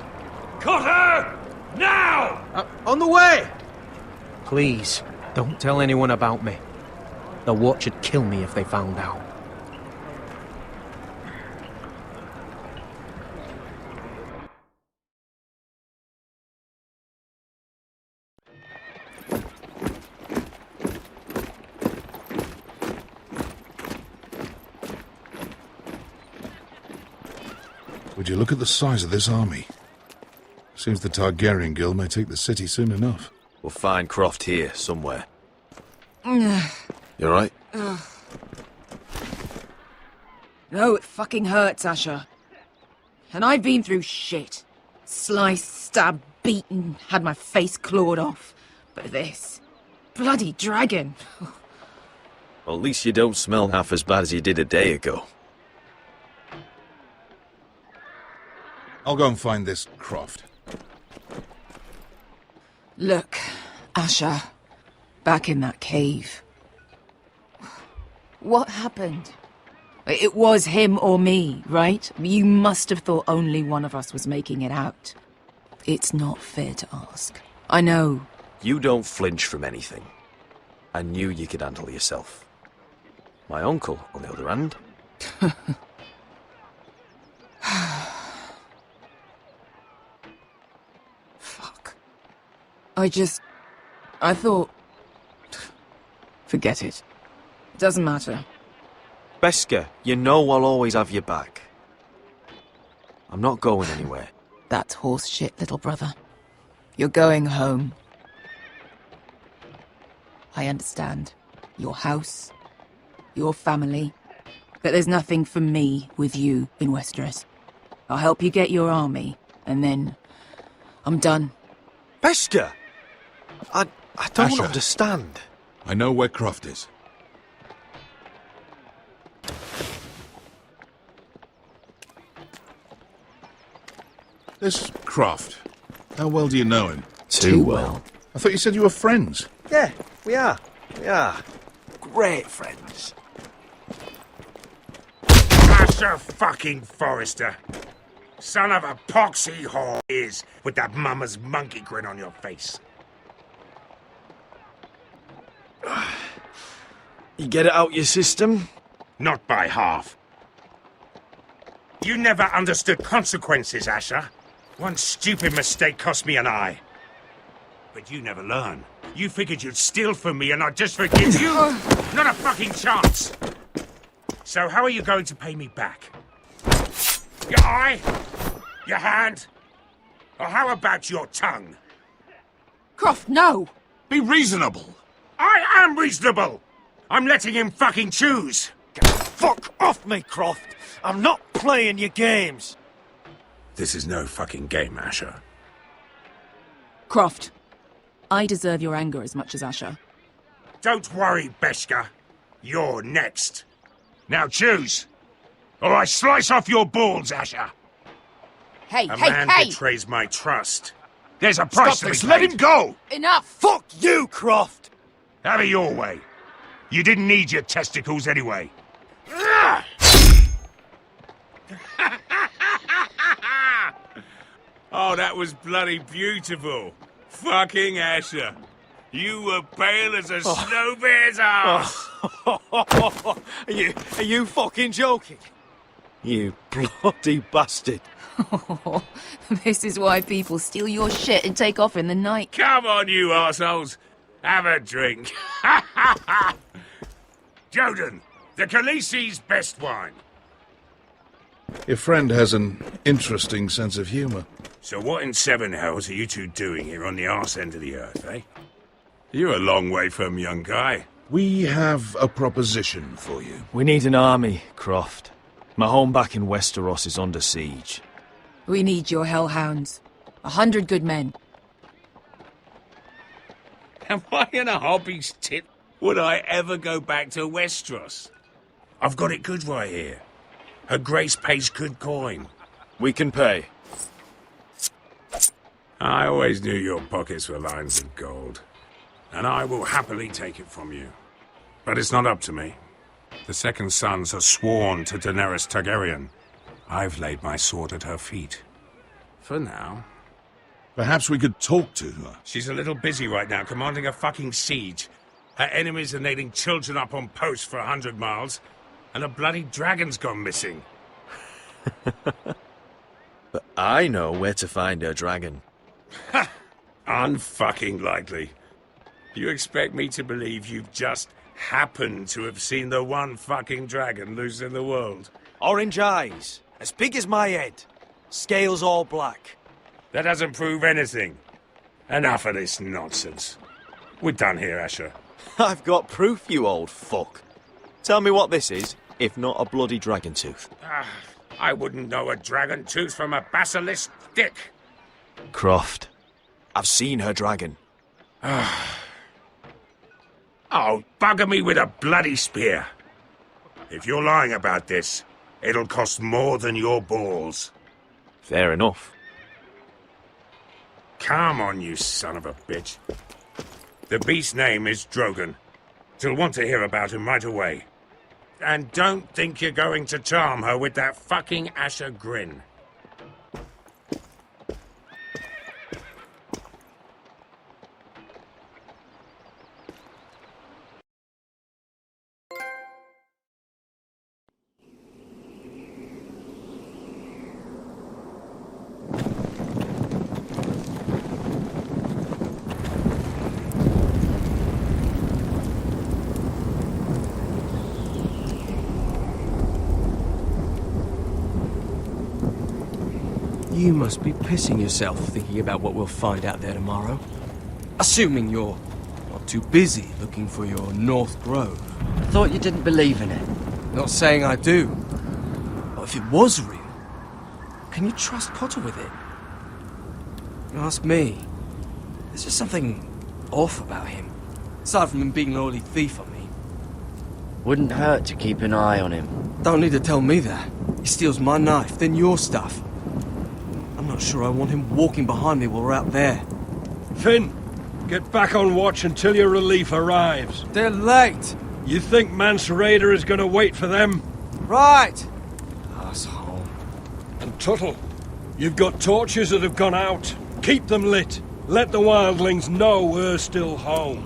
Cutter! Now!
On the way! Please, don't tell anyone about me. The Watch would kill me if they found out.
Would you look at the size of this army? Seems the Targaryen Guild may take the city soon enough.
We'll find Croft here, somewhere.
You
alright?
No, it fucking hurts, Asher. And I've been through shit. Sliced, stabbed, beaten, had my face clawed off. But this... bloody dragon.
Well, at least you don't smell half as bad as you did a day ago.
I'll go and find this Croft.
Look, Asher. Back in that cave. What happened? It was him or me, right? You must have thought only one of us was making it out. It's not fair to ask. I know.
You don't flinch from anything. I knew you could handle yourself. My uncle, on the other hand...
Fuck. I thought... Forget it. Doesn't matter.
Beskha, you know I'll always have your back. I'm not going anywhere.
That's horse shit, little brother. You're going home. I understand. Your house, your family. But there's nothing for me with you in Westeros. I'll help you get your army, and then... I'm done.
Beskha! I don't
Asher.
understand.
I know where Croft is. This Croft, how well do you know him?
Too well.
I thought you said you were friends.
Yeah, we are. We are. Great friends.
Asher fucking Forrester. Son of a poxy whore is, with that mama's monkey grin on your face.
You get it out your system?
Not by half. You never understood consequences, Asher. One stupid mistake cost me an eye. But you never learn. You figured you'd steal from me and I'd just forgive you? Not a fucking chance! So how are you going to pay me back? Your eye? Your hand? Or how about your tongue?
Croft, no!
Be reasonable. I am reasonable! I'm letting him fucking choose.
Fuck off me, Croft! I'm not playing your games!
This is no fucking game, Asher.
Croft, I deserve your anger as much as Asher.
Don't worry, Beskha. You're next. Now choose, or I slice off your balls, Asher.
Hey,
A
hey,
man
hey!
betrays my trust. There's a price Stop to this. be Let paid. him go!
Enough!
Fuck you, Croft!
Have it your way. You didn't need your testicles anyway. Oh, that was bloody beautiful. Fucking Asher. You were pale as a snow bear's ass.
Are you fucking joking? You bloody bastard.
This is why people steal your shit and take off in the night.
Come on, you arseholes. Have a drink. Joden, the Khaleesi's best wine.
Your friend has an interesting sense of humour.
So what in seven hells are you two doing here on the arse end of the earth, eh? You're a long way from, young guy.
We have a proposition for you.
We need an army, Croft. My home back in Westeros is under siege.
We need your hellhounds. 100 good men.
Am I in a hobby's tit? Would I ever go back to Westeros? I've got it good right here. Her Grace pays good coin.
We can pay.
I always knew your pockets were lined with gold. And I will happily take it from you. But it's not up to me. The second sons are sworn to Daenerys Targaryen. I've laid my sword at her feet. For now.
Perhaps we could talk to her.
She's a little busy right now, commanding a fucking siege. Her enemies are nailing children up on posts for 100 miles, and a bloody dragon's gone missing.
But I know where to find her dragon.
Ha! Unfucking likely. You expect me to believe you've just happened to have seen the one fucking dragon loose in the world?
Orange eyes, as big as my head. Scales all black.
That doesn't prove anything. Enough of this nonsense. We're done here, Asher.
I've got proof, you old fuck. Tell me what this is, if not a bloody dragon tooth.
I wouldn't know a dragon tooth from a basilisk dick.
Croft, I've seen her dragon.
Oh, bugger me with a bloody spear. If you're lying about this, it'll cost more than your balls.
Fair enough.
Come on, you son of a bitch. The beast's name is Drogon. She'll want to hear about him right away. And don't think you're going to charm her with that fucking Asher grin.
You must be pissing yourself thinking about what we'll find out there tomorrow. Assuming you're not too busy looking for your North Grove.
I thought you didn't believe in it.
Not saying I do. But if it was real, can you trust Potter with it? You ask me, there's just something off about him. Aside from him being an oily thief, I mean.
Wouldn't hurt to keep an eye on him.
Don't need to tell me that. He steals my knife, then your stuff. I'm not sure I want him walking behind me while we're out there.
Finn, get back on watch until your relief arrives.
They're late.
You think Mance Rayder is going to wait for them?
Right. Asshole.
And Tuttle, you've got torches that have gone out. Keep them lit. Let the wildlings know we're still home.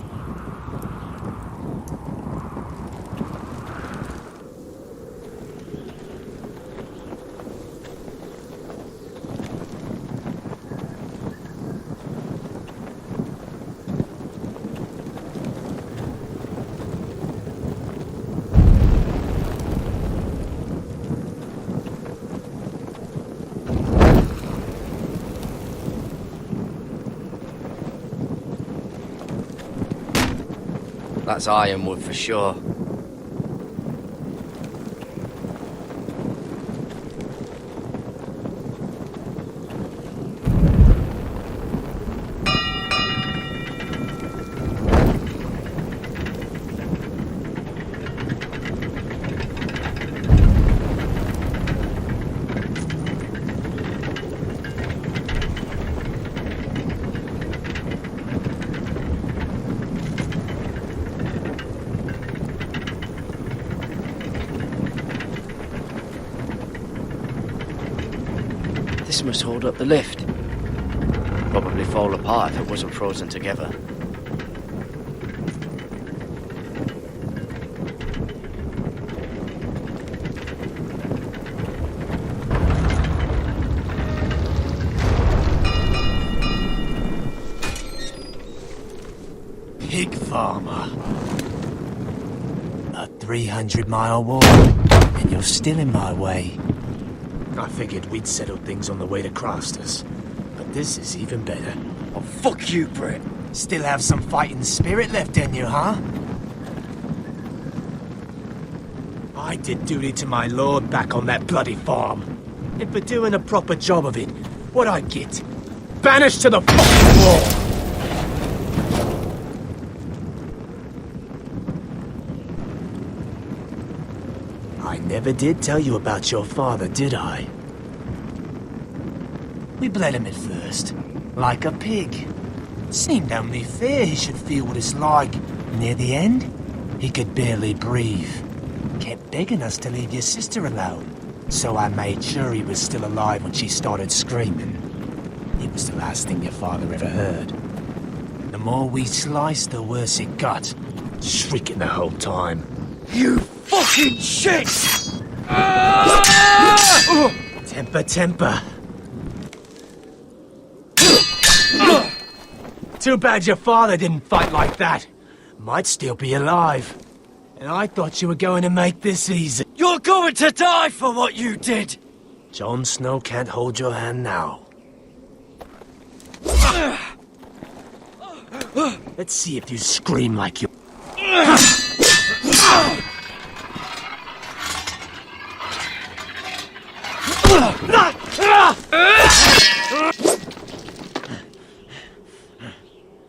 That's ironwood for sure. This must hold up the lift. probably fall apart if it wasn't frozen together.
Pig farmer. A 300-mile walk, and you're still in my way. I figured we'd settled things on the way to Craster's, but this is even better. Oh, fuck you, Brett. Still have some fighting spirit left in you, huh? I did duty to my lord back on that bloody farm. And for doing a proper job of it, what'd I get? Banished to the fucking wall! I never did tell you about your father, did I? We bled him at first, like a pig. Seemed only fair he should feel what it's like. Near the end, he could barely breathe. Kept begging us to leave your sister alone, so I made sure he was still alive when she started screaming. It was the last thing your father ever heard. The more we sliced, the worse it got. Shrieking the whole time. You fucking shit! Temper, temper. Too bad your father didn't fight like that. Might still be alive. And I thought you were going to make this easy. You're going to die for what you did! Jon Snow can't hold your hand now. Let's see if you scream like you...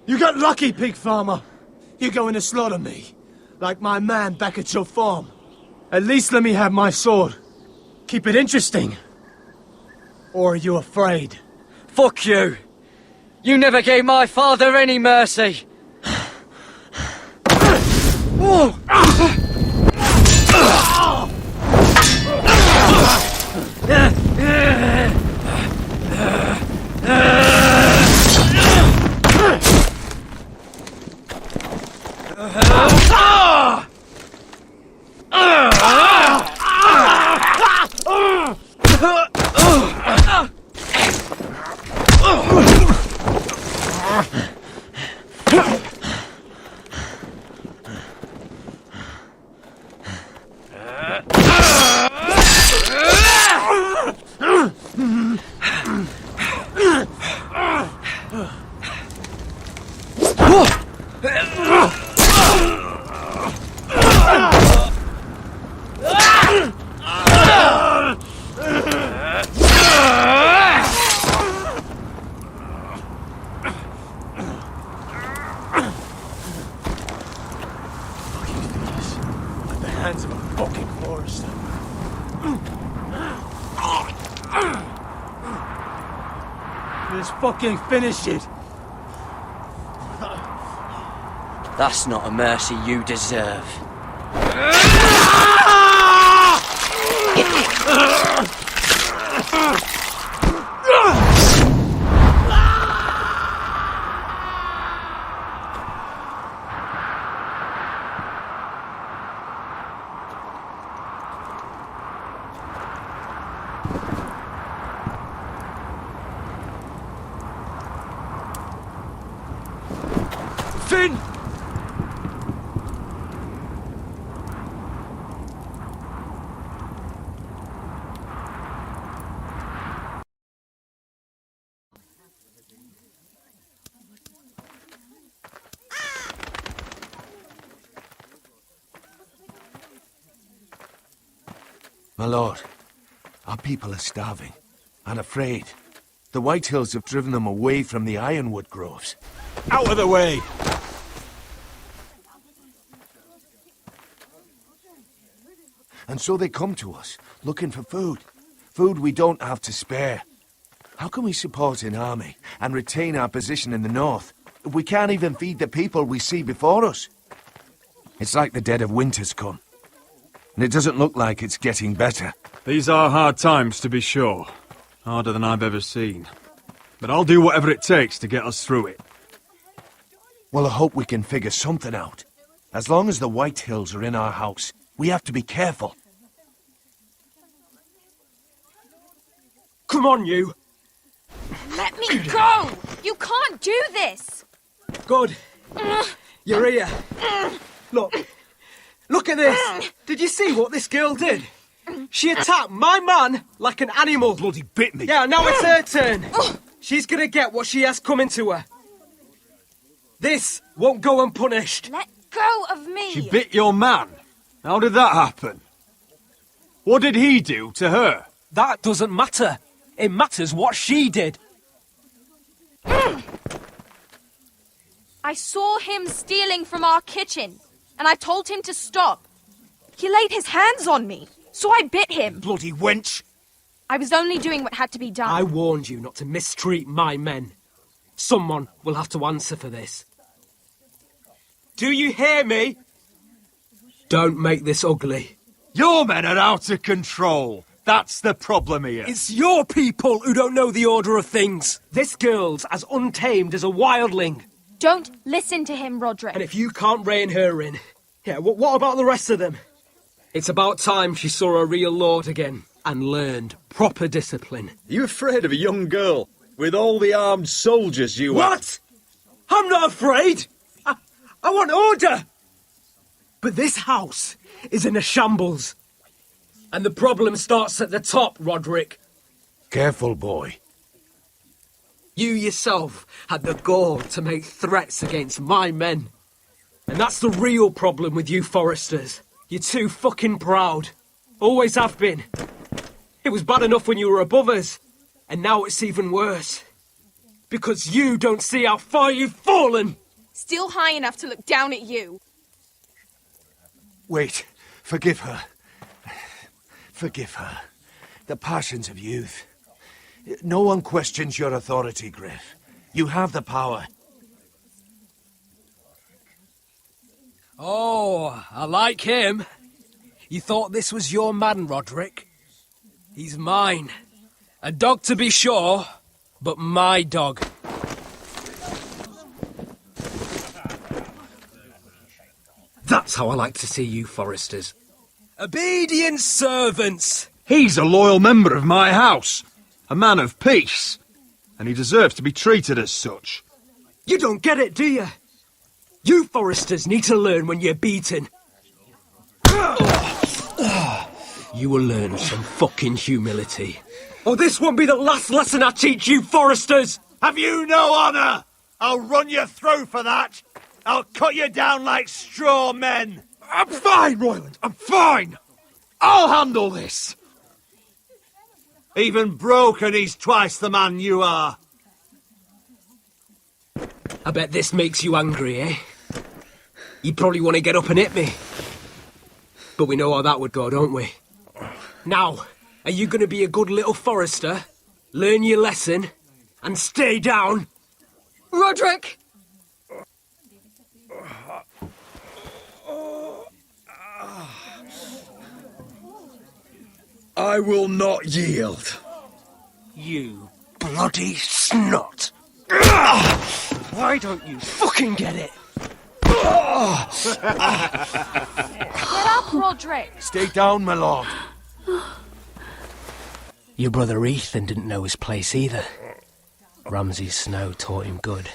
You got lucky, pig farmer. You're going to slaughter me, like my man back at your farm. At least let me have my sword. Keep it interesting. Or are you afraid?
Fuck you! You never gave my father any mercy!
Fucking finish it!
That's not a mercy you deserve.
Finn!
My lord, our people are starving and afraid. The Whitehills have driven them away from the ironwood groves.
Out of the way!
And so they come to us, looking for food. Food we don't have to spare. How can we support an army and retain our position in the north if we can't even feed the people we see before us? It's like the dead of winter's come. And it doesn't look like it's getting better.
These are hard times, to be sure. Harder than I've ever seen.
But I'll do whatever it takes to get us through it.
Well, I hope we can figure something out. As long as the White Hills are in our house, we have to be careful.
Come on, you!
Let me go! You can't do this!
Good. You're here. Look at this! Did you see what this girl did? She attacked my man like an animal.
Bloody bit me.
Yeah, now it's her turn. She's gonna get what she has coming to her. This won't go unpunished.
Let go of me!
She bit your man. How did that happen? What did he do to her?
That doesn't matter. It matters what she did.
I saw him stealing from our kitchen, and I told him to stop. He laid his hands on me, so I bit him.
Bloody wench!
I was only doing what had to be done.
I warned you not to mistreat my men. Someone will have to answer for this. Do you hear me? Don't make this ugly.
Your men are out of control. That's the problem here.
It's your people who don't know the order of things. This girl's as untamed as a wildling.
Don't listen to him, Roderick.
And if you can't rein her in, yeah, what about the rest of them? It's about time she saw a real lord again and learned proper discipline.
Are you afraid of a young girl with all the armed soldiers you have?
What? I'm not afraid. I want order. But this house is in a shambles. And the problem starts at the top, Roderick.
Careful, boy.
You yourself had the gall to make threats against my men. And that's the real problem with you Foresters. You're too fucking proud. Always have been. It was bad enough when you were above us. And now it's even worse. Because you don't see how far you've fallen.
Still high enough to look down at you.
Wait, forgive her. Forgive her. The passions of youth. No one questions your authority, Griff. You have the power.
Oh, I like him. You thought this was your man, Roderick? He's mine. A dog to be sure, but my dog. That's how I like to see you, Foresters. Obedient servants!
He's a loyal member of my house. A man of peace. And he deserves to be treated as such.
You don't get it, do you? You Foresters need to learn when you're beaten. You will learn some fucking humility. Or this won't be the last lesson I teach you, Foresters!
Have you no honour? I'll run you through for that. I'll cut you down like straw men.
I'm fine, Royland, I'm fine!
I'll handle this. Even broken, he's twice the man you are.
I bet this makes you angry, eh? You probably want to get up and hit me. But we know how that would go, don't we? Now, are you going to be a good little Forester, learn your lesson, and stay down?
Roderick!
I will not yield.
You bloody snot! Why don't you fucking get it?
Get up, Roderick!
Stay down, my lord.
Your brother Ethan didn't know his place either. Ramsay's snow taught him good.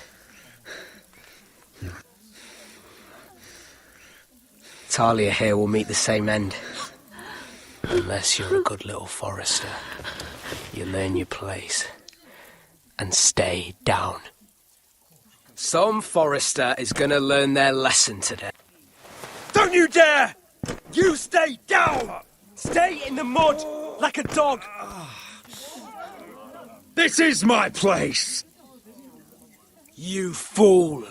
Talia here will meet the same end. Unless you're a good little Forester. You learn your place. And stay down. Some Forester is gonna learn their lesson today.
Don't you dare! You stay down! Stay in the mud like a dog!
This is my place!
You fool!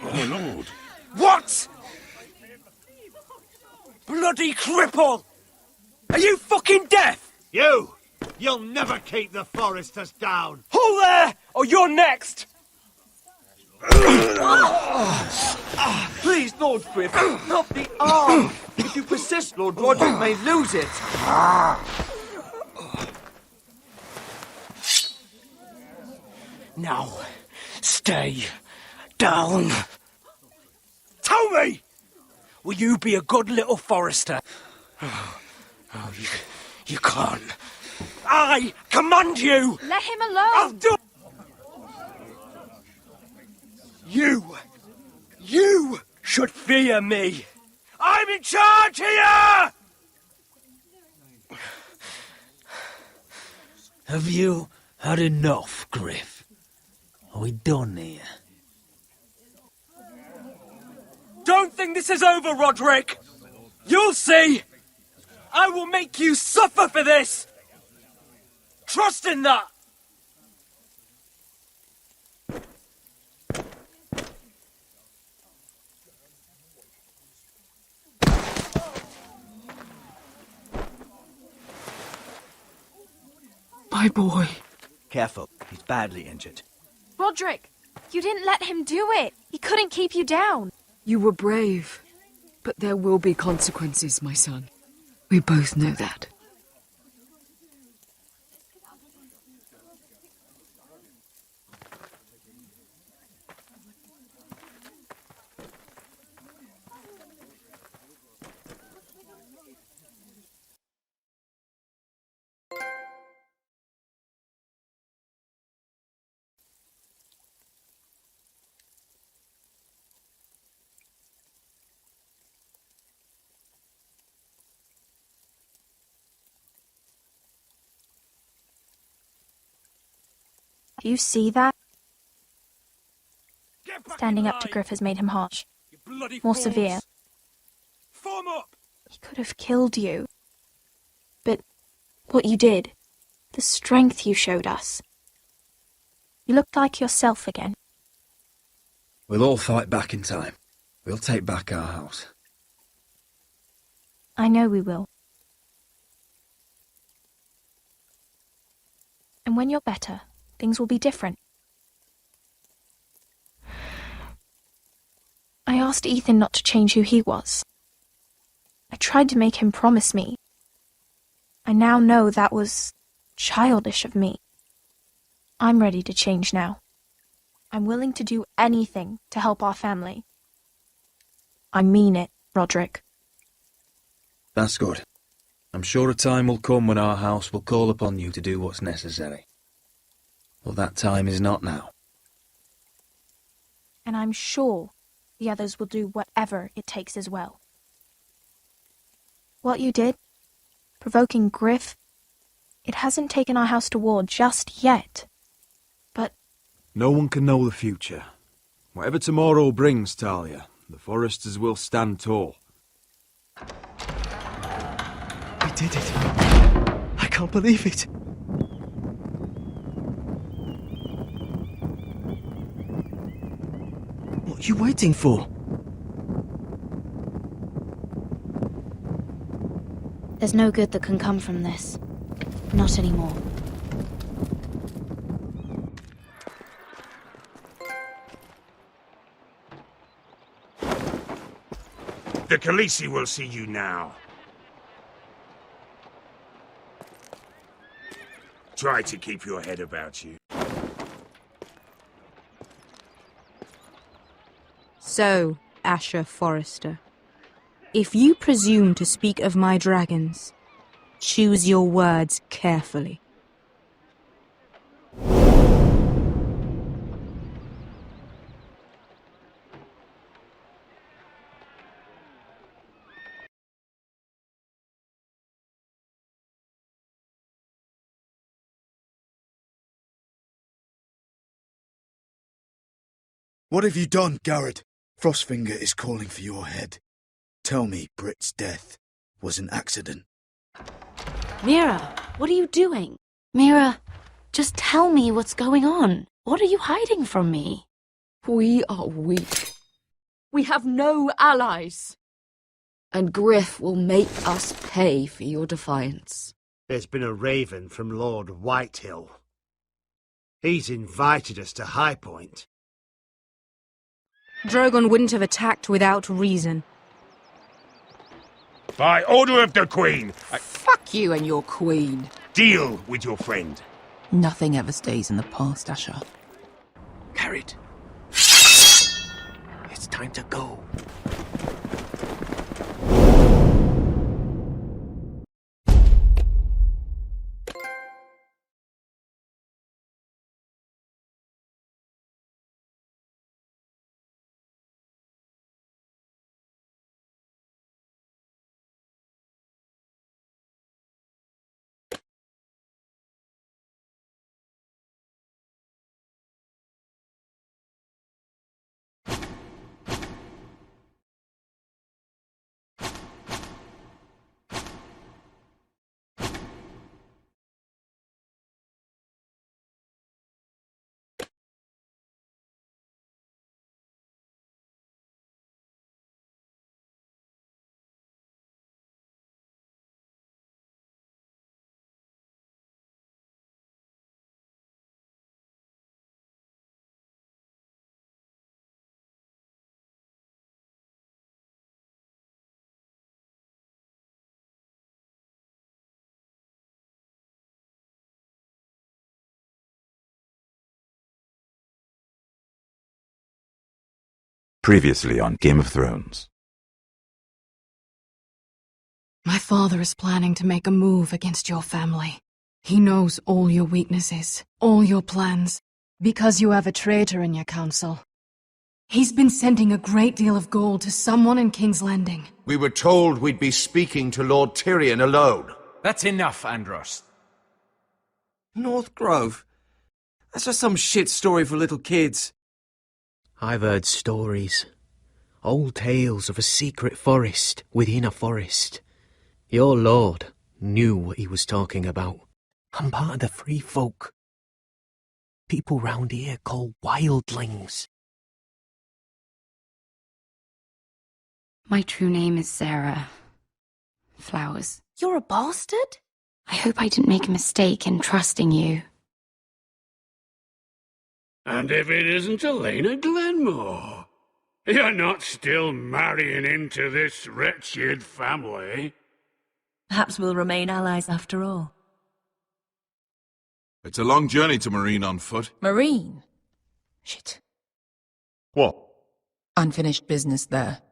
My lord.
What? Bloody cripple! Are you fucking deaf?
You'll never keep the Foresters down.
Hold there, or you're next!
Please, Lord Griff, not the arm. If you persist, Lord Roderick may lose it.
Now, stay down. Tell me! Will you be a good little Forrester? Oh, you can't. I command you!
Let him alone!
You should fear me! I'm in charge here!
Have you had enough, Griff? Are we done here?
Don't think this is over, Roderick! You'll see! I will make you suffer for this! Trust in that!
My boy.
Careful, he's badly injured.
Roderick, you didn't let him do it. He couldn't keep you down.
You were brave, but there will be consequences, my son. We both know that.
Do you see that? Standing up to Griff has made him harsh. More severe.
Form up!
He could have killed you. But what you did, the strength you showed us. You looked like yourself again.
We'll all fight back in time. We'll take back our house.
I know we will. And when you're better, things will be different. I asked Ethan not to change who he was. I tried to make him promise me. I now know that was childish of me. I'm ready to change now. I'm willing to do anything to help our family. I mean it, Roderick.
That's good. I'm sure a time will come when our house will call upon you to do what's necessary. Well, that time is not now.
And I'm sure the others will do whatever it takes as well. What you did, provoking Griff, it hasn't taken our house to war just yet. But
no one can know the future. Whatever tomorrow brings, Talia, the Foresters will stand tall.
We did it. I can't believe it. What are you waiting for?
There's no good that can come from this. Not anymore.
The Khaleesi will see you now. Try to keep your head about you.
So, Asher Forrester, if you presume to speak of my dragons, choose your words carefully.
What have you done, Garrett? Frostfinger is calling for your head. Tell me Britt's death was an accident.
Mira, what are you doing? Mira, just tell me what's going on. What are you hiding from me?
We are weak. We have no allies. And Griff will make us pay for your defiance.
There's been a raven from Lord Whitehill. He's invited us to High Point.
Drogon wouldn't have attacked without reason.
By order of the Queen,
Fuck you and your queen.
deal with your friend.
Nothing ever stays in the past, Asher.
Garrett. It's time to go.
Previously on Game of Thrones.
My father is planning to make a move against your family. He knows all your weaknesses, all your plans, because you have a traitor in your council. He's been sending a great deal of gold to someone in King's Landing.
We were told we'd be speaking to Lord Tyrion alone.
That's enough, Andros.
North Grove? That's just some shit story for little kids.
I've heard stories. Old tales of a secret forest within a forest. Your lord knew what he was talking about. I'm part of the free folk. People round here call wildlings.
My true name is Sarah Flowers.
You're a bastard?
I hope I didn't make a mistake in trusting you.
And if it isn't Elena Glenmore, you're not still marrying into this wretched family.
Perhaps we'll remain allies after all.
It's a long journey to Marine on foot.
Marine? Shit.
What?
Unfinished business there.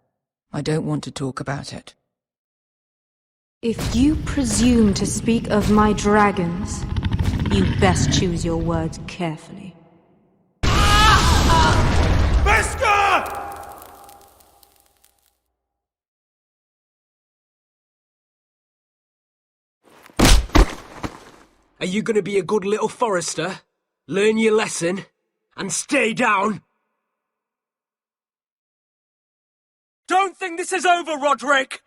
I don't want to talk about it.
If you presume to speak of my dragons, you best choose your words carefully.
Are you gonna be a good little forester? Learn your lesson? And stay down? Don't think this is over, Roderick!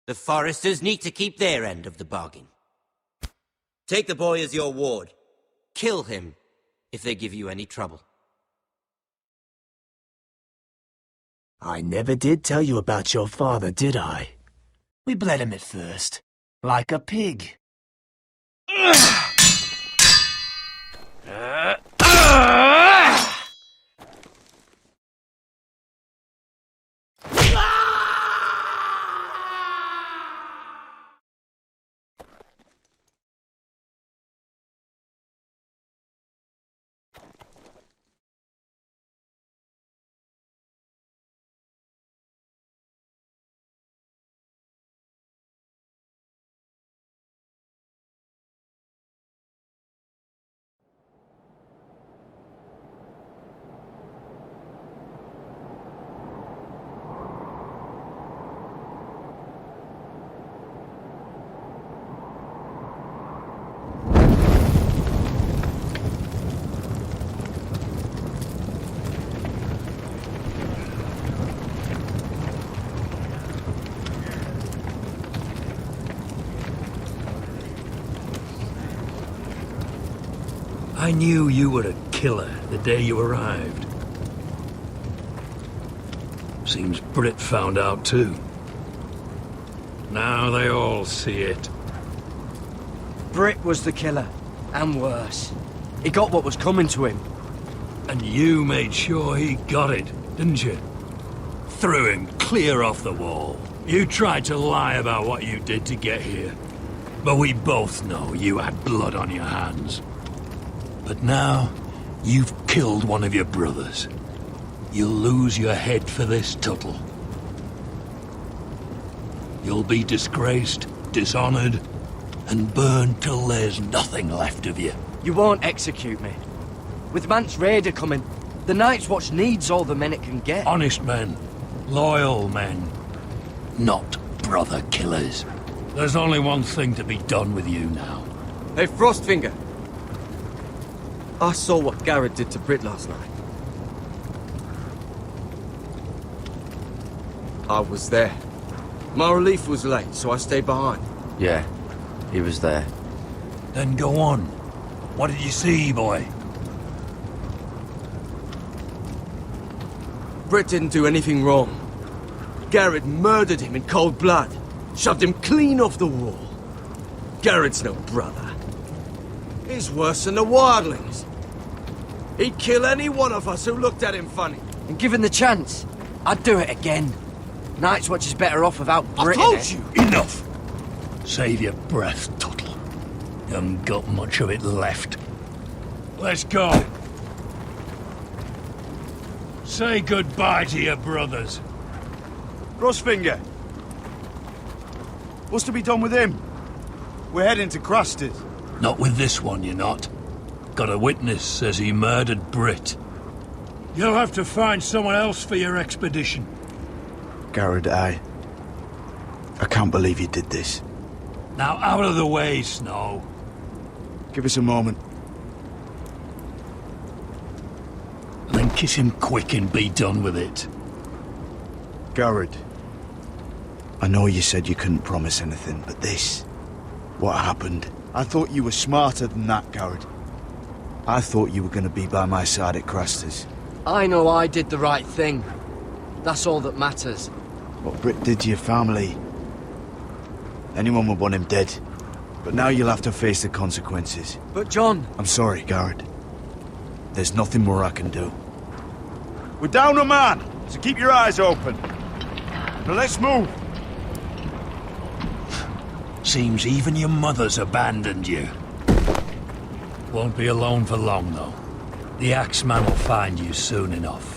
The foresters need to keep their end of the bargain. Take the boy as your ward. Kill him if they give you any trouble.
I never did tell you about your father, did I? We bled him at first, like a pig.
I knew you were a killer the day you arrived. Seems Brit found out too. Now they all see it.
Brit was the killer, and worse. He got what was coming to him.
And you made sure he got it, didn't you? Threw him clear off the wall. You tried to lie about what you did to get here. But we both know you had blood on your hands. But now, You've killed one of your brothers. You'll lose your head for this, Tuttle. You'll be disgraced, dishonoured, and burned till there's nothing left of you.
You won't execute me. With Mance Raider coming, the Night's Watch needs all the men it can get.
Honest men. Loyal men. Not brother killers. There's only one thing to be done with you now.
Hey, Frostfinger. I saw what Garrett did to Brit last night. I was there. My relief was late, so I stayed behind.
Yeah, he was there.
Then go on. What did you see, boy?
Brit didn't do anything wrong. Garrett murdered him in cold blood. Shoved him clean off the wall. Garrett's no brother. He's worse than the wildlings. He'd kill any one of us who looked at him funny. And given the chance, I'd do it again. Night's Watch is better off without Brit.
I told you! Enough! Save your breath, Tuttle. You haven't got much of it left. Let's go. Say goodbye to your brothers.
Frostfinger. What's to be done with him? We're heading to Craster's.
Not with this one, you're not. Got a witness says he murdered Brit. You'll have to find someone else for your expedition.
Garrett, I can't believe you did this.
Now out of the way, Snow.
Give us a moment.
Then kiss him quick and be done with it.
Garrett, I know you said you couldn't promise anything, but this... what happened? I thought you were smarter than that, Garrett. I thought you were going to be by my side at Craster's.
I know I did the right thing. That's all that matters.
What Brit did to your family... anyone would want him dead. But now you'll have to face the consequences.
But John...
I'm sorry, Garrett. There's nothing more I can do. We're down a man, so keep your eyes open. Now let's move.
Seems even your mother's abandoned you. Won't be alone for long, though. The Axeman will find you soon enough.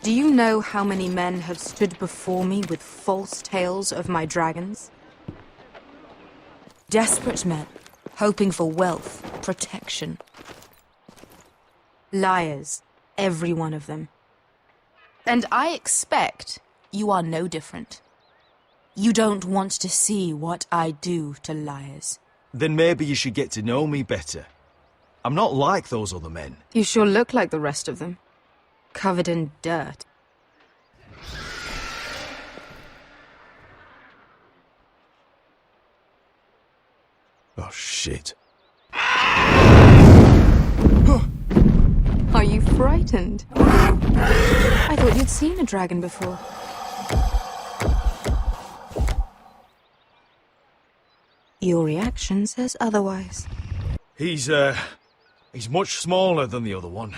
Do you know how many men have stood before me with false tales of my dragons? Desperate men, hoping for wealth, protection. Liars, every one of them. And I expect you are no different. You don't want to see what I do to liars.
Then maybe you should get to know me better. I'm not like those other men.
You sure look like the rest of them. Covered in dirt.
Oh, shit.
you frightened? I thought you'd seen a dragon before. Your reaction says otherwise.
He's much smaller than the other one.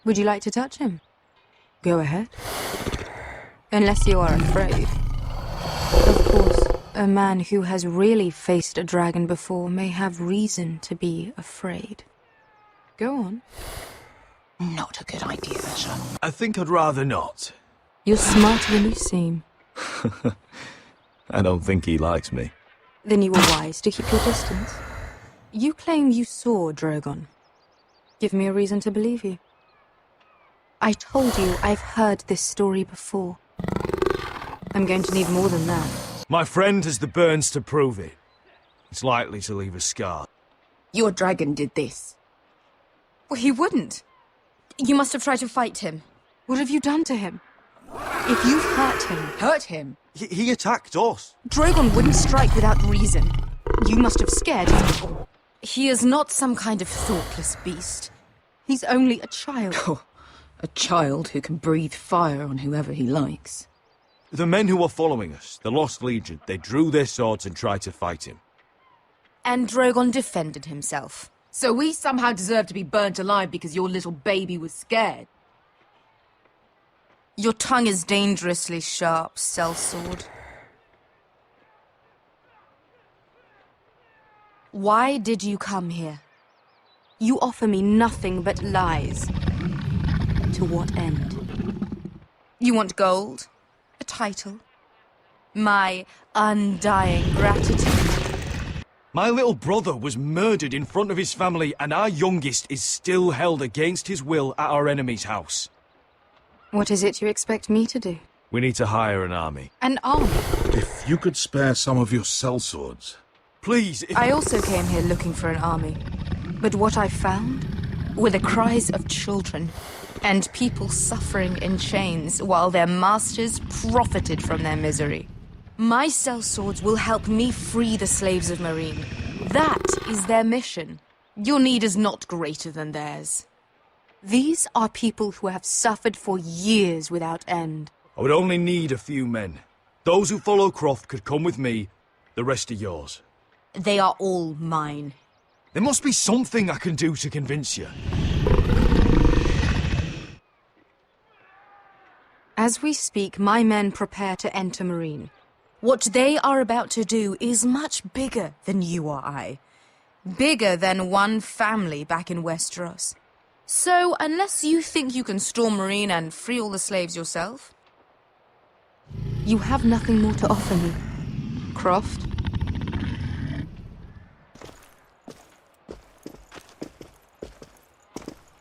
Would you like to touch him? Go ahead. Unless you are afraid. Of course, a man who has really faced a dragon before may have reason to be afraid. Go on.
Not a good idea, Asher.
I think I'd rather not.
You're smarter than you seem.
I don't think he likes me.
Then you were wise to keep your distance. You claim you saw Drogon. Give me a reason to believe you. I told you I've heard this story before. I'm going to need more than that.
My friend has the burns to prove it. It's likely to leave a scar.
Your dragon did this.
Well, he wouldn't. You must have tried to fight him. What have you done to him? If you've hurt him...
Hurt him?
He attacked us.
Drogon wouldn't strike without reason. You must have scared him. He is not some kind of thoughtless beast. He's only a child.
Oh, a child who can breathe fire on whoever he likes.
The men who were following us, the Lost Legion, they drew their swords and tried to fight him.
And Drogon defended himself.
So we somehow deserve to be burnt alive because your little baby was scared?
Your tongue is dangerously sharp, sellsword. Why did you come here? You offer me nothing but lies. To what end? You want gold? A title? My undying gratitude?
My little brother was murdered in front of his family, and our youngest is still held against his will at our enemy's house.
What is it you expect me to do?
We need to hire an army.
An army?
If you could spare some of your sellswords.
Please,
I also came here looking for an army. But what I found were the cries of children and people suffering in chains while their masters profited from their misery. My sellswords will help me free the slaves of Meereen. That is their mission. Your need is not greater than theirs. These are people who have suffered for years without end.
I would only need a few men. Those who follow Croft could come with me, the rest are yours.
They are all mine.
There must be something I can do to convince you.
As we speak, my men prepare to enter Meereen. What they are about to do is much bigger than you or I. Bigger than one family back in Westeros. So, unless you think you can storm Meereen and free all the slaves yourself, you have nothing more to offer me, Croft.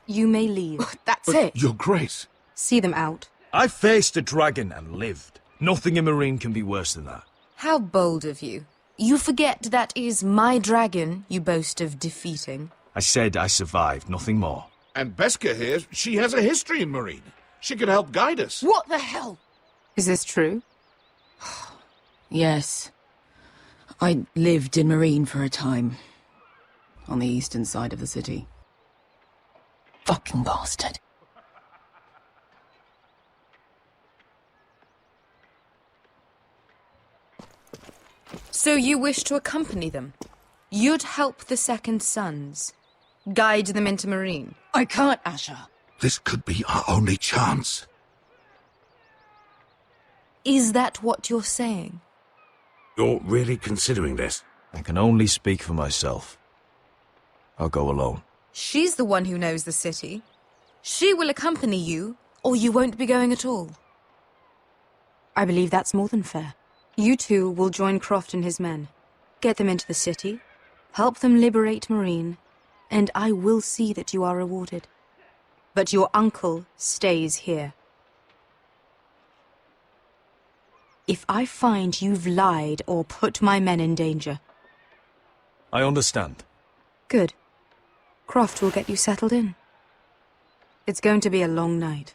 You may leave.
That's it.
Your Grace.
See them out.
I faced a dragon and lived. Nothing in Meereen can be worse than that.
How bold of you. You forget that is my dragon you boast of defeating.
I said I survived, nothing more.
And Beska here, she has a history in Meereen. She could help guide us.
What the hell?
Is this true?
Yes. I lived in Meereen for a time. On the eastern side of the city. Fucking bastard.
So you wish to accompany them? You'd help the Second Sons? Guide them into Meereen?
I can't, Asher.
This could be our only chance.
Is that what you're saying?
You're really considering this?
I can only speak for myself. I'll go alone.
She's the one who knows the city. She will accompany you, or you won't be going at all. I believe that's more than fair. You two will join Croft and his men. Get them into the city, help them liberate Meereen, and I will see that you are rewarded. But your uncle stays here. If I find you've lied or put my men in danger...
I understand.
Good. Croft will get you settled in. It's going to be a long night.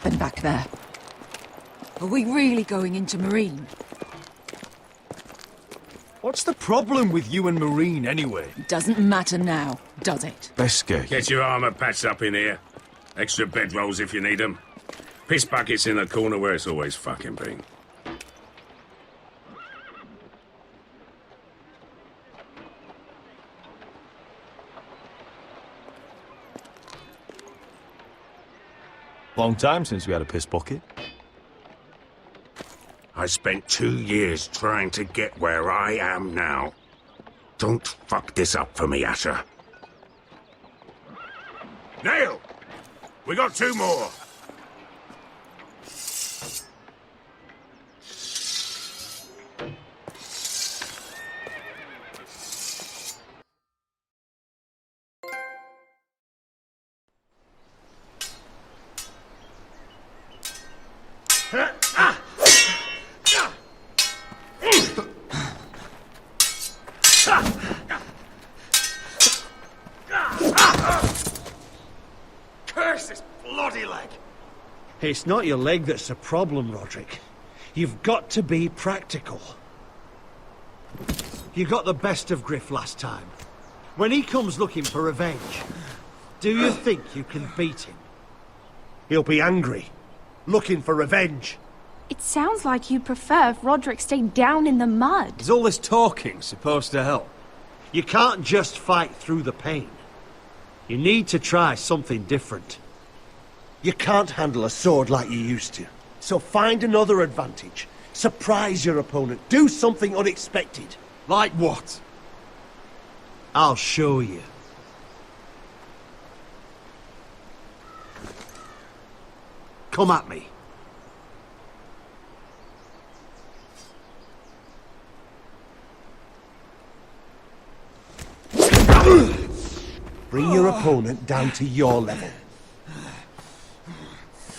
happen back there? Are we really going into Marine?
What's the problem with you and Marine, anyway?
Doesn't matter now, does it?
Best get.
Get your armor patched up in here. Extra bedrolls if you need them. Piss buckets in the corner where it's always fucking been.
Long time since we had a piss bucket.
I spent 2 years trying to get where I am now. Don't fuck this up for me, Asher. Nail! We got 2 more!
Curse this bloody leg! It's not your leg that's the problem, Roderick. You've got to be practical. You got the best of Griff last time. When he comes looking for revenge, do you think you can beat him? He'll be angry, looking for revenge.
It sounds like you'd prefer if Roderick stayed down in the mud.
Is all this talking supposed to help?
You can't just fight through the pain. You need to try something different. You can't handle a sword like you used to. So find another advantage. Surprise your opponent. Do something unexpected.
Like what?
I'll show you. Come at me. Bring your opponent down to your level.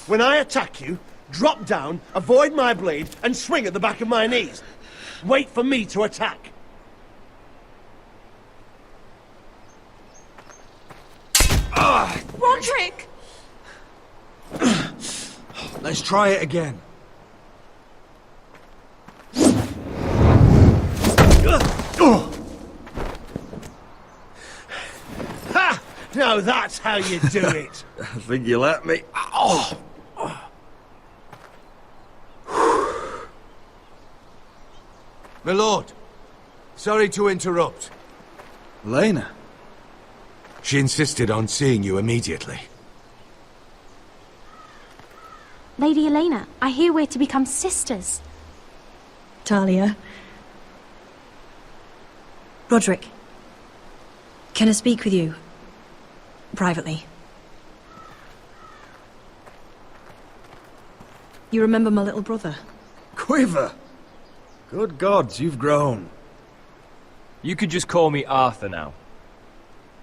When I attack you, drop down, avoid my blade, and swing at the back of my knees. Wait for me to attack.
Roderick!
Let's try it again.
Ha! Now that's how you do it.
I think you let me. Oh!
My lord, sorry to interrupt.
Lena? She insisted on seeing you immediately.
Lady Elena, I hear we're to become sisters.
Talia. Roderick. Can I speak with you? Privately. You remember my little brother?
Quiver! Good gods, you've grown.
You could just call me Arthur now.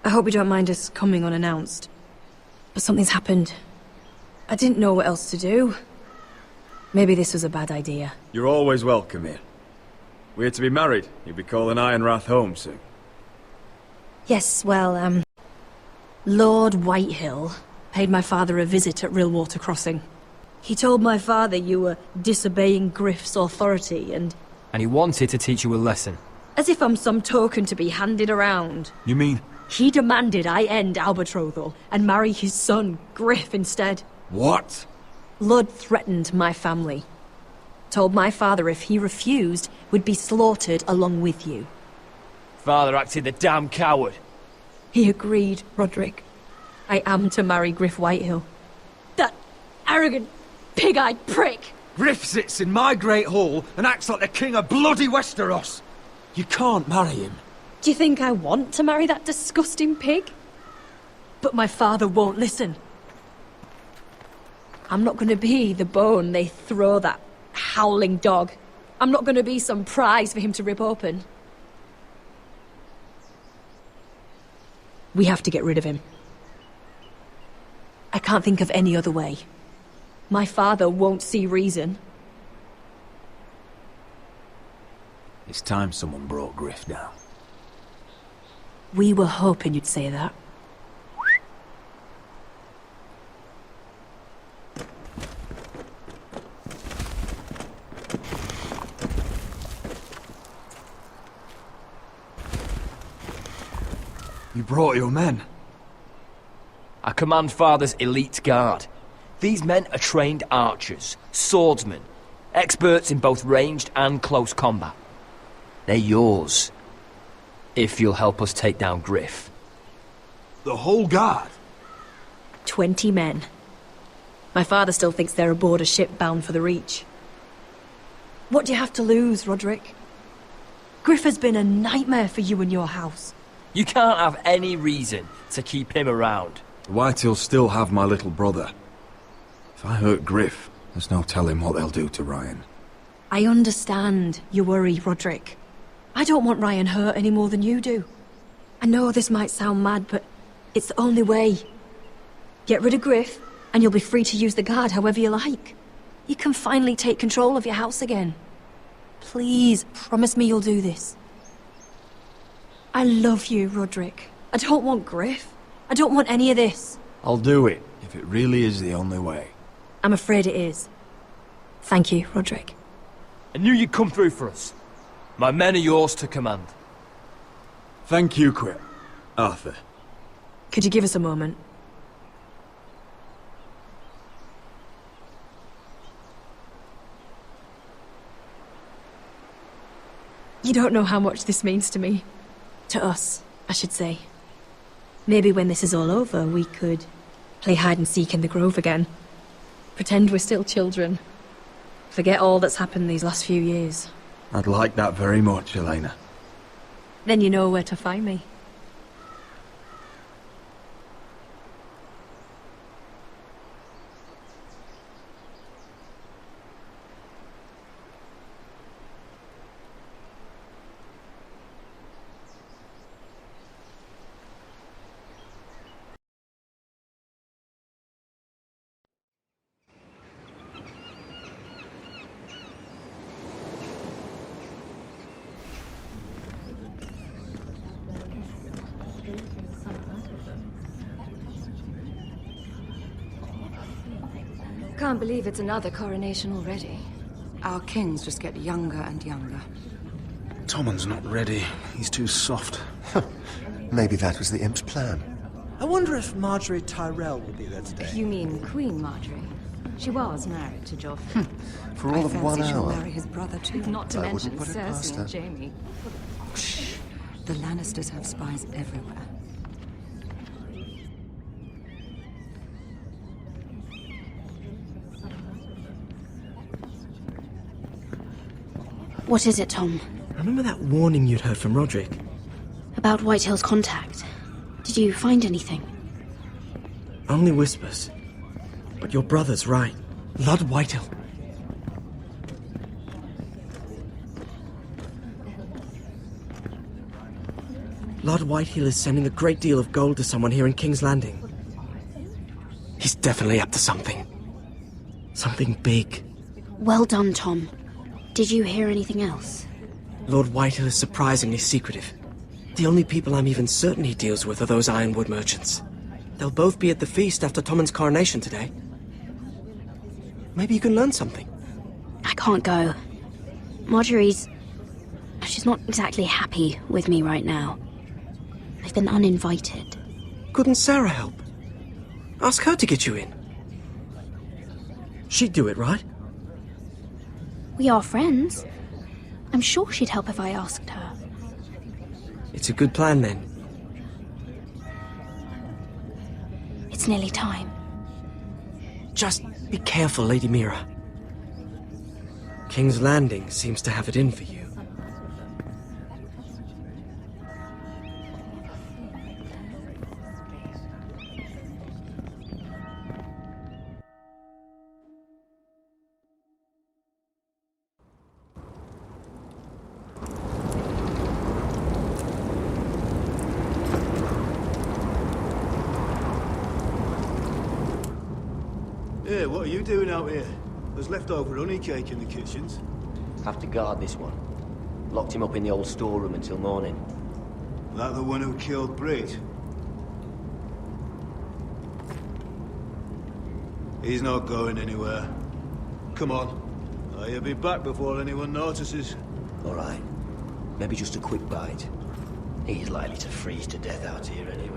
I hope you don't mind us coming unannounced. But something's happened. I didn't know what else to do. Maybe this was a bad idea.
You're always welcome here. We're to be married. You'll be calling Ironrath home soon.
Yes, well, Lord Whitehill paid my father a visit at Rillwater Crossing. He told my father you were disobeying Griff's authority and
he wanted to teach you a lesson.
as if I'm some token to be handed around.
You mean?
He demanded I end our betrothal and marry his son, Griff, instead.
What?
Lud threatened my family. Told my father if he refused, would be slaughtered along with you.
Father acted the damn coward.
He agreed, Roderick. I am to marry Griff Whitehill. That arrogant, pig-eyed prick!
Griff sits in my great hall and acts like the king of bloody Westeros. You can't marry him.
Do you think I want to marry that disgusting pig? But my father won't listen. I'm not going to be the bone they throw that howling dog. I'm not going to be some prize for him to rip open. We have to get rid of him. I can't think of any other way. My father won't see reason.
It's time someone brought Griff down.
We were hoping you'd say that.
You brought your men.
I command Father's elite guard. These men are trained archers, swordsmen, experts in both ranged and close combat. They're yours, if you'll help us take down Griff.
The whole guard?
20 men. My father still thinks they're aboard a ship bound for the Reach. What do you have to lose, Roderick? Griff has been a nightmare for you and your house.
You can't have any reason to keep him around.
The Whitehills still have my little brother. If I hurt Griff, there's no telling what they'll do to Ryan.
I understand your worry, Roderick. I don't want Ryan hurt any more than you do. I know this might sound mad, but it's the only way. Get rid of Griff, and you'll be free to use the guard however you like. You can finally take control of your house again. Please, promise me you'll do this. I love you, Roderick. I don't want Griff. I don't want any of this.
I'll do it, if it really is the only way.
I'm afraid it is. Thank you, Roderick.
I knew you'd come through for us. My men are yours to command.
Thank you, Quit. Arthur.
Could you give us a moment? You don't know how much this means to me. To us, I should say. Maybe when this is all over, we could play hide and seek in the grove again. Pretend we're still children. Forget all that's happened these last few years.
I'd like that very much, Elena.
Then you know where to find me.
Can't believe it's another coronation already. Our kings just get younger and younger.
Tommen's not ready. He's too soft.
Maybe that was the imp's plan.
I wonder if Marjorie Tyrell will be there today.
You mean Queen Marjorie? She was married to Joffrey.
For all of 1
She'll
hour.
marry his brother too. Not to
I
mention
wouldn't put it past
Cersei
her.
and Jaime. The Lannisters have spies everywhere.
What is it, Tom?
Remember that warning you'd heard from Roderick?
About Whitehill's contact. Did you find anything?
Only whispers. But your brother's right. Lord Whitehill. Lord Whitehill is sending a great deal of gold to someone here in King's Landing. He's definitely up to something. Something big.
Well done, Tom. Did you hear anything else?
Lord Whitehill is surprisingly secretive. The only people I'm even certain he deals with are those ironwood merchants. They'll both be at the feast after Tommen's coronation today. Maybe you can learn something.
I can't go. Marjorie's... she's not exactly happy with me right now. I've been uninvited.
Couldn't Sarah help? Ask her to get you in. She'd do it, right?
We are friends. I'm sure she'd help if I asked her.
It's a good plan, then.
It's nearly time.
Just be careful, Lady Mira. King's Landing seems to have it in for you.
Hey, what are you doing out here? There's leftover honey cake in the kitchens.
Have to guard this one. Locked him up in the old storeroom until morning.
That the one who killed Brit? He's not going anywhere. Come on. He'll be back before anyone notices.
All right. Maybe just a quick bite.
He's likely to freeze to death out here anyway.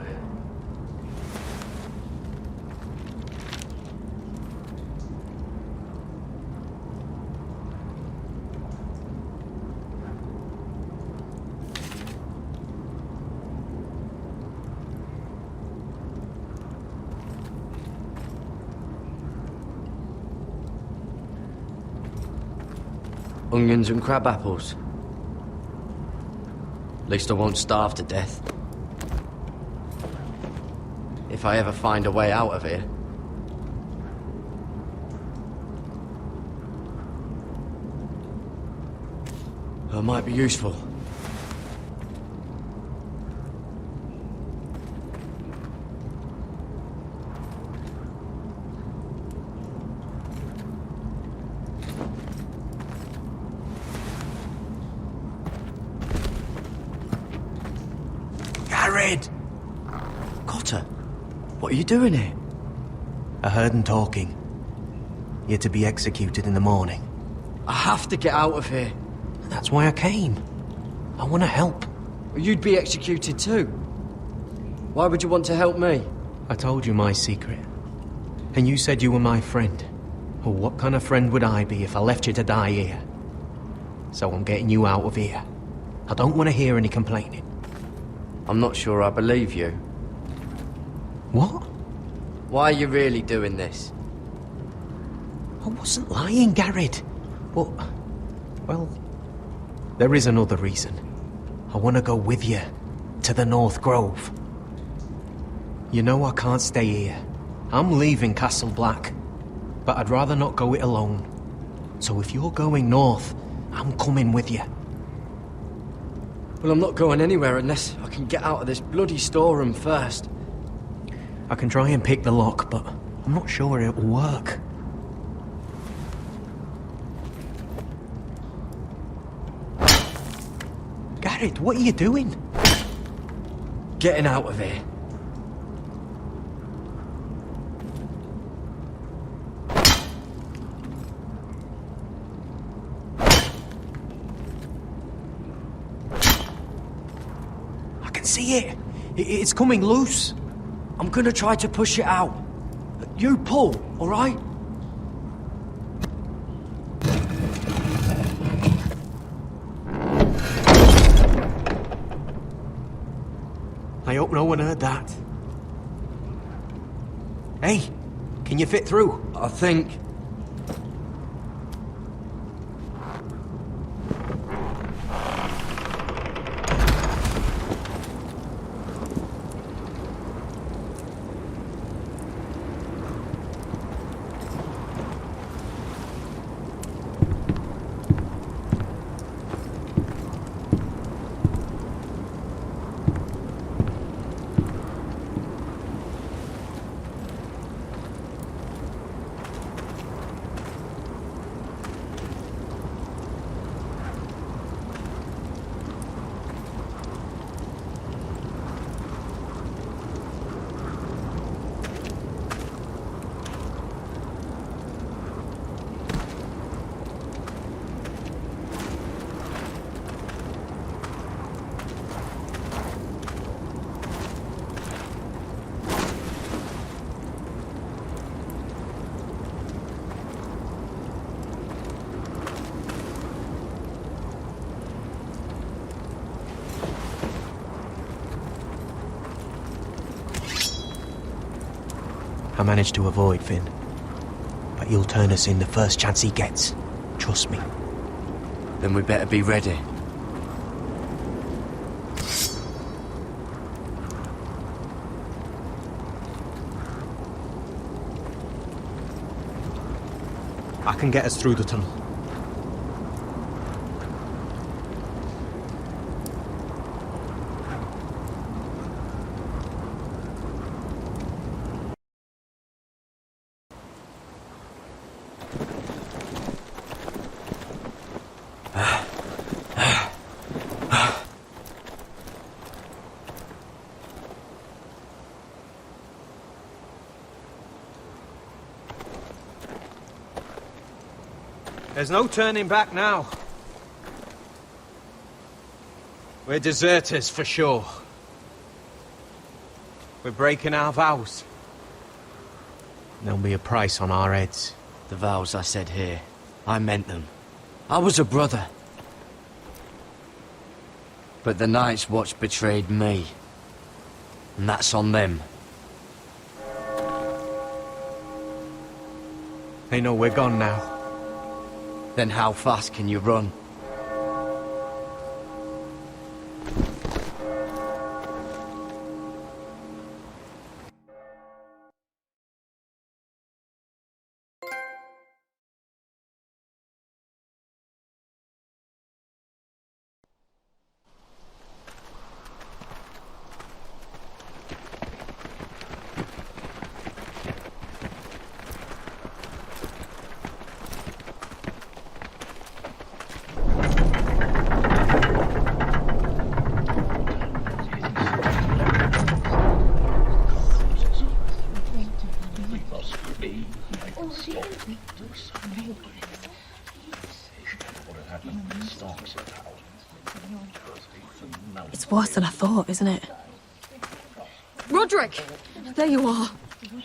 Onions and crab apples. At least I won't starve to death. If I ever find a way out of here. That might be useful.
Jared!
Cotter, what are you doing here?
I heard him talking. You're to be executed in the morning.
I have to get out of here.
That's why I came. I want to help.
You'd be executed too. Why would you want to help me?
I told you my secret. And you said you were my friend. Well, what kind of friend would I be if I left you to die here? So I'm getting you out of here. I don't want to hear any complaining.
I'm not sure I believe you.
What?
Why are you really doing this?
I wasn't lying, Garrett. But, well, there is another reason. I want to go with you to the North Grove. You know I can't stay here. I'm leaving Castle Black, but I'd rather not go it alone. So if you're going north, I'm coming with you.
Well, I'm not going anywhere unless I can get out of this bloody storeroom first.
I can try and pick the lock, but I'm not sure it'll work. Garrett, what are you doing?
Getting out of here.
I can see it. It's coming loose.
I'm gonna try to push it out. You pull, all right?
I hope no one heard that. Hey, can you fit through?
I think.
I managed to avoid Finn. But he'll turn us in the first chance he gets. Trust me.
Then we better be ready.
I can get us through the tunnel. There's no turning back now. We're deserters, for sure. We're breaking our vows. There'll be a price on our heads.
The vows I said here, I meant them. I was a brother. But the Night's Watch betrayed me. And that's on them.
They know we're gone now.
Then how fast can you run?
It's worse than I thought, isn't it?
Roderick! There you are.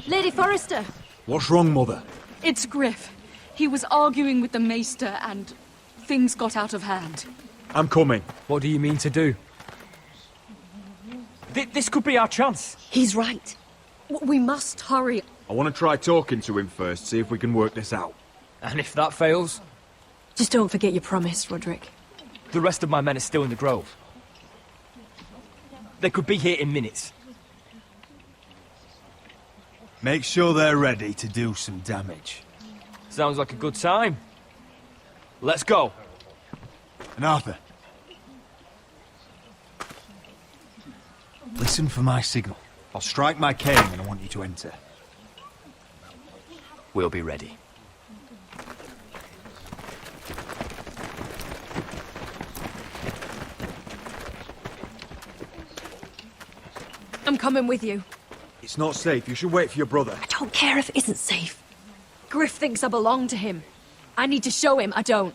Lady Forrester!
What's wrong, Mother?
It's Griff. He was arguing with the Maester and things got out of hand.
I'm coming.
What do you mean to do? This could be our chance.
He's right. We must hurry.
I want to try talking to him first, see if we can work this out.
And if that fails?
Just don't forget your promise, Roderick.
The rest of my men are still in the grove. They could be here in minutes.
Make sure they're ready to do some damage.
Sounds like a good time. Let's go.
And Arthur, listen for my signal. I'll strike my cane and I want you to enter.
We'll be ready.
I'm coming with you.
It's not safe. You should wait for your brother.
I don't care if it isn't safe. Griff thinks I belong to him. I need to show him I don't.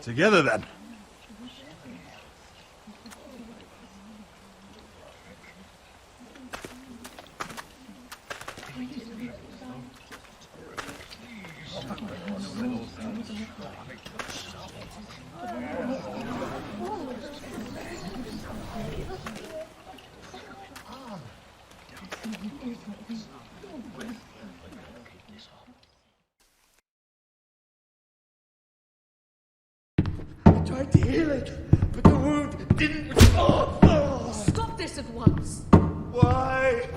Together then.
Tried to heal it, but the wound didn't.
Stop this at once.
Why?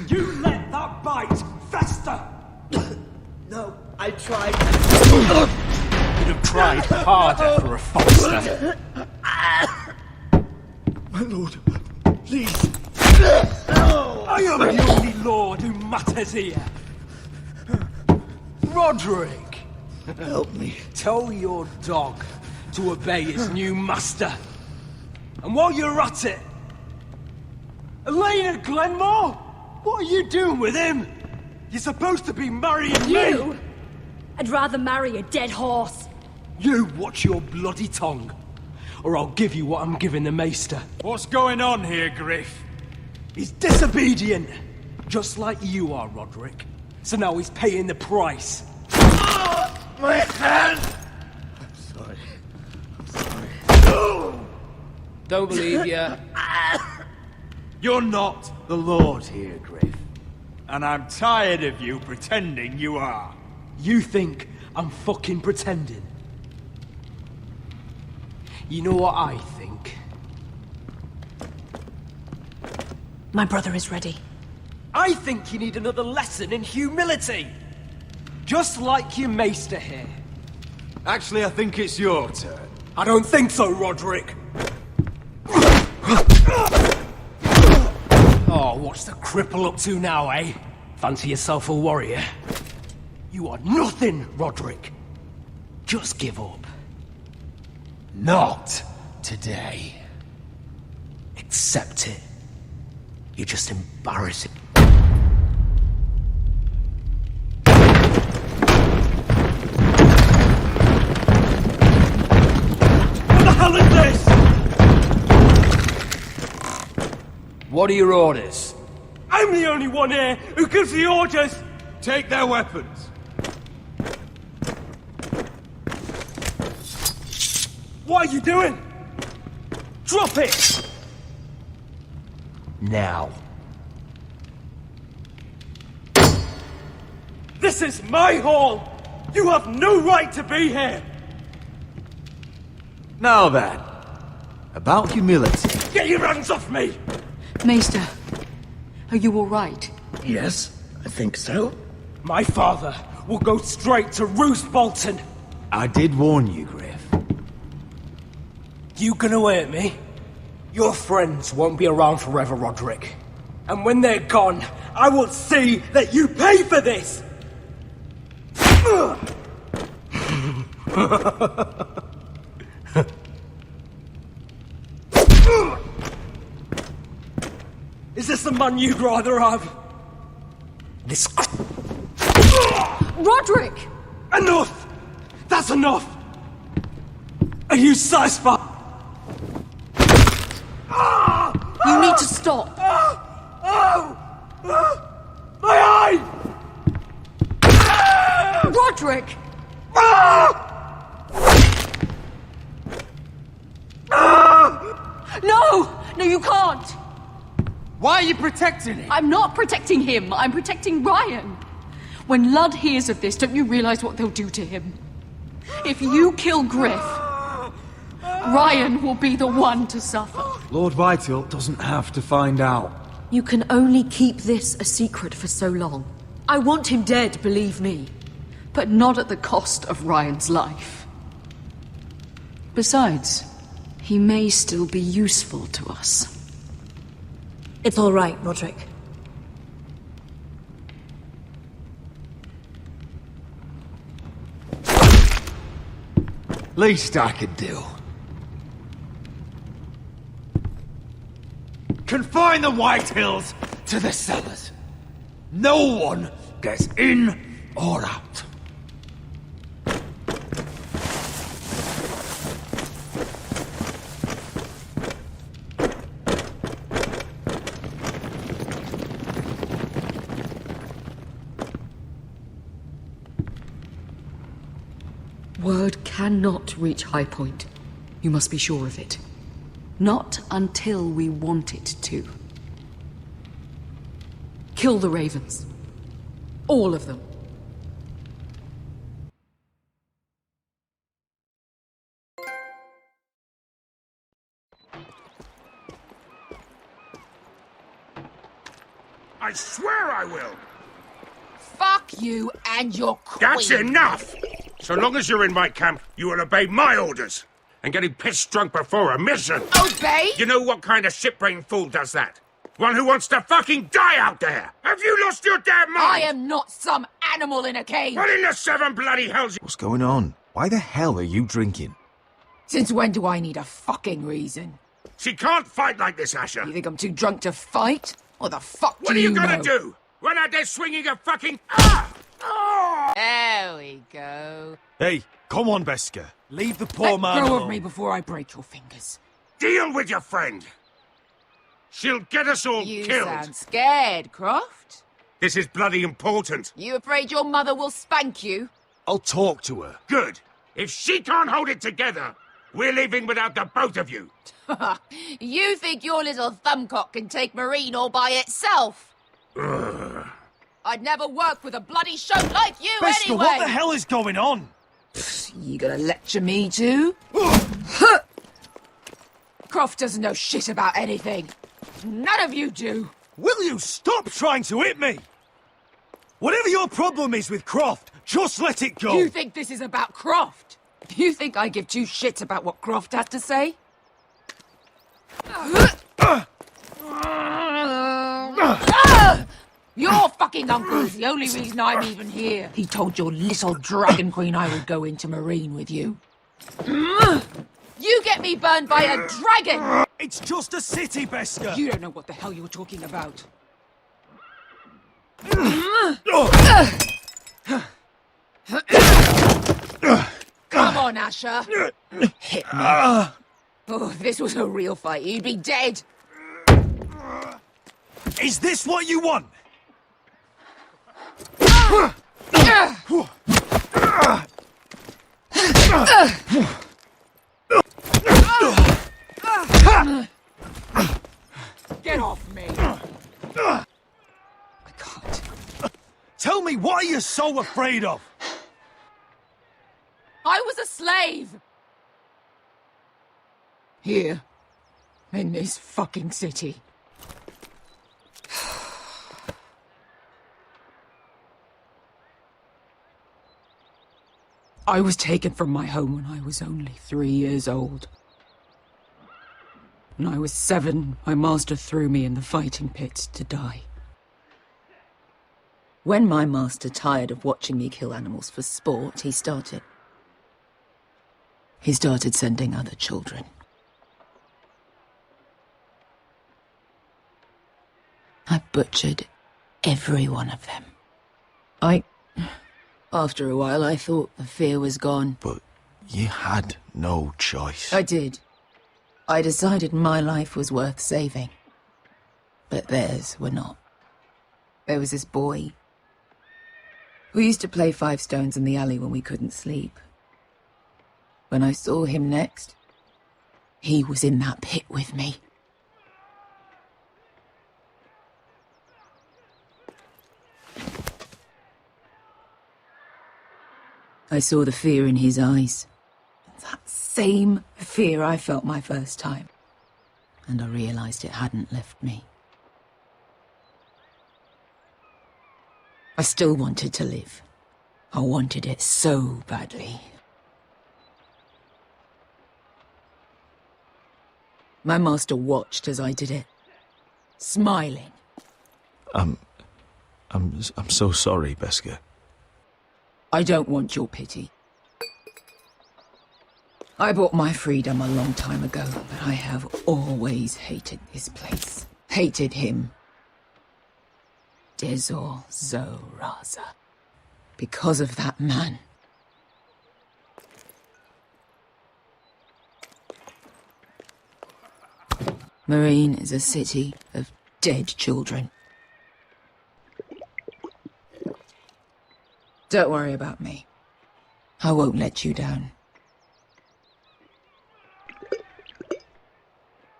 You let that bite fester!
No, I tried.
You'd have tried harder for a Forrester.
My lord, please.
I am the only lord who matters here. Roderick!
Help me.
Tell your dog to obey his new master. And while you're at it, Elena Glenmore? What are you doing with him? You're supposed to be marrying
You?
me!
I'd rather marry a dead horse.
You watch your bloody tongue, or I'll give you what I'm giving the Maester.
What's going on here, Griff?
He's disobedient, just like you are, Roderick. So now he's paying the price.
My hand! I'm sorry. I'm sorry.
Don't believe you.
You're not the Lord here, Griff. And I'm tired of you pretending you are.
You think I'm fucking pretending? You know what I think?
My brother is ready.
I think you need another lesson in humility. Just like your Maester here.
Actually, I think it's your turn.
I don't think so, Roderick. Oh, what's the cripple up to now, eh? Fancy yourself a warrior? You are nothing, Roderick. Just give up. Not today. Accept it. You're just embarrassing. What the hell
What are your orders?
I'm the only one here who gives the orders!
Take their weapons.
What are you doing? Drop it!
Now.
This is my hall! You have no right to be here!
Now then, about humility.
Get your hands off me!
Maester, are you all right?
Yes, I think so.
My father will go straight to Roose Bolton.
I did warn you, Griff.
You gonna hurt me? Your friends won't be around forever, Roderick. And when they're gone, I will see that you pay for this! Is this the man you'd rather have? This...
Roderick!
Enough! That's enough! Are you satisfied?
You need to stop!
My eye!
Roderick! No! No, you can't!
Why are you protecting him?
I'm not protecting him, I'm protecting Ryan. When Ludd hears of this, don't you realize what they'll do to him? If you kill Griff, Ryan will be the one to suffer.
Lord Whitehill doesn't have to find out.
You can only keep this a secret for so long. I want him dead, believe me. But not at the cost of Ryan's life. Besides, he may still be useful to us.
It's all right, Roderick.
Least I could do. Confine the Whitehills to the cellars. No one gets in or out.
Word cannot reach High Point. You must be sure of it. Not until we want it to. Kill the ravens. All of them.
I swear I will!
Fuck you and your queen.
That's enough! So long as you're in my camp, you will obey my orders. And getting pissed drunk before a mission.
Obey?
You know what kind of shit-brained fool does that? One who wants to fucking die out there! Have you lost your damn mind?
I am not some animal in a cage.
What in the seven bloody hells?
What's going on? Why the hell are you drinking?
Since when do I need a fucking reason?
She can't fight like this, Asher.
You think I'm too drunk to fight? What the fuck
What
do
are you
know?
gonna do? Run out there swinging a fucking... Ah! Oh!
There we go.
Hey, come on, Beska. Leave the poor man
Let go
alone.
of me before I break your fingers.
Deal with your friend. She'll get us all
You
killed.
sound scared, Croft.
This is bloody important.
You afraid your mother will spank you?
I'll talk to her.
Good. If she can't hold it together, we're leaving without the both of you.
You think your little thumbcock can take Marine all by itself?
Ugh.
I'd never work with a bloody show like you
Beska,
anyway!
what the hell is going on?
You gonna lecture me too? Croft doesn't know shit about anything. None of you do.
Will you stop trying to hit me? Whatever your problem is with Croft, just let it go.
You think this is about Croft? You think I give two shits about what Croft has to say? Your fucking uncle's the only reason I'm even here. He told your little dragon queen I would go into Marine with you. You get me burned by a dragon!
It's just a city, Beska.
You don't know what the hell you're talking about. Come on, Asher. Hit me. Oh, if this was a real fight, you'd be dead.
Is this what you want?
Get off me!
Tell me, what are you so afraid of?
I was a slave! Here. In this fucking city. I was taken from my home when I was only 3 years old. When I was 7, my master threw me in the fighting pits to die. When my master tired of watching me kill animals for sport, he started sending other children. I butchered every one of them. After a while, I thought the fear was gone.
But you had no choice.
I did. I decided my life was worth saving. But theirs were not. There was this boy. We used to play 5 stones in the alley when we couldn't sleep. When I saw him next, he was in that pit with me. I saw the fear in his eyes. That same fear I felt my first time. And I realized it hadn't left me. I still wanted to live. I wanted it so badly. My master watched as I did it, smiling.
I'm so sorry, Beskar.
I don't want your pity. I bought my freedom a long time ago, but I have always hated this place. Hated him. Dezor Zoraza. Because of that man. Marine is a city of dead children. Don't worry about me. I won't let you down.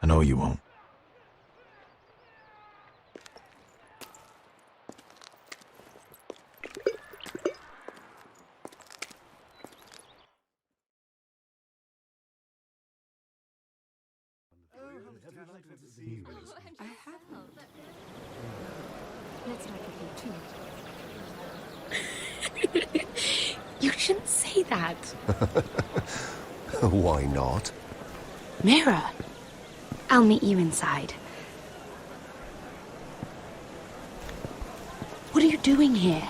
I know you won't.
You shouldn't say that.
Why not?
Mira, I'll meet you inside. What are you doing here?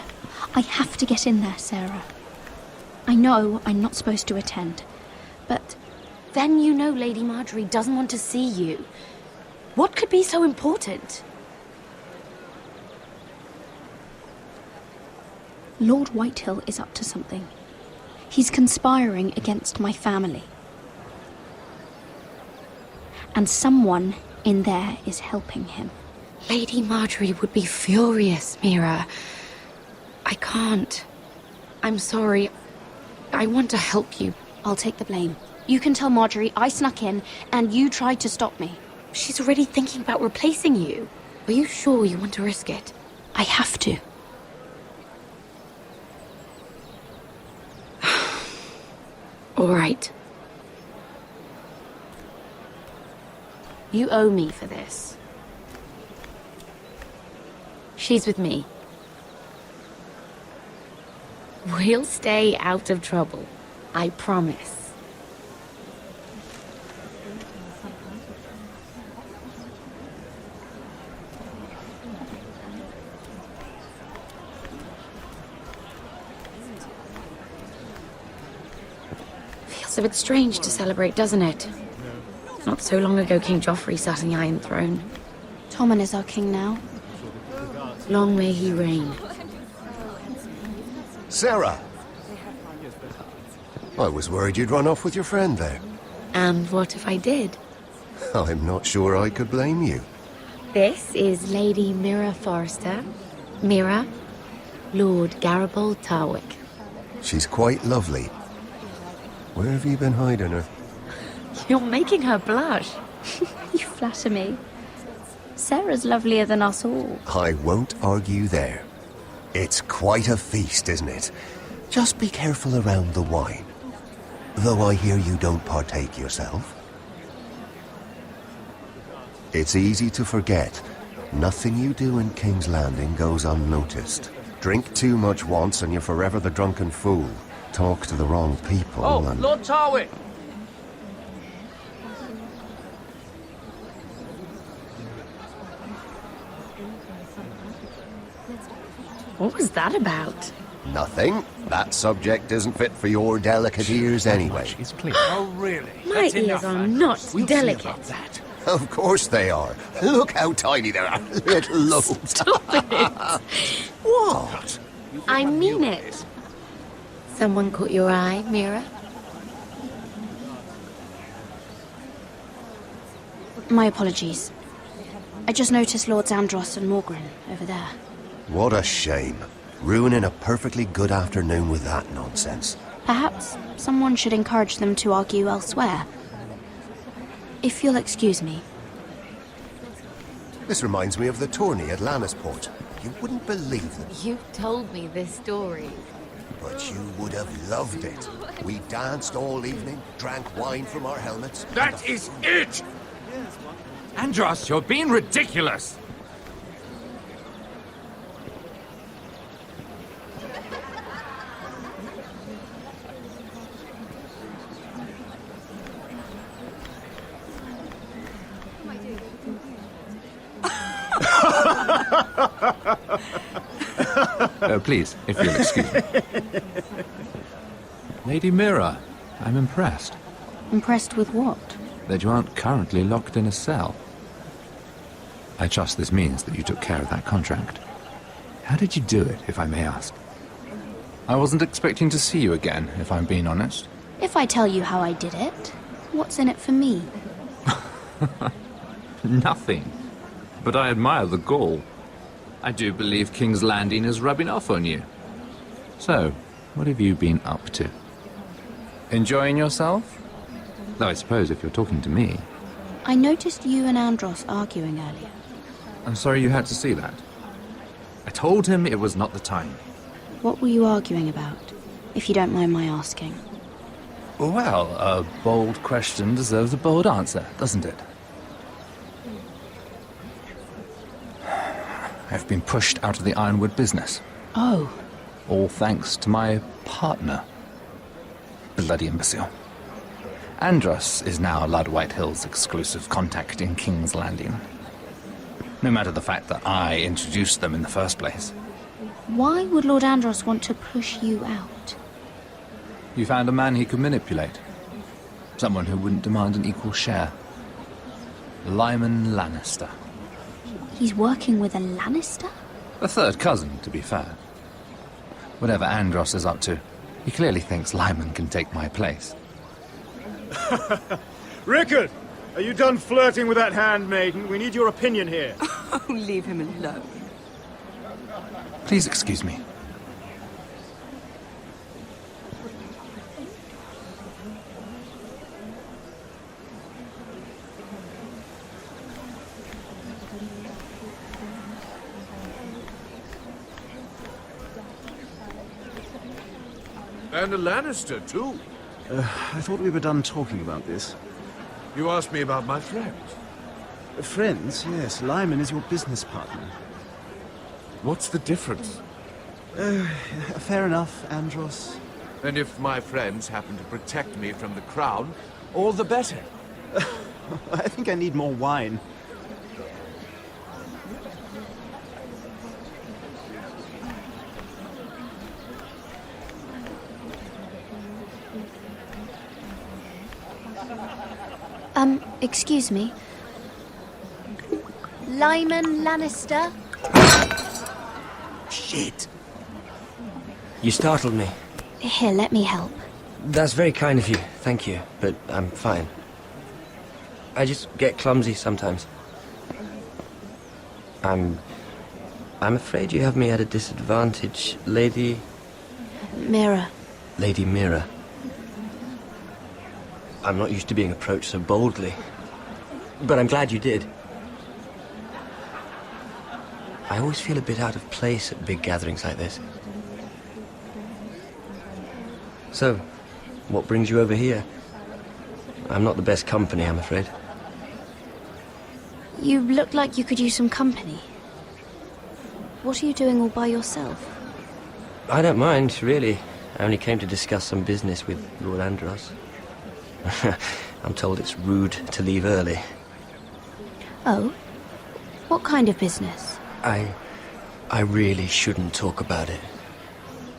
I have to get in there, Sarah. I know I'm not supposed to attend, but
Then you know Lady Marjorie doesn't want to see you. What could be so important?
Lord Whitehill is up to something. He's conspiring against my family. And someone in there is helping him.
Lady Marjorie would be furious, Mira. I can't. I'm sorry. I want to help you.
I'll take the blame. You can tell Marjorie I snuck in and you tried to stop me.
She's already thinking about replacing you. Are you sure you want to risk it?
I have to.
All right. You owe me for this. She's with me. We'll stay out of trouble. I promise. Feels a bit strange to celebrate, doesn't it? Not so long ago King Joffrey sat on the Iron Throne.
Tommen is our king now.
Long may he reign.
Sarah! I was worried you'd run off with your friend there.
And what if I did?
I'm not sure I could blame you.
This is Lady Mira Forrester. Mira, Lord Garibald Tarwick.
She's quite lovely. Where have you been hiding her?
You're making her blush. You flatter me. Sarah's lovelier than us all.
I won't argue there. It's quite a feast, isn't it? Just be careful around the wine. Though I hear you don't partake yourself. It's easy to forget. Nothing you do in King's Landing goes unnoticed. Drink too much once and you're forever the drunken fool. Talk to the wrong people and...
Lord Tarwick!
What was that about?
Nothing. That subject isn't fit for your delicate ears anyway.
Oh, really?
My ears are not delicate.
Of course they are. Look how tiny they are. Little lobes.
Stop it.
What?
I mean it. Someone caught your eye, Mira? My apologies. I just noticed Lords Andros and Morgren over there.
What a shame. Ruining a perfectly good afternoon with that nonsense.
Perhaps someone should encourage them to argue elsewhere. If you'll excuse me.
This reminds me of the tourney at Lannisport. You wouldn't believe them.
You told me this story.
But you would have loved it. We danced all evening, drank wine from our helmets.
That is it! Andros, you're being ridiculous!
Please, if you'll excuse me. Lady Mira, I'm impressed.
Impressed with what?
That you aren't currently locked in a cell. I trust this means that you took care of that contract. How did you do it, if I may ask? I wasn't expecting to see you again, if I'm being honest.
If I tell you how I did it, what's in it for me?
Nothing. But I admire the gall. I do believe King's Landing is rubbing off on you. So, what have you been up to? Enjoying yourself? Though I suppose if you're talking to me...
I noticed you and Andros arguing earlier.
I'm sorry you had to see that. I told him it was not the time.
What were you arguing about, if you don't mind my asking?
Well, a bold question deserves a bold answer, doesn't it? I've been pushed out of the ironwood business.
Oh.
All thanks to my partner. Bloody imbecile. Andros is now Lord Whitehill's exclusive contact in King's Landing. No matter the fact that I introduced them in the first place.
Why would Lord Andros want to push you out?
You found a man he could manipulate. Someone who wouldn't demand an equal share. Lyman Lannister.
He's working with a Lannister?
A third cousin, to be fair. Whatever Andros is up to, he clearly thinks Lyman can take my place.
Rickard! Are you done flirting with that handmaiden? We need your opinion here.
Oh, leave him alone.
Please excuse me.
And a Lannister, too.
I thought we were done talking about this.
You asked me about my friends.
Friends? Yes. Lyman is your business partner.
What's the difference?
Fair enough, Andros.
And if my friends happen to protect me from the crown, all the better.
I think I need more wine.
Excuse me. Lyman Lannister?
Shit. You startled me.
Here, let me help.
That's very kind of you, thank you, but I'm fine. I just get clumsy sometimes.
I'm afraid you have me at a disadvantage, Lady...
Mira.
Lady Mira. I'm not used to being approached so boldly, but I'm glad you did. I always feel a bit out of place at big gatherings like this. So, what brings you over here? I'm not the best company, I'm afraid.
You look like you could use some company. What are you doing all by yourself?
I don't mind, really. I only came to discuss some business with Lord Andros. I'm told it's rude to leave early.
Oh? What kind of business?
I really shouldn't talk about it.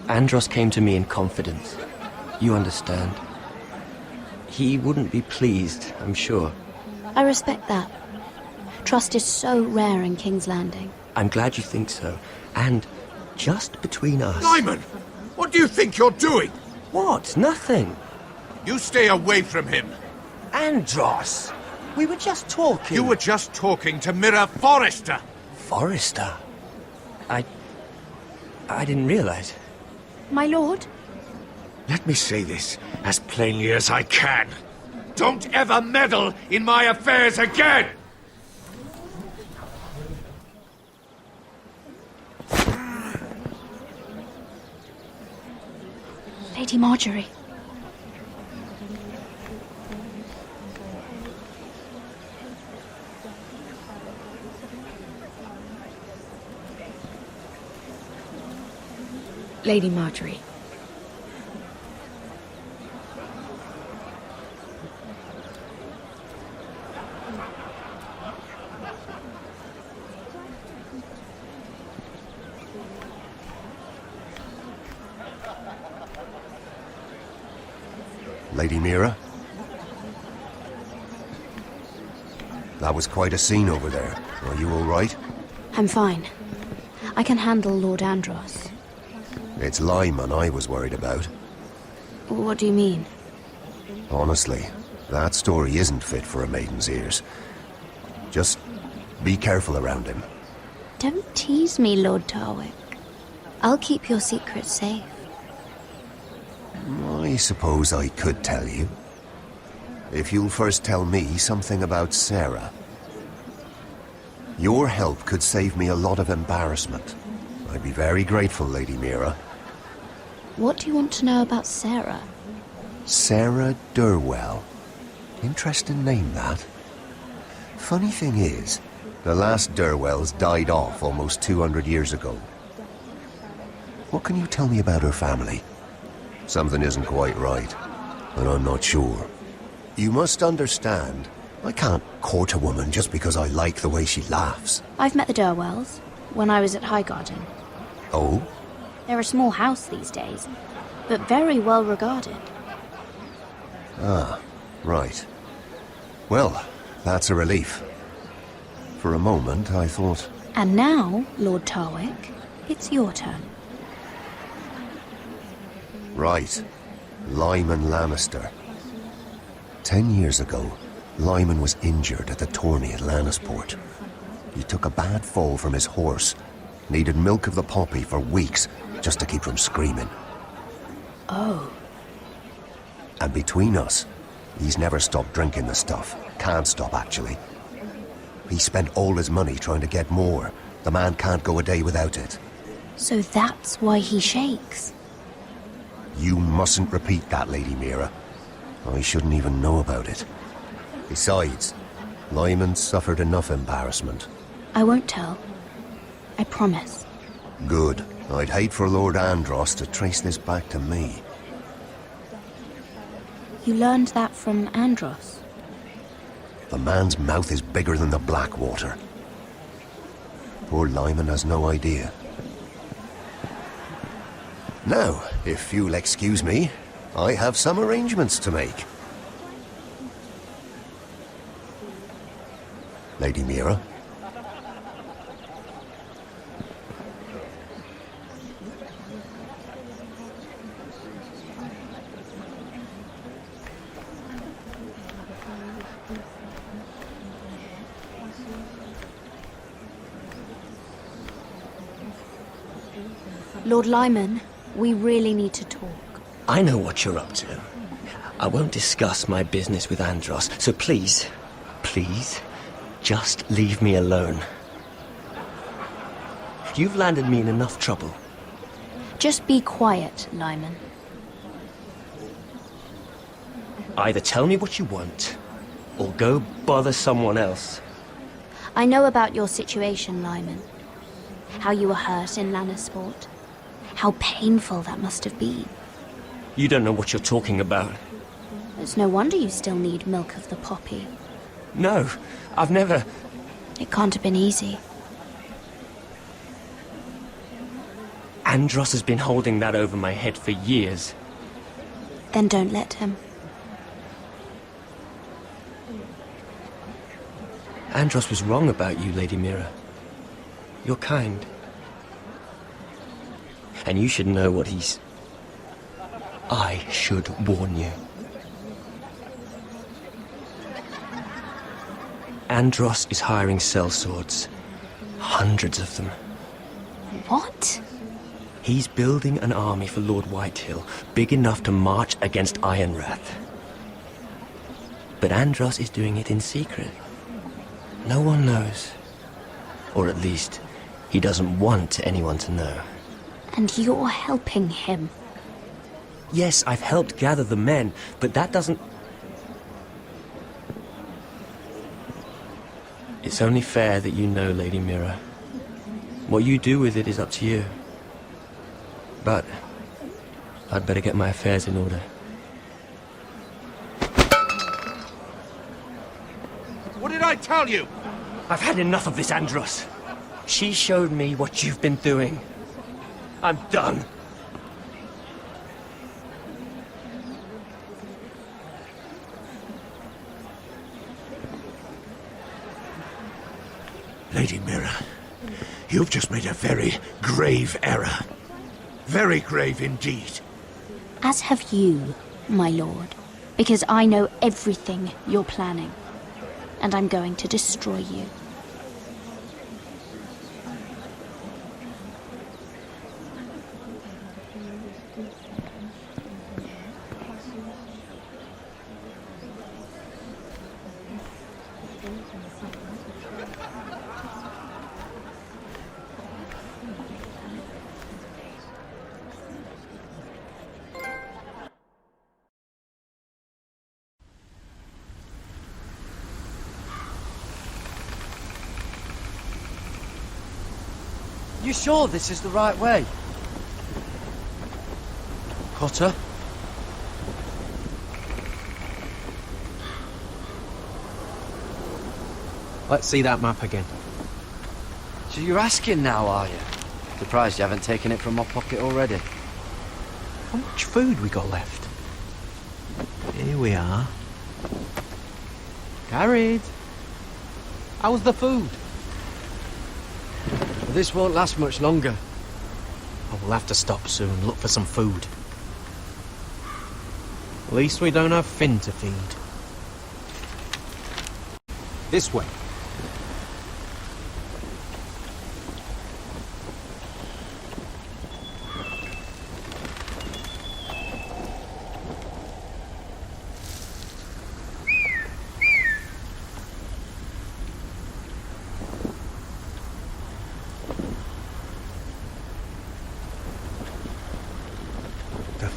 Andros came to me in confidence. You understand. He wouldn't be pleased, I'm sure.
I respect that. Trust is so rare in King's Landing.
I'm glad you think so. And just between us...
Lyman! What do you think you're doing?
What? Nothing.
You stay away from him.
Andros! We were just talking.
You were just talking to Mira Forrester.
Forrester? I didn't realize.
My lord?
Let me say this as plainly as I can. Don't ever meddle in my affairs again!
Lady Marjorie.
Lady Marjorie.
Lady Mira? That was quite a scene over there. Are you all right?
I'm fine. I can handle Lord Andros.
It's Lyman I was worried about.
What do you mean?
Honestly, that story isn't fit for a maiden's ears. Just be careful around him.
Don't tease me, Lord Tarwick. I'll keep your secret safe.
I suppose I could tell you. If you'll first tell me something about Sarah. Your help could save me a lot of embarrassment. I'd be very grateful, Lady Mira.
What do you want to know about Sarah?
Sarah Durwell. Interesting name, that. Funny thing is, the last Durwells died off almost 200 years ago. What can you tell me about her family? Something isn't quite right, and I'm not sure. You must understand, I can't court a woman just because I like the way she laughs.
I've met the Durwells when I was at Highgarden.
Oh?
They're a small house these days, but very well regarded.
Ah, right. Well, that's a relief. For a moment, I thought...
And now, Lord Tarwick, it's your turn.
Right. Lyman Lannister. 10 years ago, Lyman was injured at the tourney at Lannisport. He took a bad fall from his horse. Needed milk of the poppy for weeks, just to keep from screaming.
Oh.
And between us, he's never stopped drinking the stuff. Can't stop, actually. He spent all his money trying to get more. The man can't go a day without it.
So that's why he shakes.
You mustn't repeat that, Lady Mira. I shouldn't even know about it. Besides, Lyman suffered enough embarrassment.
I won't tell. I promise.
Good. I'd hate for Lord Andros to trace this back to me.
You learned that from Andros?
The man's mouth is bigger than the Blackwater. Poor Lyman has no idea. Now, if you'll excuse me, I have some arrangements to make. Lady Mira?
Lord Lyman, we really need to talk.
I know what you're up to. I won't discuss my business with Andros, so please, just leave me alone. You've landed me in enough trouble.
Just be quiet, Lyman.
Either tell me what you want, or go bother someone else.
I know about your situation, Lyman. How you were hurt in Lannisport. How painful that must have been.
You don't know what you're talking about.
It's no wonder you still need milk of the poppy.
No, I've never...
It can't have been easy.
Andros has been holding that over my head for years.
Then don't let him.
Andros was wrong about you, Lady Mira. You're kind. And you should know what he's... I should warn you. Andros is hiring sellswords. Hundreds of them.
What?
He's building an army for Lord Whitehill, big enough to march against Ironrath. But Andros is doing it in secret. No one knows. Or at least, he doesn't want anyone to know.
And you're helping him.
Yes, I've helped gather the men, but that doesn't... It's only fair that you know, Lady Mira. What you do with it is up to you. But I'd better get my affairs in order.
What did I tell you?
I've had enough of this, Andros. She showed me what you've been doing. I'm done.
Lady Mira, you've just made a very grave error. Very grave indeed.
As have you, my lord. Because I know everything you're planning. And I'm going to destroy you.
You sure this is the right way? Cotter? Let's see that map again.
So you're asking now, are you? Surprised you haven't taken it from my pocket already.
How much food we got left? Here we are. Carried. How's the food?
This won't last much longer.
Oh, we'll have to stop soon, look for some food. At least we don't have Finn to feed. This way.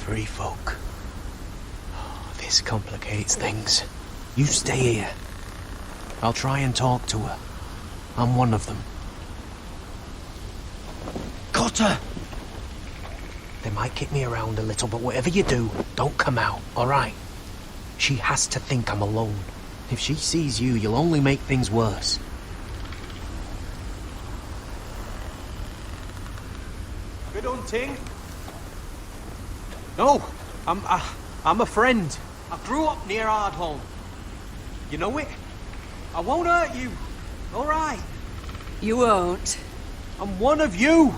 Free folk. Oh, this complicates things. You stay here. I'll try and talk to her. I'm one of them. Cotter! They might kick me around a little, but whatever you do, don't come out, alright? She has to think I'm alone. If she sees you, you'll only make things worse. Good hunting. No, I'm a friend. I grew up near Ardholm. You know it? I won't hurt you. All right.
You won't.
I'm one of you.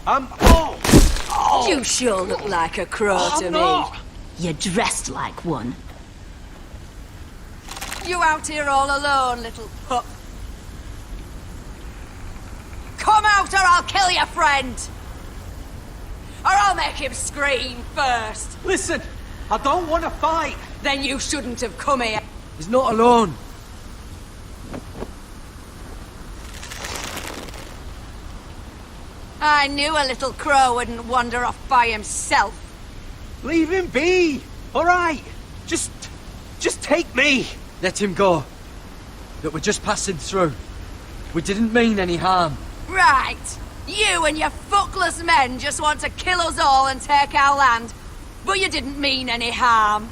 Oh!
You sure look like a crow to me.
Not.
You're dressed like one. You out here all alone, little pup. Come out or I'll kill your friend!
or I'll make him scream first.
Listen, I don't want to fight.
Then you shouldn't have come here.
He's not alone.
I knew a little crow wouldn't wander off by himself.
Leave him be. All right. Just take me. Let him go. Look, we're just passing through. We didn't mean any harm.
Right. You and your fuckless men just want to kill us all and take our land. But you didn't mean any harm.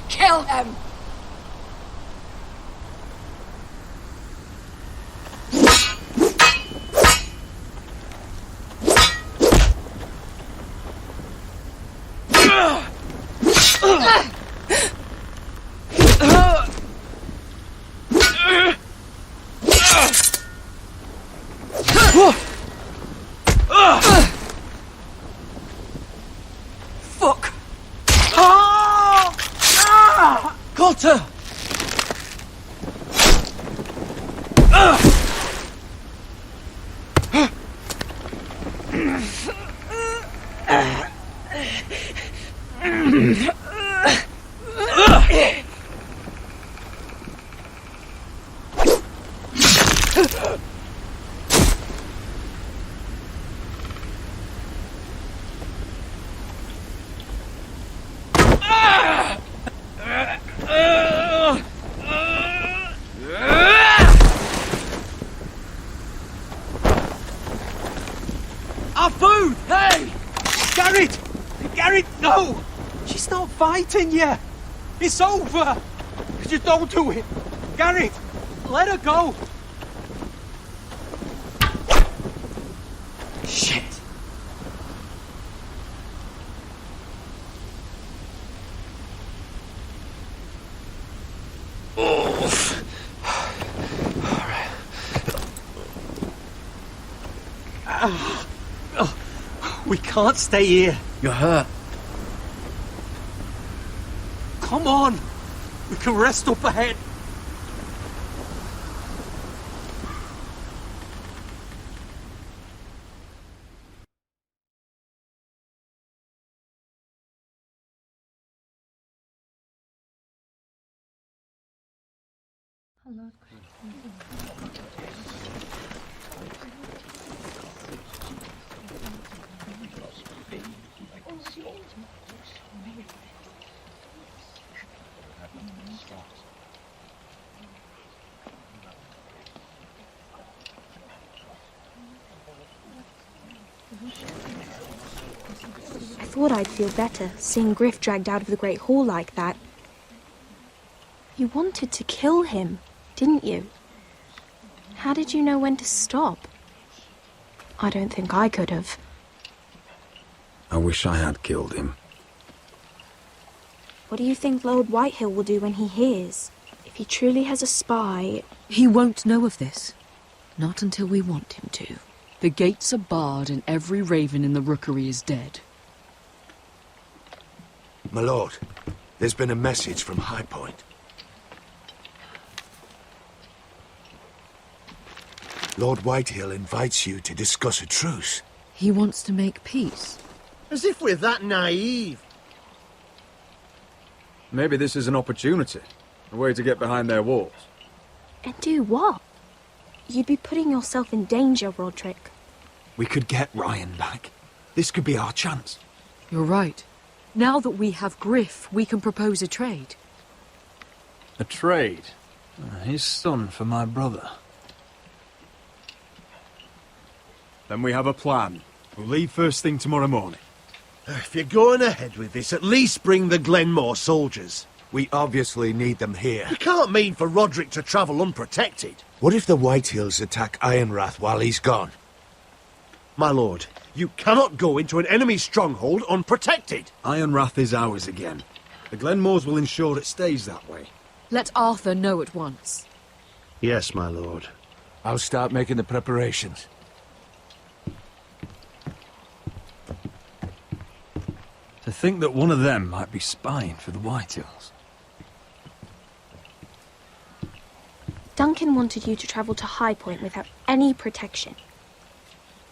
Kill him! Fuck!
Got her! Our food! Hey! Garrett! Garrett, no! She's not fighting yet! It's over! Just don't do it! Garrett! Let her go! Shit! We can't stay here.
You're hurt.
Come on! We can rest up ahead.
I thought I'd feel better, seeing Griff dragged out of the Great Hall like that. You wanted to kill him, didn't you? How did you know when to stop? I don't think I could have.
I wish I had killed him.
What do you think Lord Whitehill will do when he hears? If he truly has a spy...
He won't know of this. Not until we want him to. The gates are barred and every raven in the rookery is dead.
My lord, there's been a message from High Point. Lord Whitehill invites you to discuss a truce.
He wants to make peace.
As if we're that naive.
Maybe this is an opportunity. A way to get behind their walls.
And do what? You'd be putting yourself in danger, Roderick.
We could get Ryan back. This could be our chance.
You're right. Now that we have Griff, we can propose a trade.
A trade? His son for my brother.
Then we have a plan. We'll leave first thing tomorrow morning.
If you're going ahead with this, at least bring the Glenmore soldiers.
We obviously need them here.
You can't mean for Roderick to travel unprotected.
What if the Whitehills attack Ironrath while he's gone?
My lord, you cannot go into an enemy stronghold unprotected.
Ironrath is ours again. The Glenmores will ensure it stays that way.
Let Arthur know at once.
Yes, my lord.
I'll start making the preparations.
think that one of them might be spying for the Whitehills.
Duncan wanted you to travel to High Point without any protection.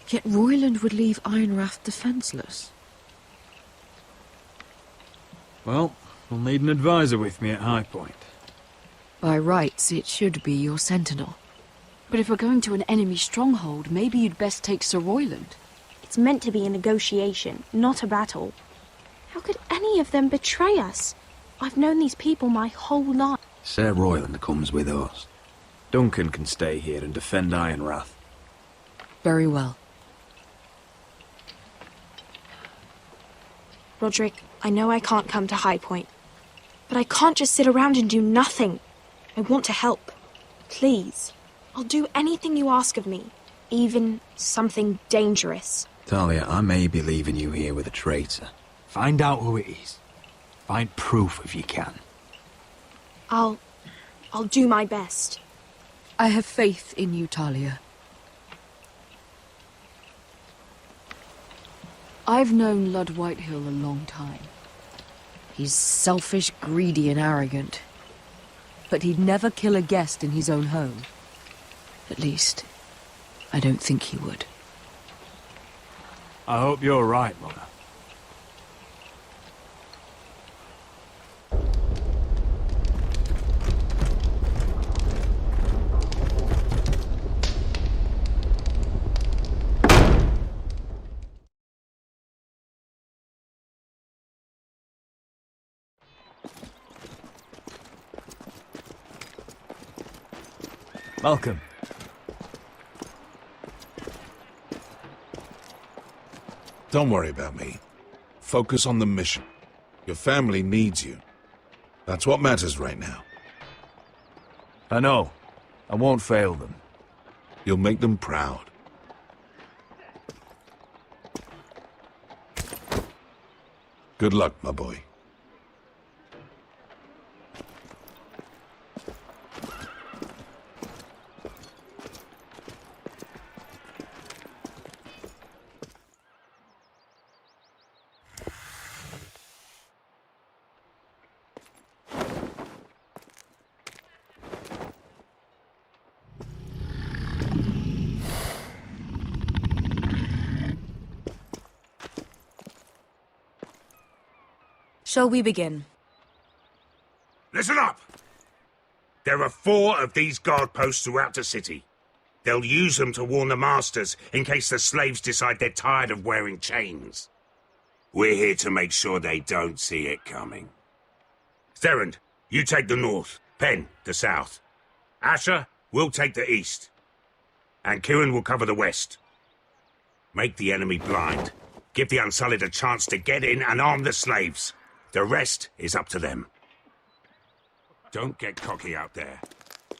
Yet Royland would leave Ironrath defenseless.
Well, we'll need an advisor with me at High Point.
By rights, it should be your sentinel. But if we're going to an enemy stronghold, maybe you'd best take Sir Royland.
It's meant to be a negotiation, not a battle. How could any of them betray us? I've known these people my whole life.
Sir Royland comes with us. Duncan can stay here and defend Ironrath.
Very well.
Roderick, I know I can't come to High Point, but I can't just sit around and do nothing. I want to help. Please. I'll do anything you ask of me, even something dangerous.
Talia, I may be leaving you here with a traitor. Find out who it is. Find proof if you can.
I'll do my best.
I have faith in you, Talia. I've known Lord Whitehill a long time. He's selfish, greedy, and arrogant. But he'd never kill a guest in his own home. At least, I don't think he would.
I hope you're right, Mother. Malcolm.
Don't worry about me. Focus on the mission. Your family needs you. That's what matters right now.
I know. I won't fail them.
You'll make them proud. Good luck, my boy.
Shall we begin?
Listen up! There are 4 of these guard posts throughout the city. They'll use them to warn the masters in case the slaves decide they're tired of wearing chains. We're here to make sure they don't see it coming. Therend, you take the north. Penn, the south. Asher, we'll take the east. And Kieran will cover the west. Make the enemy blind. Give the Unsullied a chance to get in and arm the slaves. The rest is up to them. Don't get cocky out there.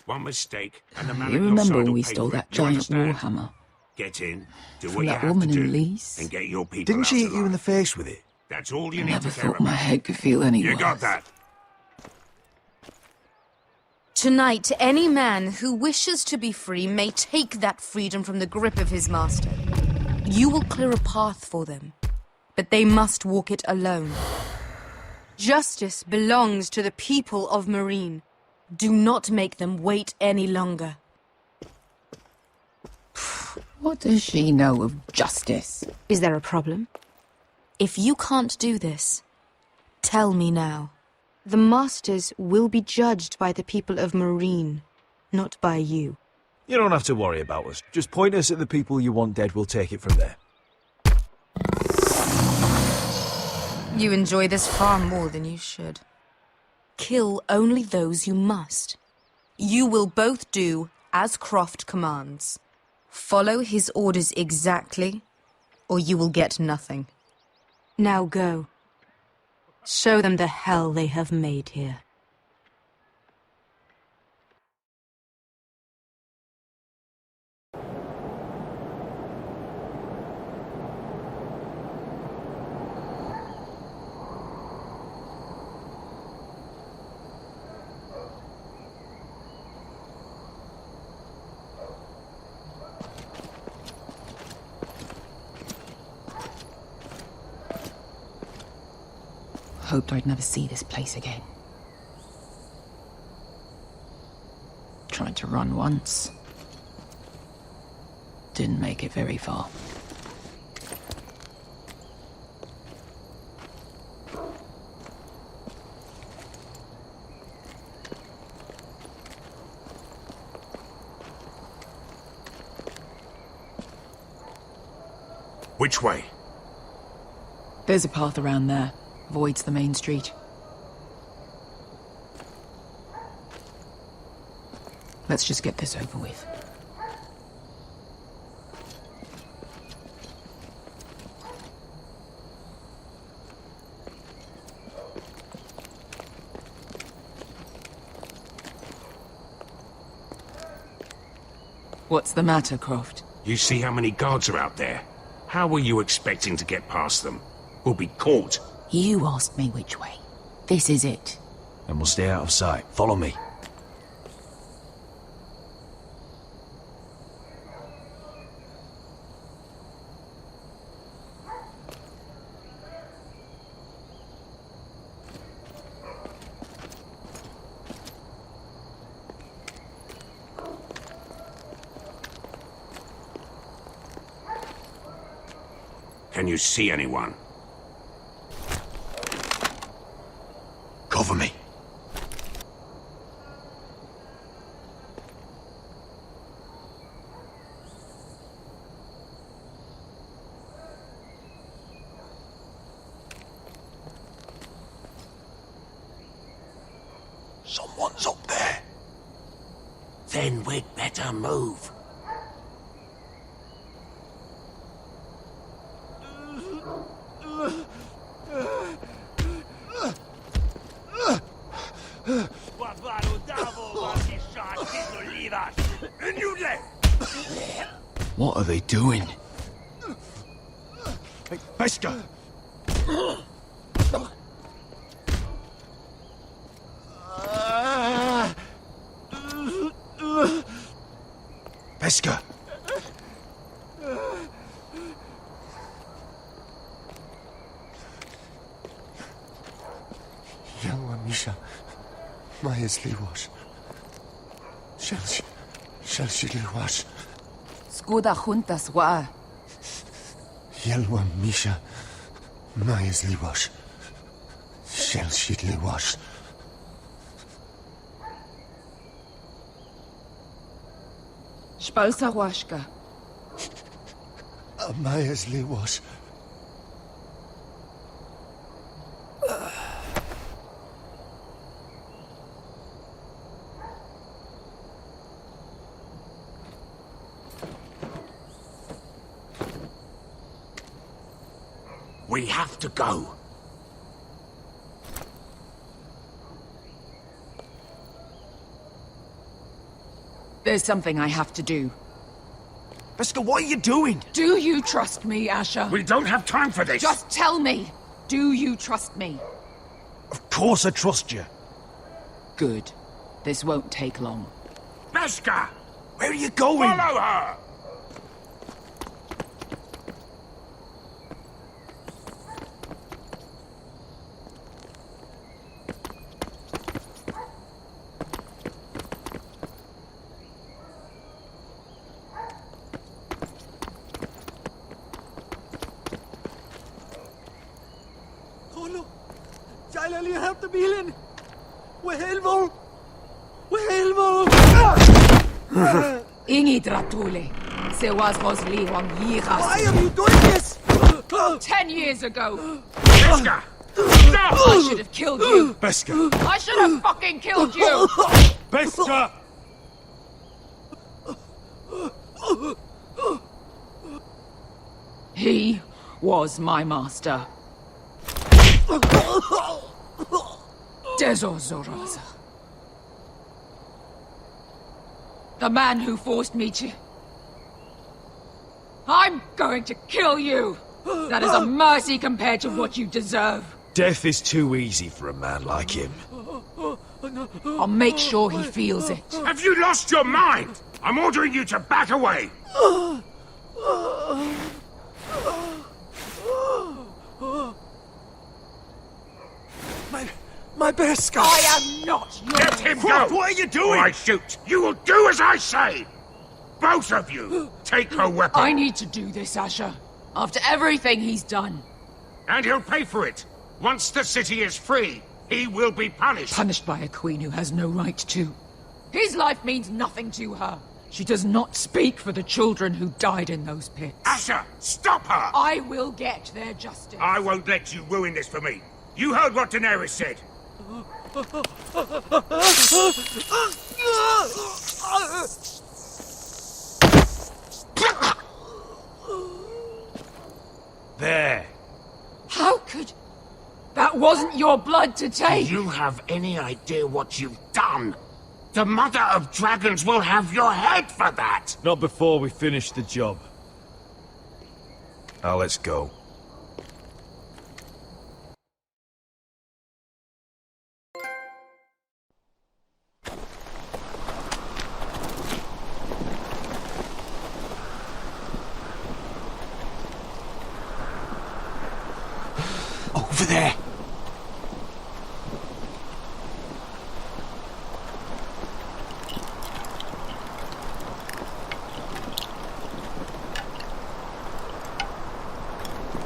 One mistake, and the man
You
at your
remember
side will
we
pay
stole
for it.
that
You
giant
understand?
warhammer
Get in, do
from
what you
that
have
woman
to do,
in Lease?
and get your people
Didn't
out
she hit you in
alive.
the face with it?
That's all you
I
need
never
to care
thought my
about.
head could feel any
You
worse.
got that?
Tonight, any man who wishes to be free may take that freedom from the grip of his master. You will clear a path for them, but they must walk it alone. Justice belongs to the people of Marine. Do not make them wait any longer.
What does she know of justice?
Is there a problem? If you can't do this, tell me now. The masters will be judged by the people of Marine, not by you.
You don't have to worry about us. Just point us at the people you want dead, we'll take it from there.
You enjoy this far more than you should. Kill only those you must. You will both do as Croft commands. Follow his orders exactly, or you will get nothing. Now go. Show them the hell they have made here. Hoped I'd never see this place again. Tried to run once. Didn't make it very far.
Which way?
There's a path around there. Avoids the main street. Let's just get this over with. What's the matter, Croft?
You see how many guards are out there? How were you expecting to get past them? We'll be caught.
You asked me which way. This is it.
And we'll stay out of sight. Follow me.
Can you see anyone?
Cover me.
Someone's up there. Then we'd better move.
What are they doing? Hey, Pesca! Pesca!
Yelwa Misha, Maya's Liwash. Shelshi Liwash.
Skuda juntas wa.
Yelwa Misha, Maya's Liwash. Shelshi Liwash.
Spalsa washka.
Maya's Liwash.
We have to go.
There's something I have to do.
Pesca, what are you doing?
Do you trust me, Asher?
We don't have time for this.
Just tell me. Do you trust me?
Of course I trust you.
Good. This won't take long.
Pesca!
Where are you going?
Follow her!
Ingi Dratule. Se was Rosli Wang Yiras.
Why are you doing this?
10 years ago.
Pesca! Stop!
I should have killed you.
Pesca!
I should have fucking killed you.
Pesca!
He was my master. Dezozoraza. The man who forced me to... I'm going to kill you! That is a mercy compared to what you deserve.
Death is too easy for a man like him.
I'll make sure he feels it.
Have you lost your mind? I'm ordering you to back away.
My bear scar!
I am not your...
Let him go!
What are you doing?
Or I shoot! You will do as I say! Both of you! Take her weapon!
I need to do this, Asher. After everything he's done.
And he'll pay for it! Once the city is free, he will be punished!
Punished by a queen who has no right to. His life means nothing to her. She does not speak for the children who died in those pits.
Asher, stop her!
I will get their justice.
I won't let you ruin this for me. You heard what Daenerys said. There.
How could... That wasn't your blood to take!
Do you have any idea what you've done? The Mother of Dragons will have your head for that!
Not before we finish the job. Now let's go.
Over there!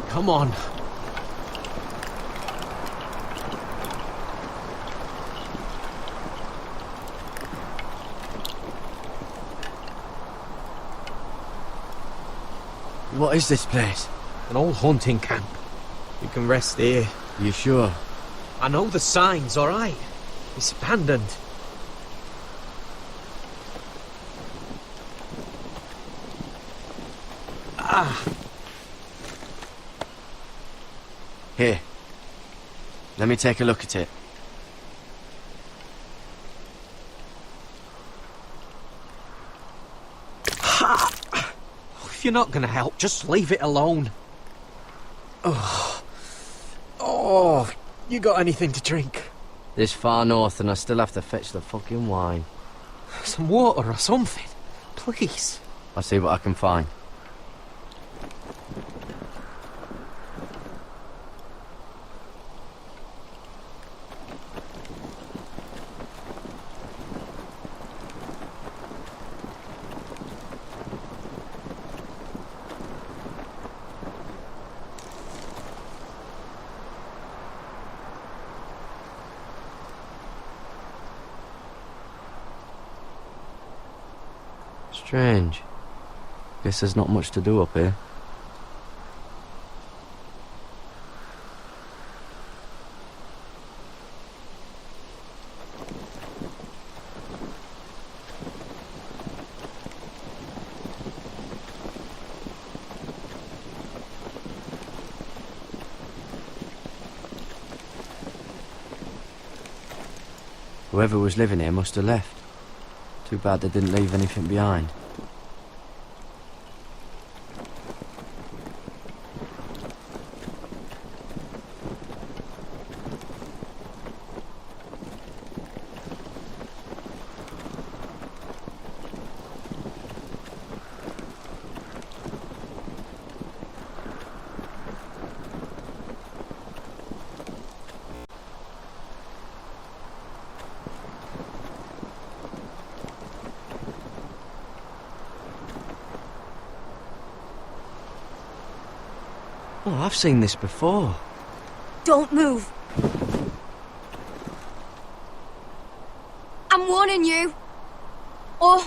Come on.
What is this place?
An old hunting camp. You can rest here.
You sure?
I know the signs, alright? It's abandoned.
Here. Let me take a look at it.
If you're not gonna help, just leave it alone. Oh, you got anything to drink?
This far north and I still have to fetch the fucking wine.
Some water or something, please.
I'll see what I can find. Strange. Guess there's not much to do up here. Whoever was living here must have left. Too bad they didn't leave anything behind. Oh, I've seen this before.
Don't move. I'm warning you. Or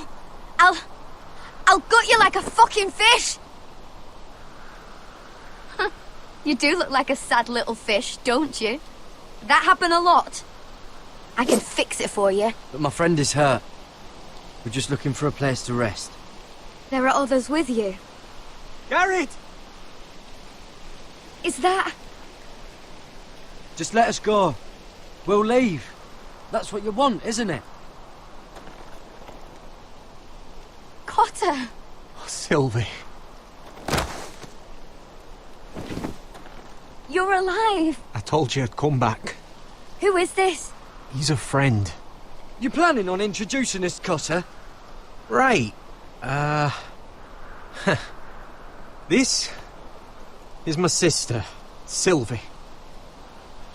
I'll gut you like a fucking fish. You do look like a sad little fish, don't you? That happen a lot. I can fix it for you.
But my friend is hurt. We're just looking for a place to rest.
There are others with you.
Garrett!
Is that...
Just let us go. We'll leave. That's what you want, isn't it?
Cotter?
Oh, Sylvie.
You're alive.
I told you I'd come back.
Who is this?
He's a friend.
You planning on introducing us, Cotter?
Right. This is my sister, Sylvie.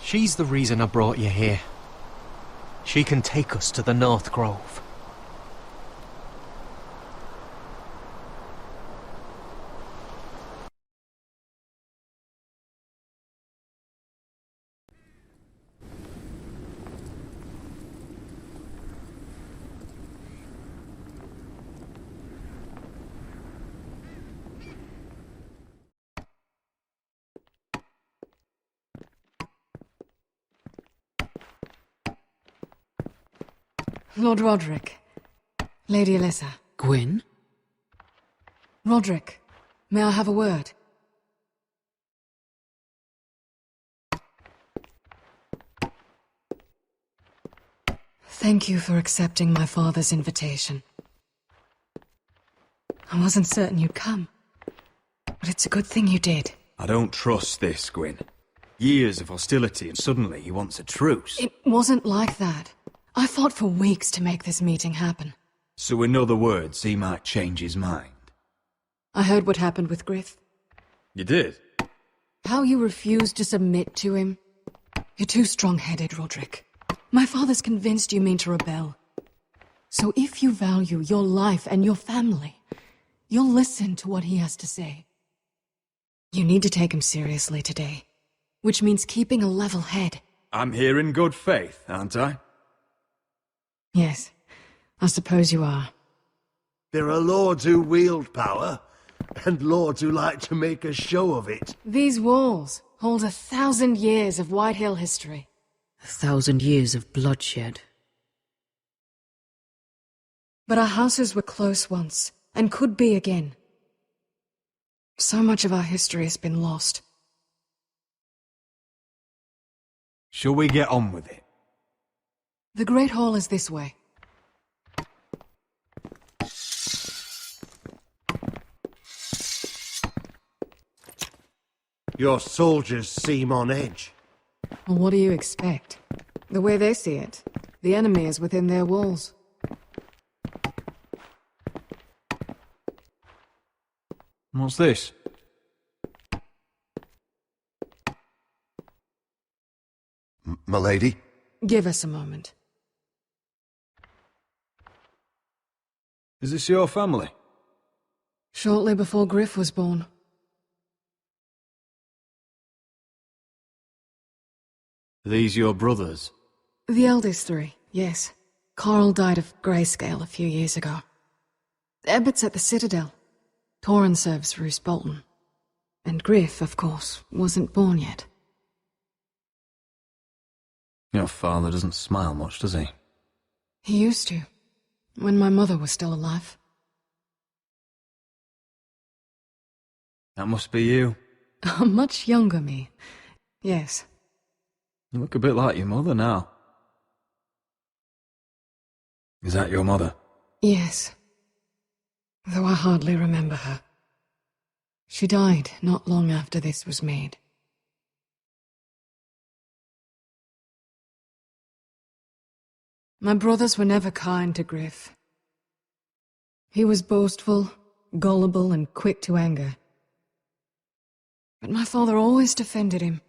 She's the reason I brought you here. She can take us to the North Grove.
Lord Roderick. Lady Alyssa.
Gwyn?
Roderick, may I have a word? Thank you for accepting my father's invitation. I wasn't certain you'd come, but it's a good thing you did.
I don't trust this, Gwyn. Years of hostility and suddenly he wants a truce.
It wasn't like that. I fought for weeks to make this meeting happen.
So in other words, he might change his mind.
I heard what happened with Griff.
You did?
How you refused to submit to him. You're too strong-headed, Roderick. My father's convinced you mean to rebel. So if you value your life and your family, you'll listen to what he has to say. You need to take him seriously today, which means keeping a level head.
I'm here in good faith, aren't I?
Yes, I suppose you are.
There are lords who wield power, and lords who like to make a show of it.
These walls hold 1,000 years of White Hill history.
1,000 years of bloodshed.
But our houses were close once, and could be again. So much of our history has been lost.
Shall we get on with it?
The Great Hall is this way.
Your soldiers seem on edge.
Well, what do you expect? The way they see it, the enemy is within their walls.
What's this?
M'lady?
Give us a moment.
Is this your family?
Shortly before Griff was born.
Are these your brothers?
The eldest three, yes. Carl died of grayscale a few years ago. Ebbett's at the Citadel. Torrin serves Roose Bolton. And Griff, of course, wasn't born yet.
Your father doesn't smile much, does he?
He used to, when my mother was still alive.
That must be you.
A much younger me, yes.
You look a bit like your mother now. Is that your mother?
Yes. Though I hardly remember her. She died not long after this was made. My brothers were never kind to Griff. He was boastful, gullible, and quick to anger. But my father always defended him.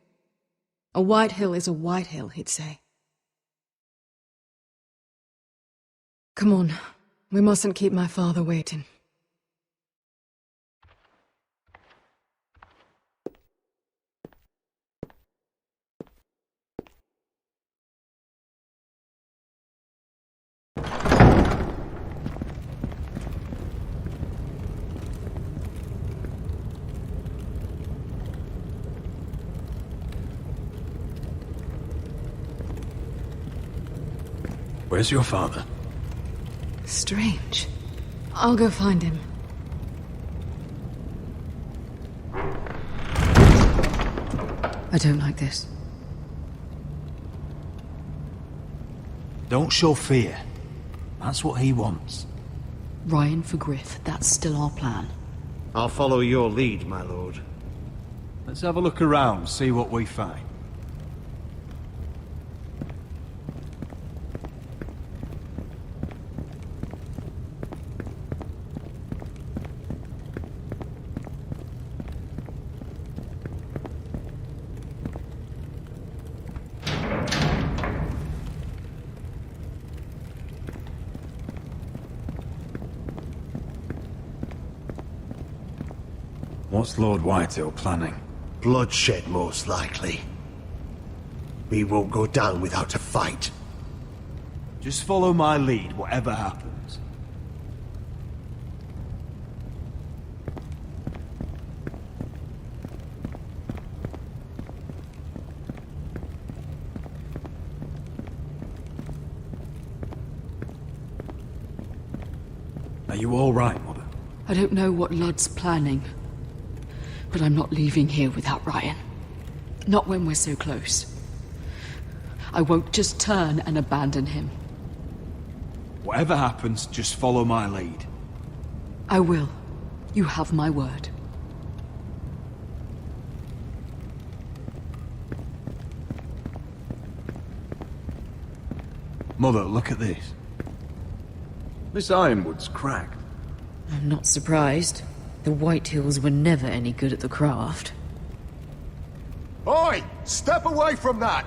A White Hill is a White Hill, he'd say. Come on, we mustn't keep my father waiting.
Where's your father?
Strange. I'll go find him. I don't like this.
Don't show fear. That's what he wants.
Ryan for Griff, that's still our plan.
I'll follow your lead, my lord.
Let's have a look around, see what we find. What's Lord Whitehill planning?
Bloodshed, most likely. We won't go down without a fight.
Just follow my lead, whatever happens.
Are you all right, Mother?
I don't know what Ludd's planning, but I'm not leaving here without Ryan. Not when we're so close. I won't just turn and abandon him.
Whatever happens, just follow my lead.
I will. You have my word.
Mother, look at this. This ironwood's cracked.
I'm not surprised. The Whitehills were never any good at the craft.
Oi! Step away from that!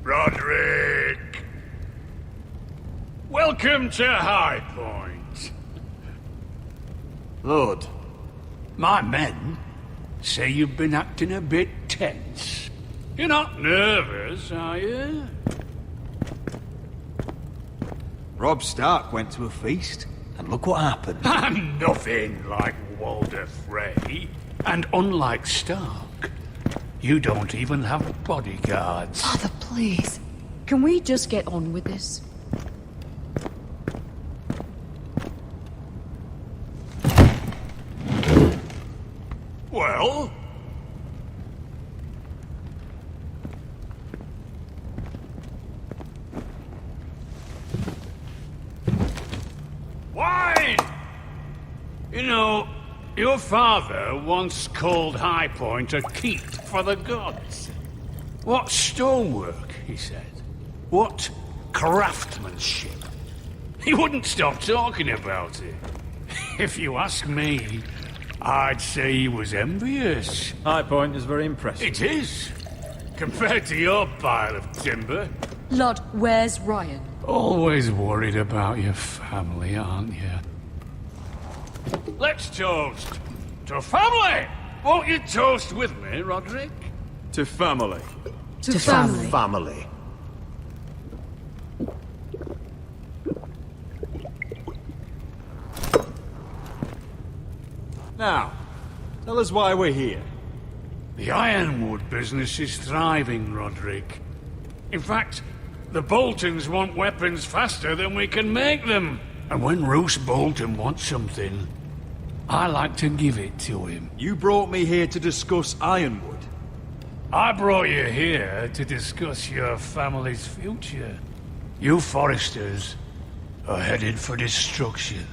Roderick! Welcome to High Point.
Lord, my men say you've been acting a bit tense.
You're not nervous, are you?
Robb Stark went to a feast, and look what happened.
I'm nothing like Walder Frey. And unlike Stark, you don't even have bodyguards.
Father, please.
Can we just get on with this?
Well?
Wine! You know, your father once called High Point a keep for the gods. What stonework, he said. What craftsmanship. He wouldn't stop talking about it. If you ask me, I'd say he was envious.
High Point is very impressive.
It is. Compared to your pile of timber.
Ludd, where's Ryan?
Always worried about your family, aren't you? Let's toast. To family! Won't you toast with me, Roderick?
To family.
To family.
Family.
Now, tell us why we're here.
The ironwood business is thriving, Roderick. In fact, the Boltons want weapons faster than we can make them. And when Roose Bolton wants something, I like to give it to him.
You brought me here to discuss ironwood.
I brought you here to discuss your family's future. You Foresters are headed for destruction.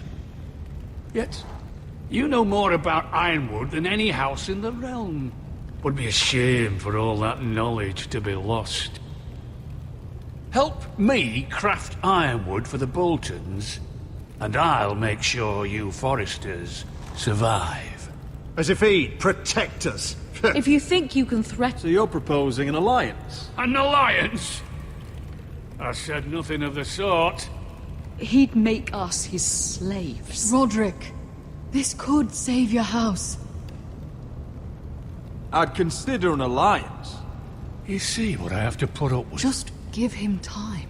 Yet, you know more about ironwood than any house in the realm. Would be a shame for all that knowledge to be lost. Help me craft ironwood for the Boltons, and I'll make sure you Foresters survive.
As if he'd protect us.
If you think you can threaten...
So you're proposing an alliance?
An alliance? I said nothing of the sort.
He'd make us his slaves. Roderick, this could save your house.
I'd consider an alliance.
You see what I have to put up with?
Just give him time.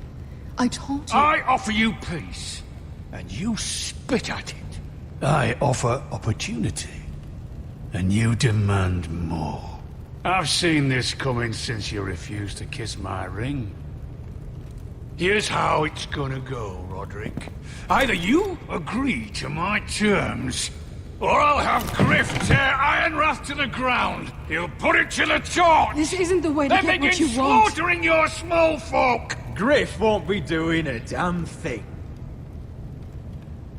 I told you...
I offer you peace, and you spit at it. I offer opportunity, and you demand more. I've seen this coming since you refused to kiss my ring. Here's how it's gonna go, Roderick. Either you agree to my terms, or I'll have Griff tear Ironwrath to the ground. He'll put it to the torch.
This isn't the way to get what you want.
Then begin slaughtering your small folk.
Griff won't be doing a damn thing.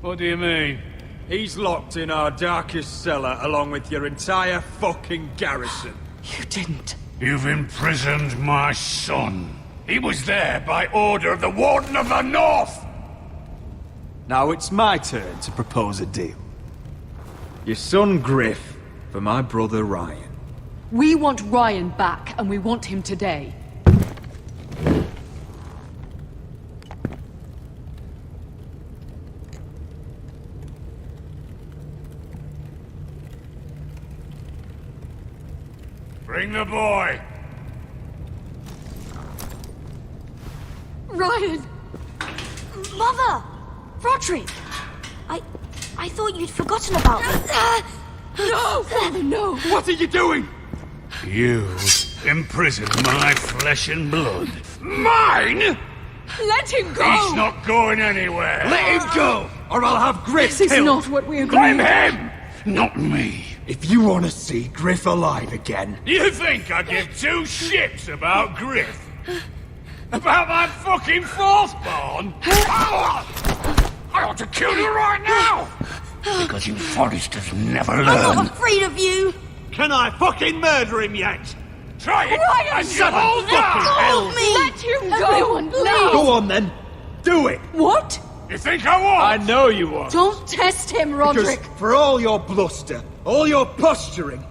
What do you mean?
He's locked in our darkest cellar along with your entire fucking garrison.
You didn't.
You've imprisoned my son. He was there by order of the Warden of the North!
Now it's my turn to propose a deal. Your son Griff for my brother Ryan.
We want Ryan back, and we want him today.
Bring the boy!
Ryan! Mother! Roderick! I thought you'd forgotten about me.
No! Father, no!
What are you doing?
You imprisoned my flesh and blood. Mine?!
Let him go!
He's not going anywhere!
Let him go, or I'll have Griff
This is
killed!
not what we agreed.
Blame him! Not me!
If you want to see Griff alive again...
You think I give two shits about Griff? About my fucking fourthborn? I ought to kill you right now! Because you Foresters never learn.
I'm not afraid of you!
Can I fucking murder him yet?
Try it,
Ryan,
and you'll all die!
Me!
Let him go!
Everyone,
Go on then, do it!
What?
You think I won't?
I know you are.
Don't test him, Roderick!
Because for all your bluster, all your posturing,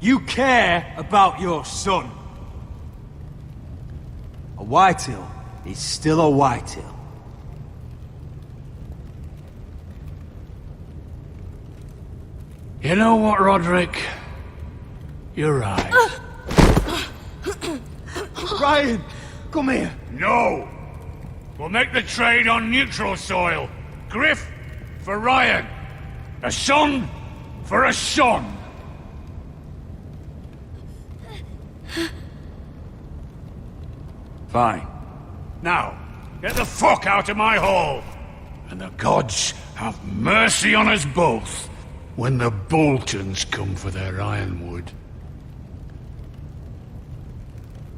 you care about your son. A Whitehill is still a Whitehill.
You know what, Roderick? You're right.
Ryan, come here.
No! We'll make the trade on neutral soil. Griff for Ryan. A son for a son. Fine. Now, get the fuck out of my hall. And the gods have mercy on us both when the Boltons come for their ironwood.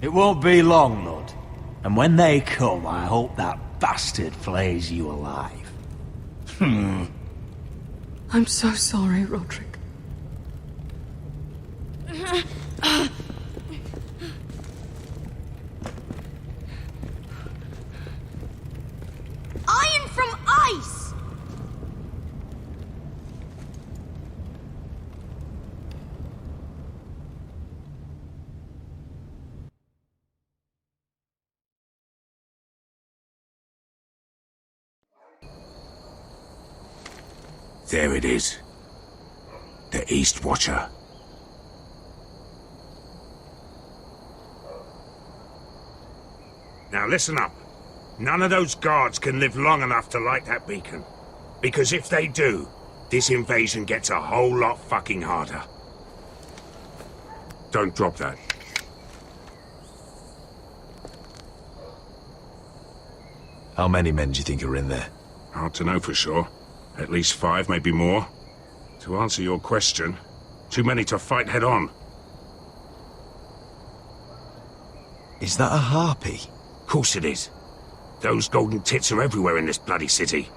It won't be long, Lord. And when they come, I hope that bastard flays you alive.
I'm so sorry, Roderick.
Iron from ice!
There it is. The East Watcher. Now listen up. None of those guards can live long enough to light that beacon. Because if they do, this invasion gets a whole lot fucking harder. Don't drop that.
How many men do you think are in there?
Hard to know for sure. At least 5, maybe more. To answer your question, too many to fight head on.
Is that a harpy?
Course it is. Those golden tits are everywhere in this bloody city.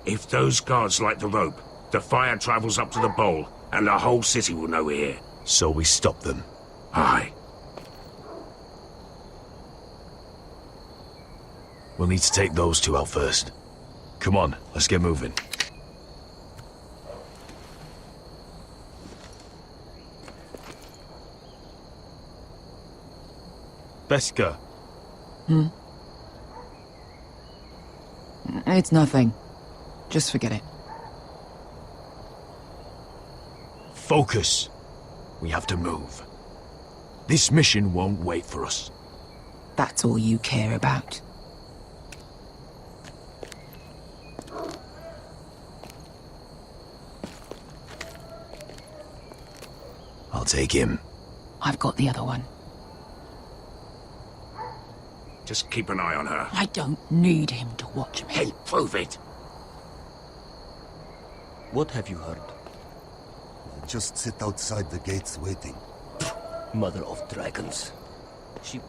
If those guards light the rope, the fire travels up to the bowl, and the whole city will know we're here.
So we stop them?
Aye.
We'll need to take those two out first. Come on, let's get moving. Beska.
It's nothing. Just forget it.
Focus. We have to move. This mission won't wait for us.
That's all you care about.
I'll take him.
I've got the other one.
Just keep an eye on her.
I don't need him to watch me.
Hey, prove it!
What have you heard?
Just sit outside the gates waiting.
Mother of dragons. She...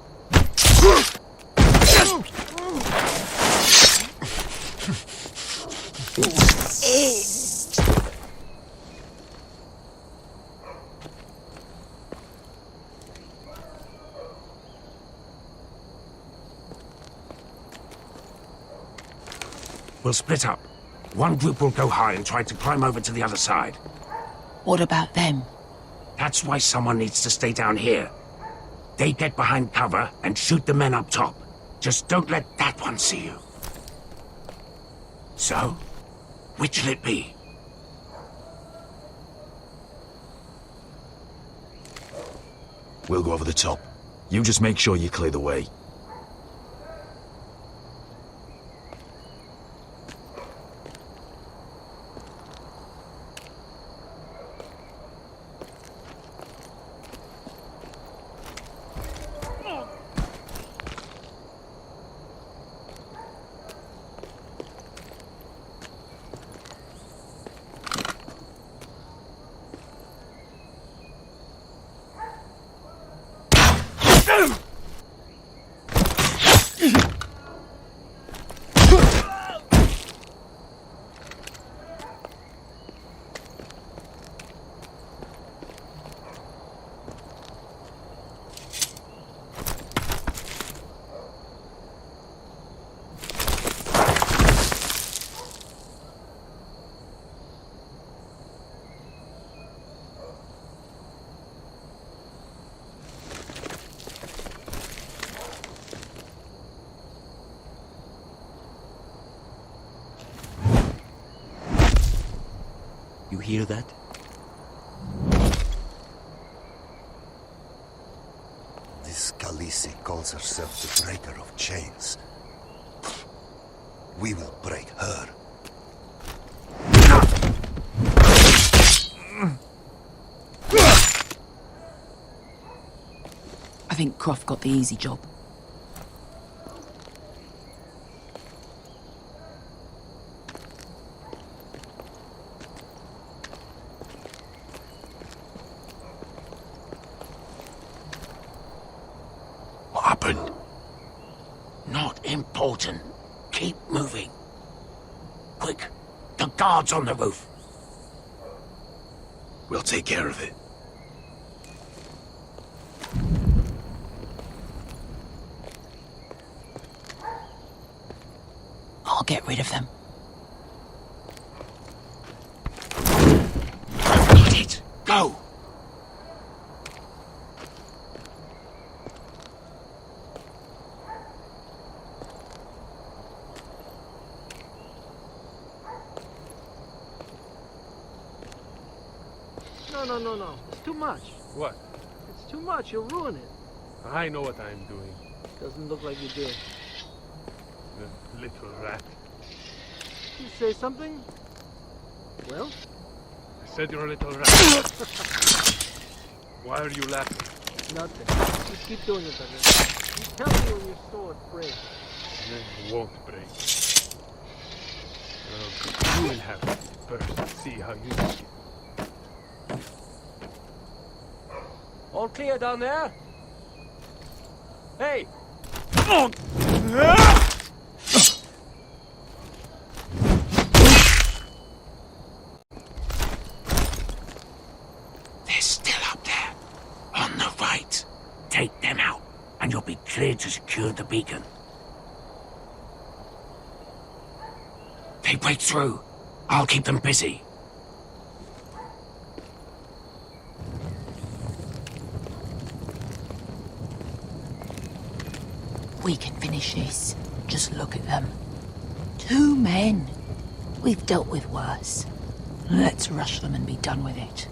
We'll split up. One group will go high and try to climb over to the other side.
What about them?
That's why someone needs to stay down here. They get behind cover and shoot the men up top. Just don't let that one see you. So, which'll it be?
We'll go over the top. You just make sure you clear the way.
You hear that?
This Khaleesi calls herself the breaker of chains. We will break her.
I think Croft got the easy job.
What happened? Not important. Keep moving. Quick, the guards on the roof.
We'll take care of it.
I'll get rid of them.
Got it. Go.
No. It's too much.
What?
It's too much. You'll ruin it.
I know what I'm doing.
Doesn't look like you did.
The little rat.
You say something? Well?
I said you're a little rat. Why are you laughing?
Nothing. You keep doing it, Douglas. You tell me when your sword breaks.
It won't break. You will have to first see how you do it.
All clear down there? Hey!
They're still up there. On the right. Take them out, and you'll be cleared to secure the beacon. They break through. I'll keep them busy.
We can finish this. Just look at them. 2 men. We've dealt with worse. Let's rush them and be done with it.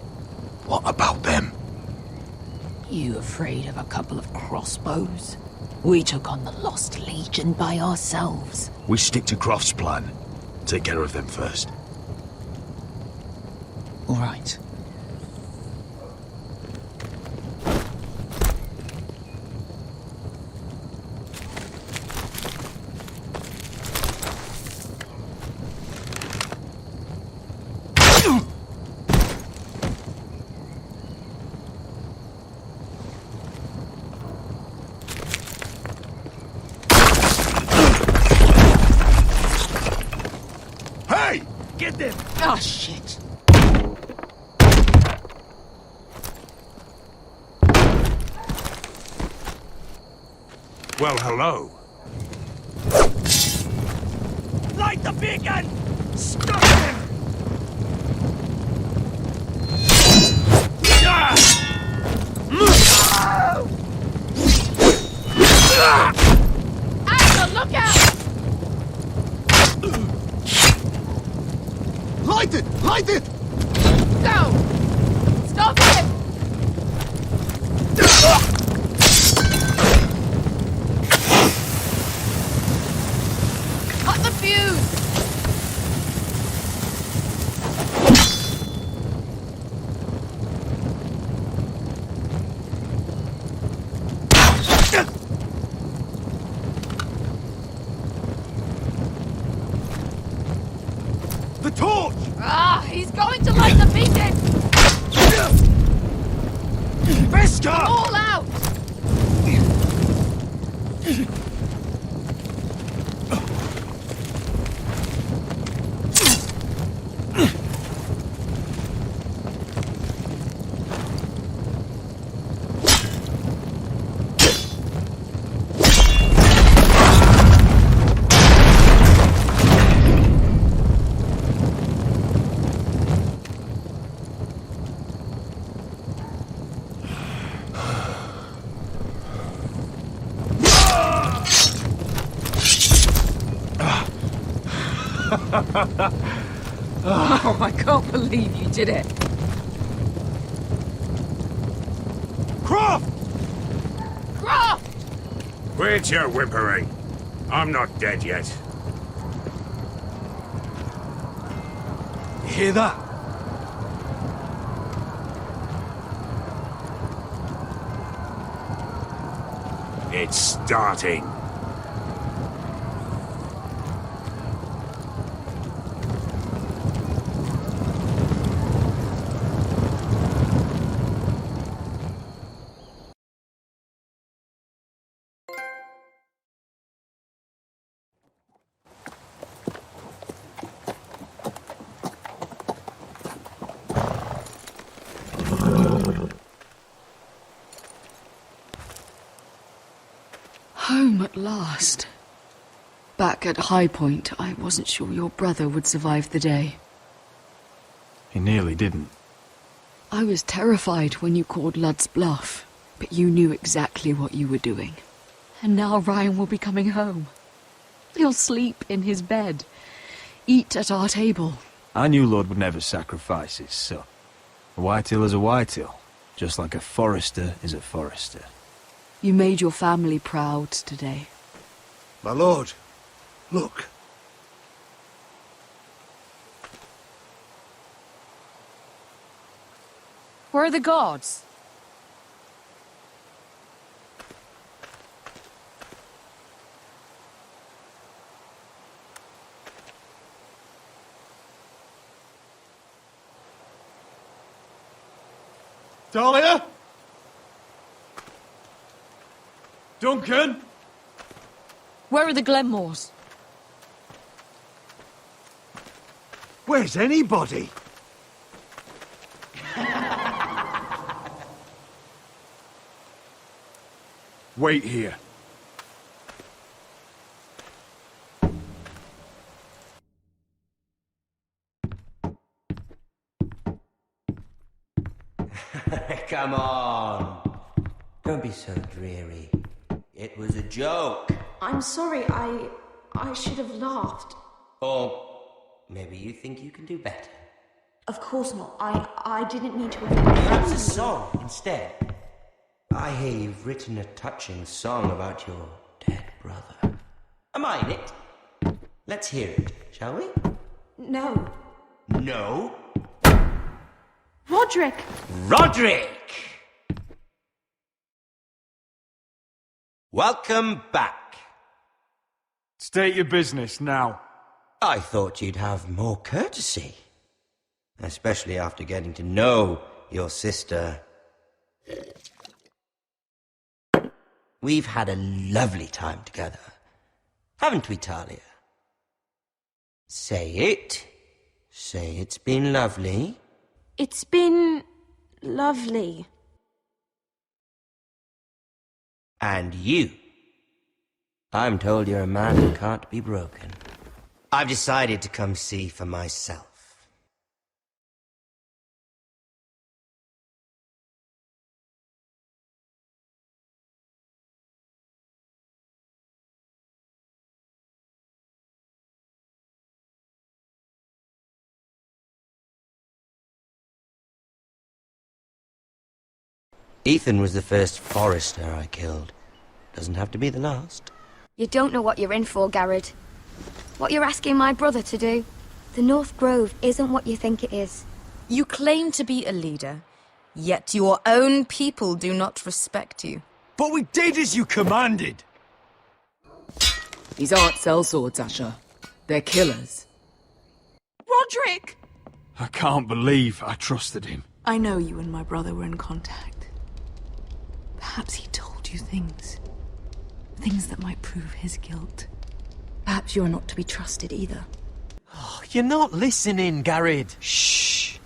What about them?
You afraid of a couple of crossbows? We took on the Lost Legion by ourselves.
We stick to Croft's plan. Take care of them first.
All right.
Hey! Get them!
Oh, shit.
Well, hello.
Light Eat the bacon! Stop him!
Asher, look out!
Light it! Light it!
Go! Stop him! Cut the fuse!
The torch!
Ah, he's going to light the beacon!
Veska!
All out! Oh, I can't believe you did it.
Croft!
Croft!
Quit your whimpering. I'm not dead yet.
You hear that?
It's starting.
Home at last. Back at High Point, I wasn't sure your brother would survive the day.
He nearly didn't.
I was terrified when you called Ludd's bluff, but you knew exactly what you were doing. And now Ryan will be coming home. He'll sleep in his bed, eat at our table.
I knew Lord would never sacrifice his son. A Whitehill is a Whitehill, just like a Forester is a Forester.
You made your family proud today.
My lord, look.
Where are the gods?
Dahlia? Duncan?
Where are the Glenmores?
Where's anybody?
Wait here.
Come on. Don't be so dreary. It was a joke.
I'm sorry, I should have laughed.
Or maybe you think you can do better.
Of course not. I didn't mean to
Perhaps a song instead. I hear you've written a touching song about your dead brother. Am I in it? Let's hear it, shall we?
No.
No?
Roderick!
Roderick! Welcome back.
State your business now.
I thought you'd have more courtesy. Especially after getting to know your sister. We've had a lovely time together. Haven't we, Talia? Say it. Say it's been lovely.
It's been lovely.
And you. I'm told you're a man who can't be broken. I've decided to come see for myself. Ethan was the first Forrester I killed. Doesn't have to be the last.
You don't know what you're in for, Garrett. What you're asking my brother to do. The North Grove isn't what you think it is.
You claim to be a leader, yet your own people do not respect you.
But we did as you commanded!
These aren't sellswords, Asher. They're killers.
Roderick!
I can't believe I trusted him.
I know you and my brother were in contact. Perhaps he told you things. Things that might prove his guilt.
Perhaps you're not to be trusted either.
Oh, you're not listening, Garrett. Shh.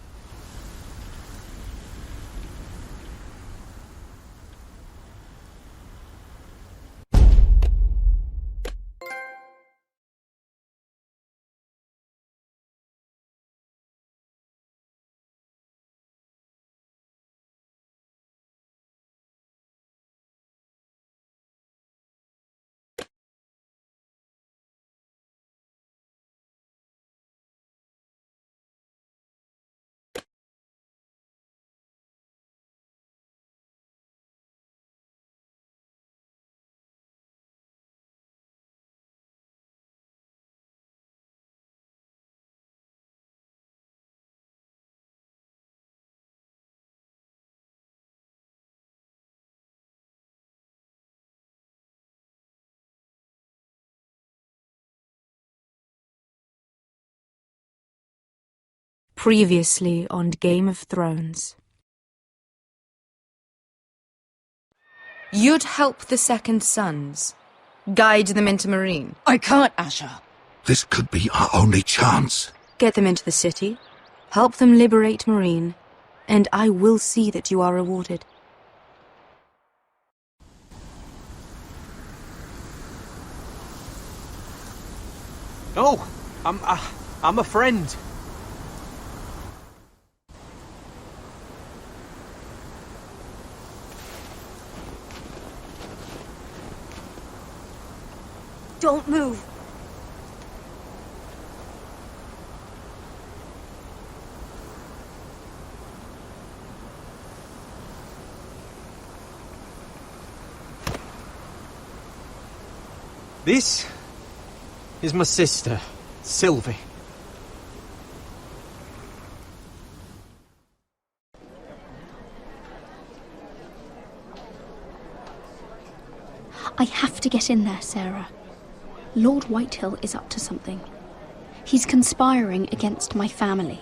Previously on Game of Thrones. You'd help the Second Sons. Guide them into Marine.
I can't, Asher.
This could be our only chance.
Get them into the city. Help them liberate Marine. And I will see that you are rewarded.
Oh, I'm a friend.
Don't move.
This is my sister, Sylvie.
I have to get in there, Sarah. Lord Whitehill is up to something. He's conspiring against my family,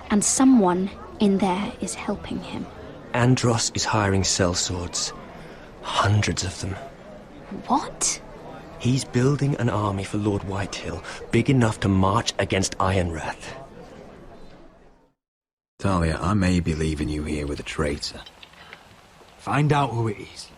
and someone in there is helping him.
Andros is hiring sellswords. Hundreds of them.
What?
He's building an army for Lord Whitehill, big enough to march against Ironrath.
Talia, I may be leaving you here with a traitor. Find out who it is.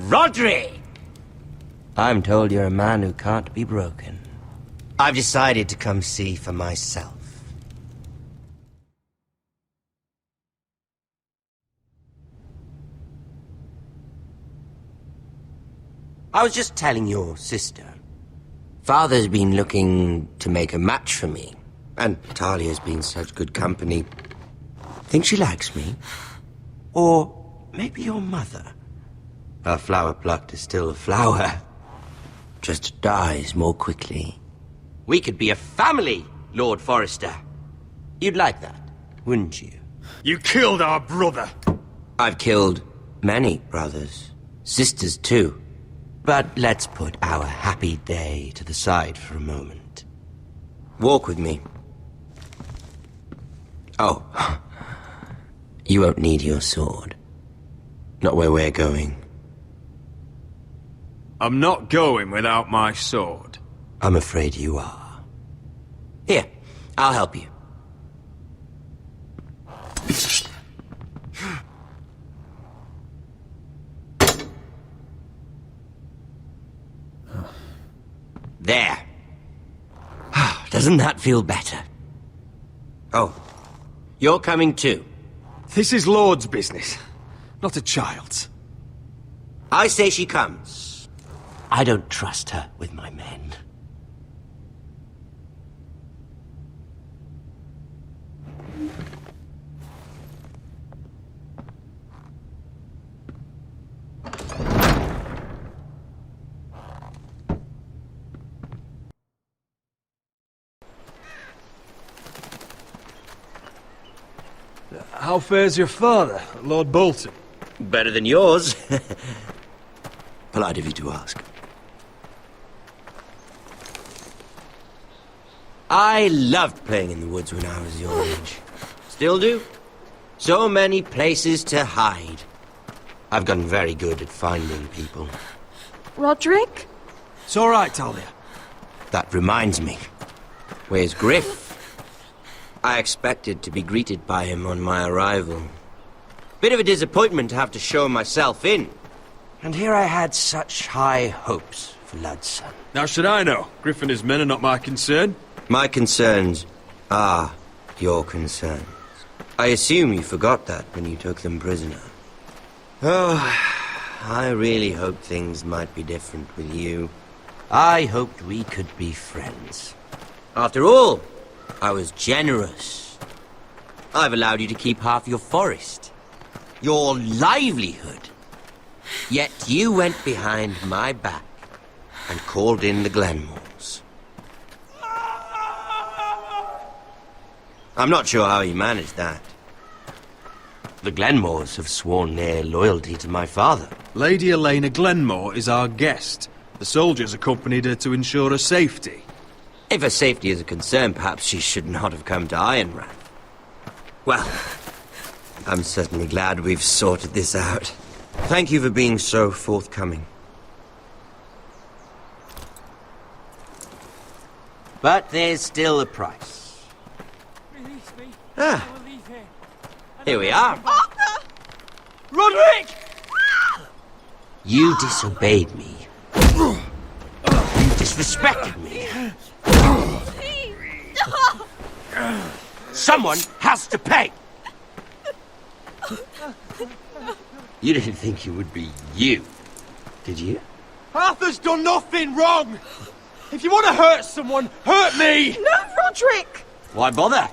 Roderick! I'm told you're a man who can't be broken. I've decided to come see for myself. I was just telling your sister. Father's been looking to make a match for me, and Talia's been such good company. Think she likes me? Or maybe your mother? A flower plucked is still a flower. Just dies more quickly. We could be a family, Lord Forrester. You'd like that, wouldn't you?
You killed our brother!
I've killed many brothers. Sisters, too. But let's put our happy day to the side for a moment. Walk with me. Oh. You won't need your sword. Not where we're going.
I'm not going without my sword.
I'm afraid you are. Here, I'll help you. There. Doesn't that feel better? Oh, you're coming too.
This is Lord's business, not a child's.
I say she comes. I don't trust her with my men.
How fares your father, Lord Bolton?
Better than yours. Polite of you to ask. I loved playing in the woods when I was your age. Still do. So many places to hide. I've gotten very good at finding people.
Roderick?
It's all right, Talia.
That reminds me. Where's Griff? I expected to be greeted by him on my arrival. Bit of a disappointment to have to show myself in. And here I had such high hopes for Lud's son.
Now should I know? Griff and his men are not my concern.
My concerns are your concerns. I assume you forgot that when you took them prisoner. Oh, I really hoped things might be different with you. I hoped we could be friends. After all, I was generous. I've allowed you to keep half your forest. Your livelihood. Yet you went behind my back and called in the Glenmores. I'm not sure how you managed that. The Glenmores have sworn their loyalty to my father.
Lady Elena Glenmore is our guest. The soldiers accompanied her to ensure her safety.
If her safety is a concern, perhaps she should not have come to Ironrath. Well, I'm certainly glad we've sorted this out. Thank you for being so forthcoming. But there's still a price.
Release me.
Ah.
I will leave here.
Here we are.
Arthur! Roderick!
You disobeyed me. You disrespected me. Someone has to pay. You didn't think it would be you, did you?
Arthur's done nothing wrong! If you want to hurt someone, hurt me!
No, Roderick!
Why bother?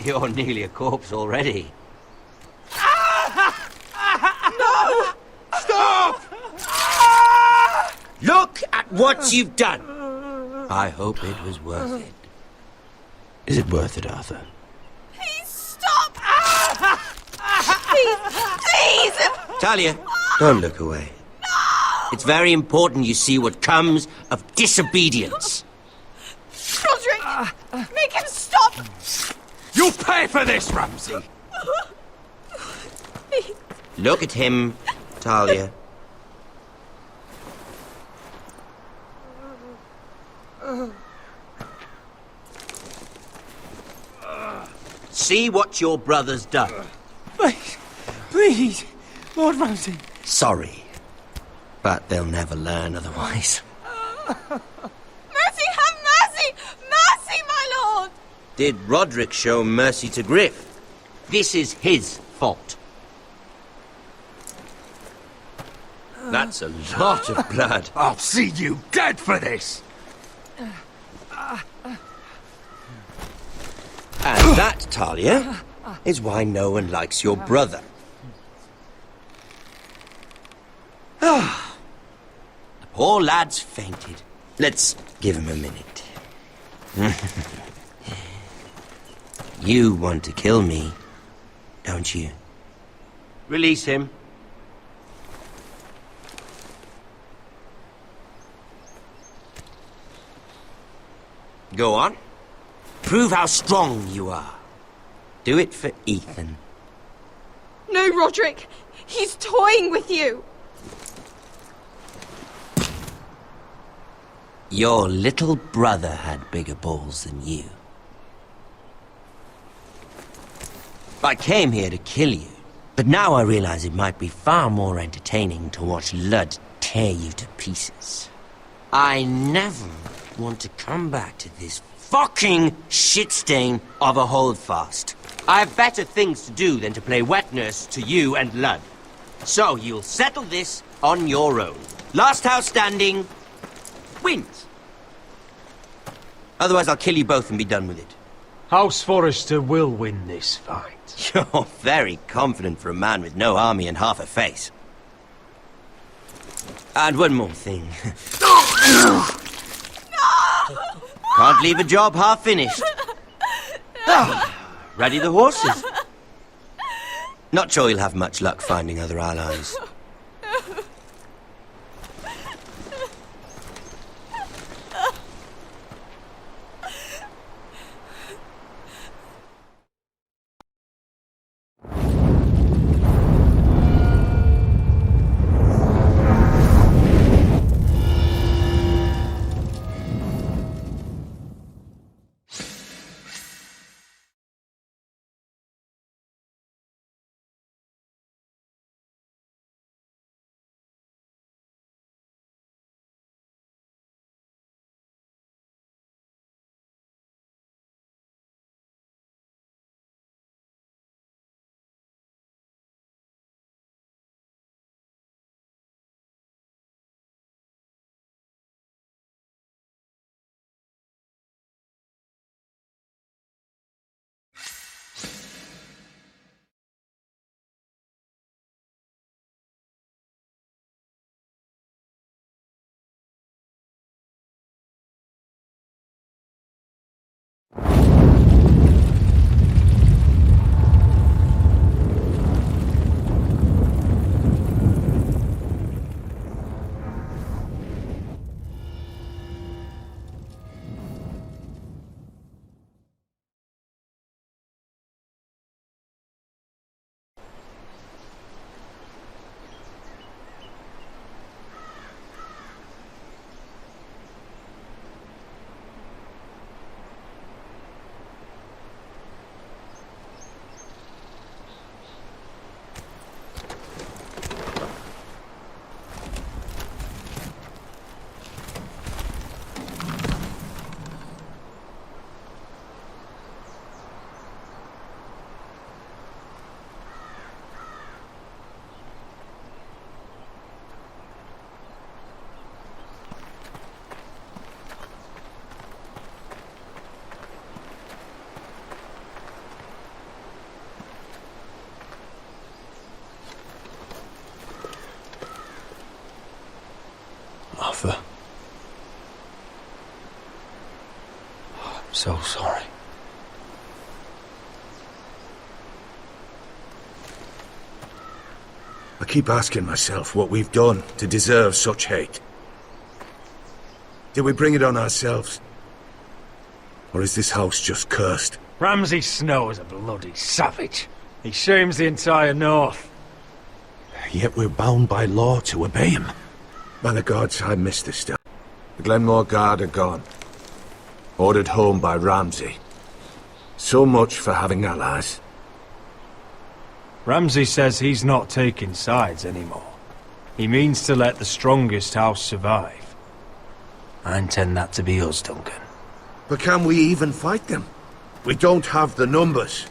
You're nearly a corpse already.
No! Stop!
Look at what you've done. I hope it was worth it. Is it worth it, Arthur?
Please stop! Please!
Talia, don't look away. No! It's very important you see what comes of disobedience.
Roderick! Make him stop!
You'll pay for this, Ramsay!
Look at him, Talia. See what your brother's done.
Please, Lord Ramsay.
Sorry, but they'll never learn otherwise.
Mercy, have mercy! Mercy, my lord!
Did Roderick show mercy to Griff? This is his fault. That's a lot of blood.
I'll see you dead for this!
And that, Talia, is why no one likes your brother. The poor lad's fainted. Let's give him a minute. You want to kill me, don't you? Release him. Go on. Prove how strong you are. Do it for Ethan.
No, Roderick! He's toying with you!
Your little brother had bigger balls than you. I came here to kill you, but now I realize it might be far more entertaining to watch Lud tear you to pieces.
I never want to come back to this fucking shit stain of a holdfast. I have better things to do than to play wet nurse to you and Lud. So you'll settle this on your own. Last house standing wins. Otherwise I'll kill you both and be done with it.
House Forrester will win this fight.
You're very confident for a man with no army and half a face. And one more thing. Can't leave a job half finished. Ready the horses? Not sure you'll have much luck finding other allies.
Arthur. I'm so sorry.
I keep asking myself what we've done to deserve such hate. Did we bring it on ourselves? Or is this house just cursed?
Ramsay Snow is a bloody savage. He shames the entire north.
Yet we're bound by law to obey him. By the gods, I missed this stuff. The Glenmore Guard are gone. Ordered home by Ramsay. So much for having allies.
Ramsay says he's not taking sides anymore. He means to let the strongest house survive. I intend that to be us, Duncan.
But can we even fight them? We don't have the numbers.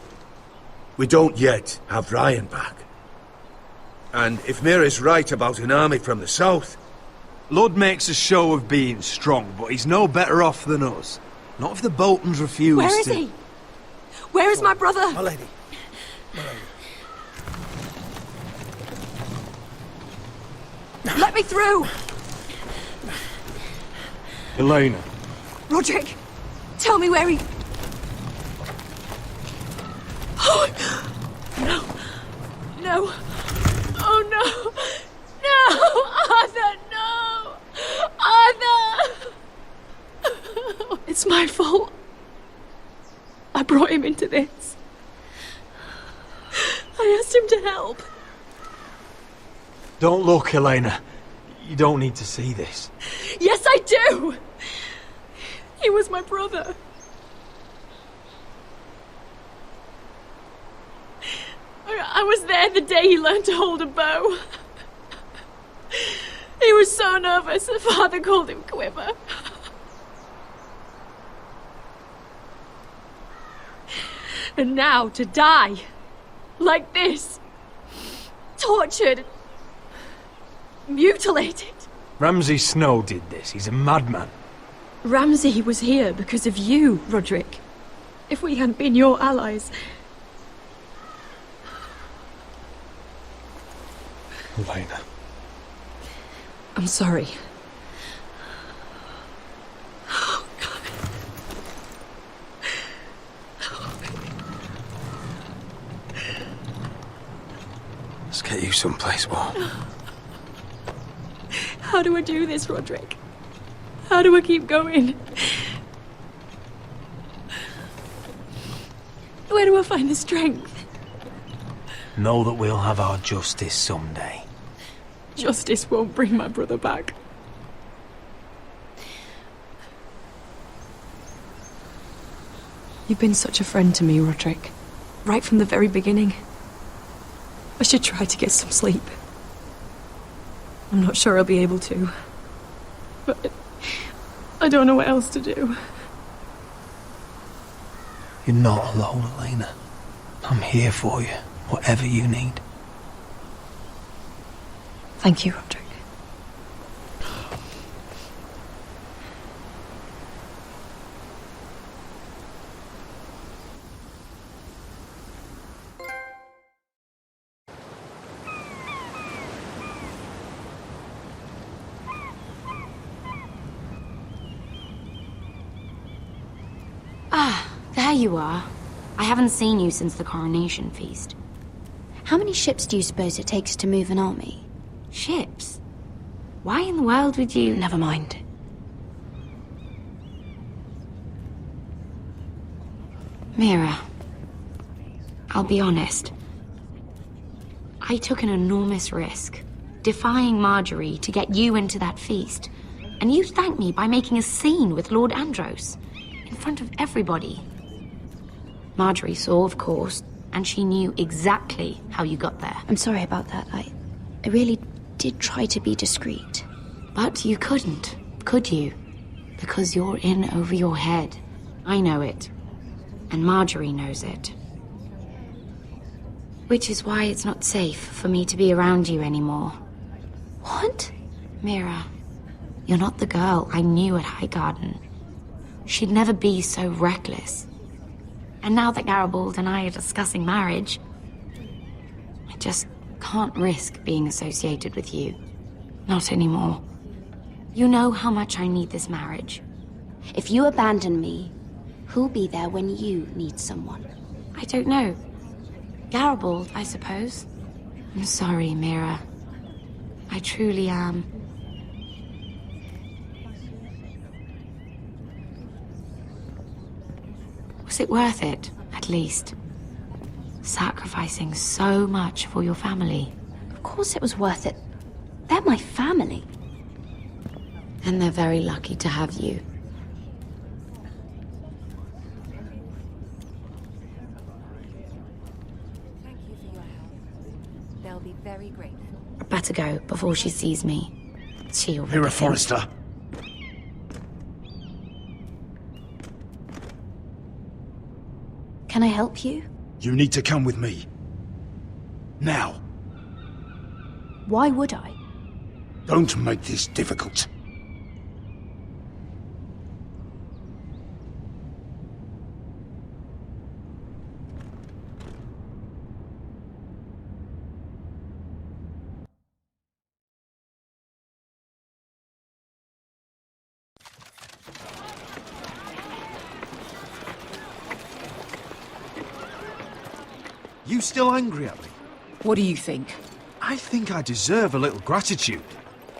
We don't yet have Ryan back. And if Mira's right about an army from the south...
Lud makes a show of being strong, but he's no better off than us. Not if the Boltons refuse to...
Where is he? Where is my brother?
My lady.
Let me through!
Elena.
Roderick, tell me where he... Oh, no. No. Oh, no. No! Arthur, no! Arthur! It's my fault. I brought him into this. I asked him to help.
Don't look, Elena. You don't need to see this.
Yes, I do! He was my brother. I was there the day he learned to hold a bow. He
was so nervous that Father called him Quiver. And now to die. Like this. Tortured. Mutilated.
Ramsay Snow did this. He's a madman.
Ramsay was here because of you, Roderick. If we hadn't been your allies...
Elena.
I'm sorry.
Let's get you someplace warm.
How do I do this, Roderick? How do I keep going? Where do I find the strength?
Know that we'll have our justice someday.
Justice won't bring my brother back. You've been such a friend to me, Roderick. Right from the very beginning. I should try to get some sleep. I'm not sure I'll be able to. But I don't know what else to do.
You're not alone, Elena. I'm here for you, whatever you need.
Thank you, Roderick.
Ah, there you are. I haven't seen you since the coronation feast.
How many ships do you suppose it takes to move an army?
Ships? Why in the world would you...
Never mind.
Mira, I'll be honest. I took an enormous risk, defying Marjorie to get you into that feast. And you thanked me by making a scene with Lord Andros, in front of everybody. Marjorie saw, of course, and she knew exactly how you got there.
I'm sorry about that. I really did try to be discreet.
But you couldn't, could you? Because you're in over your head. I know it. And Marjorie knows it. Which is why it's not safe for me to be around you anymore.
What?
Mira, you're not the girl I knew at Highgarden. She'd never be so reckless. And now that Garibald and I are discussing marriage, I just can't risk being associated with you. Not anymore. You know how much I need this marriage.
If you abandon me, who'll be there when you need someone?
I don't know. Garibald, I suppose. I'm sorry, Mira. I truly am. Was it worth it, at least? Sacrificing so much for your family.
Of course it was worth it. They're my family.
And they're very lucky to have you.
Thank you for your help. They'll be very grateful.
I better go before she sees me. She'll...
Mira Forrester.
Can I help you?
You need to come with me. Now.
Why would I?
Don't make this difficult.
You still angry at me?
What do you think?
I think I deserve a little gratitude.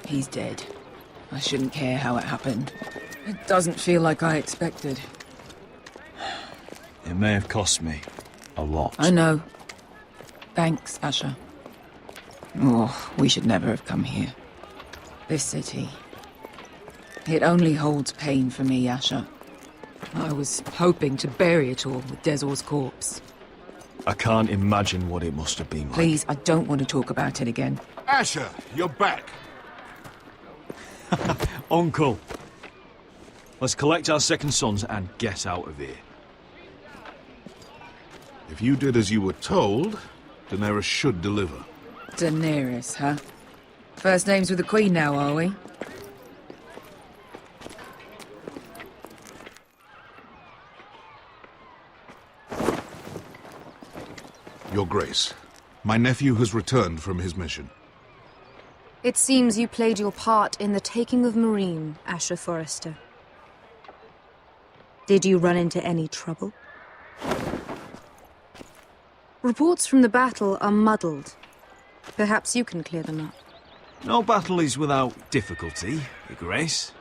He's dead. I shouldn't care how it happened. It doesn't feel like I expected.
It may have cost me a lot.
I know. Thanks, Asher. Oh, we should never have come here. This city. It only holds pain for me, Asher. I was hoping to bury it all with Desor's corpse.
I can't imagine what it must have been like.
Please, I don't want to talk about it again.
Asher, you're back.
Uncle. Let's collect our second sons and get out of here.
If you did as you were told, Daenerys should deliver.
Daenerys, huh? First names with the Queen now, are we?
Your Grace, my nephew has returned from his mission.
It seems you played your part in the taking of Marine, Asher Forrester. Did you run into any trouble? Reports from the battle are muddled. Perhaps you can clear them up.
No battle is without difficulty, Your Grace.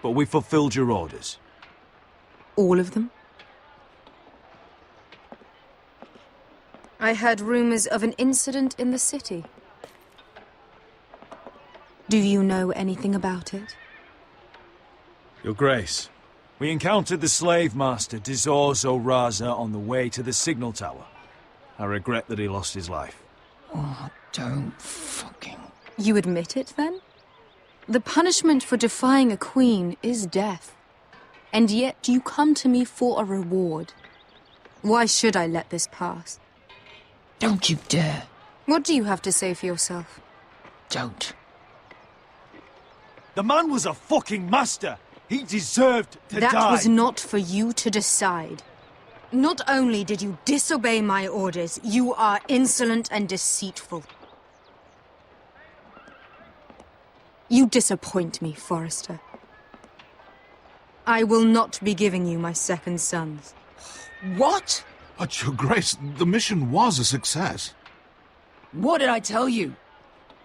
But we fulfilled your orders.
All of them? I heard rumors of an incident in the city. Do you know anything about it?
Your Grace, we encountered the slave master Dizor Zoraza on the way to the signal tower. I regret that he lost his life.
Oh, don't fucking...
You admit it, then? The punishment for defying a queen is death. And yet you come to me for a reward. Why should I let this pass?
Don't you dare.
What do you have to say for yourself?
Don't.
The man was a fucking master! He deserved to die!
That was not for you to decide. Not only did you disobey my orders, you are insolent and deceitful. You disappoint me, Forrester. I will not be giving you my second sons.
What?
But, Your Grace, the mission was a success.
What did I tell you?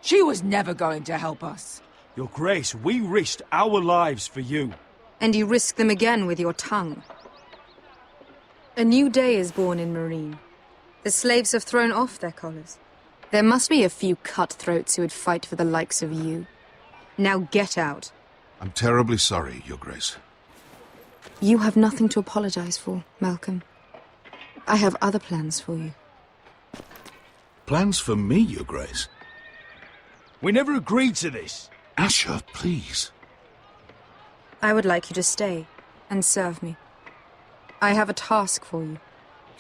She was never going to help us.
Your Grace, we risked our lives for you.
And you risk them again with your tongue. A new day is born in Marine. The slaves have thrown off their collars. There must be a few cutthroats who would fight for the likes of you. Now get out.
I'm terribly sorry, Your Grace.
You have nothing to apologize for, Malcolm. I have other plans for you.
Plans for me, Your Grace?
We never agreed to this.
Asher, please.
I would like you to stay and serve me. I have a task for you.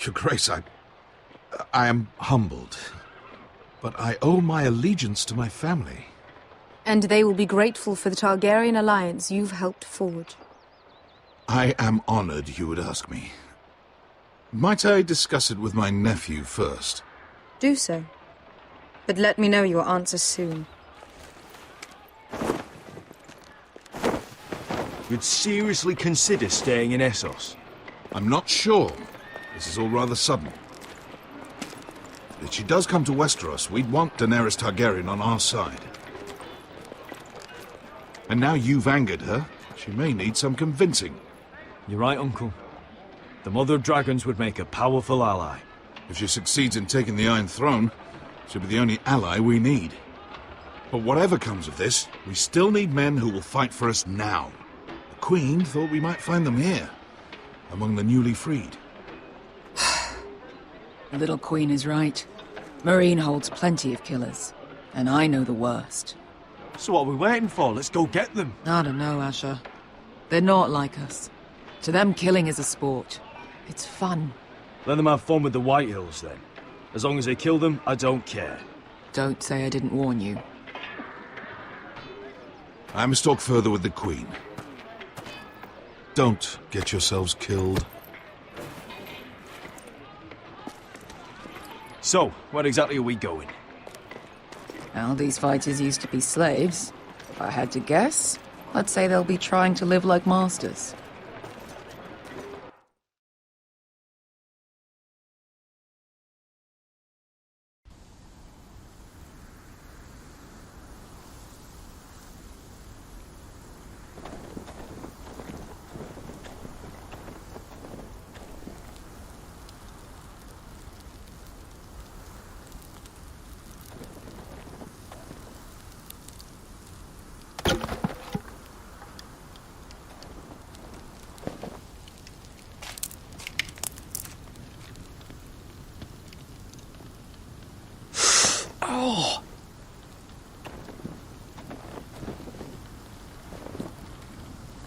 Your Grace, I am humbled. But I owe my allegiance to my family.
And they will be grateful for the Targaryen alliance you've helped forge.
I am honored you would ask me. Might I discuss it with my nephew first?
Do so. But let me know your answer soon.
You'd seriously consider staying in Essos?
I'm not sure. This is all rather sudden. If she does come to Westeros, we'd want Daenerys Targaryen on our side. And now you've angered her, she may need some convincing.
You're right, Uncle. The Mother of Dragons would make a powerful ally.
If she succeeds in taking the Iron Throne, she'll be the only ally we need. But whatever comes of this, we still need men who will fight for us now. The Queen thought we might find them here, among the newly freed.
The little Queen is right. Marine holds plenty of killers, and I know the worst.
So what are we waiting for? Let's go get them.
I don't know, Asher. They're not like us. To them, killing is a sport. It's fun.
Let them have fun with the White Hills, then. As long as they kill them, I don't care.
Don't say I didn't warn you.
I must talk further with the Queen. Don't get yourselves killed.
So, where exactly are we going?
Well, these fighters used to be slaves. If I had to guess, I'd say they'll be trying to live like masters.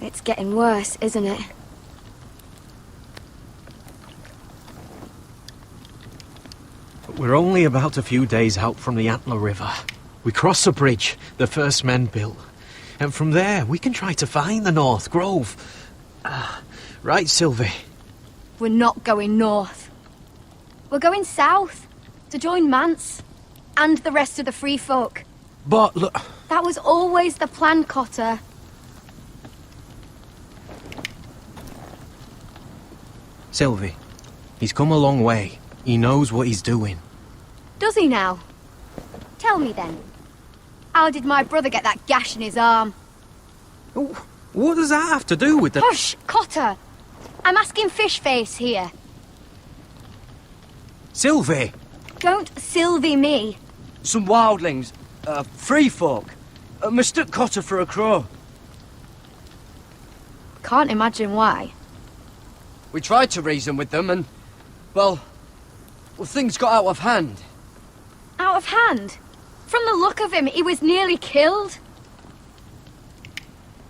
It's getting worse, isn't it?
We're only about a few days out from the Antler River. We cross a bridge the first men built. And from there, we can try to find the North Grove. Right, Sylvie?
We're not going north. We're going south to join Mance and the rest of the free folk.
But look...
That was always the plan, Cotter.
Sylvie, he's come a long way. He knows what he's doing.
Does he now? Tell me then. How did my brother get that gash in his arm?
What does that have to do with the...
Hush, Cotter! I'm asking Fishface here.
Sylvie!
Don't Sylvie me.
Some wildlings, free folk, mistook Cotter for a crow.
Can't imagine why.
We tried to reason with them and, well, things got out of hand.
Out of hand? From the look of him, he was nearly killed.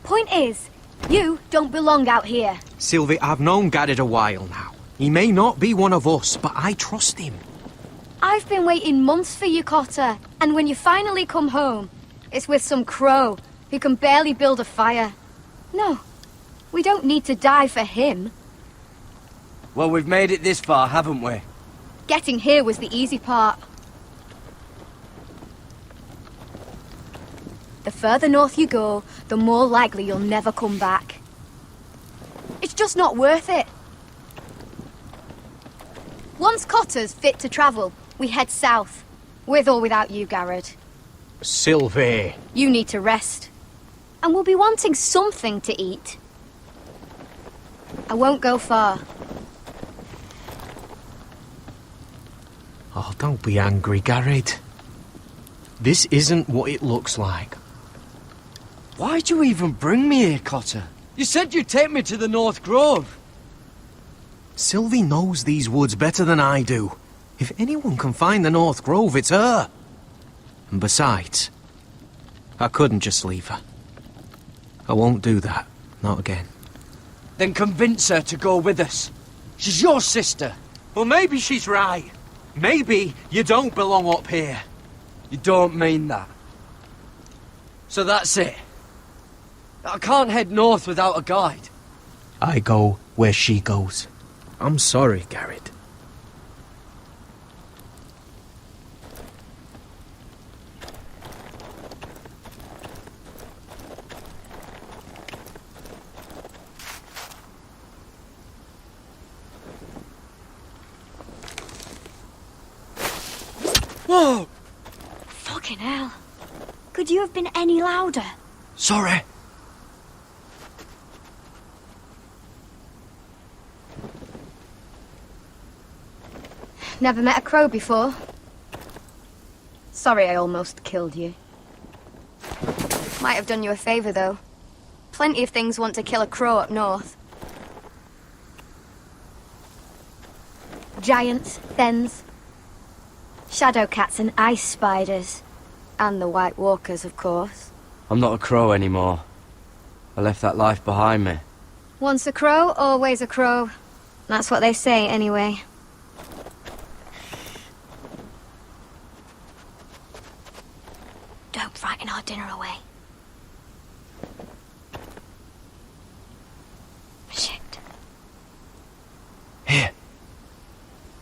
Point is, you don't belong out here.
Sylvie, I've known Garrett a while now. He may not be one of us, but I trust him.
I've been waiting months for you, Cotter, and when you finally come home, it's with some crow who can barely build a fire. No, we don't need to die for him.
Well, we've made it this far, haven't we?
Getting here was the easy part. The further north you go, the more likely you'll never come back. It's just not worth it. Once Cotter's fit to travel, we head south. With or without you, Garrett.
Sylvie!
You need to rest. And we'll be wanting something to eat. I won't go far.
Oh, don't be angry, Garrett. This isn't what it looks like.
Why'd you even bring me here, Cotter? You said you'd take me to the North Grove.
Sylvie knows these woods better than I do. If anyone can find the North Grove, it's her. And besides, I couldn't just leave her. I won't do that. Not again.
Then convince her to go with us. She's your sister.
Well, maybe she's right. Maybe you don't belong up here.
You don't mean that. So that's it. I can't head north without a guide.
I go where she goes. I'm sorry, Garrett.
Whoa!
Fucking hell. Could you have been any louder?
Sorry.
Never met a crow before. Sorry I almost killed you. Might have done you a favour, though. Plenty of things want to kill a crow up north. Giants, thens, shadow cats and ice spiders. And the White Walkers, of course.
I'm not a crow anymore. I left that life behind me.
Once a crow, always a crow. That's what they say, anyway.
Don't frighten our dinner away. Shit.
Here.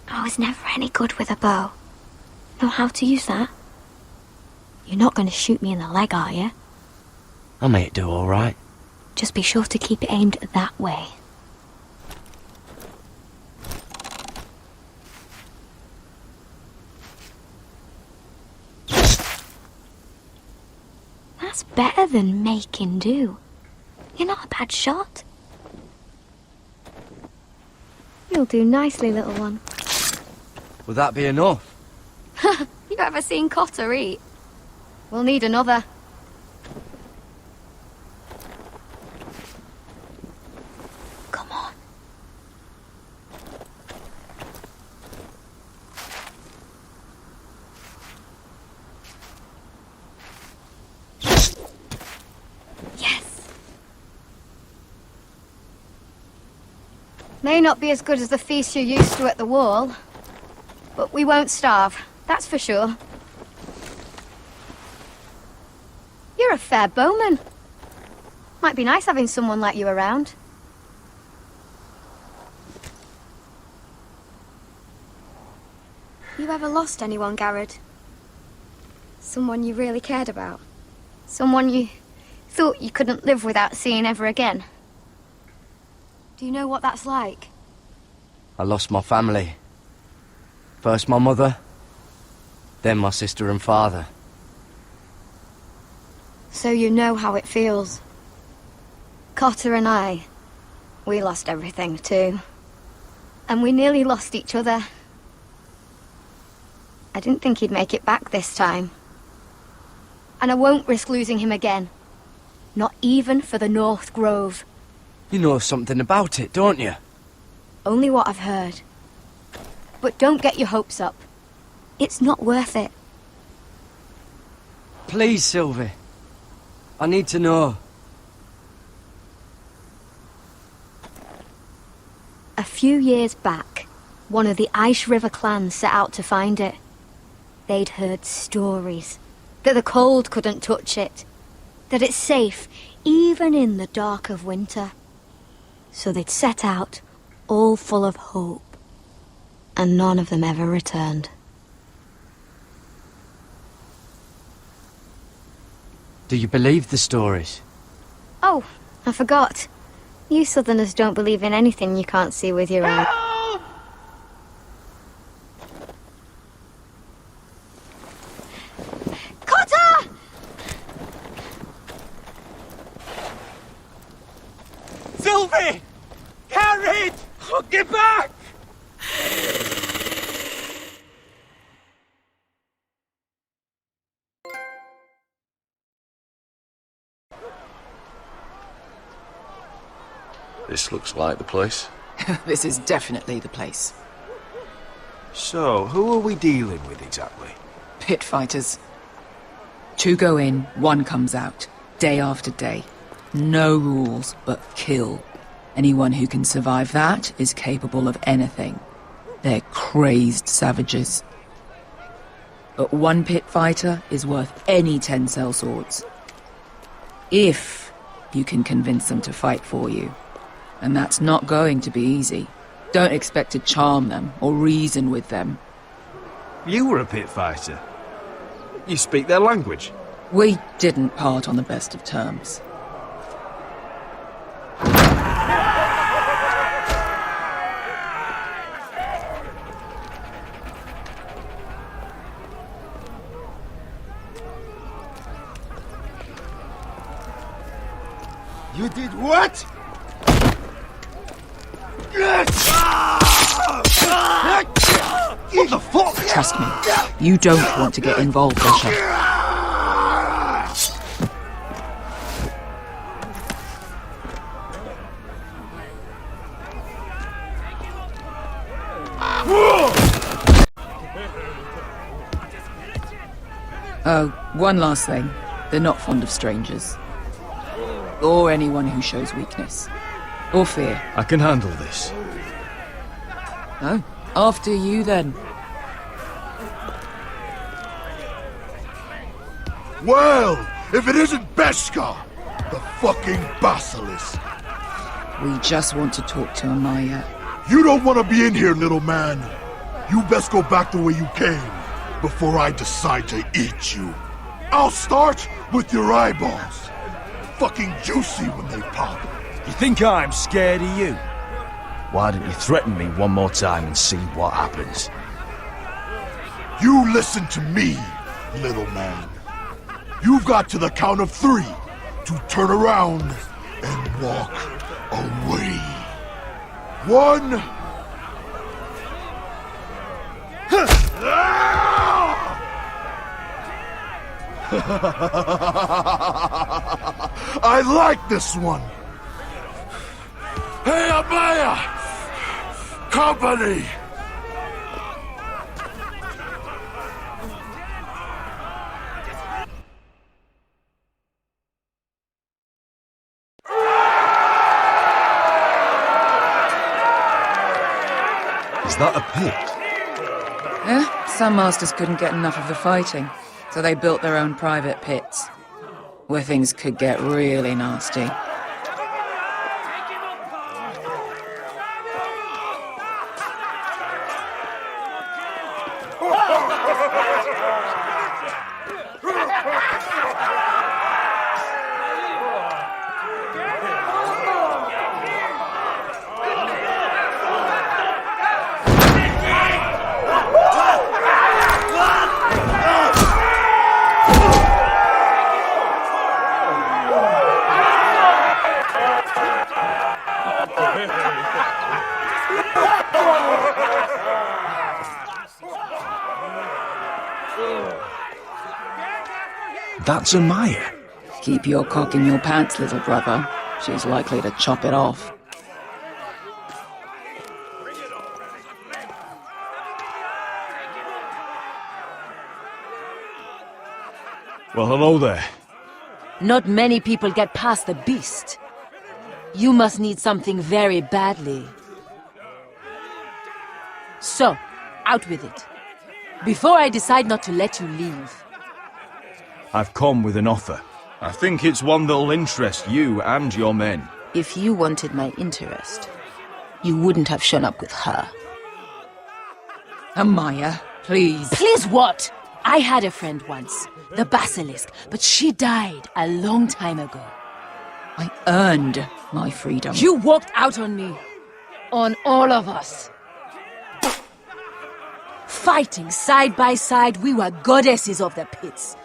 I was never any good with a bow. Know how to use that? You're not going to shoot me in the leg, are you?
I may do all right.
Just be sure to keep it aimed that way. That's better than making do. You're not a bad shot.
You'll do nicely, little one.
Would that be enough?
You ever seen Cotter eat? We'll need another.
Come on. Yes.
May not be as good as the feast you're used to at the wall, but we won't starve, that's for sure. You're a fair bowman. Might be nice having someone like you around.
You ever lost anyone, Garrett? Someone you really cared about?
Someone you thought you couldn't live without seeing ever again?
Do you know what that's like?
I lost my family. First my mother, then my sister and father.
So you know how it feels. Cotter and I, we lost everything too. And we nearly lost each other. I didn't think he'd make it back this time. And I won't risk losing him again. Not even for the North Grove.
You know something about it, don't you?
Only what I've heard. But don't get your hopes up. It's not worth it.
Please, Sylvie. I need to know.
A few years back, one of the Ice River clans set out to find it. They'd heard stories. That the cold couldn't touch it. That it's safe, even in the dark of winter. So they'd set out, all full of hope. And none of them ever returned.
Do you believe the stories?
Oh, I forgot. You Southerners don't believe in anything you can't see with your eyes. Cotter!
Sylvie! Carried! Get back!
This looks like the place.
This is definitely the place.
So, who are we dealing with exactly?
Pit fighters. 2 go in, 1 comes out. Day after day. No rules, but kill. Anyone who can survive that is capable of anything. They're crazed savages. But 1 pit fighter is worth any 10 sellswords. If you can convince them to fight for you. And that's not going to be easy. Don't expect to charm them or reason with them.
You were a pit fighter. You speak their language.
We didn't part on the best of terms.
You did what?
What the fuck? Trust me, you don't want to get involved, Bishop. Oh, one last thing. They're not fond of strangers. Or anyone who shows weakness. Or fear.
I can handle this.
Oh, after you then.
Well, if it isn't Beskar, the fucking basilisk.
We just want to talk to Amaya.
You don't want to be in here, little man. You best go back the way you came, before I decide to eat you. I'll start with your eyeballs. Fucking juicy when they pop.
You think I'm scared of you?
Why don't you threaten me one more time and see what happens?
You listen to me, little man. You've got to the count of 3 to turn around and walk away. 1. I like this one. Hey, Amaya! Company! that a pit?
Yeah, some masters couldn't get enough of the fighting, so they built their own private pits, where things could get really nasty.
That's Amaya.
Keep your cock in your pants, little brother. She's likely to chop it off.
Well, hello there.
Not many people get past the beast. You must need something very badly. So, out with it. Before I decide not to let you leave.
I've come with an offer. I think it's one that'll interest you and your men.
If you wanted my interest, you wouldn't have shown up with her.
Amaya, please.
Please what? I had a friend once, the Basilisk, but she died a long time ago.
I earned my freedom.
You walked out on me. On all of us. Fighting side by side, we were goddesses of the pits.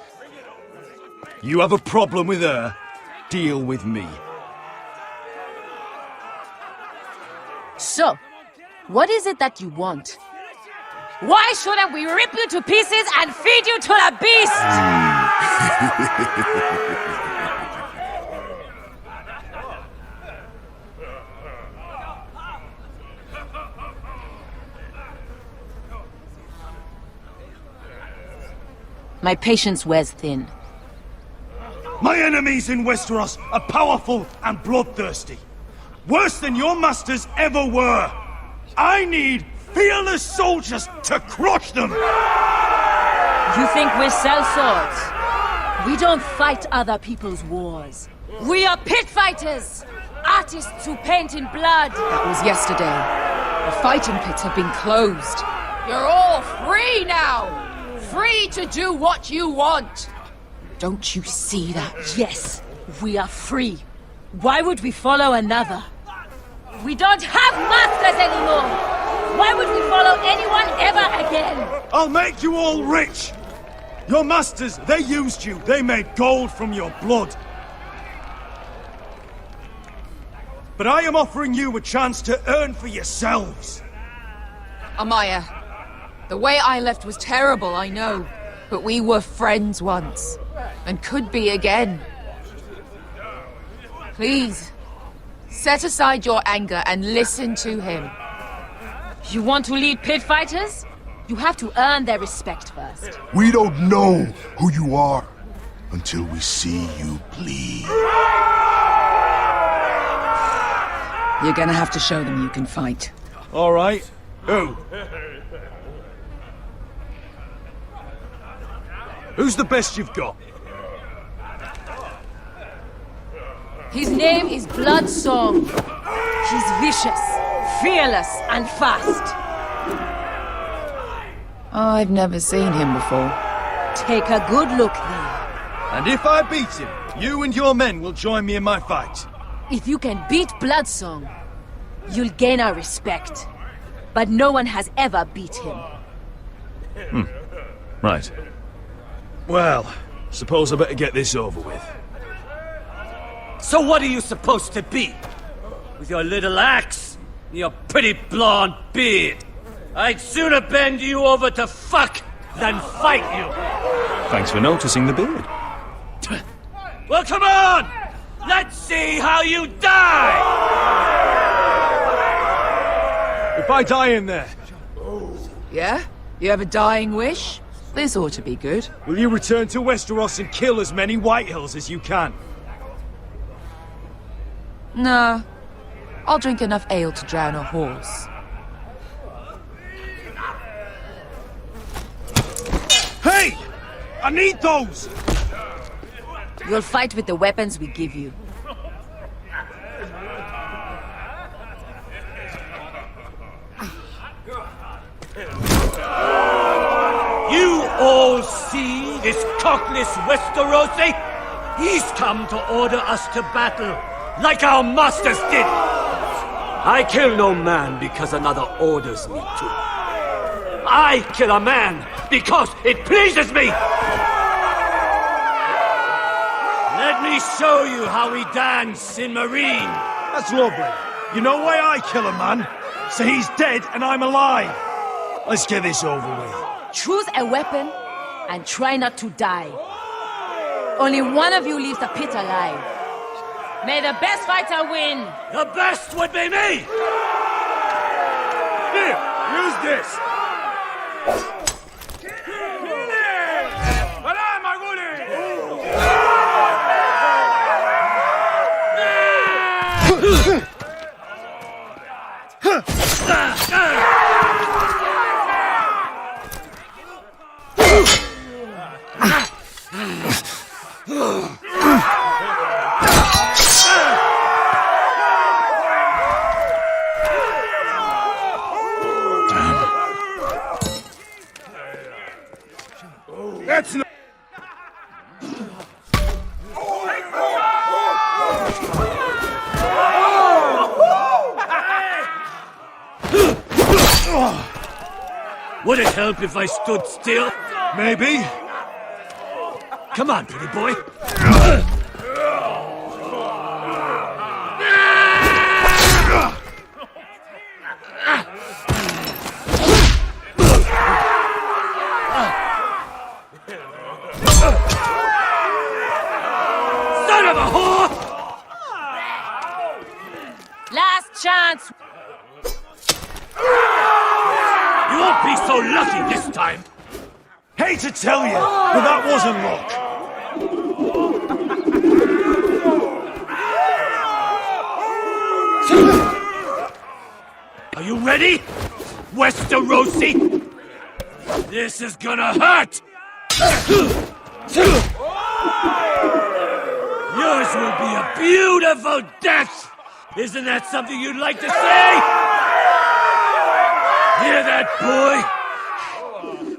You have a problem with her? Deal with me.
So, what is it that you want? Why shouldn't we rip you to pieces and feed you to the beast? My patience wears thin.
My enemies in Westeros are powerful and bloodthirsty. Worse than your masters ever were. I need fearless soldiers to crush them!
You think we sell swords? We don't fight other people's wars. We are pit fighters! Artists who paint in blood!
That was yesterday. The fighting pits have been closed.
You're all free now! Free to do what you want!
Don't you see that? Yes, we are free. Why would we follow another? We don't have masters anymore! Why would we follow anyone ever again?
I'll make you all rich! Your masters, they used you. They made gold from your blood. But I am offering you a chance to earn for yourselves.
Amaya, the way I left was terrible, I know. But we were friends once. And could be again. Please, set aside your anger and listen to him.
You want to lead pit fighters? You have to earn their respect first.
We don't know who you are until we see you bleed.
You're gonna have to show them you can fight.
All right. Who? Who's the best you've got?
His name is Bloodsong. He's vicious, fearless, and fast.
I've never seen him before.
Take a good look there.
And if I beat him, you and your men will join me in my fight.
If you can beat Bloodsong, you'll gain our respect. But no one has ever beat him.
Right. Well, suppose I better get this over with.
So what are you supposed to be? With your little axe and your pretty blonde beard? I'd sooner bend you over to fuck than fight you.
Thanks for noticing the beard.
Well, come on! Let's see how you die!
If I die in there...
Yeah? You have a dying wish? This ought to be good.
Will you return to Westeros and kill as many Whitehills as you can?
No. I'll drink enough ale to drown a horse.
I need those!
You'll fight with the weapons we give you.
You all see this cockless Westerosi? He's come to order us to battle, like our masters did. I kill no man because another orders me to. I kill a man because it pleases me! Let me show you how we dance in Marine.
That's lovely. You know why I kill a man? So he's dead and I'm alive. Let's get this over with.
Choose a weapon and try not to die. Only one of you leaves the pit alive. May the best fighter win!
The best would be me!
Here, use this! That's not...
Would it help if I stood still?
Maybe.
Come on, pretty boy. Son of a whore!
Last chance!
You won't be so lucky this time.
Hate to tell you, but that wasn't luck.
Are you ready, Westerosi? This is gonna hurt! Yours will be a beautiful death! Isn't that something you'd like to say? Hear that, boy?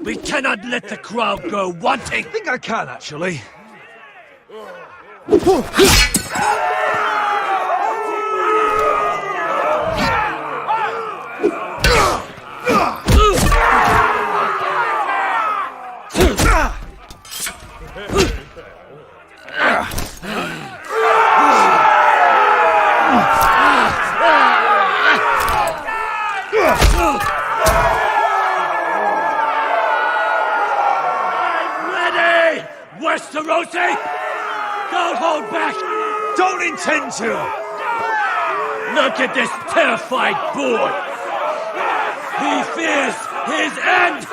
We cannot let the crowd go wanting!
I think I can, actually.
Westerosi! Don't hold back!
Don't intend to!
Look at this terrified boy! He fears his end!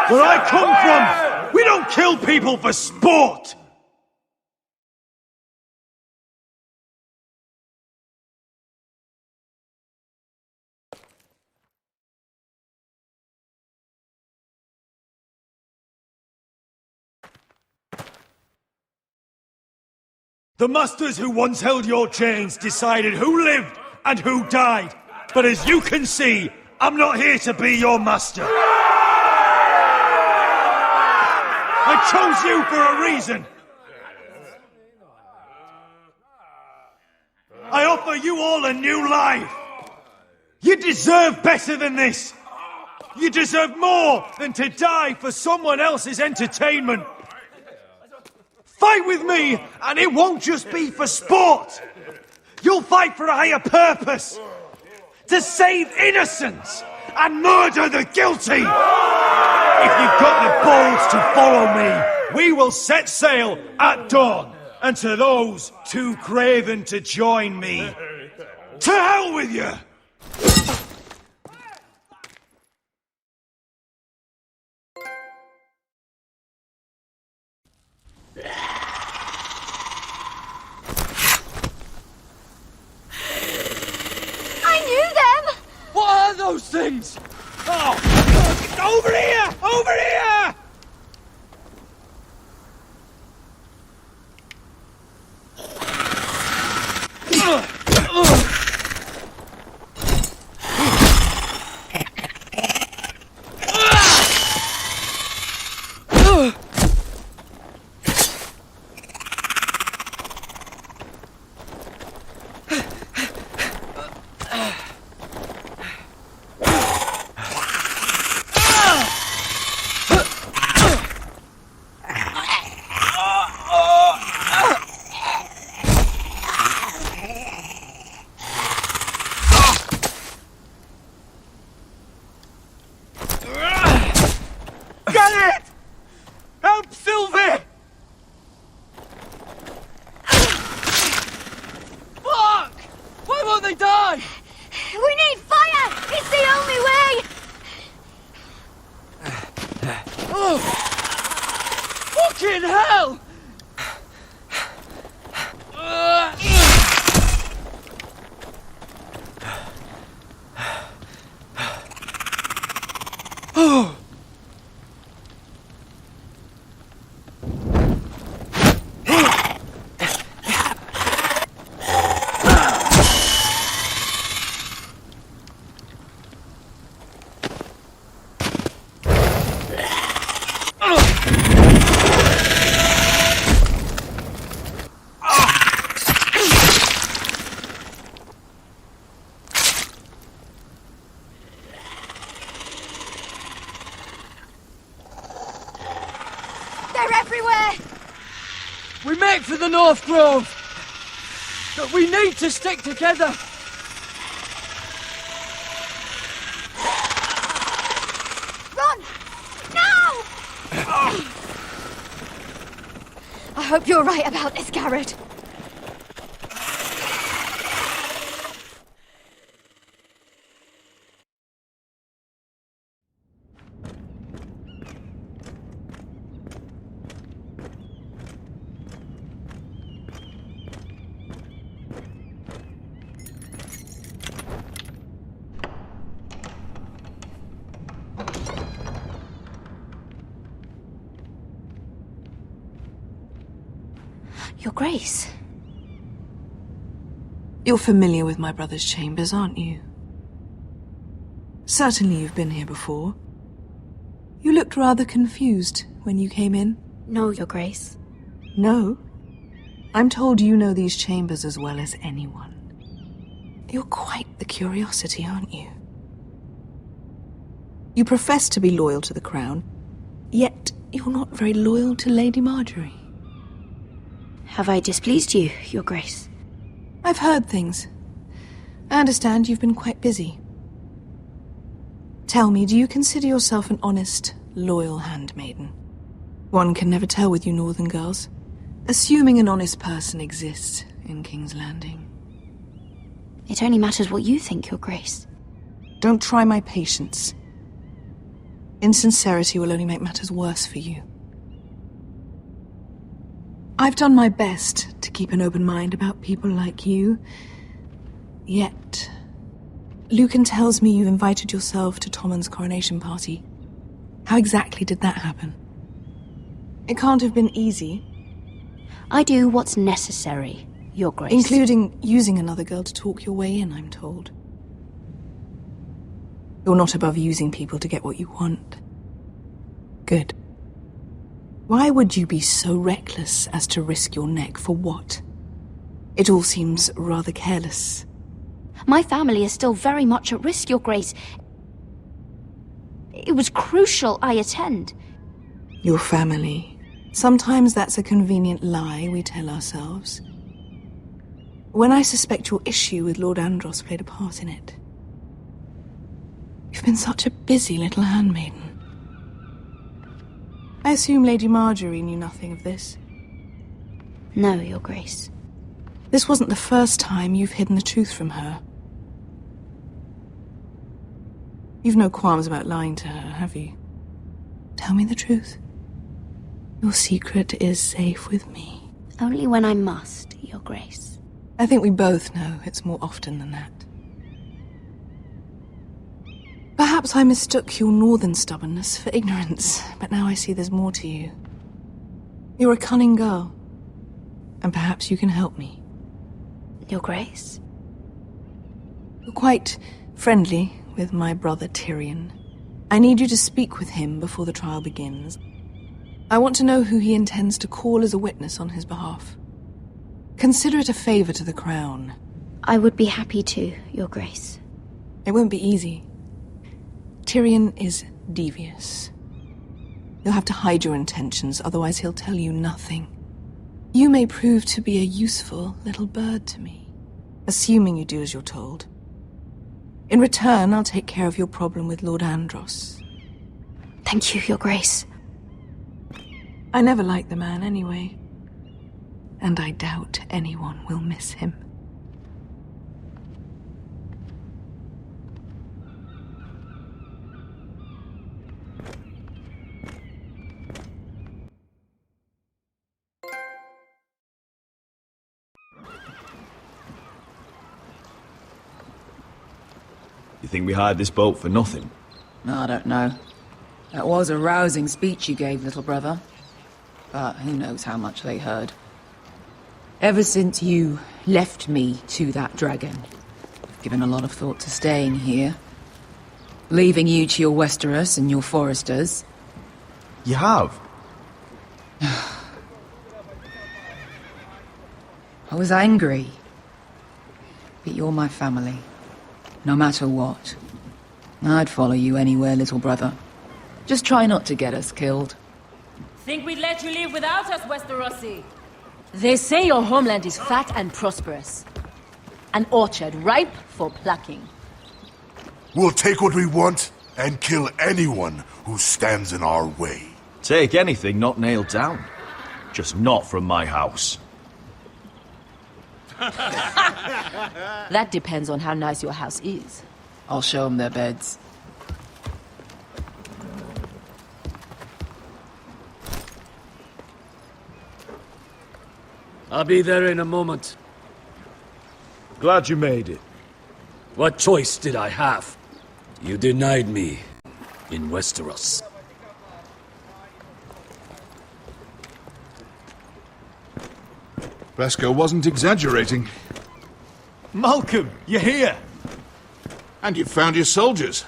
Where I come from, we don't kill people for sport!
The masters who once held your chains decided who lived and who died. But as you can see, I'm not here to be your master. I chose you for a reason. I offer you all a new life. You deserve better than this. You deserve more than to die for someone else's entertainment. Fight with me, and it won't just be for sport. You'll fight for a higher purpose. To save innocents and murder the guilty. If you've got the balls to follow me, we will set sail at dawn. And to those too craven to join me, to hell with you!
I knew them!
What are those things?
Oh! Over here! Over here! Get it! Help Sylvie!
Fuck! Why won't they die?
We need fire! It's the only way!
Oh! Fucking hell! Oh!
They're everywhere!
We make for the North Grove! But we need to stick together!
Run! Now! I hope you're right about this, Garrett. Your Grace.
You're familiar with my brother's chambers, aren't you? Certainly you've been here before. You looked rather confused when you came in.
No, Your Grace.
No? I'm told you know these chambers as well as anyone. You're quite the curiosity, aren't you? You profess to be loyal to the crown, yet you're not very loyal to Lady Marjorie.
Have I displeased you, Your Grace?
I've heard things. I understand you've been quite busy. Tell me, do you consider yourself an honest, loyal handmaiden? One can never tell with you northern girls. Assuming an honest person exists in King's Landing.
It only matters what you think, Your Grace.
Don't try my patience. Insincerity will only make matters worse for you. I've done my best to keep an open mind about people like you. Yet, Lucan tells me you invited yourself to Tommen's coronation party. How exactly did that happen? It can't have been easy.
I do what's necessary, Your Grace.
Including using another girl to talk your way in, I'm told. You're not above using people to get what you want. Good. Why would you be so reckless as to risk your neck for what? It all seems rather careless.
My family is still very much at risk, Your Grace. It was crucial I attend.
Your family. Sometimes that's a convenient lie we tell ourselves. When I suspect your issue with Lord Andros played a part in it. You've been such a busy little handmaiden. I assume Lady Marjorie knew nothing of this.
No, Your Grace.
This wasn't the first time you've hidden the truth from her. You've no qualms about lying to her, have you? Tell me the truth. Your secret is safe with me.
Only when I must, Your Grace.
I think we both know it's more often than that. Perhaps I mistook your northern stubbornness for ignorance, but now I see there's more to you. You're a cunning girl, and perhaps you can help me.
Your Grace?
You're quite friendly with my brother Tyrion. I need you to speak with him before the trial begins. I want to know who he intends to call as a witness on his behalf. Consider it a favor to the crown.
I would be happy to, Your Grace.
It won't be easy. Tyrion is devious. You'll have to hide your intentions, otherwise he'll tell you nothing. You may prove to be a useful little bird to me, assuming you do as you're told. In return, I'll take care of your problem with Lord Andros.
Thank you, Your Grace.
I never liked the man anyway, and I doubt anyone will miss him.
You think we hired this boat for nothing?
I don't know. That was a rousing speech you gave, little brother. But who knows how much they heard. Ever since you left me to that dragon, I've given a lot of thought to staying here. Leaving you to your Westeros and your foresters.
You have?
I was angry. But you're my family. No matter what. I'd follow you anywhere, little brother. Just try not to get us killed.
Think we'd let you leave without us, Westerosi? They say your homeland is fat and prosperous. An orchard ripe for plucking.
We'll take what we want and kill anyone who stands in our way.
Take anything not nailed down. Just not from my house.
That depends on how nice your house is.
I'll show them their beds.
I'll be there in a moment.
Glad you made it.
What choice did I have? You denied me in Westeros.
Bresco wasn't exaggerating.
Malcolm, you're here!
And you've found your soldiers.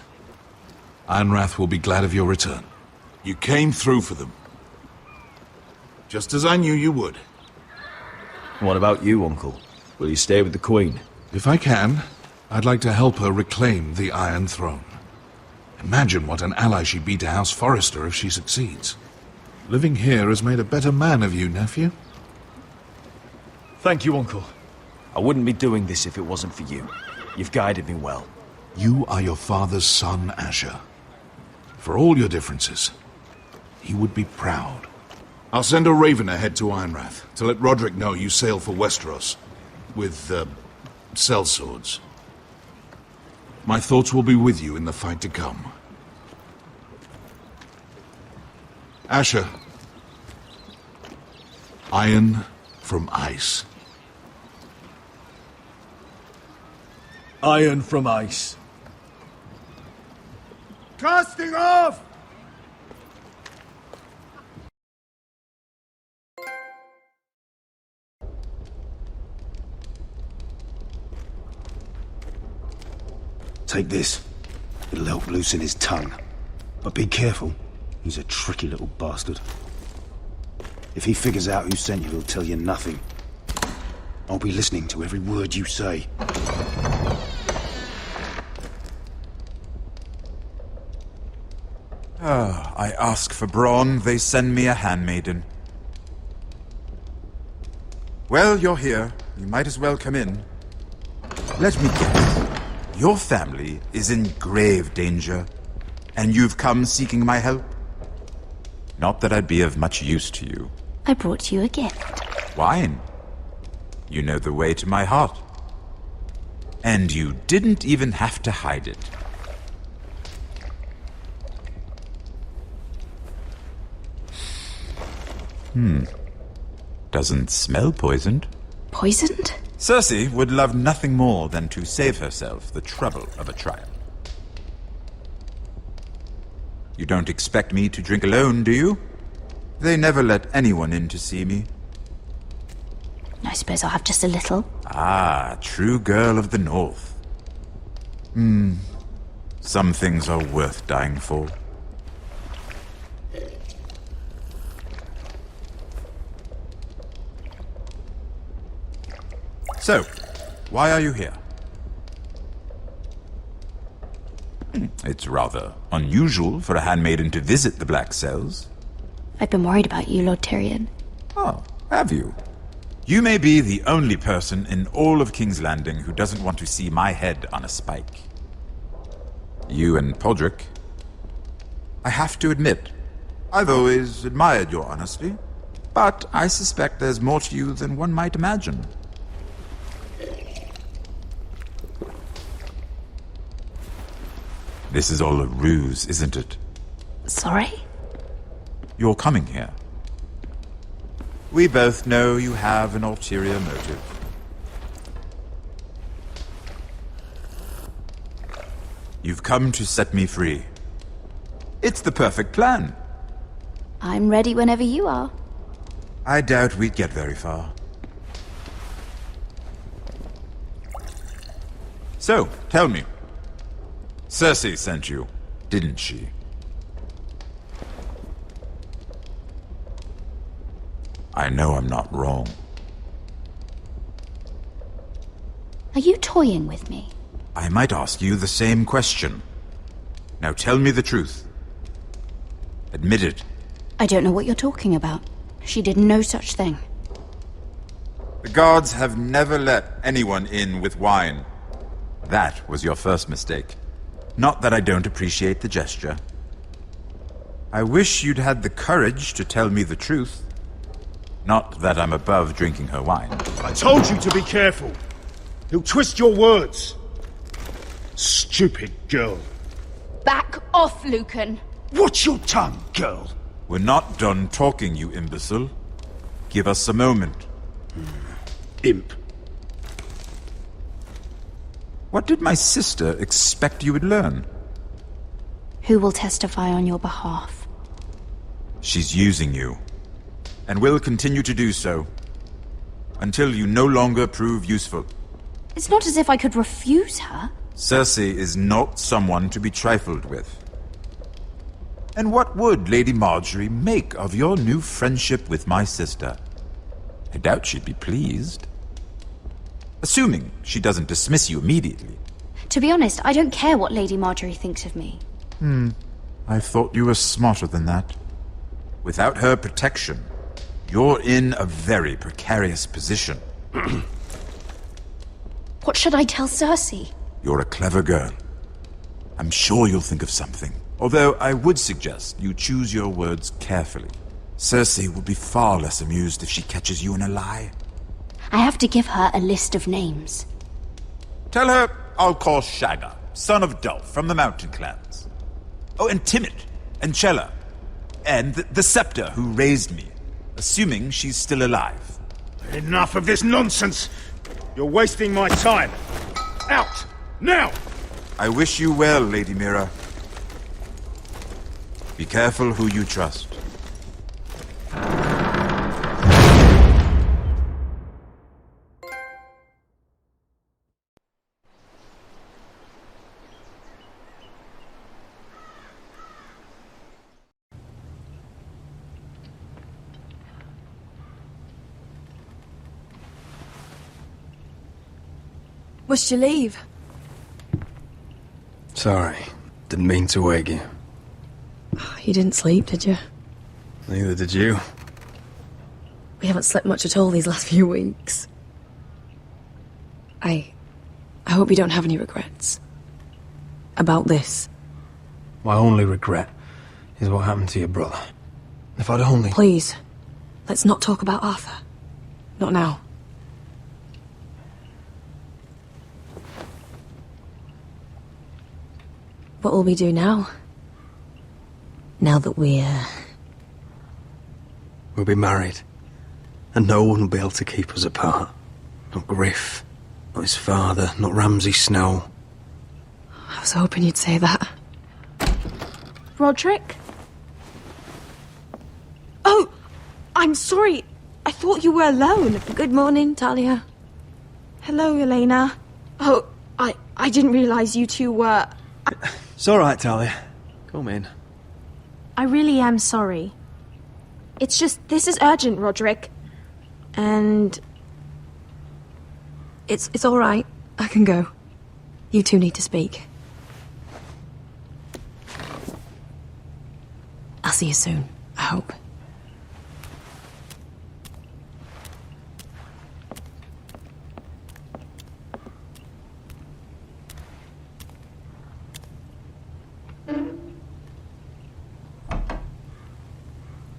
Ironrath will be glad of your return. You came through for them. Just as I knew you would.
What about you, Uncle? Will you stay with the Queen?
If I can, I'd like to help her reclaim the Iron Throne. Imagine what an ally she'd be to House Forrester if she succeeds. Living here has made a better man of you, nephew.
Thank you, Uncle. I wouldn't be doing this if it wasn't for you. You've guided me well.
You are your father's son, Asher. For all your differences, he would be proud. I'll send a raven ahead to Ironrath to let Roderick know you sail for Westeros with, sellswords. My thoughts will be with you in the fight to come. Asher. Iron from ice.
Iron from ice.
Casting off!
Take this. It'll help loosen his tongue. But be careful. He's a tricky little bastard. If he figures out who sent you, he'll tell you nothing. I'll be listening to every word you say.
I ask for brawn, they send me a handmaiden. Well, you're here. You might as well come in. Let me guess. Your family is in grave danger, and you've come seeking my help? Not that I'd be of much use to you.
I brought you a gift.
Wine. You know the way to my heart. And you didn't even have to hide it. Doesn't smell poisoned.
Poisoned?
Cersei would love nothing more than to save herself the trouble of a trial. You don't expect me to drink alone, do you? They never let anyone in to see me.
I suppose I'll have just a little.
Ah, true girl of the North. Some things are worth dying for. So, why are you here? It's rather unusual for a handmaiden to visit the Black Cells.
I've been worried about you, Lord Tyrion.
Oh, have you? You may be the only person in all of King's Landing who doesn't want to see my head on a spike. You and Podrick. I have to admit, I've always admired your honesty, but I suspect there's more to you than one might imagine. This is all a ruse, isn't it?
Sorry?
You're coming here. We both know you have an ulterior motive. You've come to set me free. It's the perfect plan.
I'm ready whenever you are.
I doubt we'd get very far. So, tell me. Cersei sent you, didn't she? I know I'm not wrong.
Are you toying with me?
I might ask you the same question. Now tell me the truth. Admit it.
I don't know what you're talking about. She did no such thing.
The guards have never let anyone in with wine. That was your first mistake. Not that I don't appreciate the gesture. I wish you'd had the courage to tell me the truth. Not that I'm above drinking her wine.
I told you to be careful. He'll twist your words. Stupid girl.
Back off, Lucan.
Watch your tongue, girl.
We're not done talking, you imbecile. Give us a moment.
Imp.
What did my sister expect you would learn?
Who will testify on your behalf?
She's using you. And will continue to do so. Until you no longer prove useful.
It's not as if I could refuse her.
Cersei is not someone to be trifled with. And what would Lady Marjorie make of your new friendship with my sister? I doubt she'd be pleased. Assuming she doesn't dismiss you immediately.
To be honest, I don't care what Lady Marjorie thinks of me.
I thought you were smarter than that. Without her protection, you're in a very precarious position.
What should I tell Cersei?
You're a clever girl. I'm sure you'll think of something. Although I would suggest you choose your words carefully. Cersei will be far less amused if she catches you in a lie.
I have to give her a list of names.
Tell her I'll call Shagga, son of Dolph, from the Mountain Clans. Oh, and Timid, and Chella, and the Scepter who raised me, assuming she's still alive.
Enough of this nonsense! You're wasting my time! Out! Now!
I wish you well, Lady Mira. Be careful who you trust.
Must you leave?
Sorry. Didn't mean to wake you.
You didn't sleep, did you?
Neither did you.
We haven't slept much at all these last few weeks. I hope you don't have any regrets. About this.
My only regret is what happened to your brother. If I'd only...
Please, let's not talk about Arthur. Not now. What will we do now? Now that we're...
We'll be married. And no one will be able to keep us apart. Not Griff, not his father, not Ramsay Snow.
I was hoping you'd say that.
Roderick? Oh, I'm sorry. I thought you were alone.
Good morning, Talia.
Hello, Elena. Oh, I didn't realize you two were...
It's all right, Talia. Come in.
I really am sorry. It's just, this is urgent, Roderick. And...
It's all right. I can go. You two need to speak. I'll see you soon, I hope.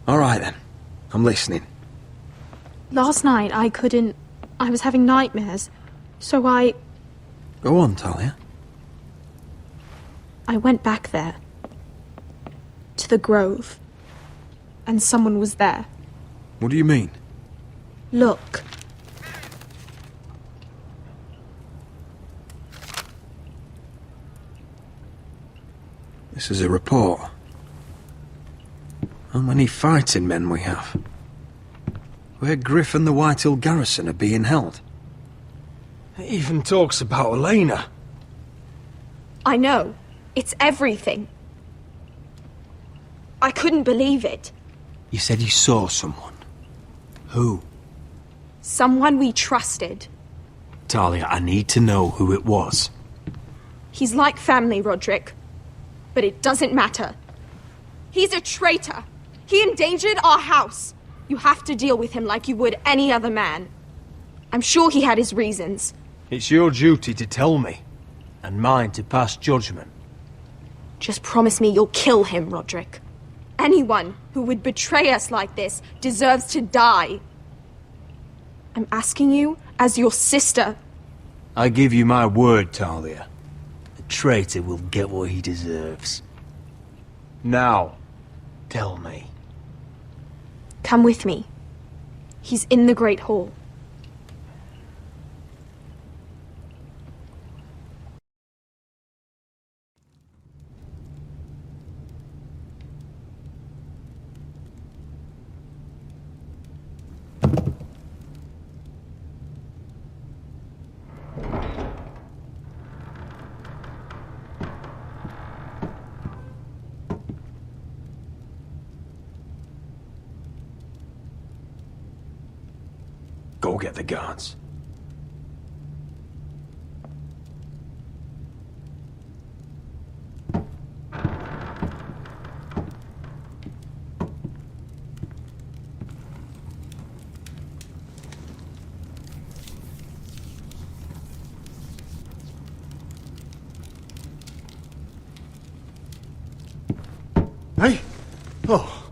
All right, then. I'm listening.
Last night, I was having nightmares. So
Go on, Talia.
I went back there. To the grove. And someone was there.
What do you mean?
Look.
This is a report. How many fighting men we have? Where Griff and the Whitehill garrison are being held. It even talks about Elena.
I know. It's everything. I couldn't believe it.
You said you saw someone. Who?
Someone we trusted.
Talia, I need to know who it was.
He's like family, Roderick. But it doesn't matter. He's a traitor. He endangered our house. You have to deal with him like you would any other man. I'm sure he had his reasons.
It's your duty to tell me, and mine to pass judgment.
Just promise me you'll kill him, Roderick. Anyone who would betray us like this deserves to die. I'm asking you as your sister.
I give you my word, Talia. The traitor will get what he deserves. Now, tell me.
Come with me. He's in the Great Hall.
Go get the guards.
Hey? Oh,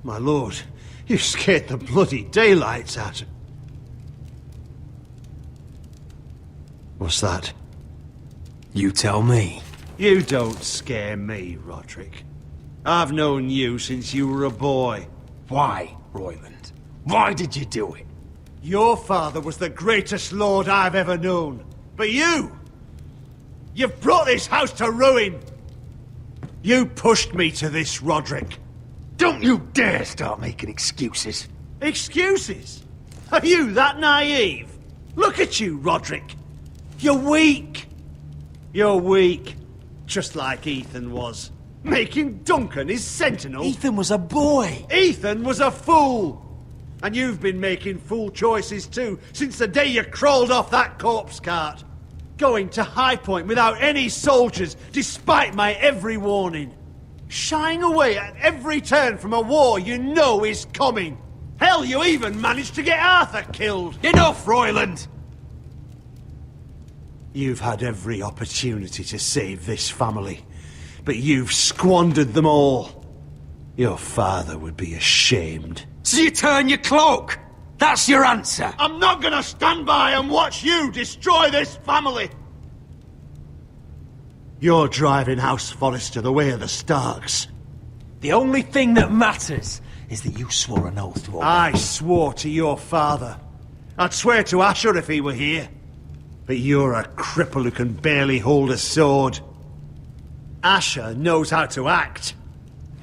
my lord, you scared the bloody daylights out of... What's that?
You tell me.
You don't scare me, Roderick. I've known you since you were a boy.
Why, Royland? Why did you do it?
Your father was the greatest lord I've ever known. But you've brought this house to ruin. You pushed me to this, Roderick.
Don't you dare start making excuses.
Excuses? Are you that naive? Look at you, Roderick. You're weak. You're weak. Just like Ethan was. Making Duncan his sentinel.
Ethan was a boy.
Ethan was a fool. And you've been making fool choices too, since the day you crawled off that corpse cart. Going to High Point without any soldiers, despite my every warning. Shying away at every turn from a war you know is coming. Hell, you even managed to get Arthur killed.
Enough, Royland!
You've had every opportunity to save this family, but you've squandered them all. Your father would be ashamed.
So you turn your cloak? That's your answer?
I'm not gonna stand by and watch you destroy this family! You're driving House Forrester the way of the Starks.
The only thing that matters is that you swore an oath to obey.
I swore to your father. I'd swear to Asher if he were here. But you're a cripple who can barely hold a sword. Asher knows how to act.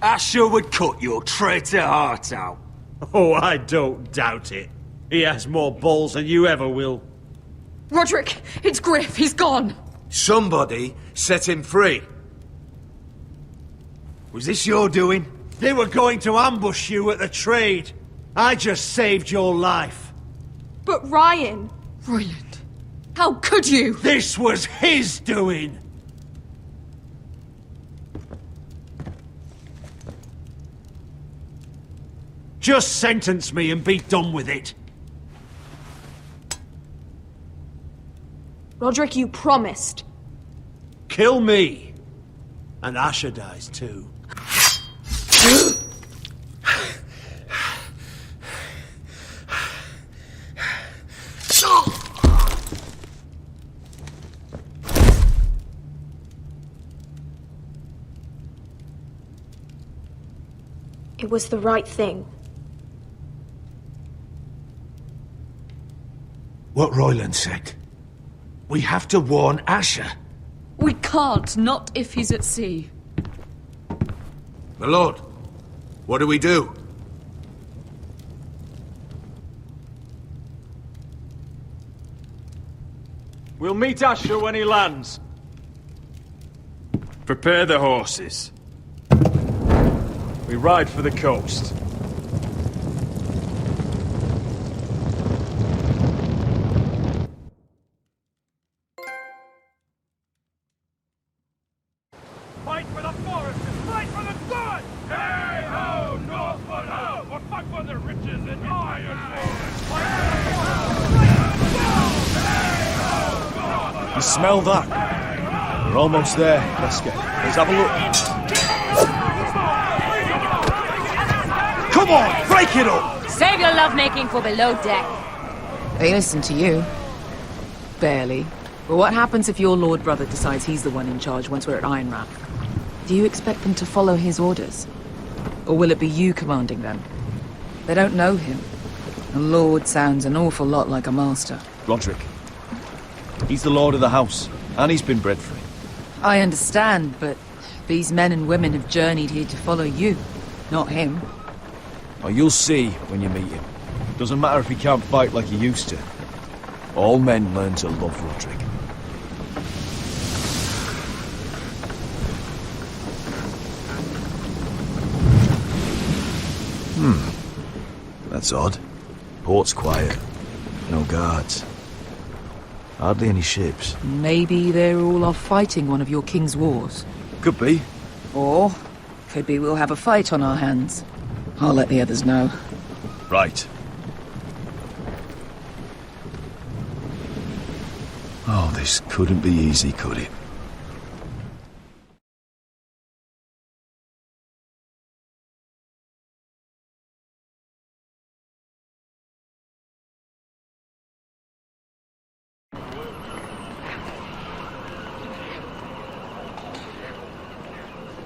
Asher would cut your traitor heart out.
Oh, I don't doubt it. He has more balls than you ever will.
Roderick, it's Griff. He's gone.
Somebody set him free.
Was this your doing? They were going to ambush you at the trade. I just saved your life.
But Ryan...
Royland, how could you?
This was his doing. Just sentence me and be done with it.
Roderick, you promised.
Kill me. And Asher dies too.
It was the right thing.
What Royland said. We have to warn Asher.
We can't, not if he's at sea.
My lord, what do we do?
We'll meet Asher when he lands. Prepare the horses. We ride for the coast.
Fight for the forest! Fight for the sun! Hey ho, Northwood ho! Or fight for the riches and iron
You smell that? We're almost there. Let's have a look. Come on, break it up!
Save your lovemaking for below deck.
They listen to you. Barely. But what happens if your lord brother decides he's the one in charge once we're at Ironrath? Do you expect them to follow his orders? Or will it be you commanding them? They don't know him. A lord sounds an awful lot like a master.
Roderick. He's the lord of the house, and he's been bred free.
I understand, but these men and women have journeyed here to follow you, not him.
Oh, you'll see when you meet him. Doesn't matter if he can't fight like he used to. All men learn to love Roderick. That's odd. Port's quiet. No guards. Hardly any ships.
Maybe they're all off fighting one of your king's wars.
Could be.
Or could be we'll have a fight on our hands. I'll let the others know.
Right. Oh, this couldn't be easy, could it?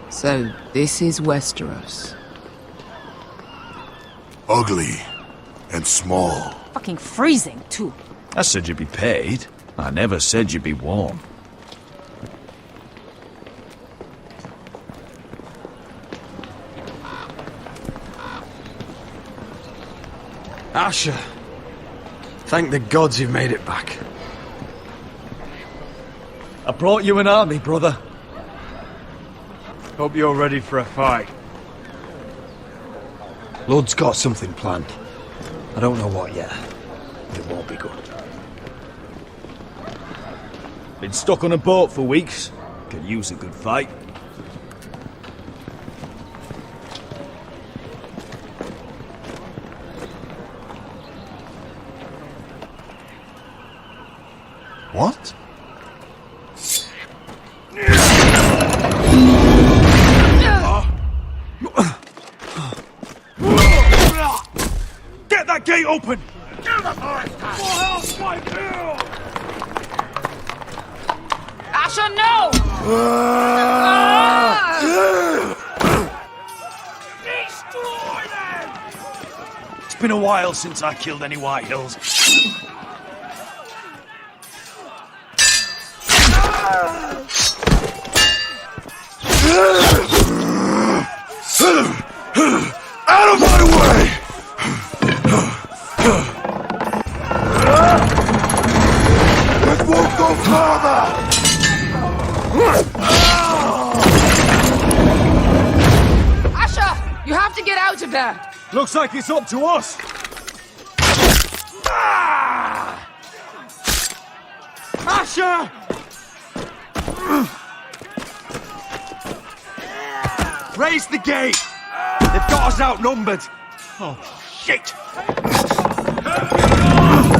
So, this is Westeros.
Ugly and small.
Fucking freezing, too.
I said you'd be paid. I never said you'd be warm.
Asher. Thank the gods you've made it back.
I brought you an army, brother.
Hope you're ready for a fight.
Lord's got something planned. I don't know what yet. It won't be good.
Been stuck on a boat for weeks. Could use a good fight.
What?
Get that gate open!
Asher, no!
It's been a while since I killed any White Hills.
Out of my way! It won't go farther!
Asher, you have to get out of there!
Looks like it's up to us. Asher! Raise the gate! They've got us outnumbered. Oh, shit!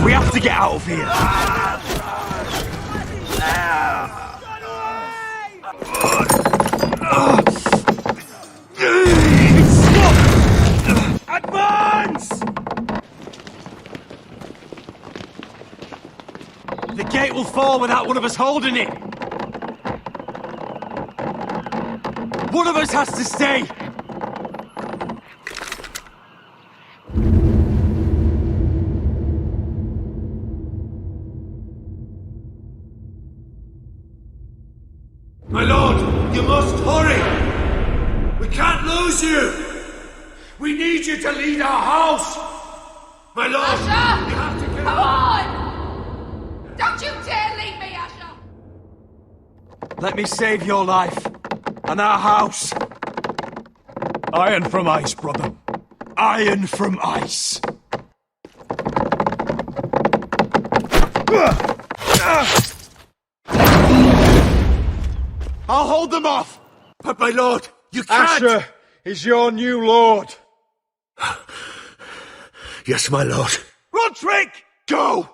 We have to get out of here. Stop! Advance! The gate will fall without one of us holding it. One of us has to stay. My lord, you must hurry! We can't lose you! We need you to lead our house! My lord!
Asher!
You have to get
Come on! Don't you dare leave me, Asher!
Let me save your life and our house. Iron from ice, brother. Iron from ice. I'll hold them off! But my lord, you can't!
Asher is your new lord. Yes, my lord.
Roderick! Go!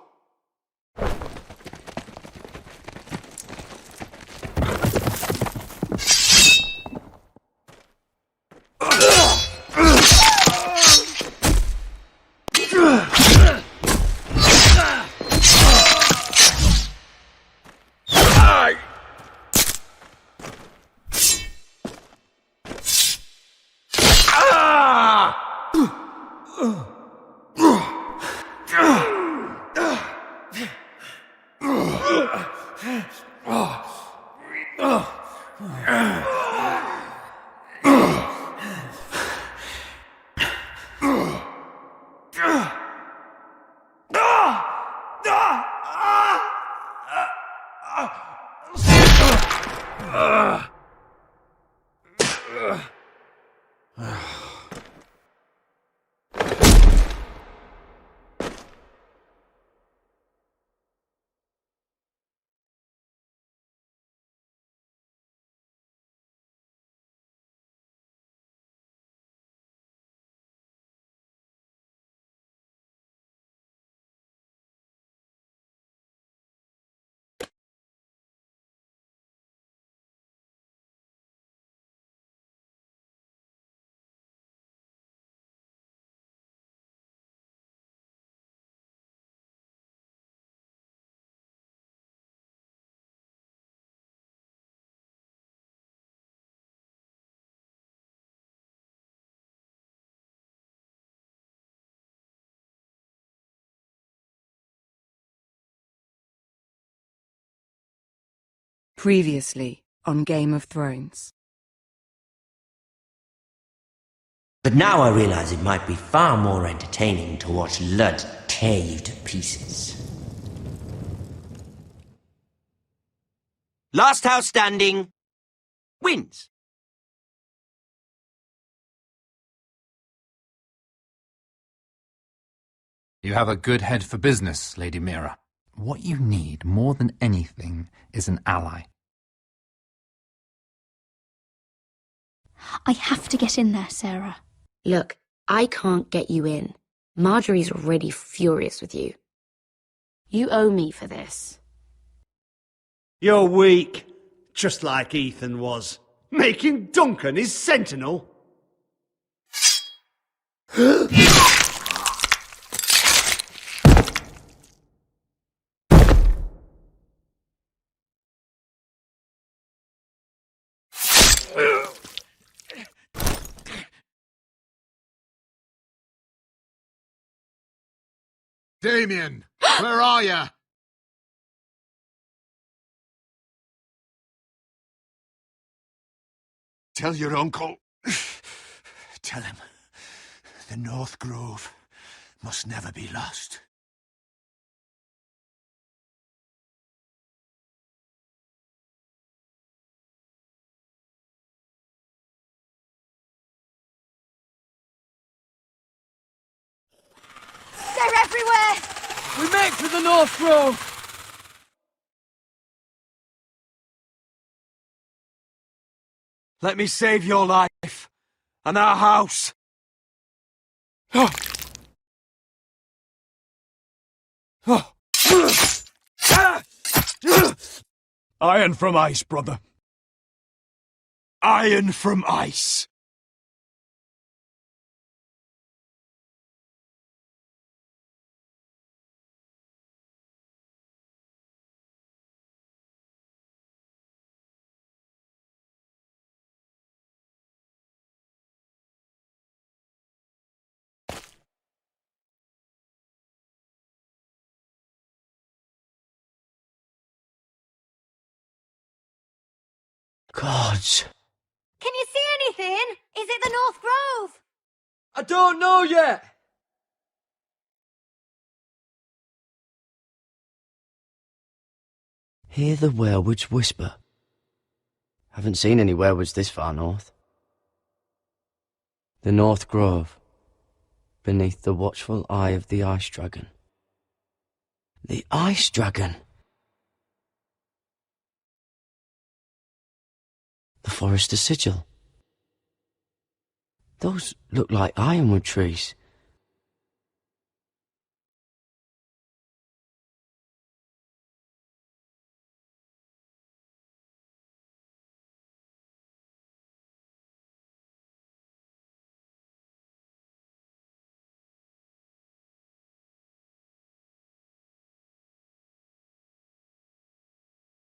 Previously on Game of Thrones.
But now I realize it might be far more entertaining to watch Lud tear you to pieces. Last house standing wins.
You have a good head for business, Lady Mira.
what you need more than anything is an ally.
I have to get in there, Sarah.
Look, I can't get you in. Marjorie's already furious with you. You owe me for this.
You're weak, just like Ethan was, making Duncan his sentinel.
Damien, where are ya? Tell your uncle. Tell him the North Grove must never be lost.
They're everywhere!
We make for the North Grove!
Let me save your life and our house. Iron from ice, brother. Iron from ice.
Gods.
Can you see anything? Is it the North Grove?
I don't know yet! Hear the werewolves whisper. Haven't seen any werewolves this far north. The North Grove, beneath the watchful eye of the Ice Dragon. The Ice Dragon! The Forester Sigil. Those look like ironwood trees.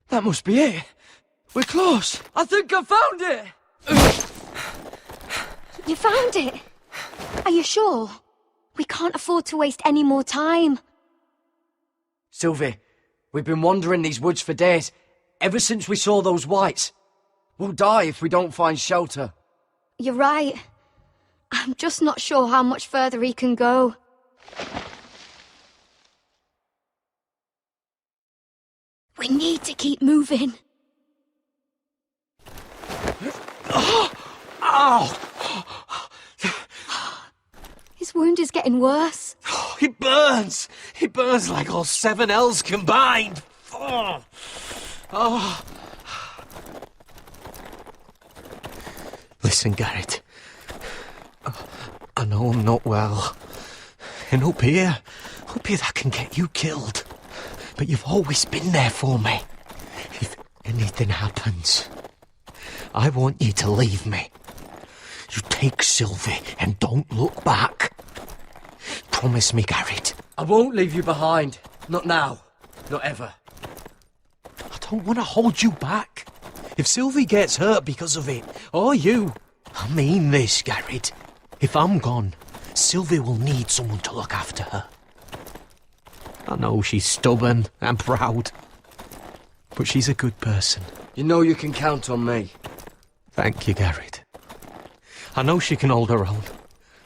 That must be it. We're close.
I think I found it!
You found it? Are you sure? We can't afford to waste any more time.
Sylvie, we've been wandering these woods for days, ever since we saw those whites. We'll die if we don't find shelter.
You're right. I'm just not sure how much further he can go. We need to keep moving.
Ow!
His wound is getting worse.
It burns! It burns like all 7 L's combined! Oh. Listen, Garrett. I know I'm not well. And up here that can get you killed. But you've always been there for me. If anything happens, I want you to leave me. You take Sylvie and don't look back. Promise me, Garrett.
I won't leave you behind. Not now. Not ever.
I don't want to hold you back. If Sylvie gets hurt because of it, or you, I mean this, Garrett. If I'm gone, Sylvie will need someone to look after her. I know she's stubborn and proud, but she's a good person.
You know you can count on me.
Thank you, Garrett. I know she can hold her own,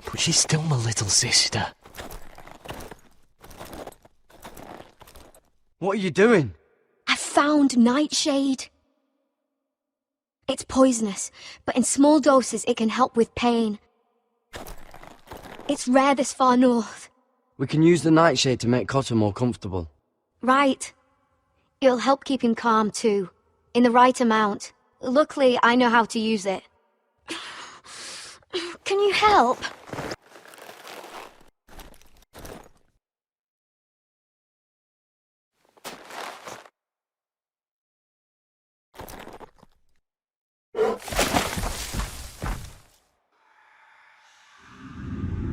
but she's still my little sister.
What are you doing?
I found Nightshade. It's poisonous, but in small doses it can help with pain. It's rare this far north.
We can use the nightshade to make Cotter more comfortable.
Right. It'll help keep him calm, too. In the right amount. Luckily, I know how to use it. Can you help?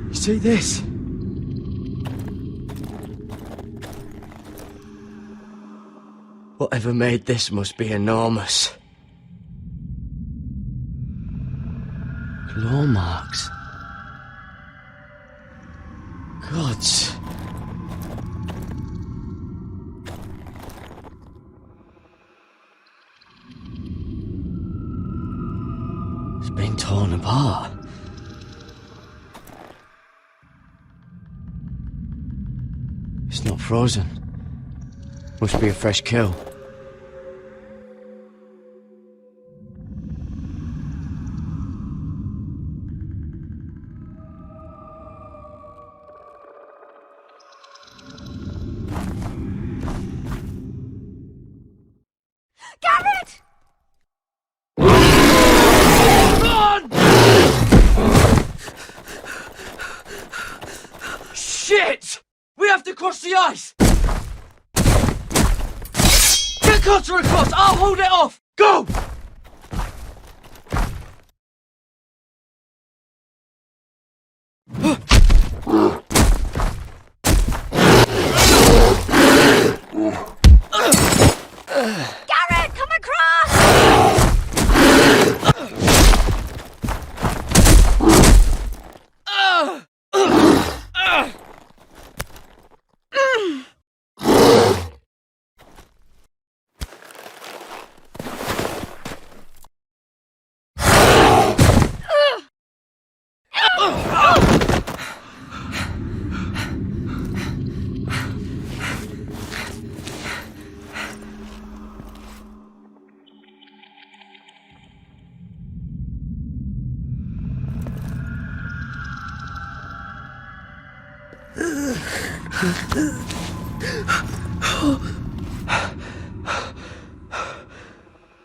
You see this? Whatever made this must be enormous. Claw marks. Gods. It's been torn apart. It's not frozen. Must be a fresh kill.
Garrett!
Run! Shit! We have to cross the ice! Get Cotter across! I'll hold it off! Go!
Garrett, come across!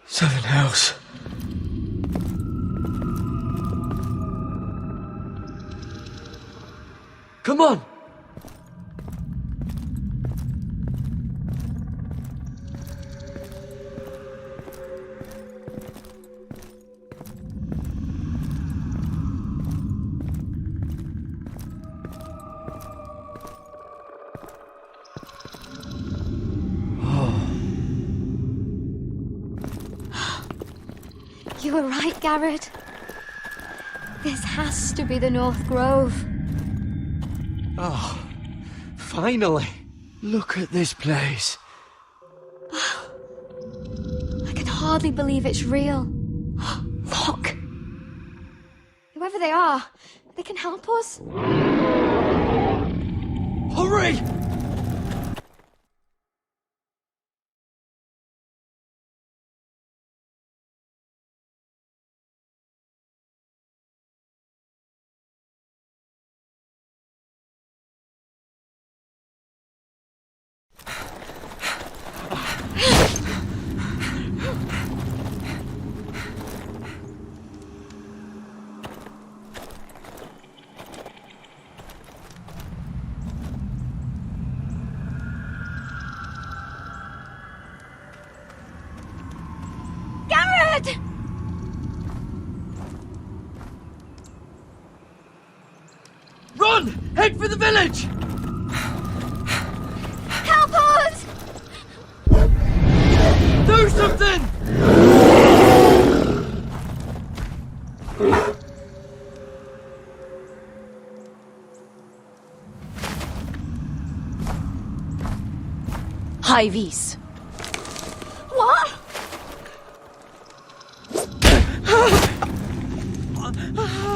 Seven hells. Come on!
You were right, Garrett. This has to be the North Grove.
Oh, finally! Look at this place.
I can hardly believe it's real. Look! Whoever they are, they can help us.
Hurry!
Garrett!
Run! Head for the village!
Help us!
Do something!
High vis.
What?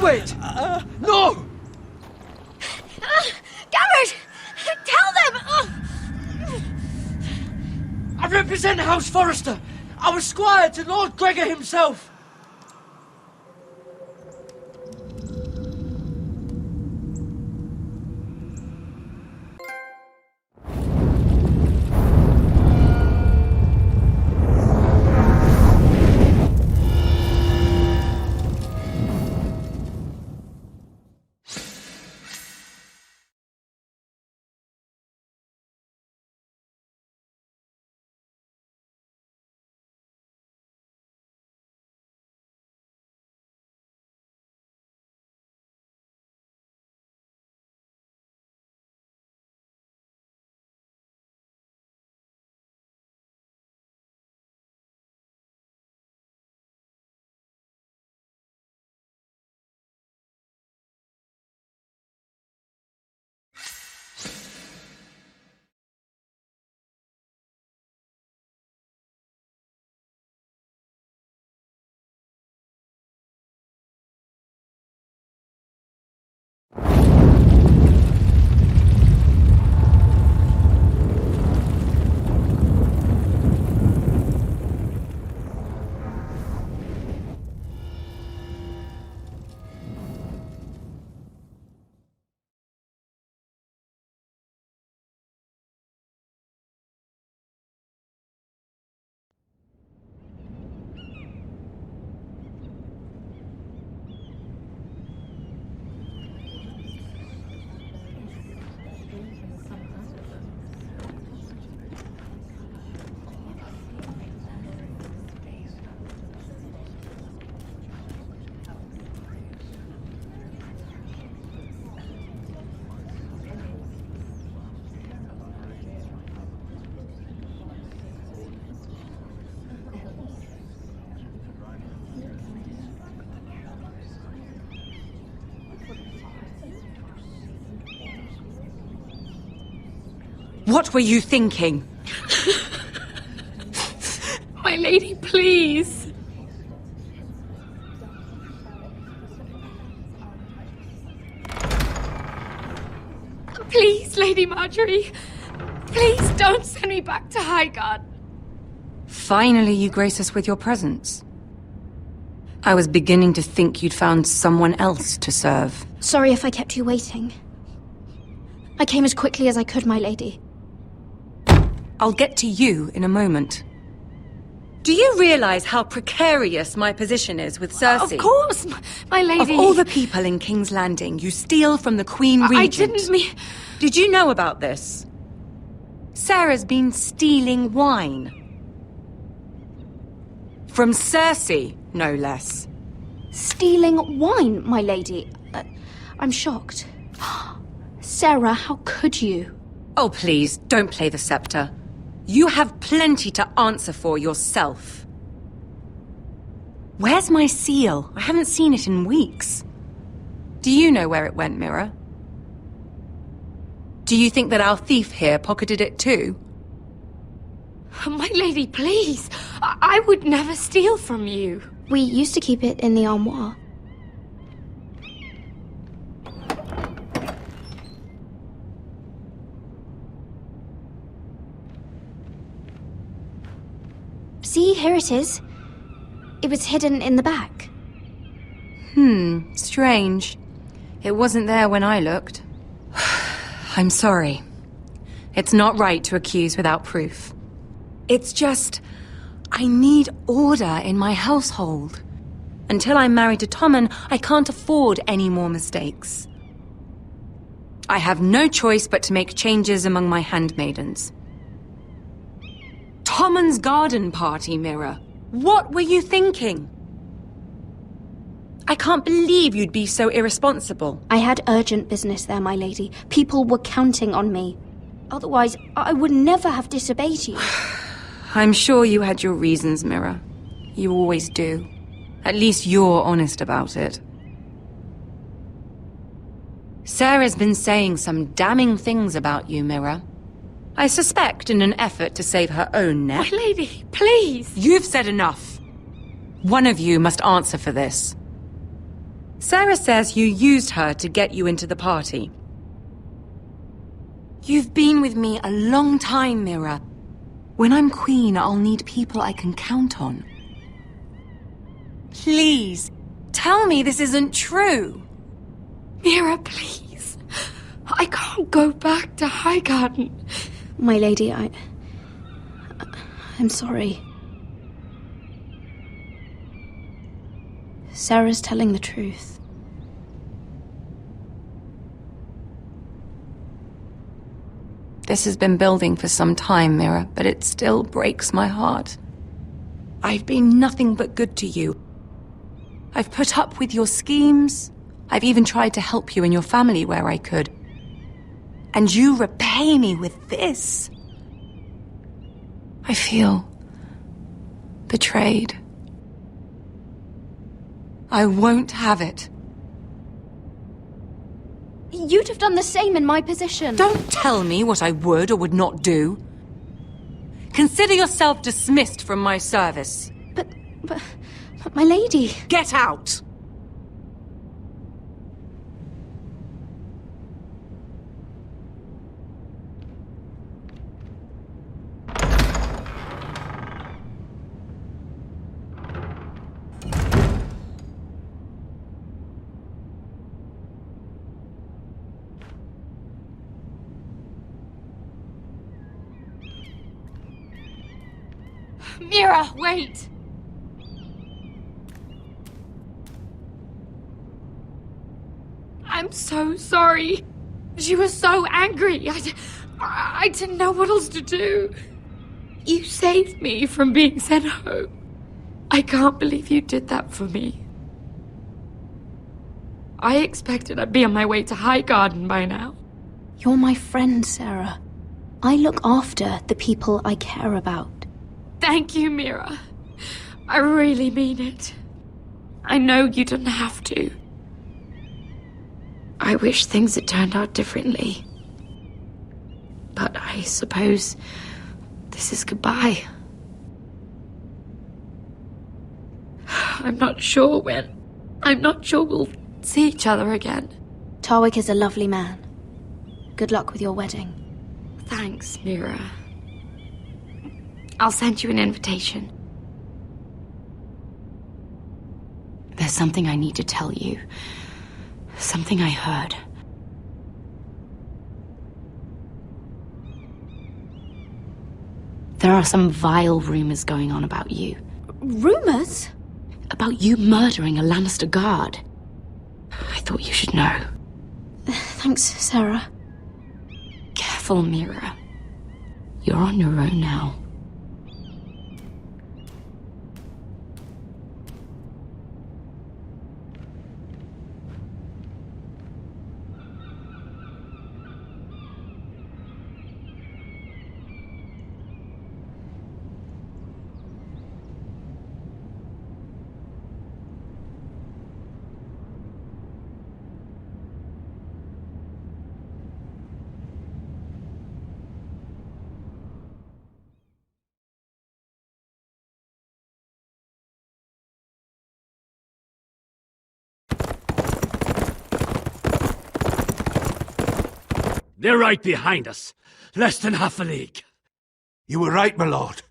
Wait! No!
Garrett! Tell them!
I represent House Forrester. I was squire to Lord Gregor himself.
What were you thinking?
My lady, please. Please, Lady Marjorie. Please don't send me back to Highgarden.
Finally, you grace us with your presence. I was beginning to think you'd found someone else to serve.
Sorry if I kept you waiting. I came as quickly as I could, my lady.
I'll get to you in a moment. Do you realize how precarious my position is with Cersei?
Of course, my lady.
Of all the people in King's Landing, you steal from the Queen Regent.
I didn't mean...
Did you know about this? Sarah's been stealing wine. From Cersei, no less.
Stealing wine, my lady? I'm shocked. Sarah, how could you?
Oh, please, don't play the scepter. You have plenty to answer for yourself. Where's my seal? I haven't seen it in weeks. Do you know where it went, Mira? Do you think that our thief here pocketed it too?
My lady, please. I would never steal from you. We used to keep it in the armoire. See, here it is. It was hidden in the back.
Strange. It wasn't there when I looked. I'm sorry. It's not right to accuse without proof. It's just... I need order in my household. Until I'm married to Tommen, I can't afford any more mistakes. I have no choice but to make changes among my handmaidens. Tommen's garden party, Mira. What were you thinking? I can't believe you'd be so irresponsible.
I had urgent business there, my lady. People were counting on me. Otherwise, I would never have disobeyed you.
I'm sure you had your reasons, Mira. You always do. At least you're honest about it. Sarah's been saying some damning things about you, Mira. I suspect in an effort to save her own neck.
My lady, please!
You've said enough. One of you must answer for this. Sarah says you used her to get you into the party. You've been with me a long time, Mira. When I'm queen, I'll need people I can count on. Please, tell me this isn't true.
Mira, please. I can't go back to Highgarden. My lady, I'm sorry. Sarah's telling the truth.
This has been building for some time, Mira, but it still breaks my heart. I've been nothing but good to you. I've put up with your schemes. I've even tried to help you and your family where I could. And you repay me with this. I feel betrayed. I won't have it.
You'd have done the same in my position.
Don't tell me what I would or would not do. Consider yourself dismissed from my service.
But my lady...
Get out!
Mira, wait! I'm so sorry. She was so angry. I didn't know what else to do. You saved me from being sent home. I can't believe you did that for me. I expected I'd be on my way to Highgarden by now. You're my friend, Sarah. I look after the people I care about. Thank you, Mira. I really mean it. I know you didn't have to. I wish things had turned out differently.
But I suppose this is goodbye. I'm not sure when. I'm not sure we'll see each other again.
Tarwick is a lovely man. Good luck with your wedding.
Thanks, Mira. I'll send you an invitation. There's something I need to tell you. Something I heard. There are some vile rumors going on about you.
Rumors?
About you murdering a Lannister guard. I thought you should know.
Thanks, Sarah.
Careful, Mira. You're on your own now.
They're right behind us. Less than half a league.
You were right, my lord.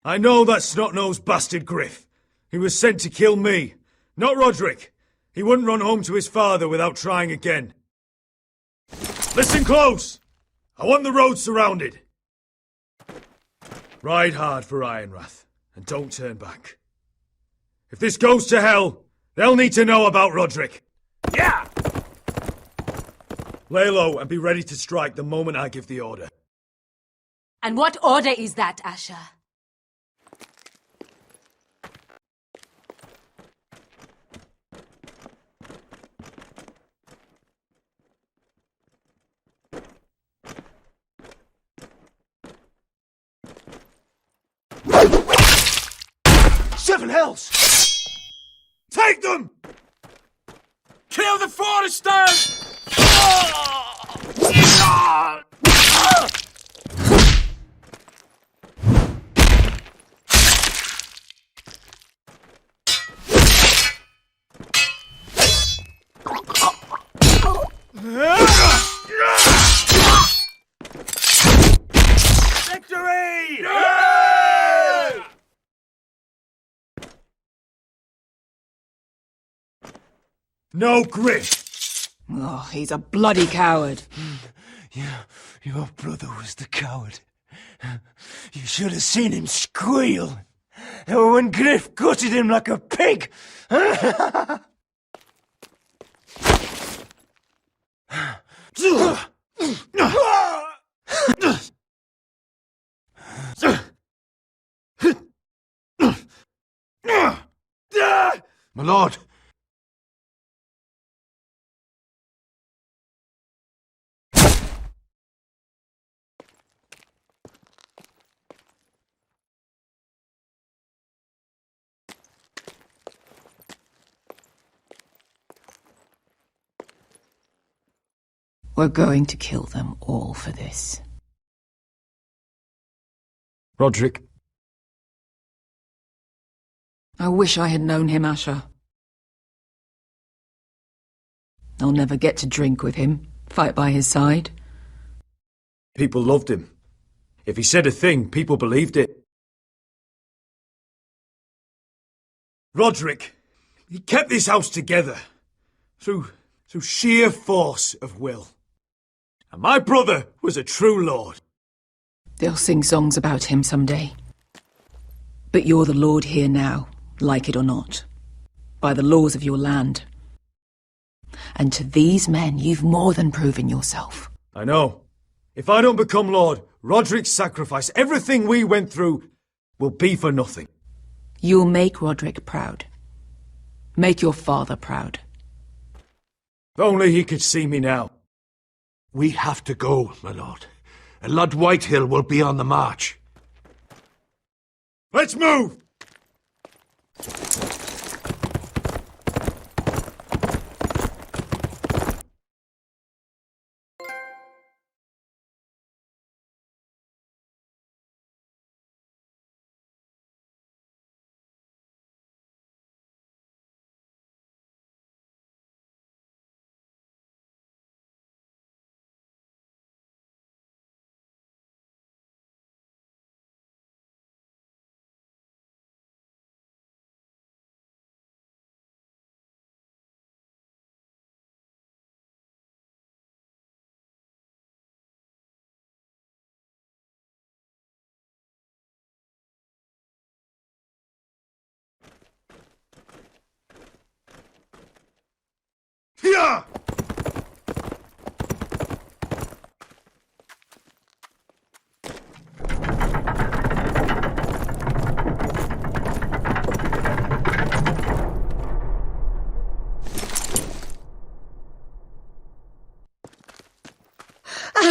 I know that snot-nosed bastard Griff. He was sent to kill me, not Roderick. He wouldn't run home to his father without trying again. Listen close! I want the road surrounded. Ride hard for Ironrath, and don't turn back. If this goes to hell, they'll need to know about Roderick.
Yeah!
Lay low and be ready to strike the moment I give the order.
And what order is that, Asher?
Seven hells! Take them!
Kill the foresters!
Victory! No Griff!
Oh, he's a bloody coward.
Your brother was the coward. You should have seen him squeal. When Griff gutted him like a pig.
My lord.
We're going to kill them all for this.
Roderick.
I wish I had known him, Asher. I'll never get to drink with him, fight by his side.
People loved him. If he said a thing, people believed it. Roderick, he kept this house together through sheer force of will. And my brother was a true lord.
They'll sing songs about him someday. But you're the lord here now, like it or not, by the laws of your land. And to these men, you've more than proven yourself.
I know. If I don't become lord, Roderick's sacrifice, everything we went through, will be for nothing.
You'll make Roderick proud. Make your father proud.
If only he could see me now.
We have to go, my lord. And Lord Whitehill will be on the march.
Let's move!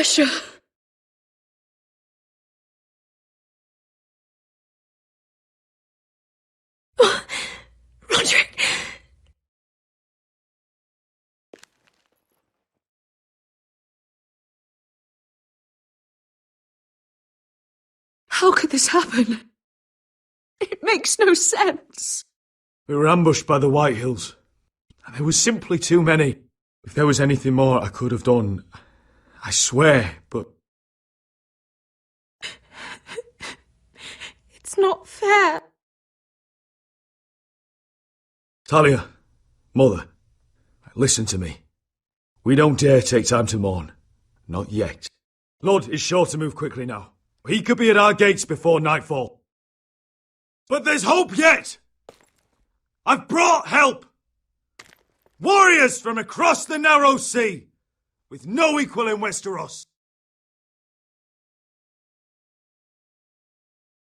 Asher! Roderick! How could this happen? It makes no sense.
We were ambushed by the White Hills, and there was simply too many. If there was anything more I could have done, I swear, but...
It's not fair.
Talia, Mother, listen to me. We don't dare take time to mourn. Not yet. Lud is sure to move quickly now. He could be at our gates before nightfall. But there's hope yet! I've brought help! Warriors from across the narrow sea, with no equal in Westeros.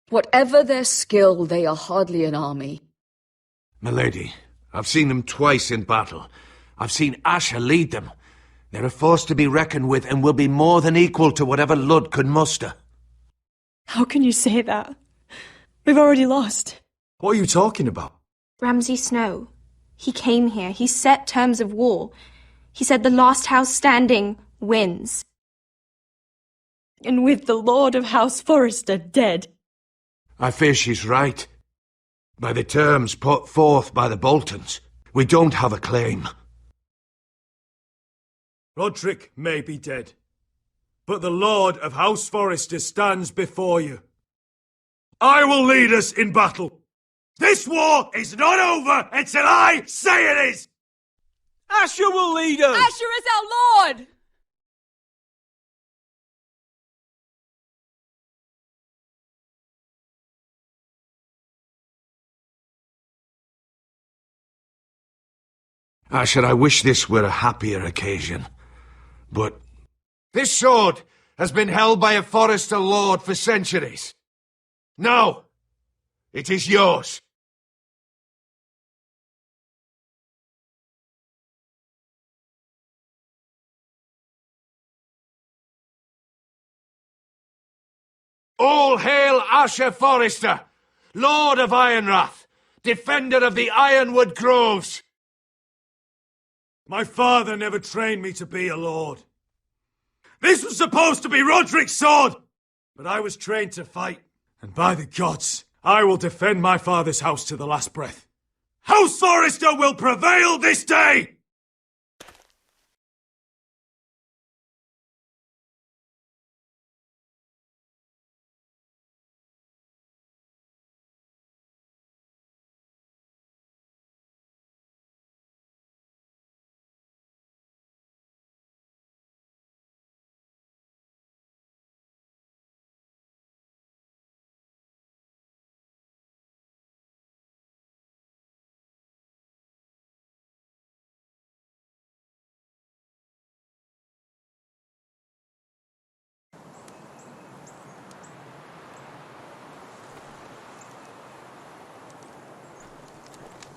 Whatever their skill, they are hardly an army.
Milady, I've seen them twice in battle. I've seen Asher lead them. They're a force to be reckoned with and will be more than equal to whatever Lud could muster.
How can you say that? We've already lost.
What are you talking about?
Ramsay Snow. He came here. He set terms of war. He said the last house standing wins.
And with the Lord of House Forrester dead.
I fear she's right. By the terms put forth by the Boltons, we don't have a claim.
Roderick may be dead, but the Lord of House Forrester stands before you. I will lead us in battle. This war is not over until I say it is!
Asher will lead us!
Asher is our Lord!
Asher, I wish this were a happier occasion. But this sword has been held by a Forrester lord for centuries. Now, it is yours. All hail Asher Forrester, Lord of Ironrath, defender of the Ironwood Groves.
My father never trained me to be a lord. This was supposed to be Roderick's sword, but I was trained to fight. And by the gods, I will defend my father's house to the last breath. House Forrester will prevail this day!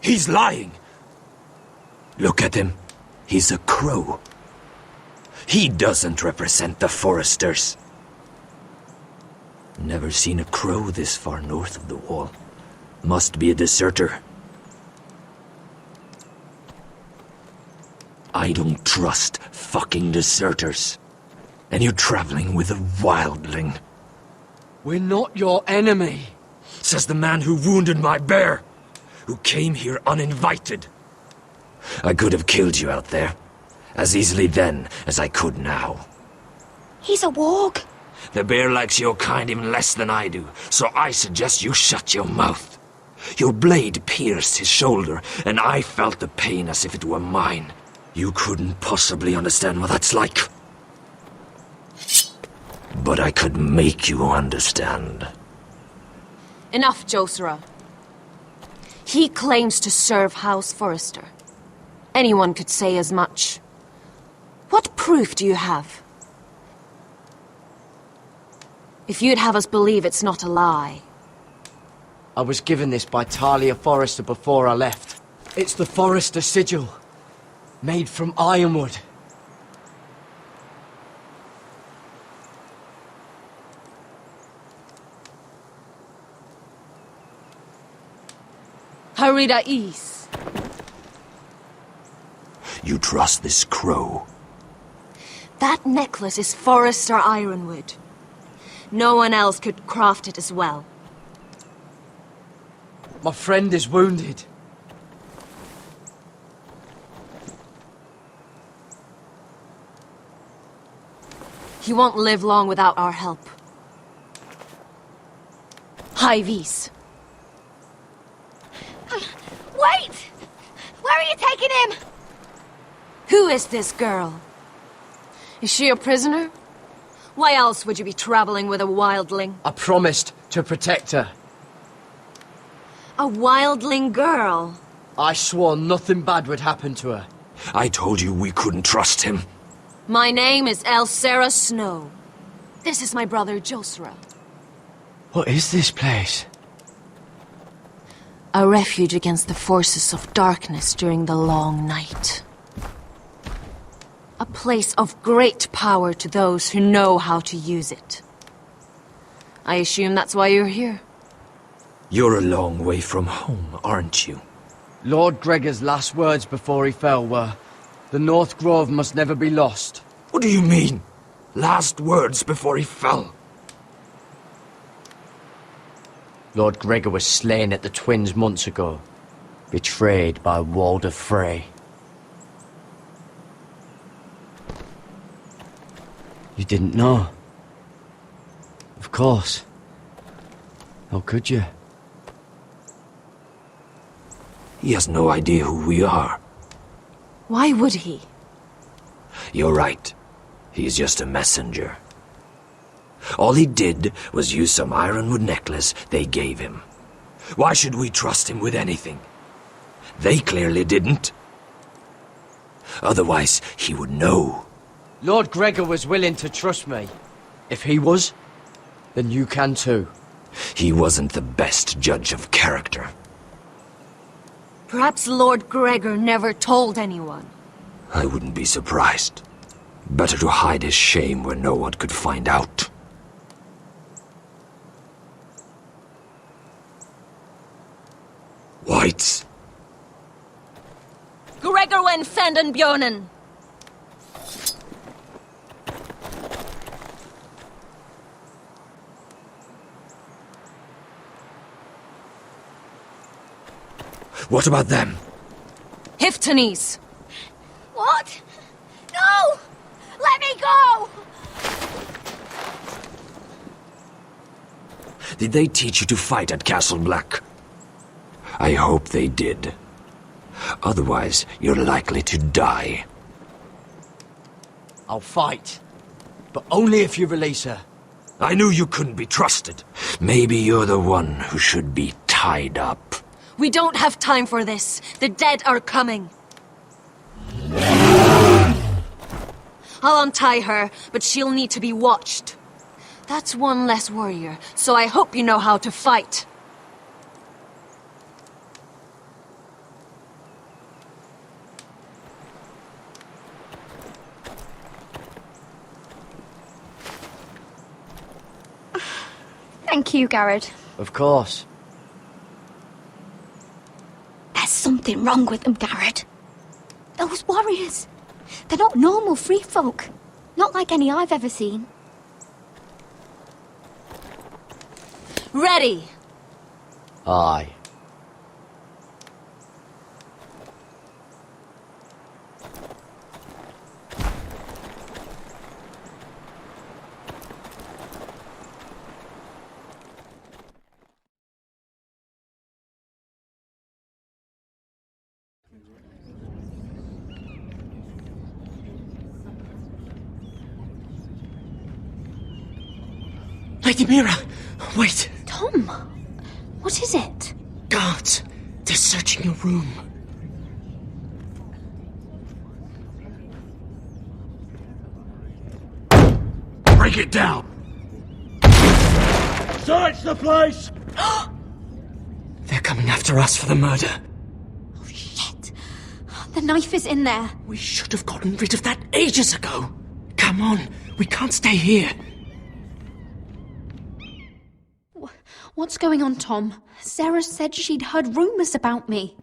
He's lying. Look at him. He's a crow. He doesn't represent the Foresters. Never seen a crow this far north of the wall. Must be a deserter. I don't trust fucking deserters. And you're traveling with a wildling.
We're not your enemy.
Says the man who wounded my bear. Who came here uninvited. I could have killed you out there. As easily then as I could now.
He's a warg.
The bear likes your kind even less than I do, so I suggest you shut your mouth. Your blade pierced his shoulder, and I felt the pain as if it were mine. You couldn't possibly understand what that's like. But I could make you understand.
Enough, Josera. He claims to serve House Forrester. Anyone could say as much. What proof do you have? If you'd have us believe it's not a lie.
I was given this by Talia Forrester before I left. It's the Forrester sigil. Made from ironwood.
Harida East.
You trust this crow?
That necklace is Forrester Ironwood. No one else could craft it as well.
My friend is wounded.
He won't live long without our help. Hyvis.
Wait! Where are you taking him?
Who is this girl? Is she a prisoner? Why else would you be traveling with a wildling?
I promised to protect her.
A wildling girl?
I swore nothing bad would happen to her.
I told you we couldn't trust him.
My name is Elsera Snow. This is my brother Josra.
What is this place?
A refuge against the forces of darkness during the long night. A place of great power to those who know how to use it. I assume that's why you're here.
You're a long way from home, aren't you?
Lord Gregor's last words before he fell were, "The North Grove must never be lost."
What do you mean? Last words before he fell?
Lord Gregor was slain at the Twins months ago, betrayed by Walder Frey. You didn't know? Of course. How could you?
He has no idea who we are.
Why would he?
You're right. He's just a messenger. All he did was use some ironwood necklace they gave him. Why should we trust him with anything? They clearly didn't. Otherwise, he would know.
Lord Gregor was willing to trust me. If he was, then you can too.
He wasn't the best judge of character.
Perhaps Lord Gregor never told anyone.
I wouldn't be surprised. Better to hide his shame where no one could find out. Whites.
Gregor wen fenden björnen.
What about them?
Hiftanes.
What? No! Let me go!
Did they teach you to fight at Castle Black? I hope they did. Otherwise, you're likely to die.
I'll fight. But only if you release her.
I knew you couldn't be trusted. Maybe you're the one who should be tied up.
We don't have time for this. The dead are coming. I'll untie her, but she'll need to be watched. That's one less warrior, so I hope you know how to fight.
Thank you, Garrett.
Of course.
There's something wrong with them, Garrett. Those warriors. They're not normal free folk. Not like any I've ever seen.
Ready!
Aye.
Lady Mira, wait.
Tom, what is it?
Guards, they're searching your room.
Break it down! Search the place!
They're coming after us for the murder.
Oh, shit. The knife is in there.
We should have gotten rid of that ages ago. Come on, we can't stay here.
What's going on, Tom? Sarah said she'd heard rumours about me.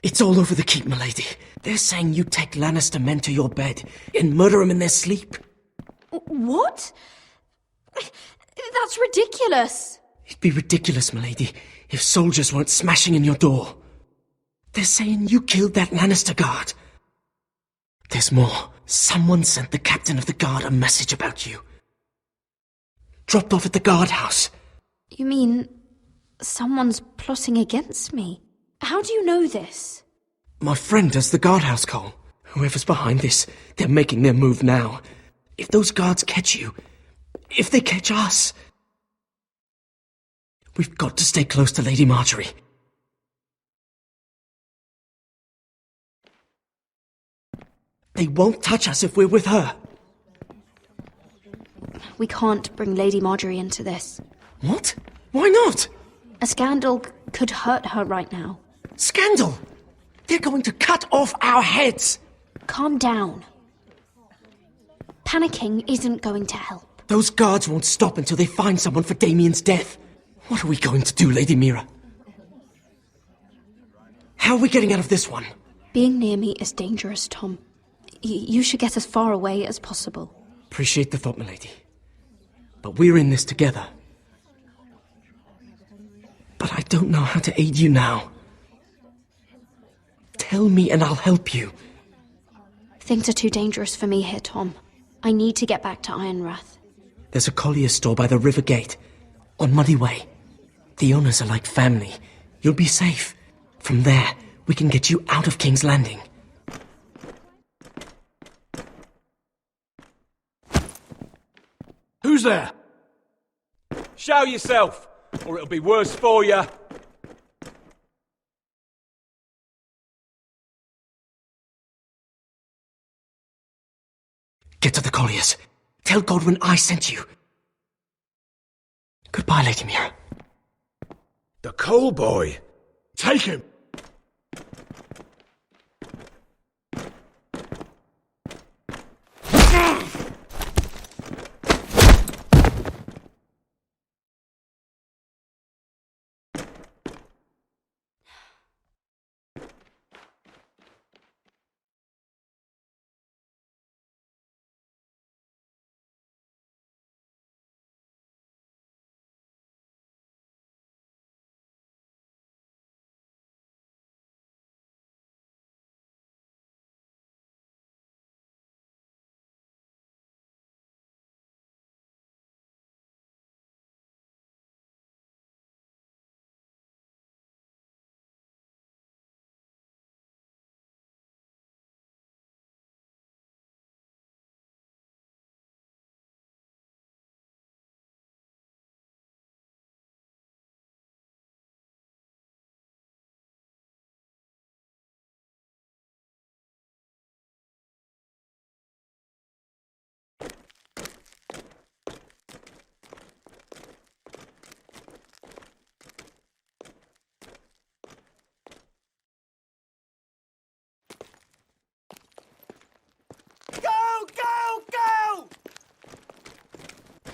It's all over the keep, milady. They're saying you take Lannister men to your bed and murder them in their sleep.
What? That's ridiculous.
It'd be ridiculous, milady, if soldiers weren't smashing in your door. They're saying you killed that Lannister guard. There's more. Someone sent the captain of the guard a message about you. Dropped off at the guardhouse.
You mean someone's plotting against me? How do you know this?
My friend does the guardhouse call. Whoever's behind this, they're making their move now. If those guards catch you, if they catch us, we've got to stay close to Lady Marjorie. They won't touch us if we're with her.
We can't bring Lady Marjorie into this.
What? Why not?
A scandal could hurt her right now.
Scandal? They're going to cut off our heads.
Calm down. Panicking isn't going to help.
Those guards won't stop until they find someone for Damien's death. What are we going to do, Lady Mira? How are we getting out of this one?
Being near me is dangerous, Tom. You should get as far away as possible.
Appreciate the thought, milady. But we're in this together. But I don't know how to aid you now. Tell me and I'll help you.
Things are too dangerous for me here, Tom. I need to get back to Ironrath.
There's a collier's store by the river gate, on Muddy Way. The owners are like family. You'll be safe. From there, we can get you out of King's Landing.
Who's there? Show yourself, or it'll be worse for you.
Get to the colliers. Tell Godwin I sent you. Goodbye, Lady Mira.
The coal boy.
Take him!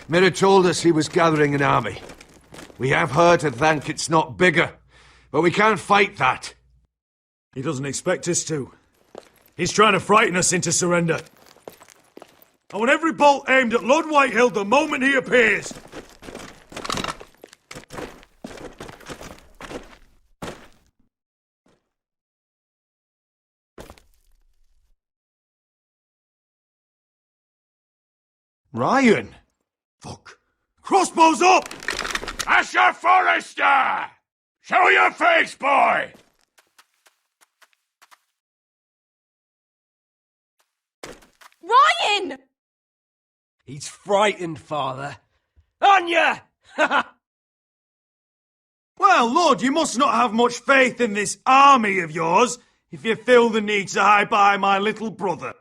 Mira told us he was gathering an army. We have her to thank it's not bigger, but we can't fight that.
He doesn't expect us to. He's trying to frighten us into surrender. I want every bolt aimed at Lord Whitehill the moment he appears.
Ryan!
Fuck. Crossbows up!
Asher Forrester! Show your face, boy!
Ryan!
He's frightened, Father. Anya!
Well, Lord, you must not have much faith in this army of yours if you feel the need to hide behind my little brother.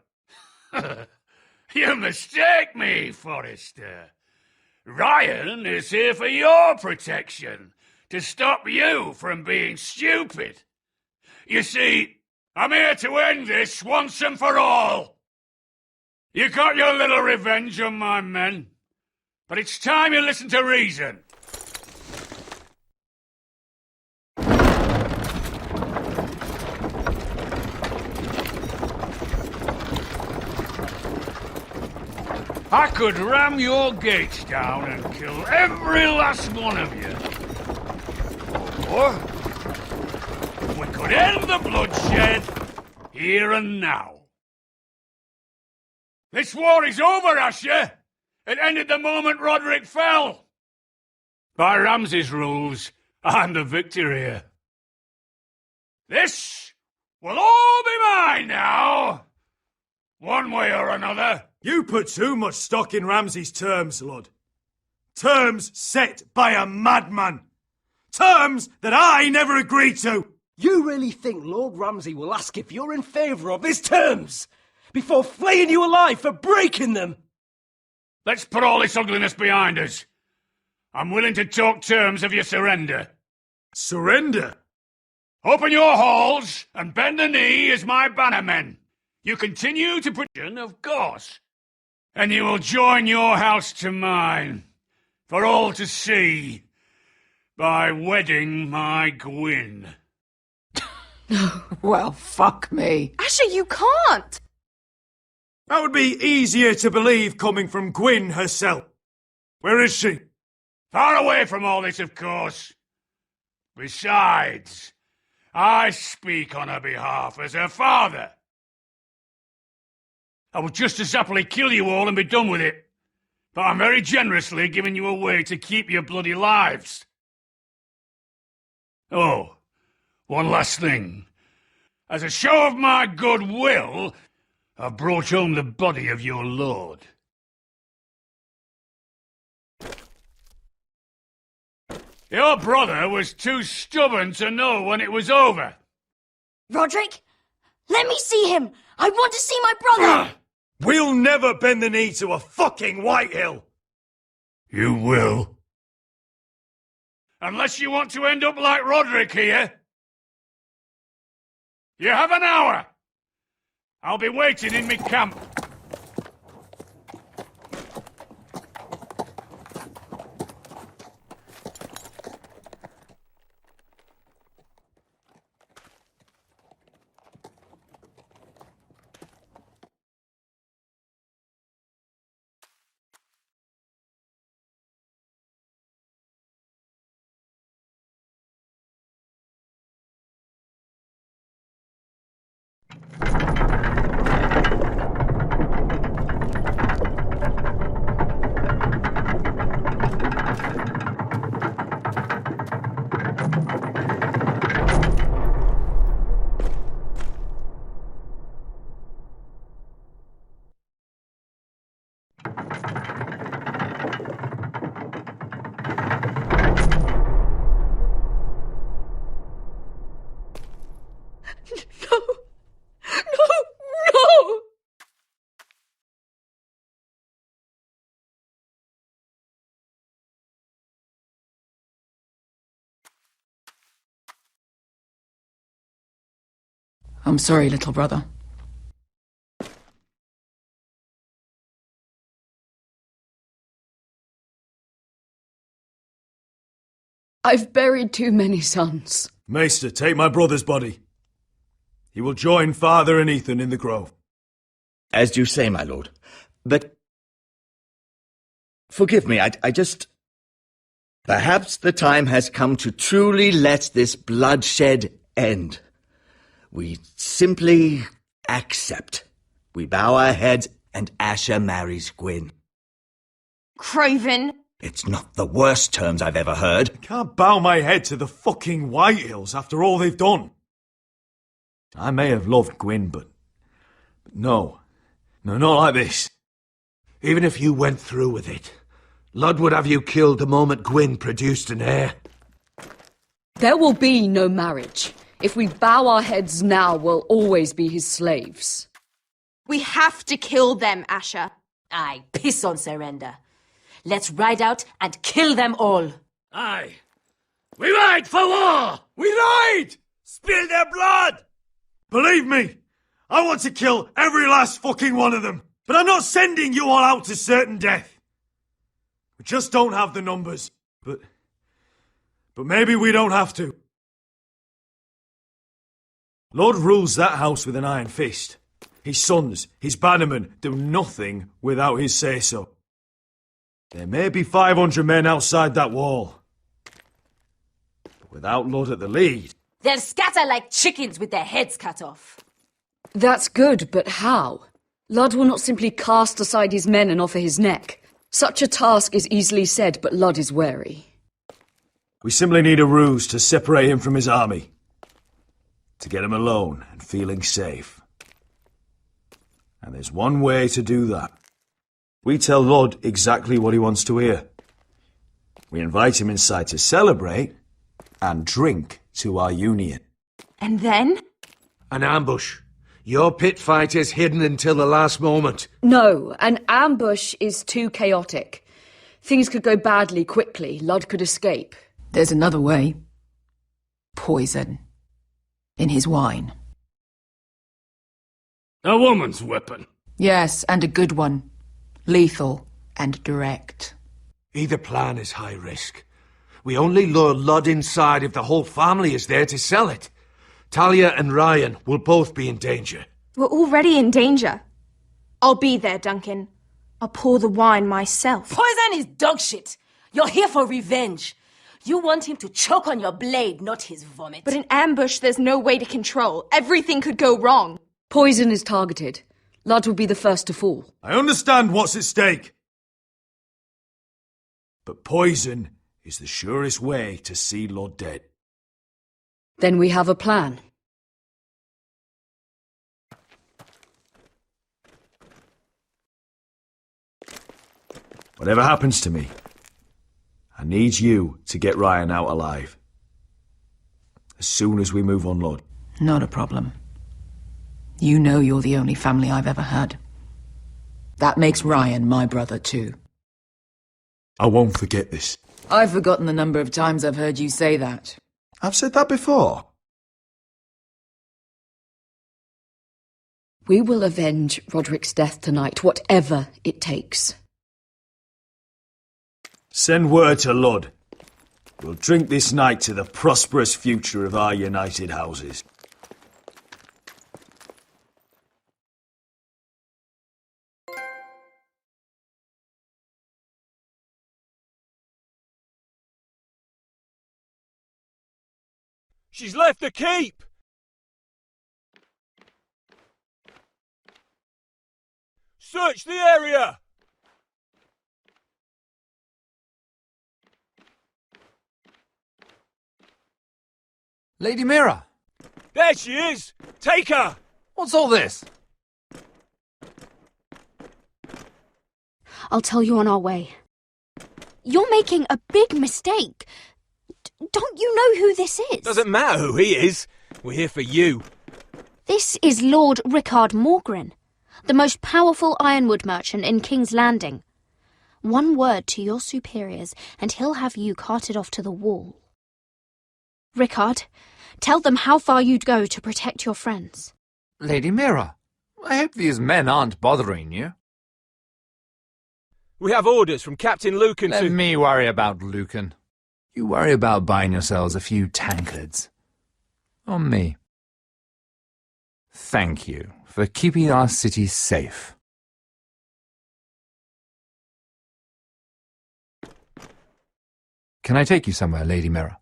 You mistake me, Forrester. Ryan is here for your protection, to stop you from being stupid. You see, I'm here to end this once and for all. You got your little revenge on my men, but it's time you listen to reason.
I could ram your gates down and kill every last one of you. Or we could end the bloodshed here and now. This war is over, Asher. It ended the moment Roderick fell. By Ramsay's rules, I'm the victor here. This will all be mine now, one way or another.
You put too much stock in Ramsay's terms, Lord. Terms set by a madman. Terms that I never agreed to.
You really think Lord Ramsay will ask if you're in favour of his terms before flaying you alive for breaking them?
Let's put all this ugliness behind us. I'm willing to talk terms of your surrender.
Surrender?
Open your halls and bend the knee as my bannermen. You continue to prison, of course. And you will join your house to mine, for all to see, by wedding my Gwyn.
Well, fuck me.
Asher, you can't!
That would be easier to believe coming from Gwyn herself. Where is she?
Far away from all this, of course. Besides, I speak on her behalf as her father. I would just as happily kill you all and be done with it. But I'm very generously giving you away to keep your bloody lives. Oh, one last thing. As a show of my goodwill, I've brought home the body of your lord. Your brother was too stubborn to know when it was over.
Roderick, let me see him. I want to see my brother.
We'll never bend the knee to a fucking Whitehill.
You will. Unless you want to end up like Roderick here. You have an hour. I'll be waiting in me camp.
I'm sorry, little brother.
I've buried too many sons.
Maester, take my brother's body. He will join father and Ethan in the grove.
As you say, my lord. But forgive me, I just... Perhaps the time has come to truly let this bloodshed end. We simply accept. We bow our heads and Asher marries Gwyn.
Craven!
It's not the worst terms I've ever heard.
I can't bow my head to the fucking Whitehills after all they've done. I may have loved Gwyn, but no. No, not like this.
Even if you went through with it, Lud would have you killed the moment Gwyn produced an heir.
There will be no marriage. If we bow our heads now, we'll always be his slaves.
We have to kill them, Asher.
Aye, piss on surrender. Let's ride out and kill them all.
Aye. We ride for war!
We ride! Spill their blood! Believe me, I want to kill every last fucking one of them. But I'm not sending you all out to certain death. We just don't have the numbers. But maybe we don't have to. Lord rules that house with an iron fist. his sons, his bannermen do nothing without his say-so. There may be 500 men outside that wall. But without Lud at the lead...
They'll scatter like chickens with their heads cut off.
That's good, but how? Lud will not simply cast aside his men and offer his neck. Such a task is easily said, but Lud is wary.
We simply need a ruse to separate him from his army. To get him alone and feeling safe. And there's one way to do that. We tell Lud exactly what he wants to hear. We invite him inside to celebrate and drink to our union.
And then?
An ambush. Your pit fight is hidden until the last moment.
No, an ambush is too chaotic. Things could go badly quickly. Lud could escape.
There's another way. Poison. In his wine.
A woman's weapon.
Yes, and a good one. Lethal and direct.
Either plan is high risk. We only lure Lud inside if the whole family is there to sell it. Talia and Ryan will both be in danger.
We're already in danger. I'll be there, Duncan. I'll pour the wine myself.
Poison is dog shit. You're here for revenge. You want him to choke on your blade, not his vomit.
But in ambush, there's no way to control. Everything could go wrong.
Poison is targeted. Lud will be the first to fall.
I understand what's at stake. But poison is the surest way to see Lud dead.
Then we have a plan.
Whatever happens to me, I need you to get Ryan out alive. As soon as we move on Lud.
Not a problem. You know you're the only family I've ever had. That makes Ryan my brother too.
I won't forget this.
I've forgotten the number of times I've heard you say that.
I've said that before.
We will avenge Roderick's death tonight, whatever it takes.
Send word to Lud. We'll drink this night to the prosperous future of our united houses.
She's left the keep! Search the area!
Lady Mira!
There she is! Take her!
What's all this?
I'll tell you on our way. You're making a big mistake. Don't you know who this is?
Doesn't matter who he is. We're here for you.
This is Lord Rickard Morgren, the most powerful ironwood merchant in King's Landing. One word to your superiors, and he'll have you carted off to the wall. Rickard, tell them how far you'd go to protect your friends.
Lady Mira, I hope these men aren't bothering you.
We have orders from Captain Lucan
Let me worry about Lucan. You worry about buying yourselves a few tankards. On me. Thank you for keeping our city safe. Can I take you somewhere, Lady Mira?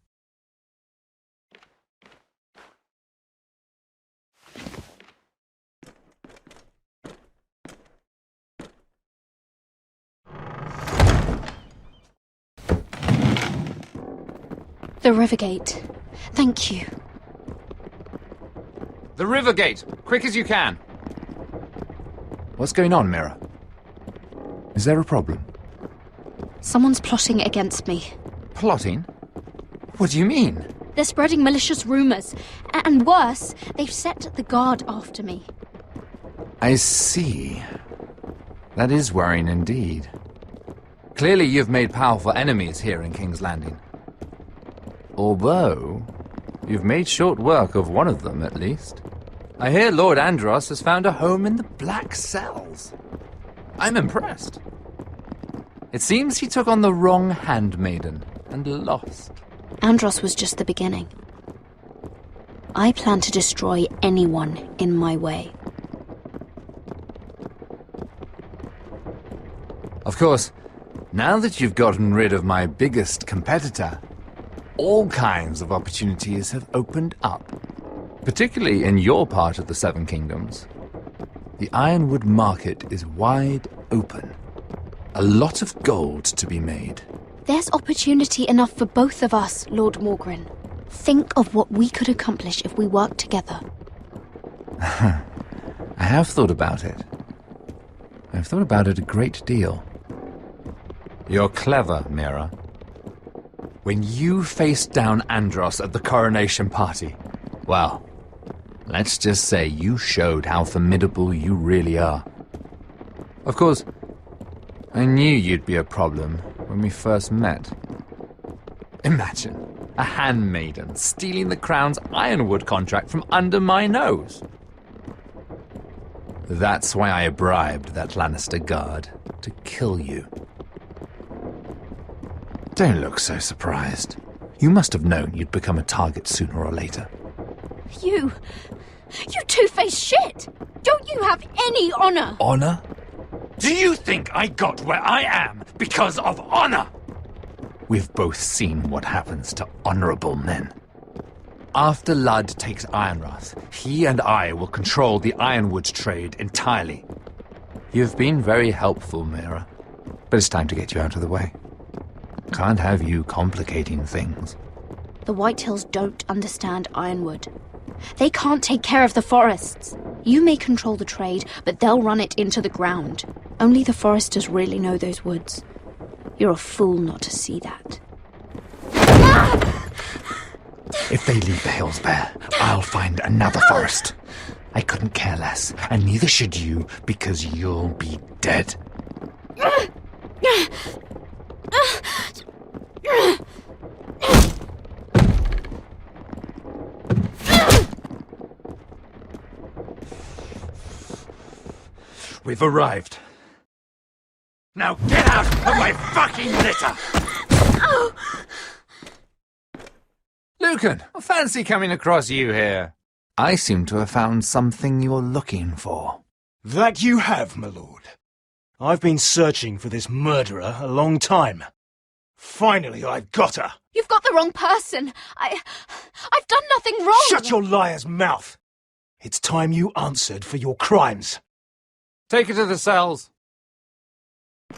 The Rivergate. Thank you.
The Rivergate! Quick as you can! What's going on, Mira? Is there a problem?
Someone's plotting against me.
Plotting? What do you mean?
They're spreading malicious rumours. And worse, they've set the guard after me.
I see. That is worrying indeed. Clearly you've made powerful enemies here in King's Landing. Although, you've made short work of one of them, at least. I hear Lord Andros has found a home in the Black Cells. I'm impressed. It seems he took on the wrong handmaiden and lost.
Andros was just the beginning. I plan to destroy anyone in my way.
Of course, now that you've gotten rid of my biggest competitor, all kinds of opportunities have opened up. Particularly in your part of the Seven Kingdoms. The Ironwood market is wide open. A lot of gold to be made.
There's opportunity enough for both of us, Lord Morgren. Think of what we could accomplish if we worked together.
I have thought about it. I've thought about it a great deal. You're clever, Mira. When you faced down Andros at the coronation party, well, let's just say you showed how formidable you really are. Of course, I knew you'd be a problem when we first met. Imagine a handmaiden stealing the crown's Ironwood contract from under my nose. That's why I bribed that Lannister guard to kill you. Don't look so surprised. You must have known you'd become a target sooner or later.
You two-faced shit! Don't you have any honor?
Honor?
Do you think I got where I am because of honor?
We've both seen what happens to honorable men. After Ludd takes Ironrath, he and I will control the Ironwood trade entirely. You've been very helpful, Mira, but it's time to get you out of the way. Can't have you complicating things.
The Whitehills don't understand Ironwood. They can't take care of the forests. You may control the trade, but they'll run it into the ground. Only the foresters really know those woods. You're a fool not to see that.
If they leave the hills bare, I'll find another forest. I couldn't care less, and neither should you, because you'll be dead.
We've arrived. Now get out of my fucking litter!
Lucan, fancy coming across you here. I seem to have found something you're looking for.
That you have, my lord. I've been searching for this murderer a long time. Finally, I've got her.
You've got the wrong person. I've done nothing wrong.
Shut your liar's mouth. It's time you answered for your crimes.
Take her to the cells.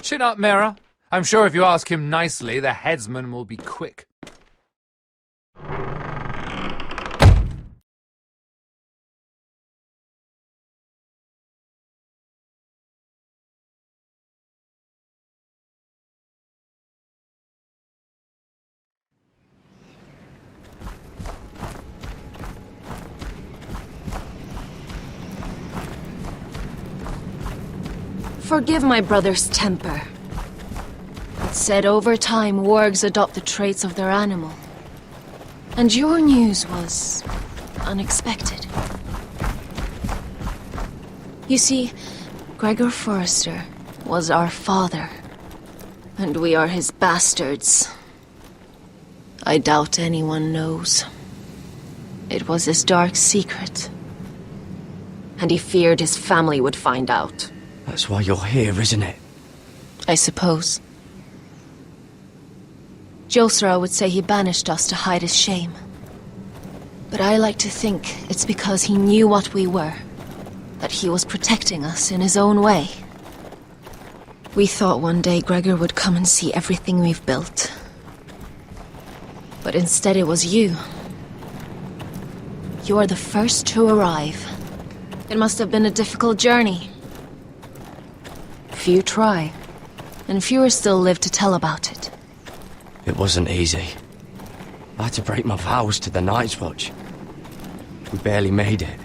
Chin up, Mira. I'm sure if you ask him nicely, the headsman will be quick.
Forgive my brother's temper. It's said over time wargs adopt the traits of their animal. And your news was unexpected. You see, Gregor Forrester was our father, and we are his bastards. I doubt anyone knows. It was his dark secret, and he feared his family would find out.
That's why you're here, isn't it?
I suppose. Josra would say he banished us to hide his shame. But I like to think it's because he knew what we were, that he was protecting us in his own way. We thought one day Gregor would come and see everything we've built. But instead it was you. You are the first to arrive. It must have been a difficult journey. Few try, and fewer still live to tell about it.
It wasn't easy. I had to break my vows to the Night's Watch. We barely made it.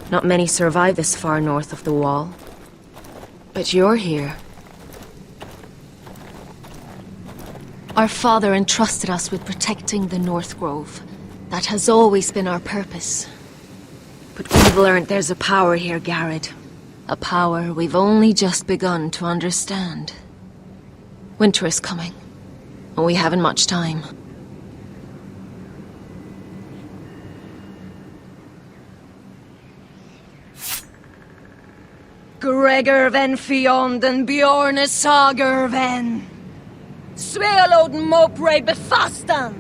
Not many survive this far north of the Wall. But you're here. Our father entrusted us with protecting the North Grove. That has always been our purpose. But we've learned there's a power here, Garrett. A power we've only just begun to understand. Winter is coming, and we haven't much time.
Gregorven fionden Bjorne Sagerven.
Svealoden Mopray befastan!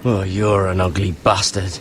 Oh, you're an ugly bastard.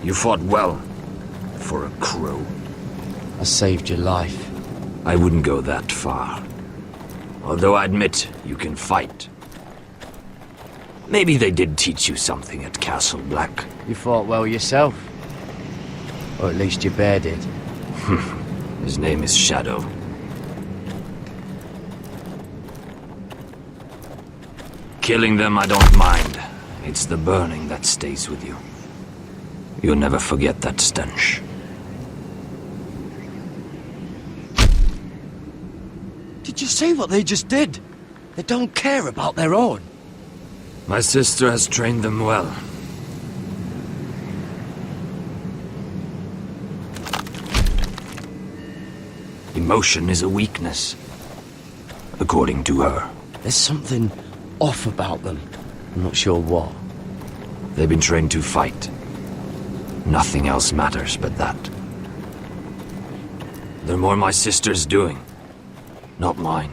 You fought well, for a crow.
I saved your life.
I wouldn't go that far. Although I admit, you can fight. Maybe they did teach you something at Castle Black.
You fought well yourself. Or at least your bear did.
His name is Shadow. Killing them I don't mind. It's the burning that stays with you. You'll never forget that stench.
Did you see what they just did? They don't care about their own.
My sister has trained them well. Emotion is a weakness, according to her.
There's something off about them. I'm not sure what.
They've been trained to fight. Nothing else matters but that. They're more my sister's doing, not mine.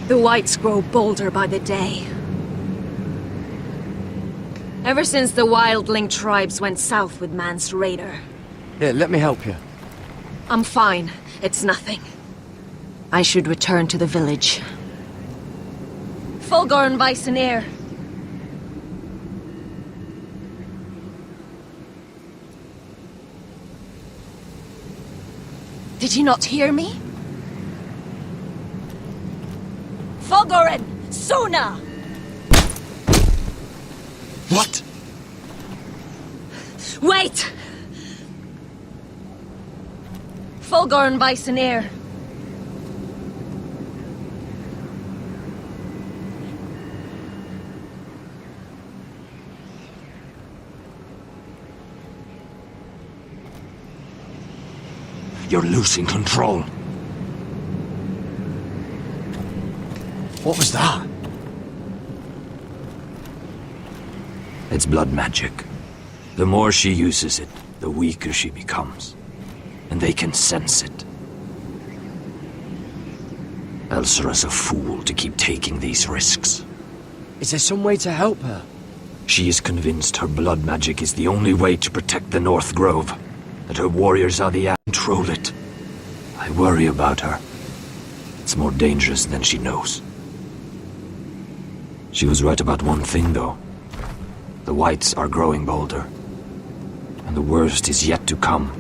The whites grow bolder by the day. Ever since the wildling tribes went south with Man's raider.
Here, let me help you.
I'm fine. It's nothing. I should return to the village. Fulgorn Weisseneer. Did you not hear me?
Fogoren! Suna!
What?
Wait! Fulgorn Bisoneer.
You're losing control. What was that? It's blood magic. The more she uses it, the weaker she becomes. And they can sense it. Elsera's a fool to keep taking these risks. Is there some way to help her?
She is convinced her blood magic is the only way to protect the North Grove. That her warriors are the control it. I worry about her. It's more dangerous than she knows. She was right about one thing, though. The Whites are growing bolder. And the worst is yet to come.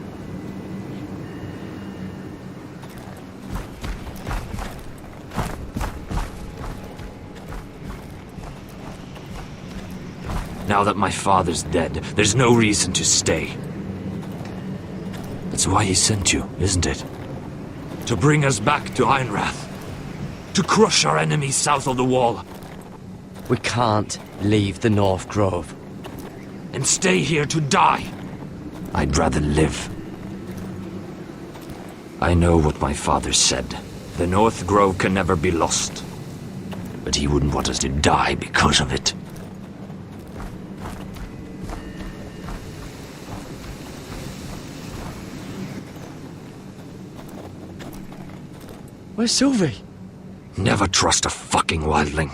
Now that my father's dead, there's no reason to stay. That's why he sent you, isn't it? To bring us back to Ironrath. To crush our enemies south of the Wall.
We can't leave the North Grove.
And stay here to die. I'd rather live. I know what my father said. The North Grove can never be lost. But he wouldn't want us to die because of it.
Where's Sylvie?
Never trust a fucking wildling.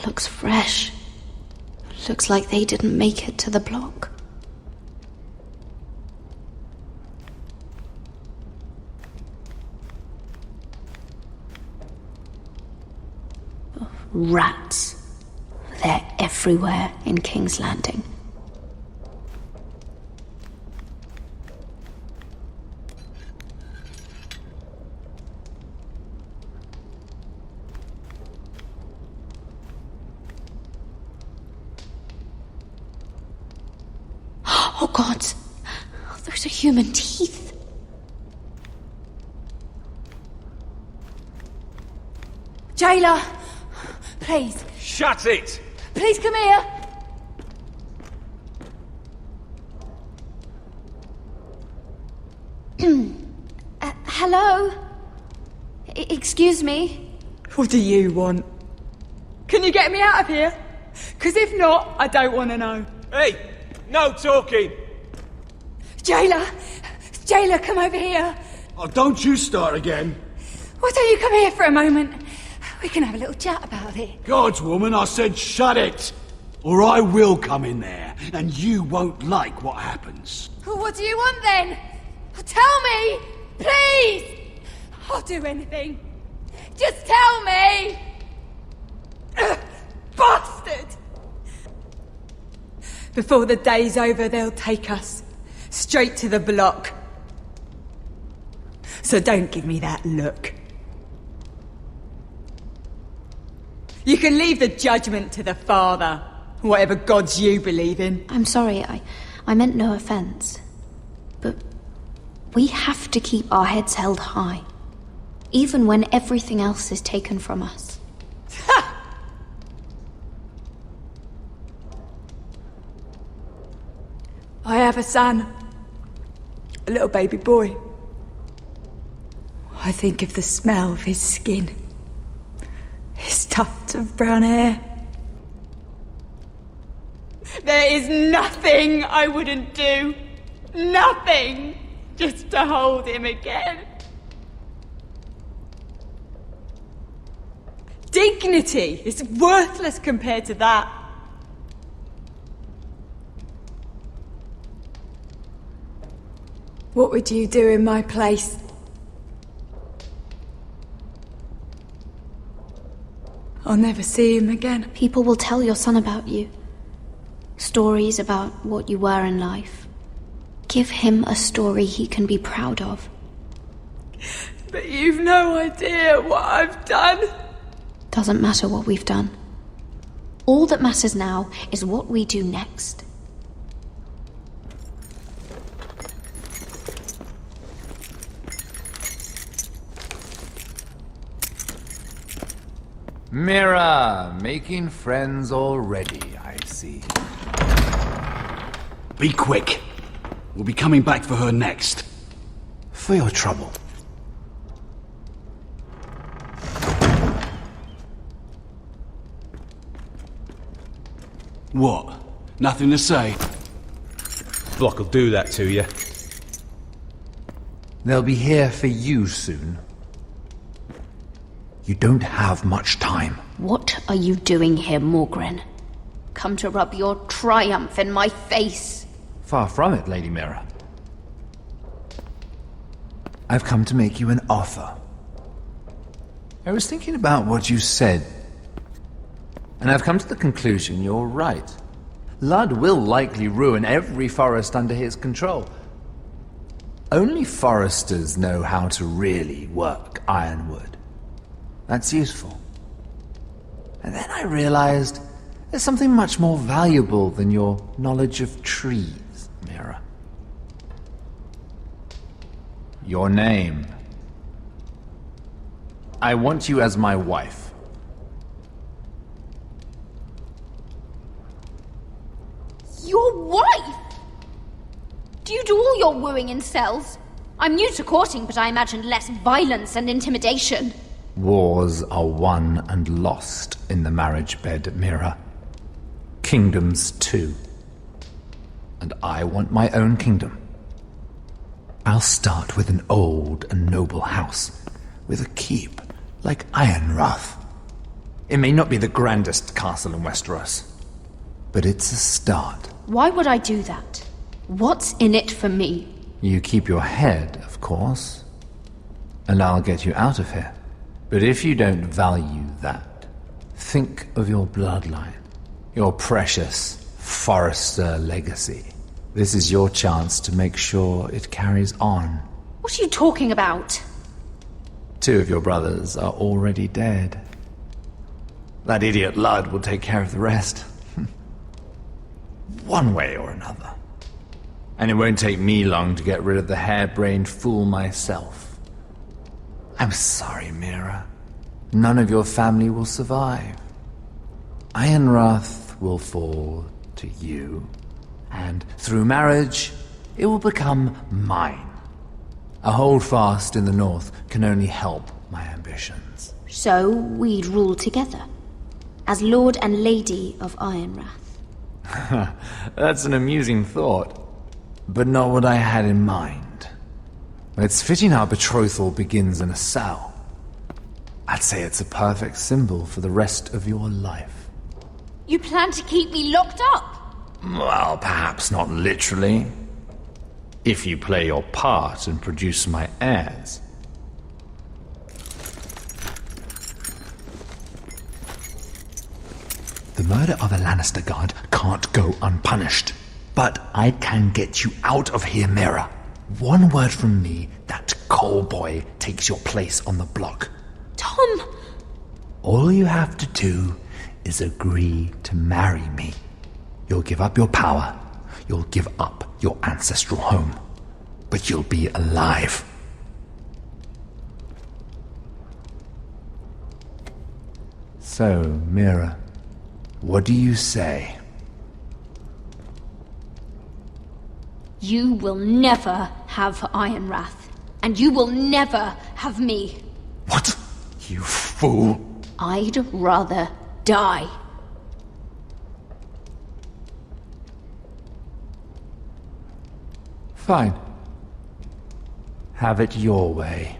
Looks fresh. Looks like they didn't make it to the block. Rats. They're everywhere in King's Landing. Oh God, those are human teeth.
Jailer, please.
Shut it!
Please come here.
Hello? Excuse me?
What do you want? Can you get me out of here? Because if not, I don't want to know.
Hey, no talking!
Jailer! Jailer, come over here.
Oh, don't you start again.
Why don't you come here for a moment? We can have a little chat about it.
God's woman, I said shut it! Or I will come in there, and you won't like what happens.
Well, what do you want then? Tell me! Please! I'll do anything. Just tell me! Bastard! Before the day's over, they'll take us straight to the block. So don't give me that look. You can leave the judgment to the Father, whatever gods you believe in.
I'm sorry, I meant no offense. But we have to keep our heads held high, even when everything else is taken from us.
I have a son. A little baby boy. I think of the smell of his skin. His tuft of brown hair. There is nothing I wouldn't do. Nothing.
just to hold him again. Dignity is worthless compared to that. What would you do in my place? I'll never see him again.
People will tell your son about you. Stories about what you were in life. Give him a story he can be proud of.
But you've no idea what I've done.
Doesn't matter what we've done. All that matters now is what we do next.
Mira, making friends already, I see.
Be quick. We'll be coming back for her next.
For your trouble.
What? Nothing to say?
Block will do that to you.
They'll be here for you soon. You don't have much time.
What are you doing here, Morgren? Come to rub your triumph in my face.
Far from it, Lady Mira. I've come to make you an offer. I was thinking about what you said, and I've come to the conclusion you're right. Ludd will likely ruin every forest under his control. Only foresters know how to really work ironwood. That's useful. And then I realized there's something much more valuable than your knowledge of trees, Mira. Your name. I want you as my wife.
Your wife? Do you do all your wooing in cells? I'm new to courting, but I imagined less violence and intimidation.
Wars are won and lost in the marriage bed, Mira. Kingdoms too. And I want my own kingdom. I'll start with an old and noble house, with a keep, like Ironrath. It may not be the grandest castle in Westeros, but it's a start.
Why would I do that? What's in it for me?
You keep your head, of course, and I'll get you out of here. But if you don't value that, think of your bloodline, your precious Forrester legacy. This is your chance to make sure it carries on.
What are you talking about?
2 of your brothers are already dead. That idiot Ludd will take care of the rest. One way or another. And it won't take me long to get rid of the harebrained fool myself. I'm sorry, Mira. None of your family will survive. Ironrath will fall to you, and through marriage, it will become mine. A holdfast in the north can only help my ambitions.
So we'd rule together, as Lord and Lady of Ironrath.
That's an amusing thought, but not what I had in mind. It's fitting our betrothal begins in a cell. I'd say it's a perfect symbol for the rest of your life.
You plan to keep me locked up?
Well, perhaps not literally. If you play your part and produce my heirs. The murder of a Lannister guard can't go unpunished. But I can get you out of here, Mira. One word from me, that coal boy takes your place on the block.
Tom!
All you have to do is agree to marry me. You'll give up your power. You'll give up your ancestral home. But you'll be alive. So, Mira, what do you say?
You will never have Ironrath, and you will never have me.
What? You fool!
I'd rather die.
Fine. Have it your way.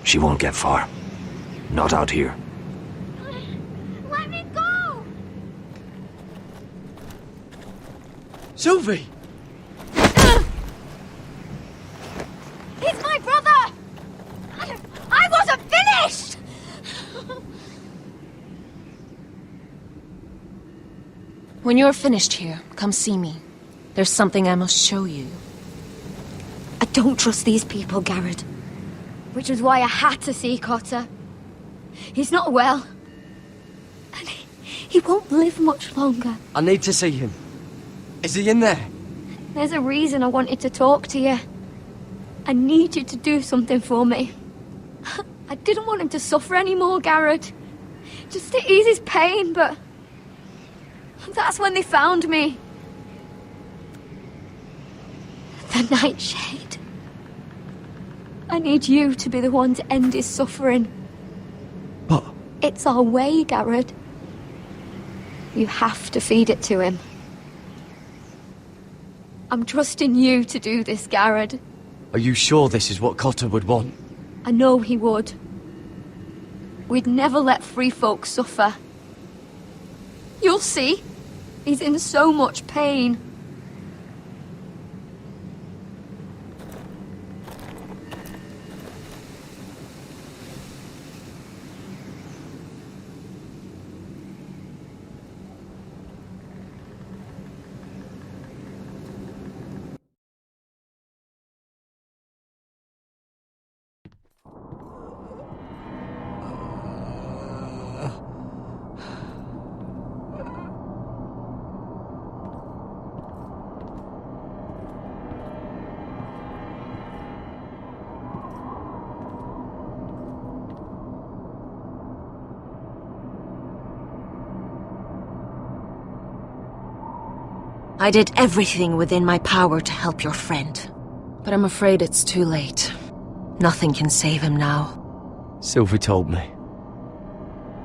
She won't get far. Not out here.
Let me go!
Sylvie!
He's my brother! I wasn't finished!
When you're finished here, come see me. There's something I must show you.
I don't trust these people, Garrett. Which was why I had to see Cotter. He's not well. And he won't live much longer.
I need to see him. Is he in there?
There's a reason I wanted to talk to you. I need you to do something for me. I didn't want him to suffer anymore, Garrett. Just to ease his pain, but... that's when they found me. The Nightshade. I need you to be the one to end his suffering.
But...
it's our way, Garrett. You have to feed it to him. I'm trusting you to do this, Garrett.
Are you sure this is what Cotter would want?
I know he would. We'd never let free folk suffer. You'll see. He's in so much pain.
I did everything within my power to help your friend. But I'm afraid it's too late. Nothing can save him now.
Sylvie told me.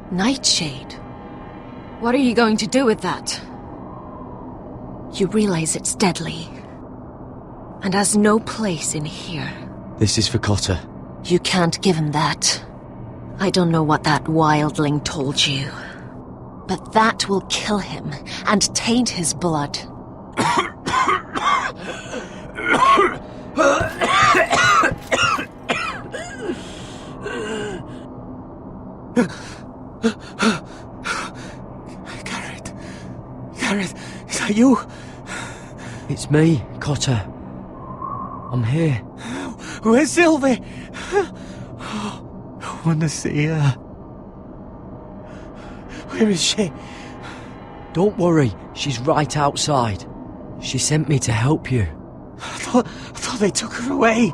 Nightshade? What are you going to do with that? You realize it's deadly. And has no place in here.
This is for Cotter.
You can't give him that. I don't know what that wildling told you. But that will kill him and taint his blood.
Garrett, is that you?
It's me, Cotter. I'm here.
Where's Sylvie? I want to see her. Where is she?
Don't worry, she's right outside. She sent me to help you.
I thought they took her away.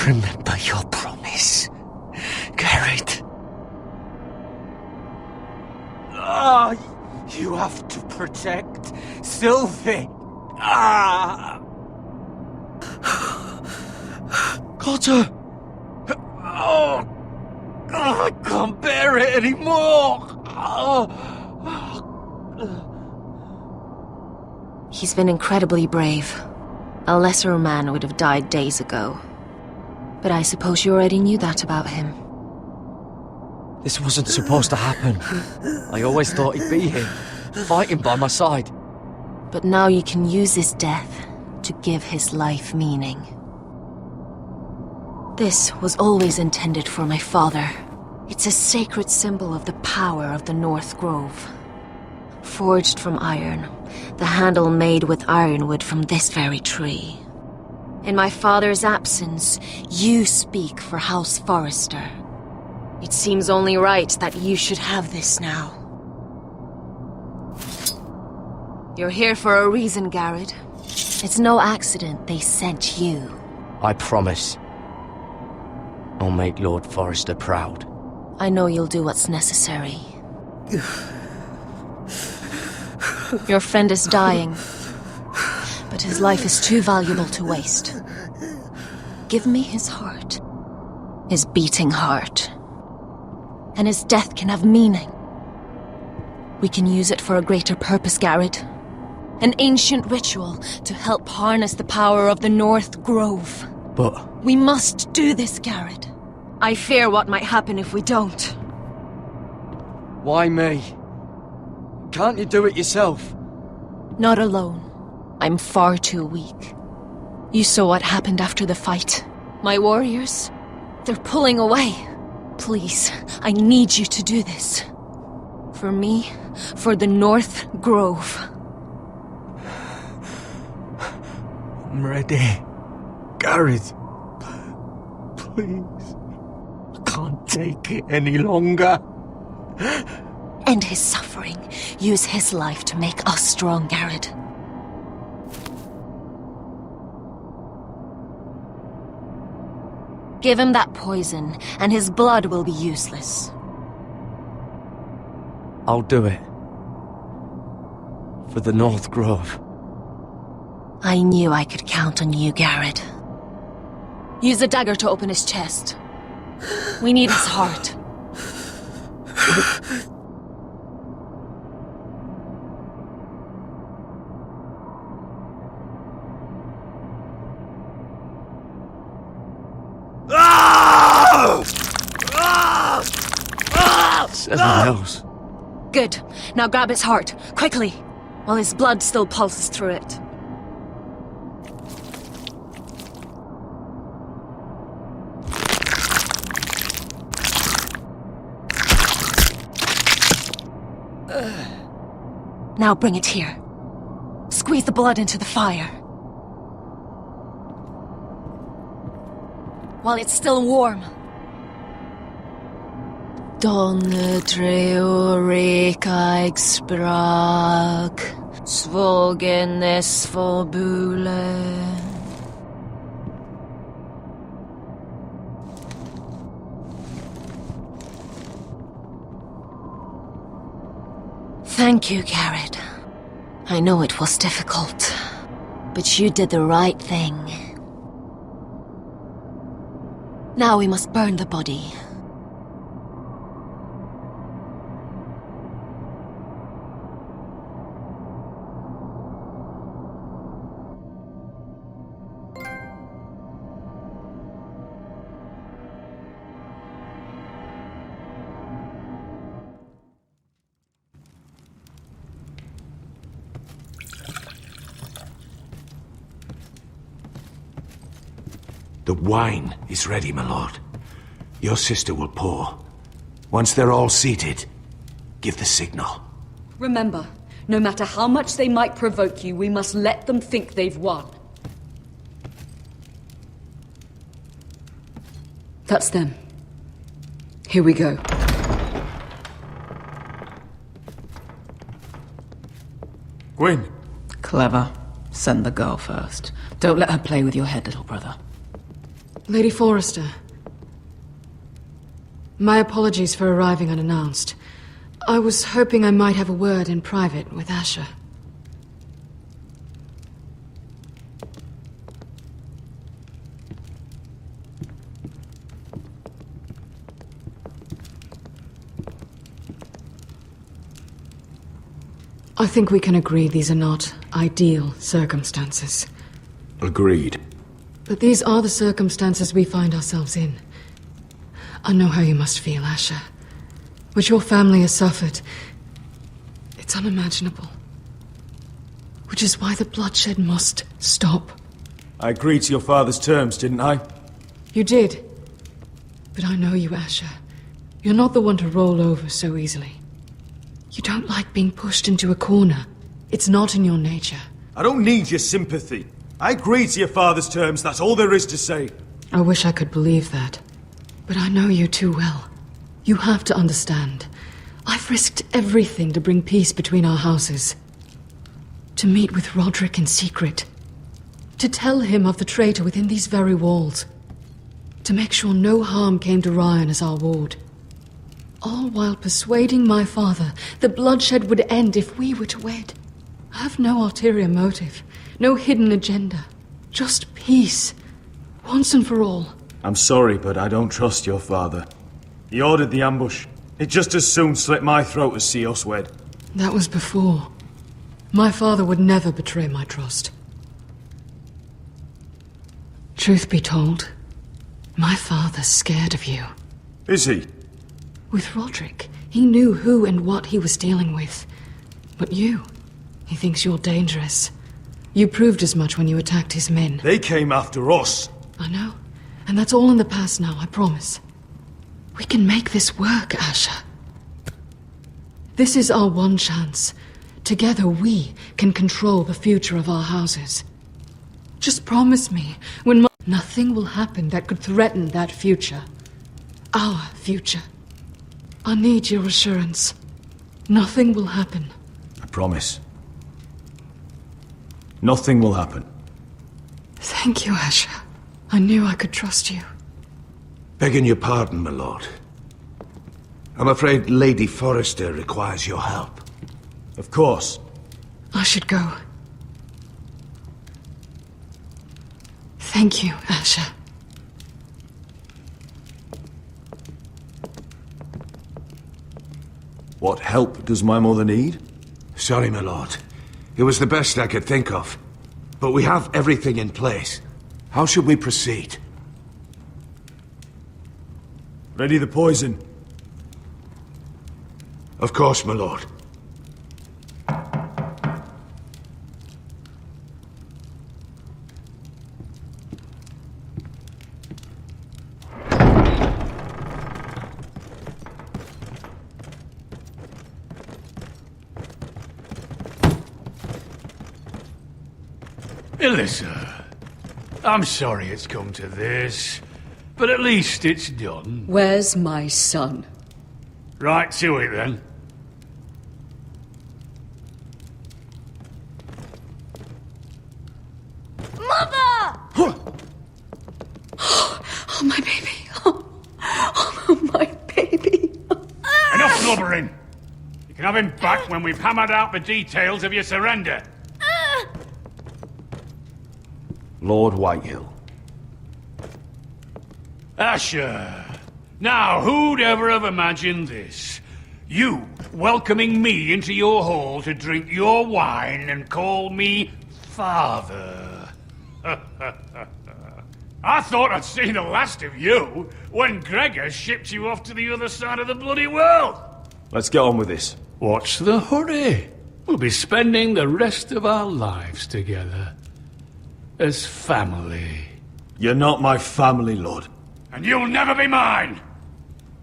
Remember your promise, Garrett. You have to protect Sylvie.
Cotter!
I can't bear it anymore.
He's been incredibly brave. A lesser man would have died days ago. But I suppose you already knew that about him.
This wasn't supposed to happen. I always thought he'd be here, fighting by my side.
But now you can use his death to give his life meaning. This was always intended for my father. It's a sacred symbol of the power of the North Grove. Forged from iron, the handle made with ironwood from this very tree. In my father's absence, you speak for House Forrester. It seems only right that you should have this now. You're here for a reason, Garrett. It's no accident they sent you.
I promise. I'll make Lord Forrester proud.
I know you'll do what's necessary. Your friend is dying, but his life is too valuable to waste. Give me his heart. His beating heart. And his death can have meaning. We can use it for a greater purpose, Garrett. An ancient ritual to help harness the power of the North Grove.
But...
We must do this, Garrett. I fear what might happen if we don't.
Why me? Can't you do it yourself?
Not alone. I'm far too weak. You saw what happened after the fight. My warriors, they're pulling away. Please, I need you to do this. For me, for the North Grove.
I'm ready. Garrett, please. I can't take it any longer.
End his suffering. Use his life to make us strong, Garrett. Give him that poison, and his blood will be useless.
I'll do it. For the North Grove.
I knew I could count on you, Garrett. Use the dagger to open his chest. We need his heart.
Seven hells.
Good. Now grab his heart, quickly, while his blood still pulses through it. Now bring it here. Squeeze the blood into the fire. While it's still warm. Donne treo rekaig sprag, svogenes fobule. Thank you, Garrett. I know it was difficult, but you did the right thing. Now we must burn the body.
The wine is ready, my lord. Your sister will pour. Once they're all seated, give the signal.
Remember, no matter how much they might provoke you, we must let them think they've won. That's them. Here we go.
Gwyn.
Clever. Send the girl first. Don't let her play with your head, little brother.
Lady Forrester. My apologies for arriving unannounced. I was hoping I might have a word in private with Asher. I think we can agree these are not ideal circumstances.
Agreed.
But these are the circumstances we find ourselves in. I know how you must feel, Asher. What your family has suffered, it's unimaginable. Which is why the bloodshed must stop.
I agreed to your father's terms, didn't I?
You did. But I know you, Asher. You're not the one to roll over so easily. You don't like being pushed into a corner. It's not in your nature.
I don't need your sympathy. I agreed to your father's terms, that's all there is to say.
I wish I could believe that. But I know you too well. You have to understand. I've risked everything to bring peace between our houses. To meet with Roderick in secret. To tell him of the traitor within these very walls. To make sure no harm came to Ryan as our ward. All while persuading my father that bloodshed would end if we were to wed. I have no ulterior motive, no hidden agenda. Just peace, once and for all.
I'm sorry, but I don't trust your father. He ordered the ambush. He'd just as soon slit my throat as see us wed.
That was before. My father would never betray my trust. Truth be told, my father's scared of you.
Is he?
With Roderick, he knew who and what he was dealing with. But you, he thinks you're dangerous. You proved as much when you attacked his men.
They came after us.
I know. And that's all in the past now, I promise. We can make this work, Asher. This is our one chance. Together we can control the future of our houses. Just promise me, nothing will happen that could threaten that future. Our future. I need your assurance. Nothing will happen.
I promise. Nothing will happen.
Thank you, Asher. I knew I could trust you.
Begging your pardon, my lord. I'm afraid Lady Forrester requires your help.
Of course.
I should go. Thank you, Asher.
What help does my mother need?
Sorry, my lord. It was the best I could think of. But we have everything in place. How should we proceed?
Ready the poison?
Of course, my lord.
Alyssa, I'm sorry it's come to this, but at least it's done.
Where's my son?
Right to it, then.
Mother!
Oh, my baby. Oh, my baby.
Enough blubbering. You can have him back when we've hammered out the details of your surrender.
Lord Whitehill.
Asher. Now, who'd ever have imagined this? You welcoming me into your hall to drink your wine and call me father. I thought I'd seen the last of you when Gregor shipped you off to the other side of the bloody world.
Let's get on with this.
What's the hurry? We'll be spending the rest of our lives together. As family.
You're not my family, Lord.
And you'll never be mine!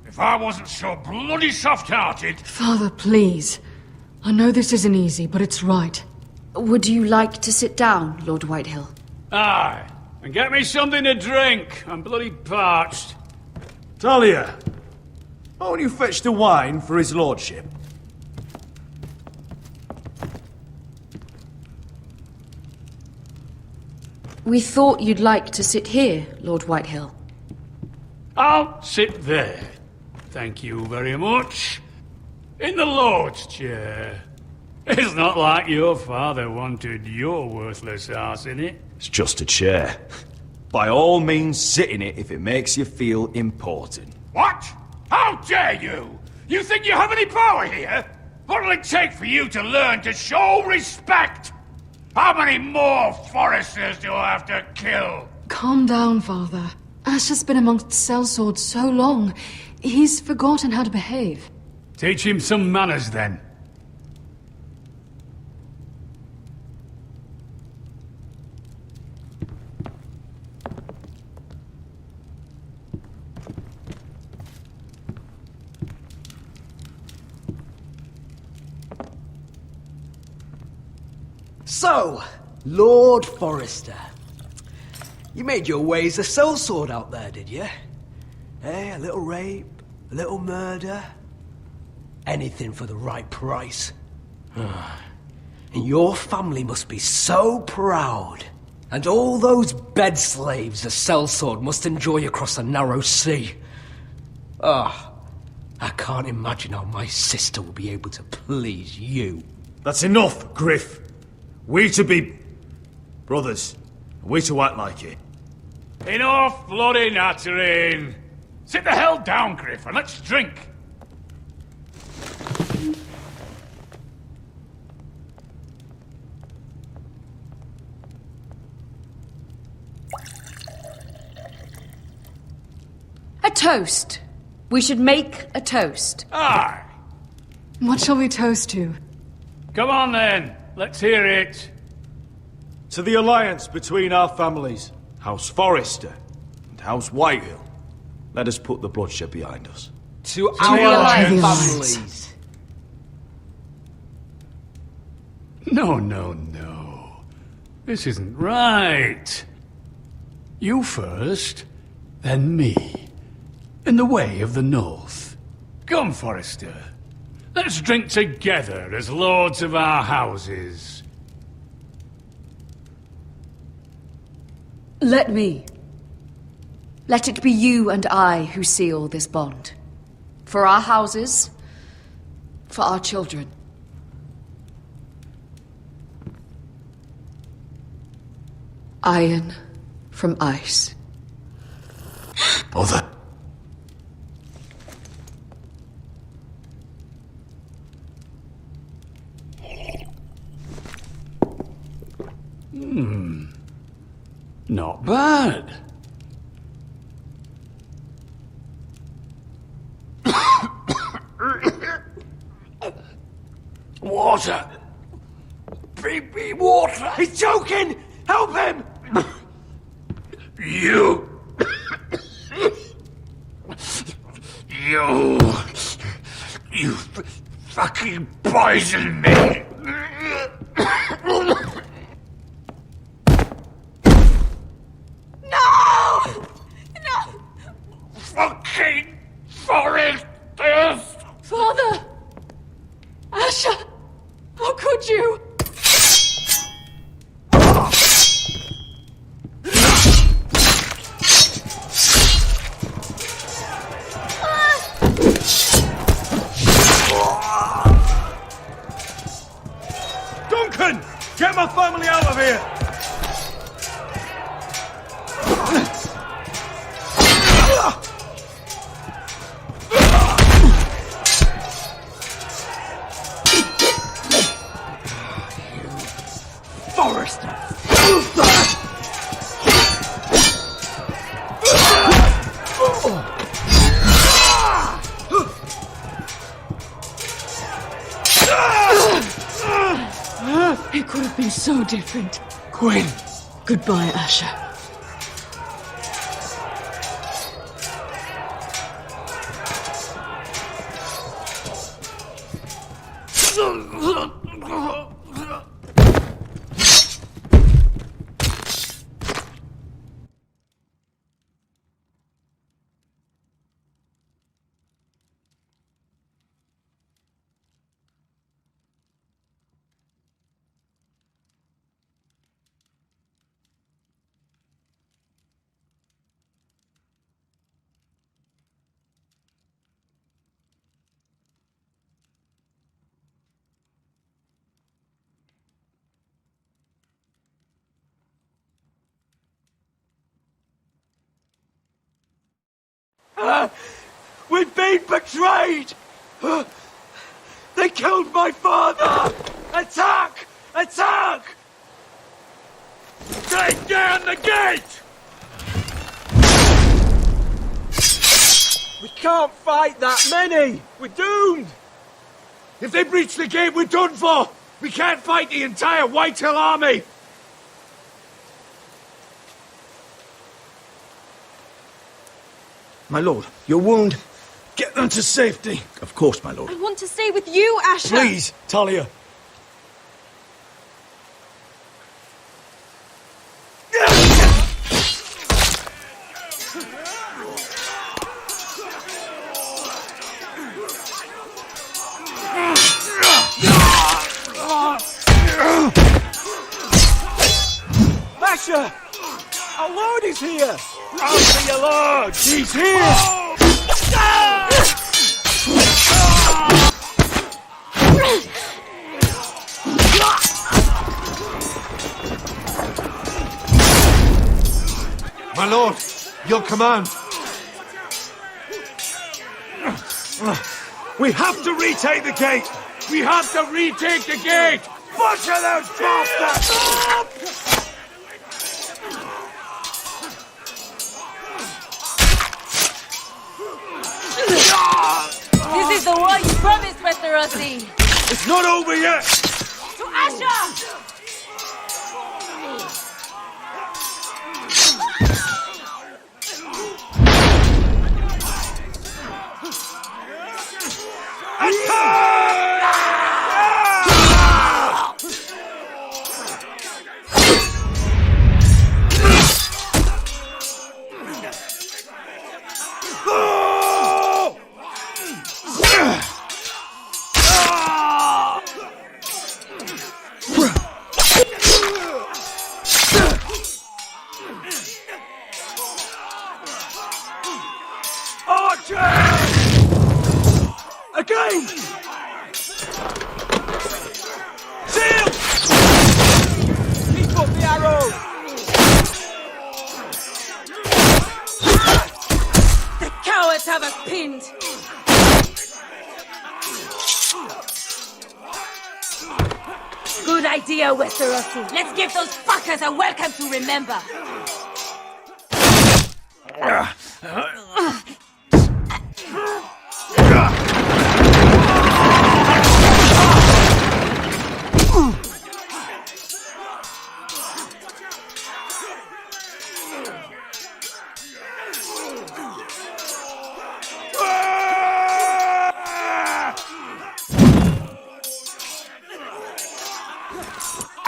If I wasn't so bloody soft-hearted...
Father, please. I know this isn't easy, but it's right.
Would you like to sit down, Lord Whitehill?
Aye. And get me something to drink. I'm bloody parched.
Talia! Won't you fetch the wine for his lordship?
We thought you'd like to sit here, Lord Whitehill.
I'll sit there. Thank you very much. In the Lord's chair. It's not like your father wanted your worthless ass in it.
It's just a chair. By all means, sit in it if it makes you feel important.
What? How dare you? You think you have any power here? What'll it take for you to learn to show respect? How many more Foresters do I have to kill?
Calm down, Father. Asher's been amongst sellswords so long, he's forgotten how to behave.
Teach him some manners, then.
So, Lord Forrester, you made your way as a sellsword out there, did you? Eh, a little rape, a little murder. Anything for the right price. Your family must be so proud. And all those bed slaves a sellsword must enjoy across a narrow sea. Ah, I can't imagine how my sister will be able to please you.
That's enough, Griff. We to be brothers. We to act like it.
Enough bloody nattering! Sit the hell down, Griff, and let's drink!
A toast. We should make a toast.
Aye!
What shall we toast to?
Come on then, let's hear it.
To the alliance between our families, House Forrester and House Whitehill. Let us put the bloodshed behind us.
To our families.
No, no, no. This isn't right. You first, then me. In the way of the North. Come, Forrester. Let's drink together as lords of our houses.
Let me. Let it be you and I who seal this bond. For our houses, for our children. Iron from ice.
Mother.
Not bad.
Water! Bring me water! He's choking! Help him! You... You fucking poisoned me! Fucking Foresters!
Father! Asher! How could you?
Duncan! Get my family out of here!
Forrester!
It could have been so different.
Quinn!
Goodbye, Asher.
We've been betrayed! They killed my father! Attack! Attack! Take down the gate! We can't fight that many! We're doomed! If they breach the gate, we're done for! We can't fight the entire Whitehill army!
My lord, your wound.
Get them to safety.
Of course, my lord.
I want to stay with you, Asher.
Please, Talia. Our lord is here!
Round to your lord!
He's here!
My lord, your command. We have to retake the gate!
We have to retake the gate!
Butcher those bastards!
This is the war you promised, Westerosi!
It's not over yet!
To Asher!
Again! Seal!
Keep up the arrows!
The cowards have us pinned! Good idea, Westerosi. Let's give those fuckers a welcome to remember.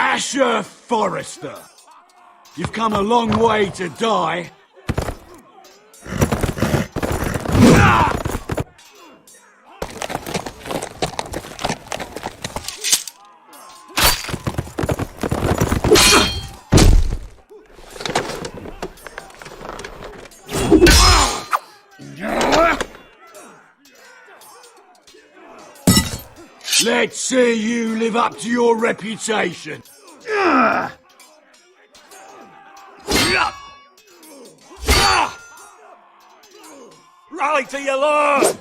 Asher Forrester, you've come a long way to die. Let's see you live up to your reputation.
Rally to your lord!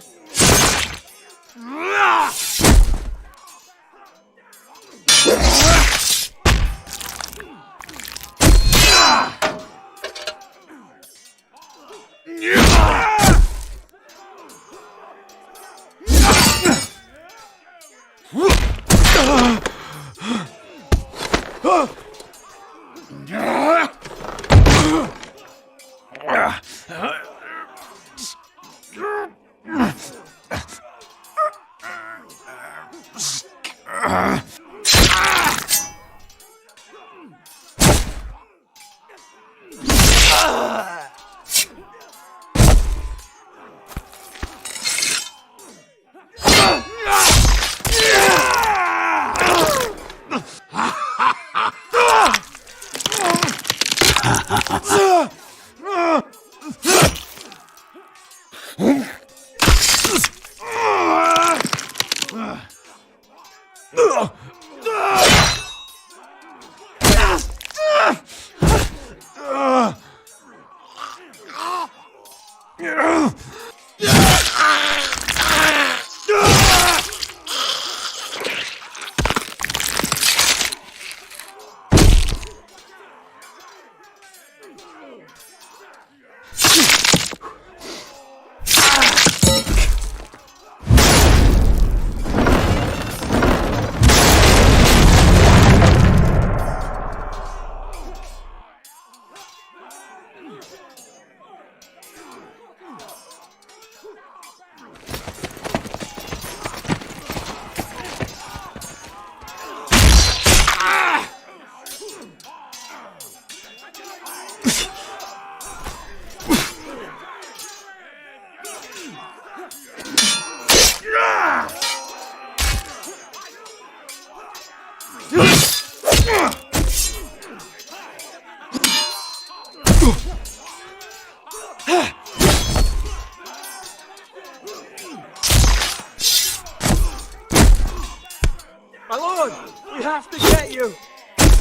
on! We have to get you!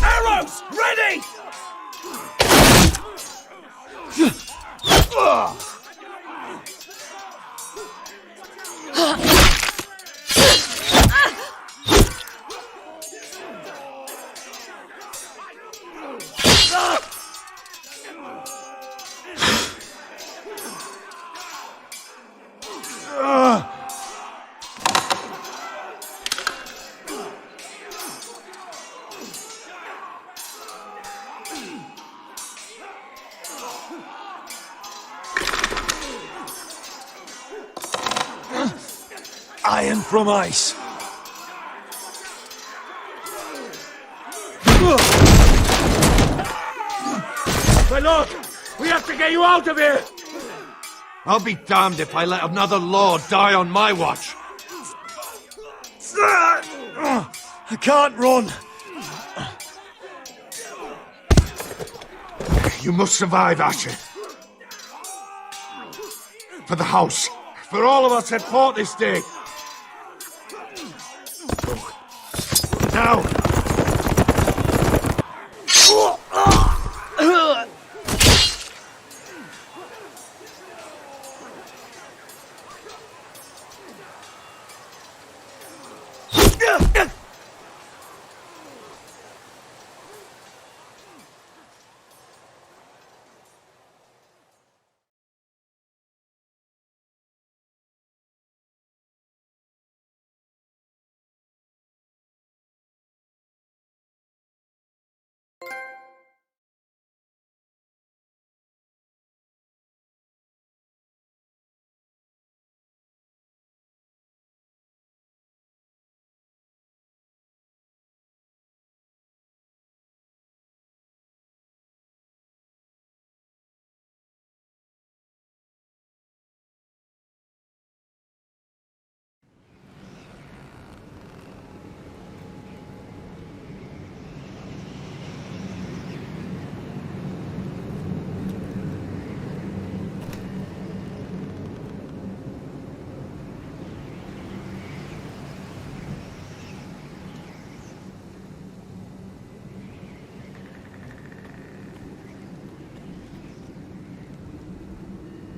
Arrows! Ready!
Iron from ice.
My lord, we have to get you out of here!
I'll be damned if I let another lord die on my watch.
I can't run.
You must survive, Asher. For the house. For all of us at port this day. Now!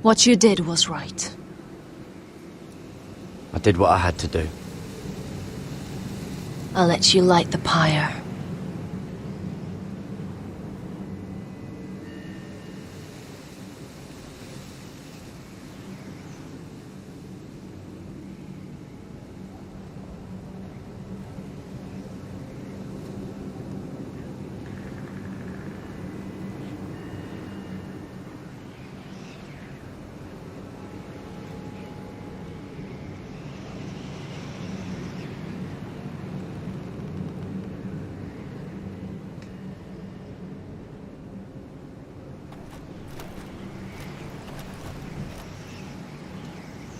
What you did was right.
I did what I had to do.
I'll let you light the pyre.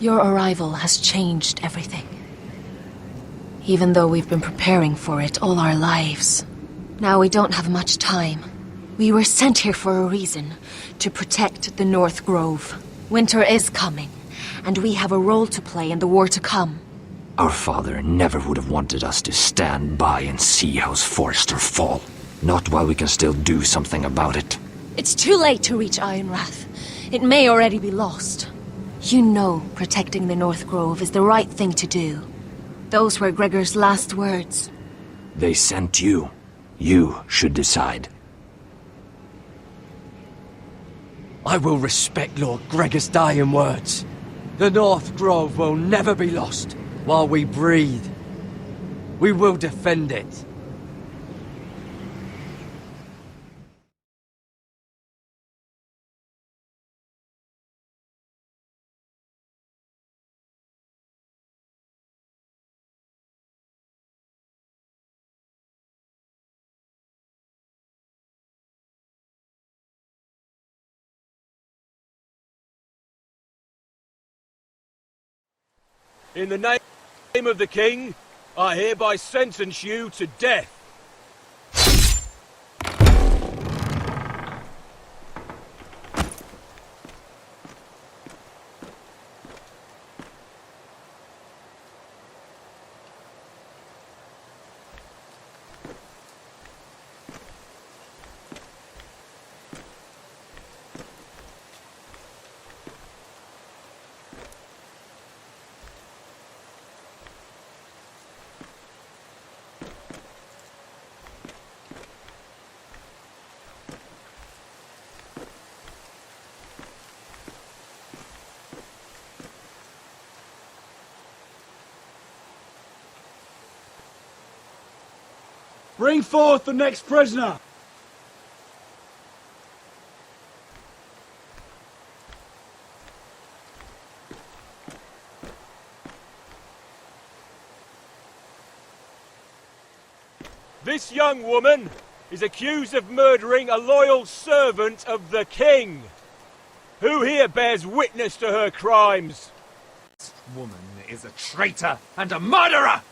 Your arrival has changed everything. Even though we've been preparing for it all our lives. Now we don't have much time. We were sent here for a reason. To protect the North Grove. Winter is coming, and we have a role to play in the war to come.
Our father never would have wanted us to stand by and see House Forrester fall. Not while we can still do something about it.
It's too late to reach Ironrath. It may already be lost. You know protecting the North Grove is the right thing to do. Those were Gregor's last words.
They sent you. You should decide.
I will respect Lord Gregor's dying words. The North Grove will never be lost while we breathe. We will defend it.
In the name of the king, I hereby sentence you to death.
Bring forth the next prisoner!
This young woman is accused of murdering a loyal servant of the king. Who here bears witness to her crimes?
This woman is a traitor and a murderer!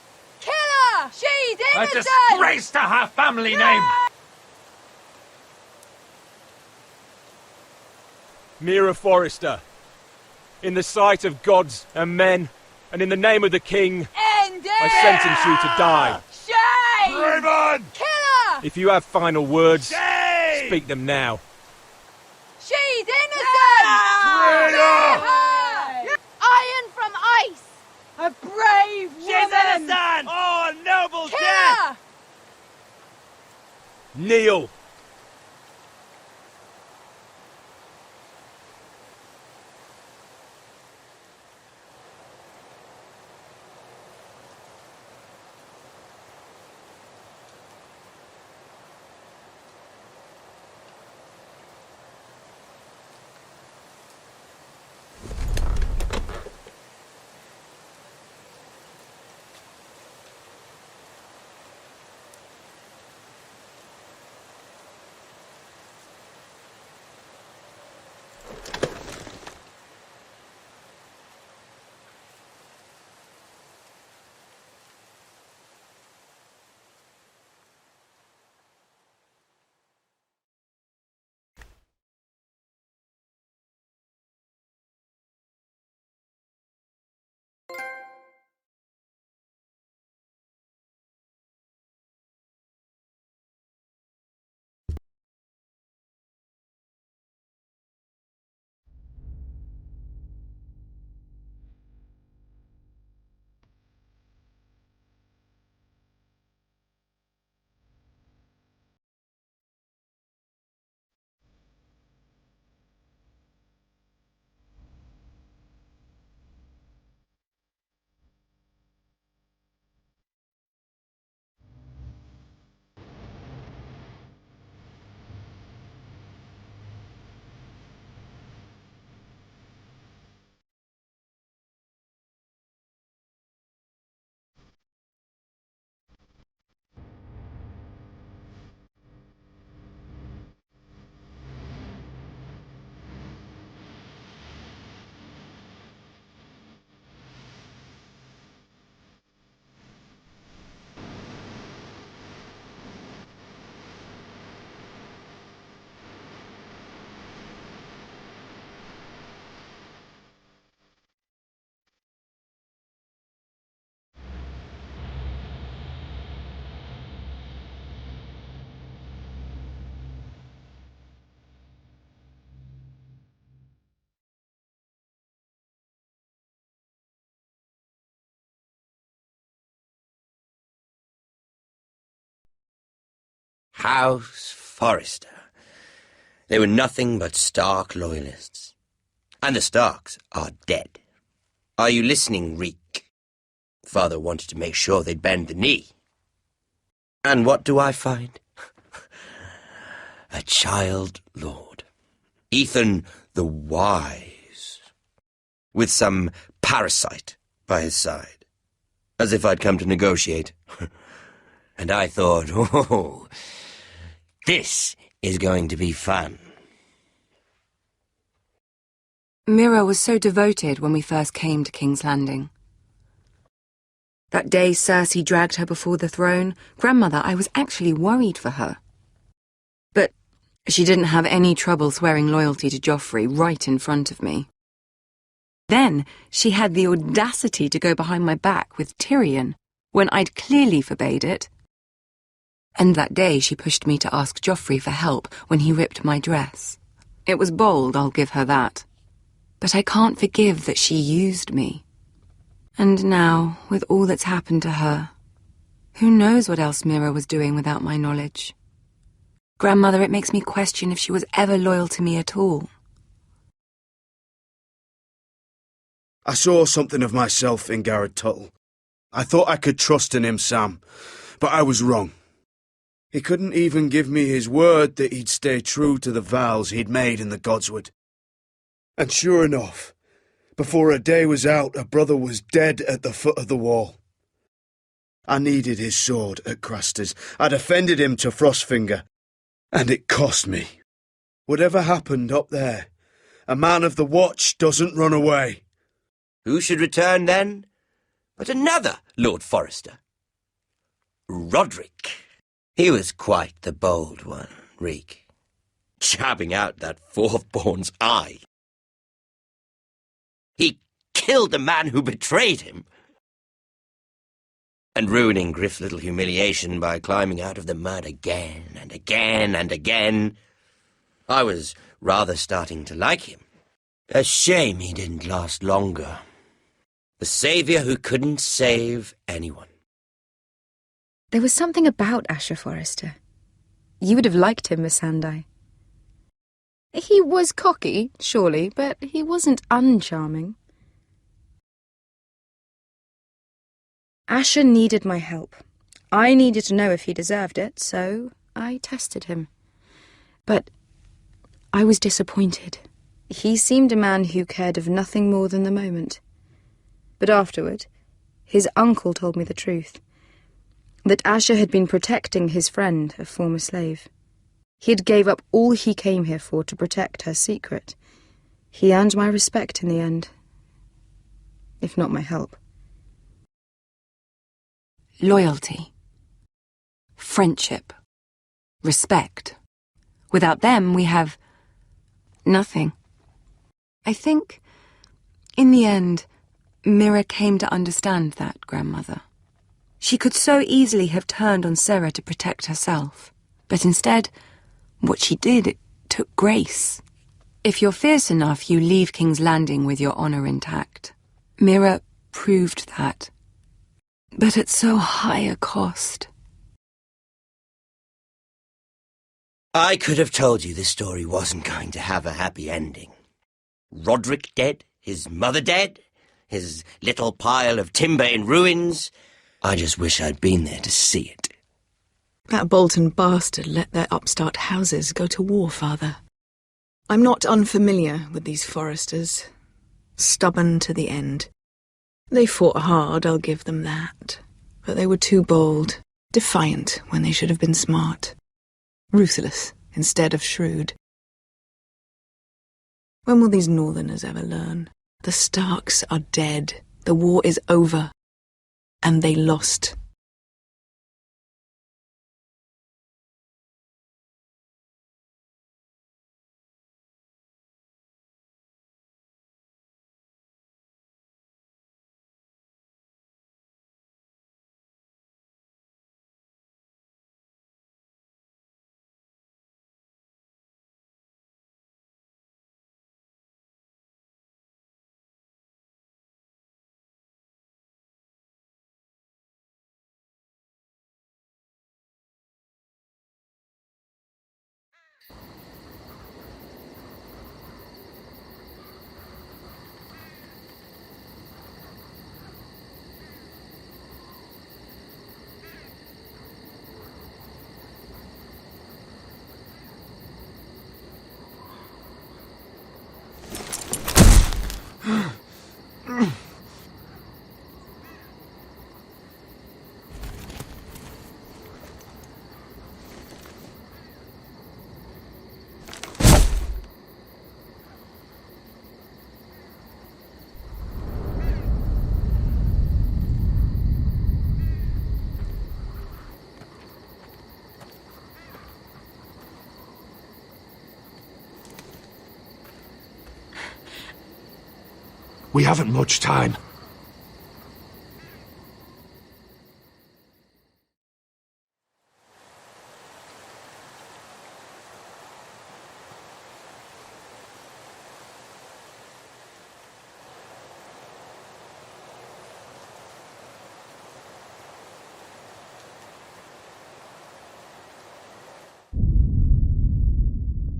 Kill her! She's
A
innocent!
disgrace to her family name!
Mira Forrester, in the sight of gods and men, and in the name of the king, I sentence you to die.
Shame!
Raven!
Kill her!
If you have final words,
Shame!
speak them now.
She's innocent!
Traitor!
Iron from ice! A brave woman!
She's innocent! Oh, a noble
Kill
death!
her!
Kneel.
House Forrester. They were nothing but Stark loyalists. And the Starks are dead. Are you listening, Reek? Father wanted to make sure they'd bend the knee. And what do I find? A child lord. Ethan the Wise. With some parasite by his side. As if I'd come to negotiate. And I thought, oh, this is going to be fun.
Mira was so devoted when we first came to King's Landing. That day Cersei dragged her before the throne, Grandmother, I was actually worried for her. But she didn't have any trouble swearing loyalty to Joffrey right in front of me. Then she had the audacity to go behind my back with Tyrion, when I'd clearly forbade it. And that day she pushed me to ask Joffrey for help when he ripped my dress. It was bold, I'll give her that. But I can't forgive that she used me. And now, with all that's happened to her, who knows what else Mira was doing without my knowledge? Grandmother, it makes me question if she was ever loyal to me at all.
I saw something of myself in Garrett Tuttle. I thought I could trust in him, Sam, but I was wrong.
He couldn't even give me his word that he'd stay true to the vows he'd made in the Godswood. And sure enough, before a day was out, a brother was dead at the foot of the wall. I needed his sword at Craster's. I defended him to Frostfinger, and it cost me. Whatever happened up there, a man of the watch doesn't run away.
Who should return then but another Lord Forrester? Roderick. He was quite the bold one, Reek, jabbing out that fourth-born's eye. He killed the man who betrayed him, and ruining Griff's little humiliation by climbing out of the mud again and again and again. I was rather starting to like him. A shame he didn't last longer. The saviour who couldn't save anyone.
There was something about Asher Forrester. You would have liked him, Miss Sandai. He was cocky, surely, but he wasn't uncharming. Asher needed my help. I needed to know if he deserved it, so I tested him. But I was disappointed. He seemed a man who cared of nothing more than the moment. But afterward, his uncle told me the truth. That Asher had been protecting his friend, a former slave. He had gave up all he came here for to protect her secret. He earned my respect in the end, if not my help. Loyalty. Friendship. Respect. Without them, we have nothing. I think, in the end, Mira came to understand that, Grandmother. She could so easily have turned on Sarah to protect herself. But instead, what she did, it took grace. If you're fierce enough, you leave King's Landing with your honour intact. Mira proved that. But at so high a cost.
I could have told you this story wasn't going to have a happy ending. Roderick dead, his mother dead, his little pile of timber in ruins. I just wish I'd been there to see it.
That Bolton bastard let their upstart houses go to war, Father. I'm not unfamiliar with these Forresters. Stubborn to the end. They fought hard, I'll give them that. But they were too bold, defiant when they should have been smart. Ruthless instead of shrewd. When will these Northerners ever learn? The Starks are dead. The war is over. And they lost.
We haven't much time.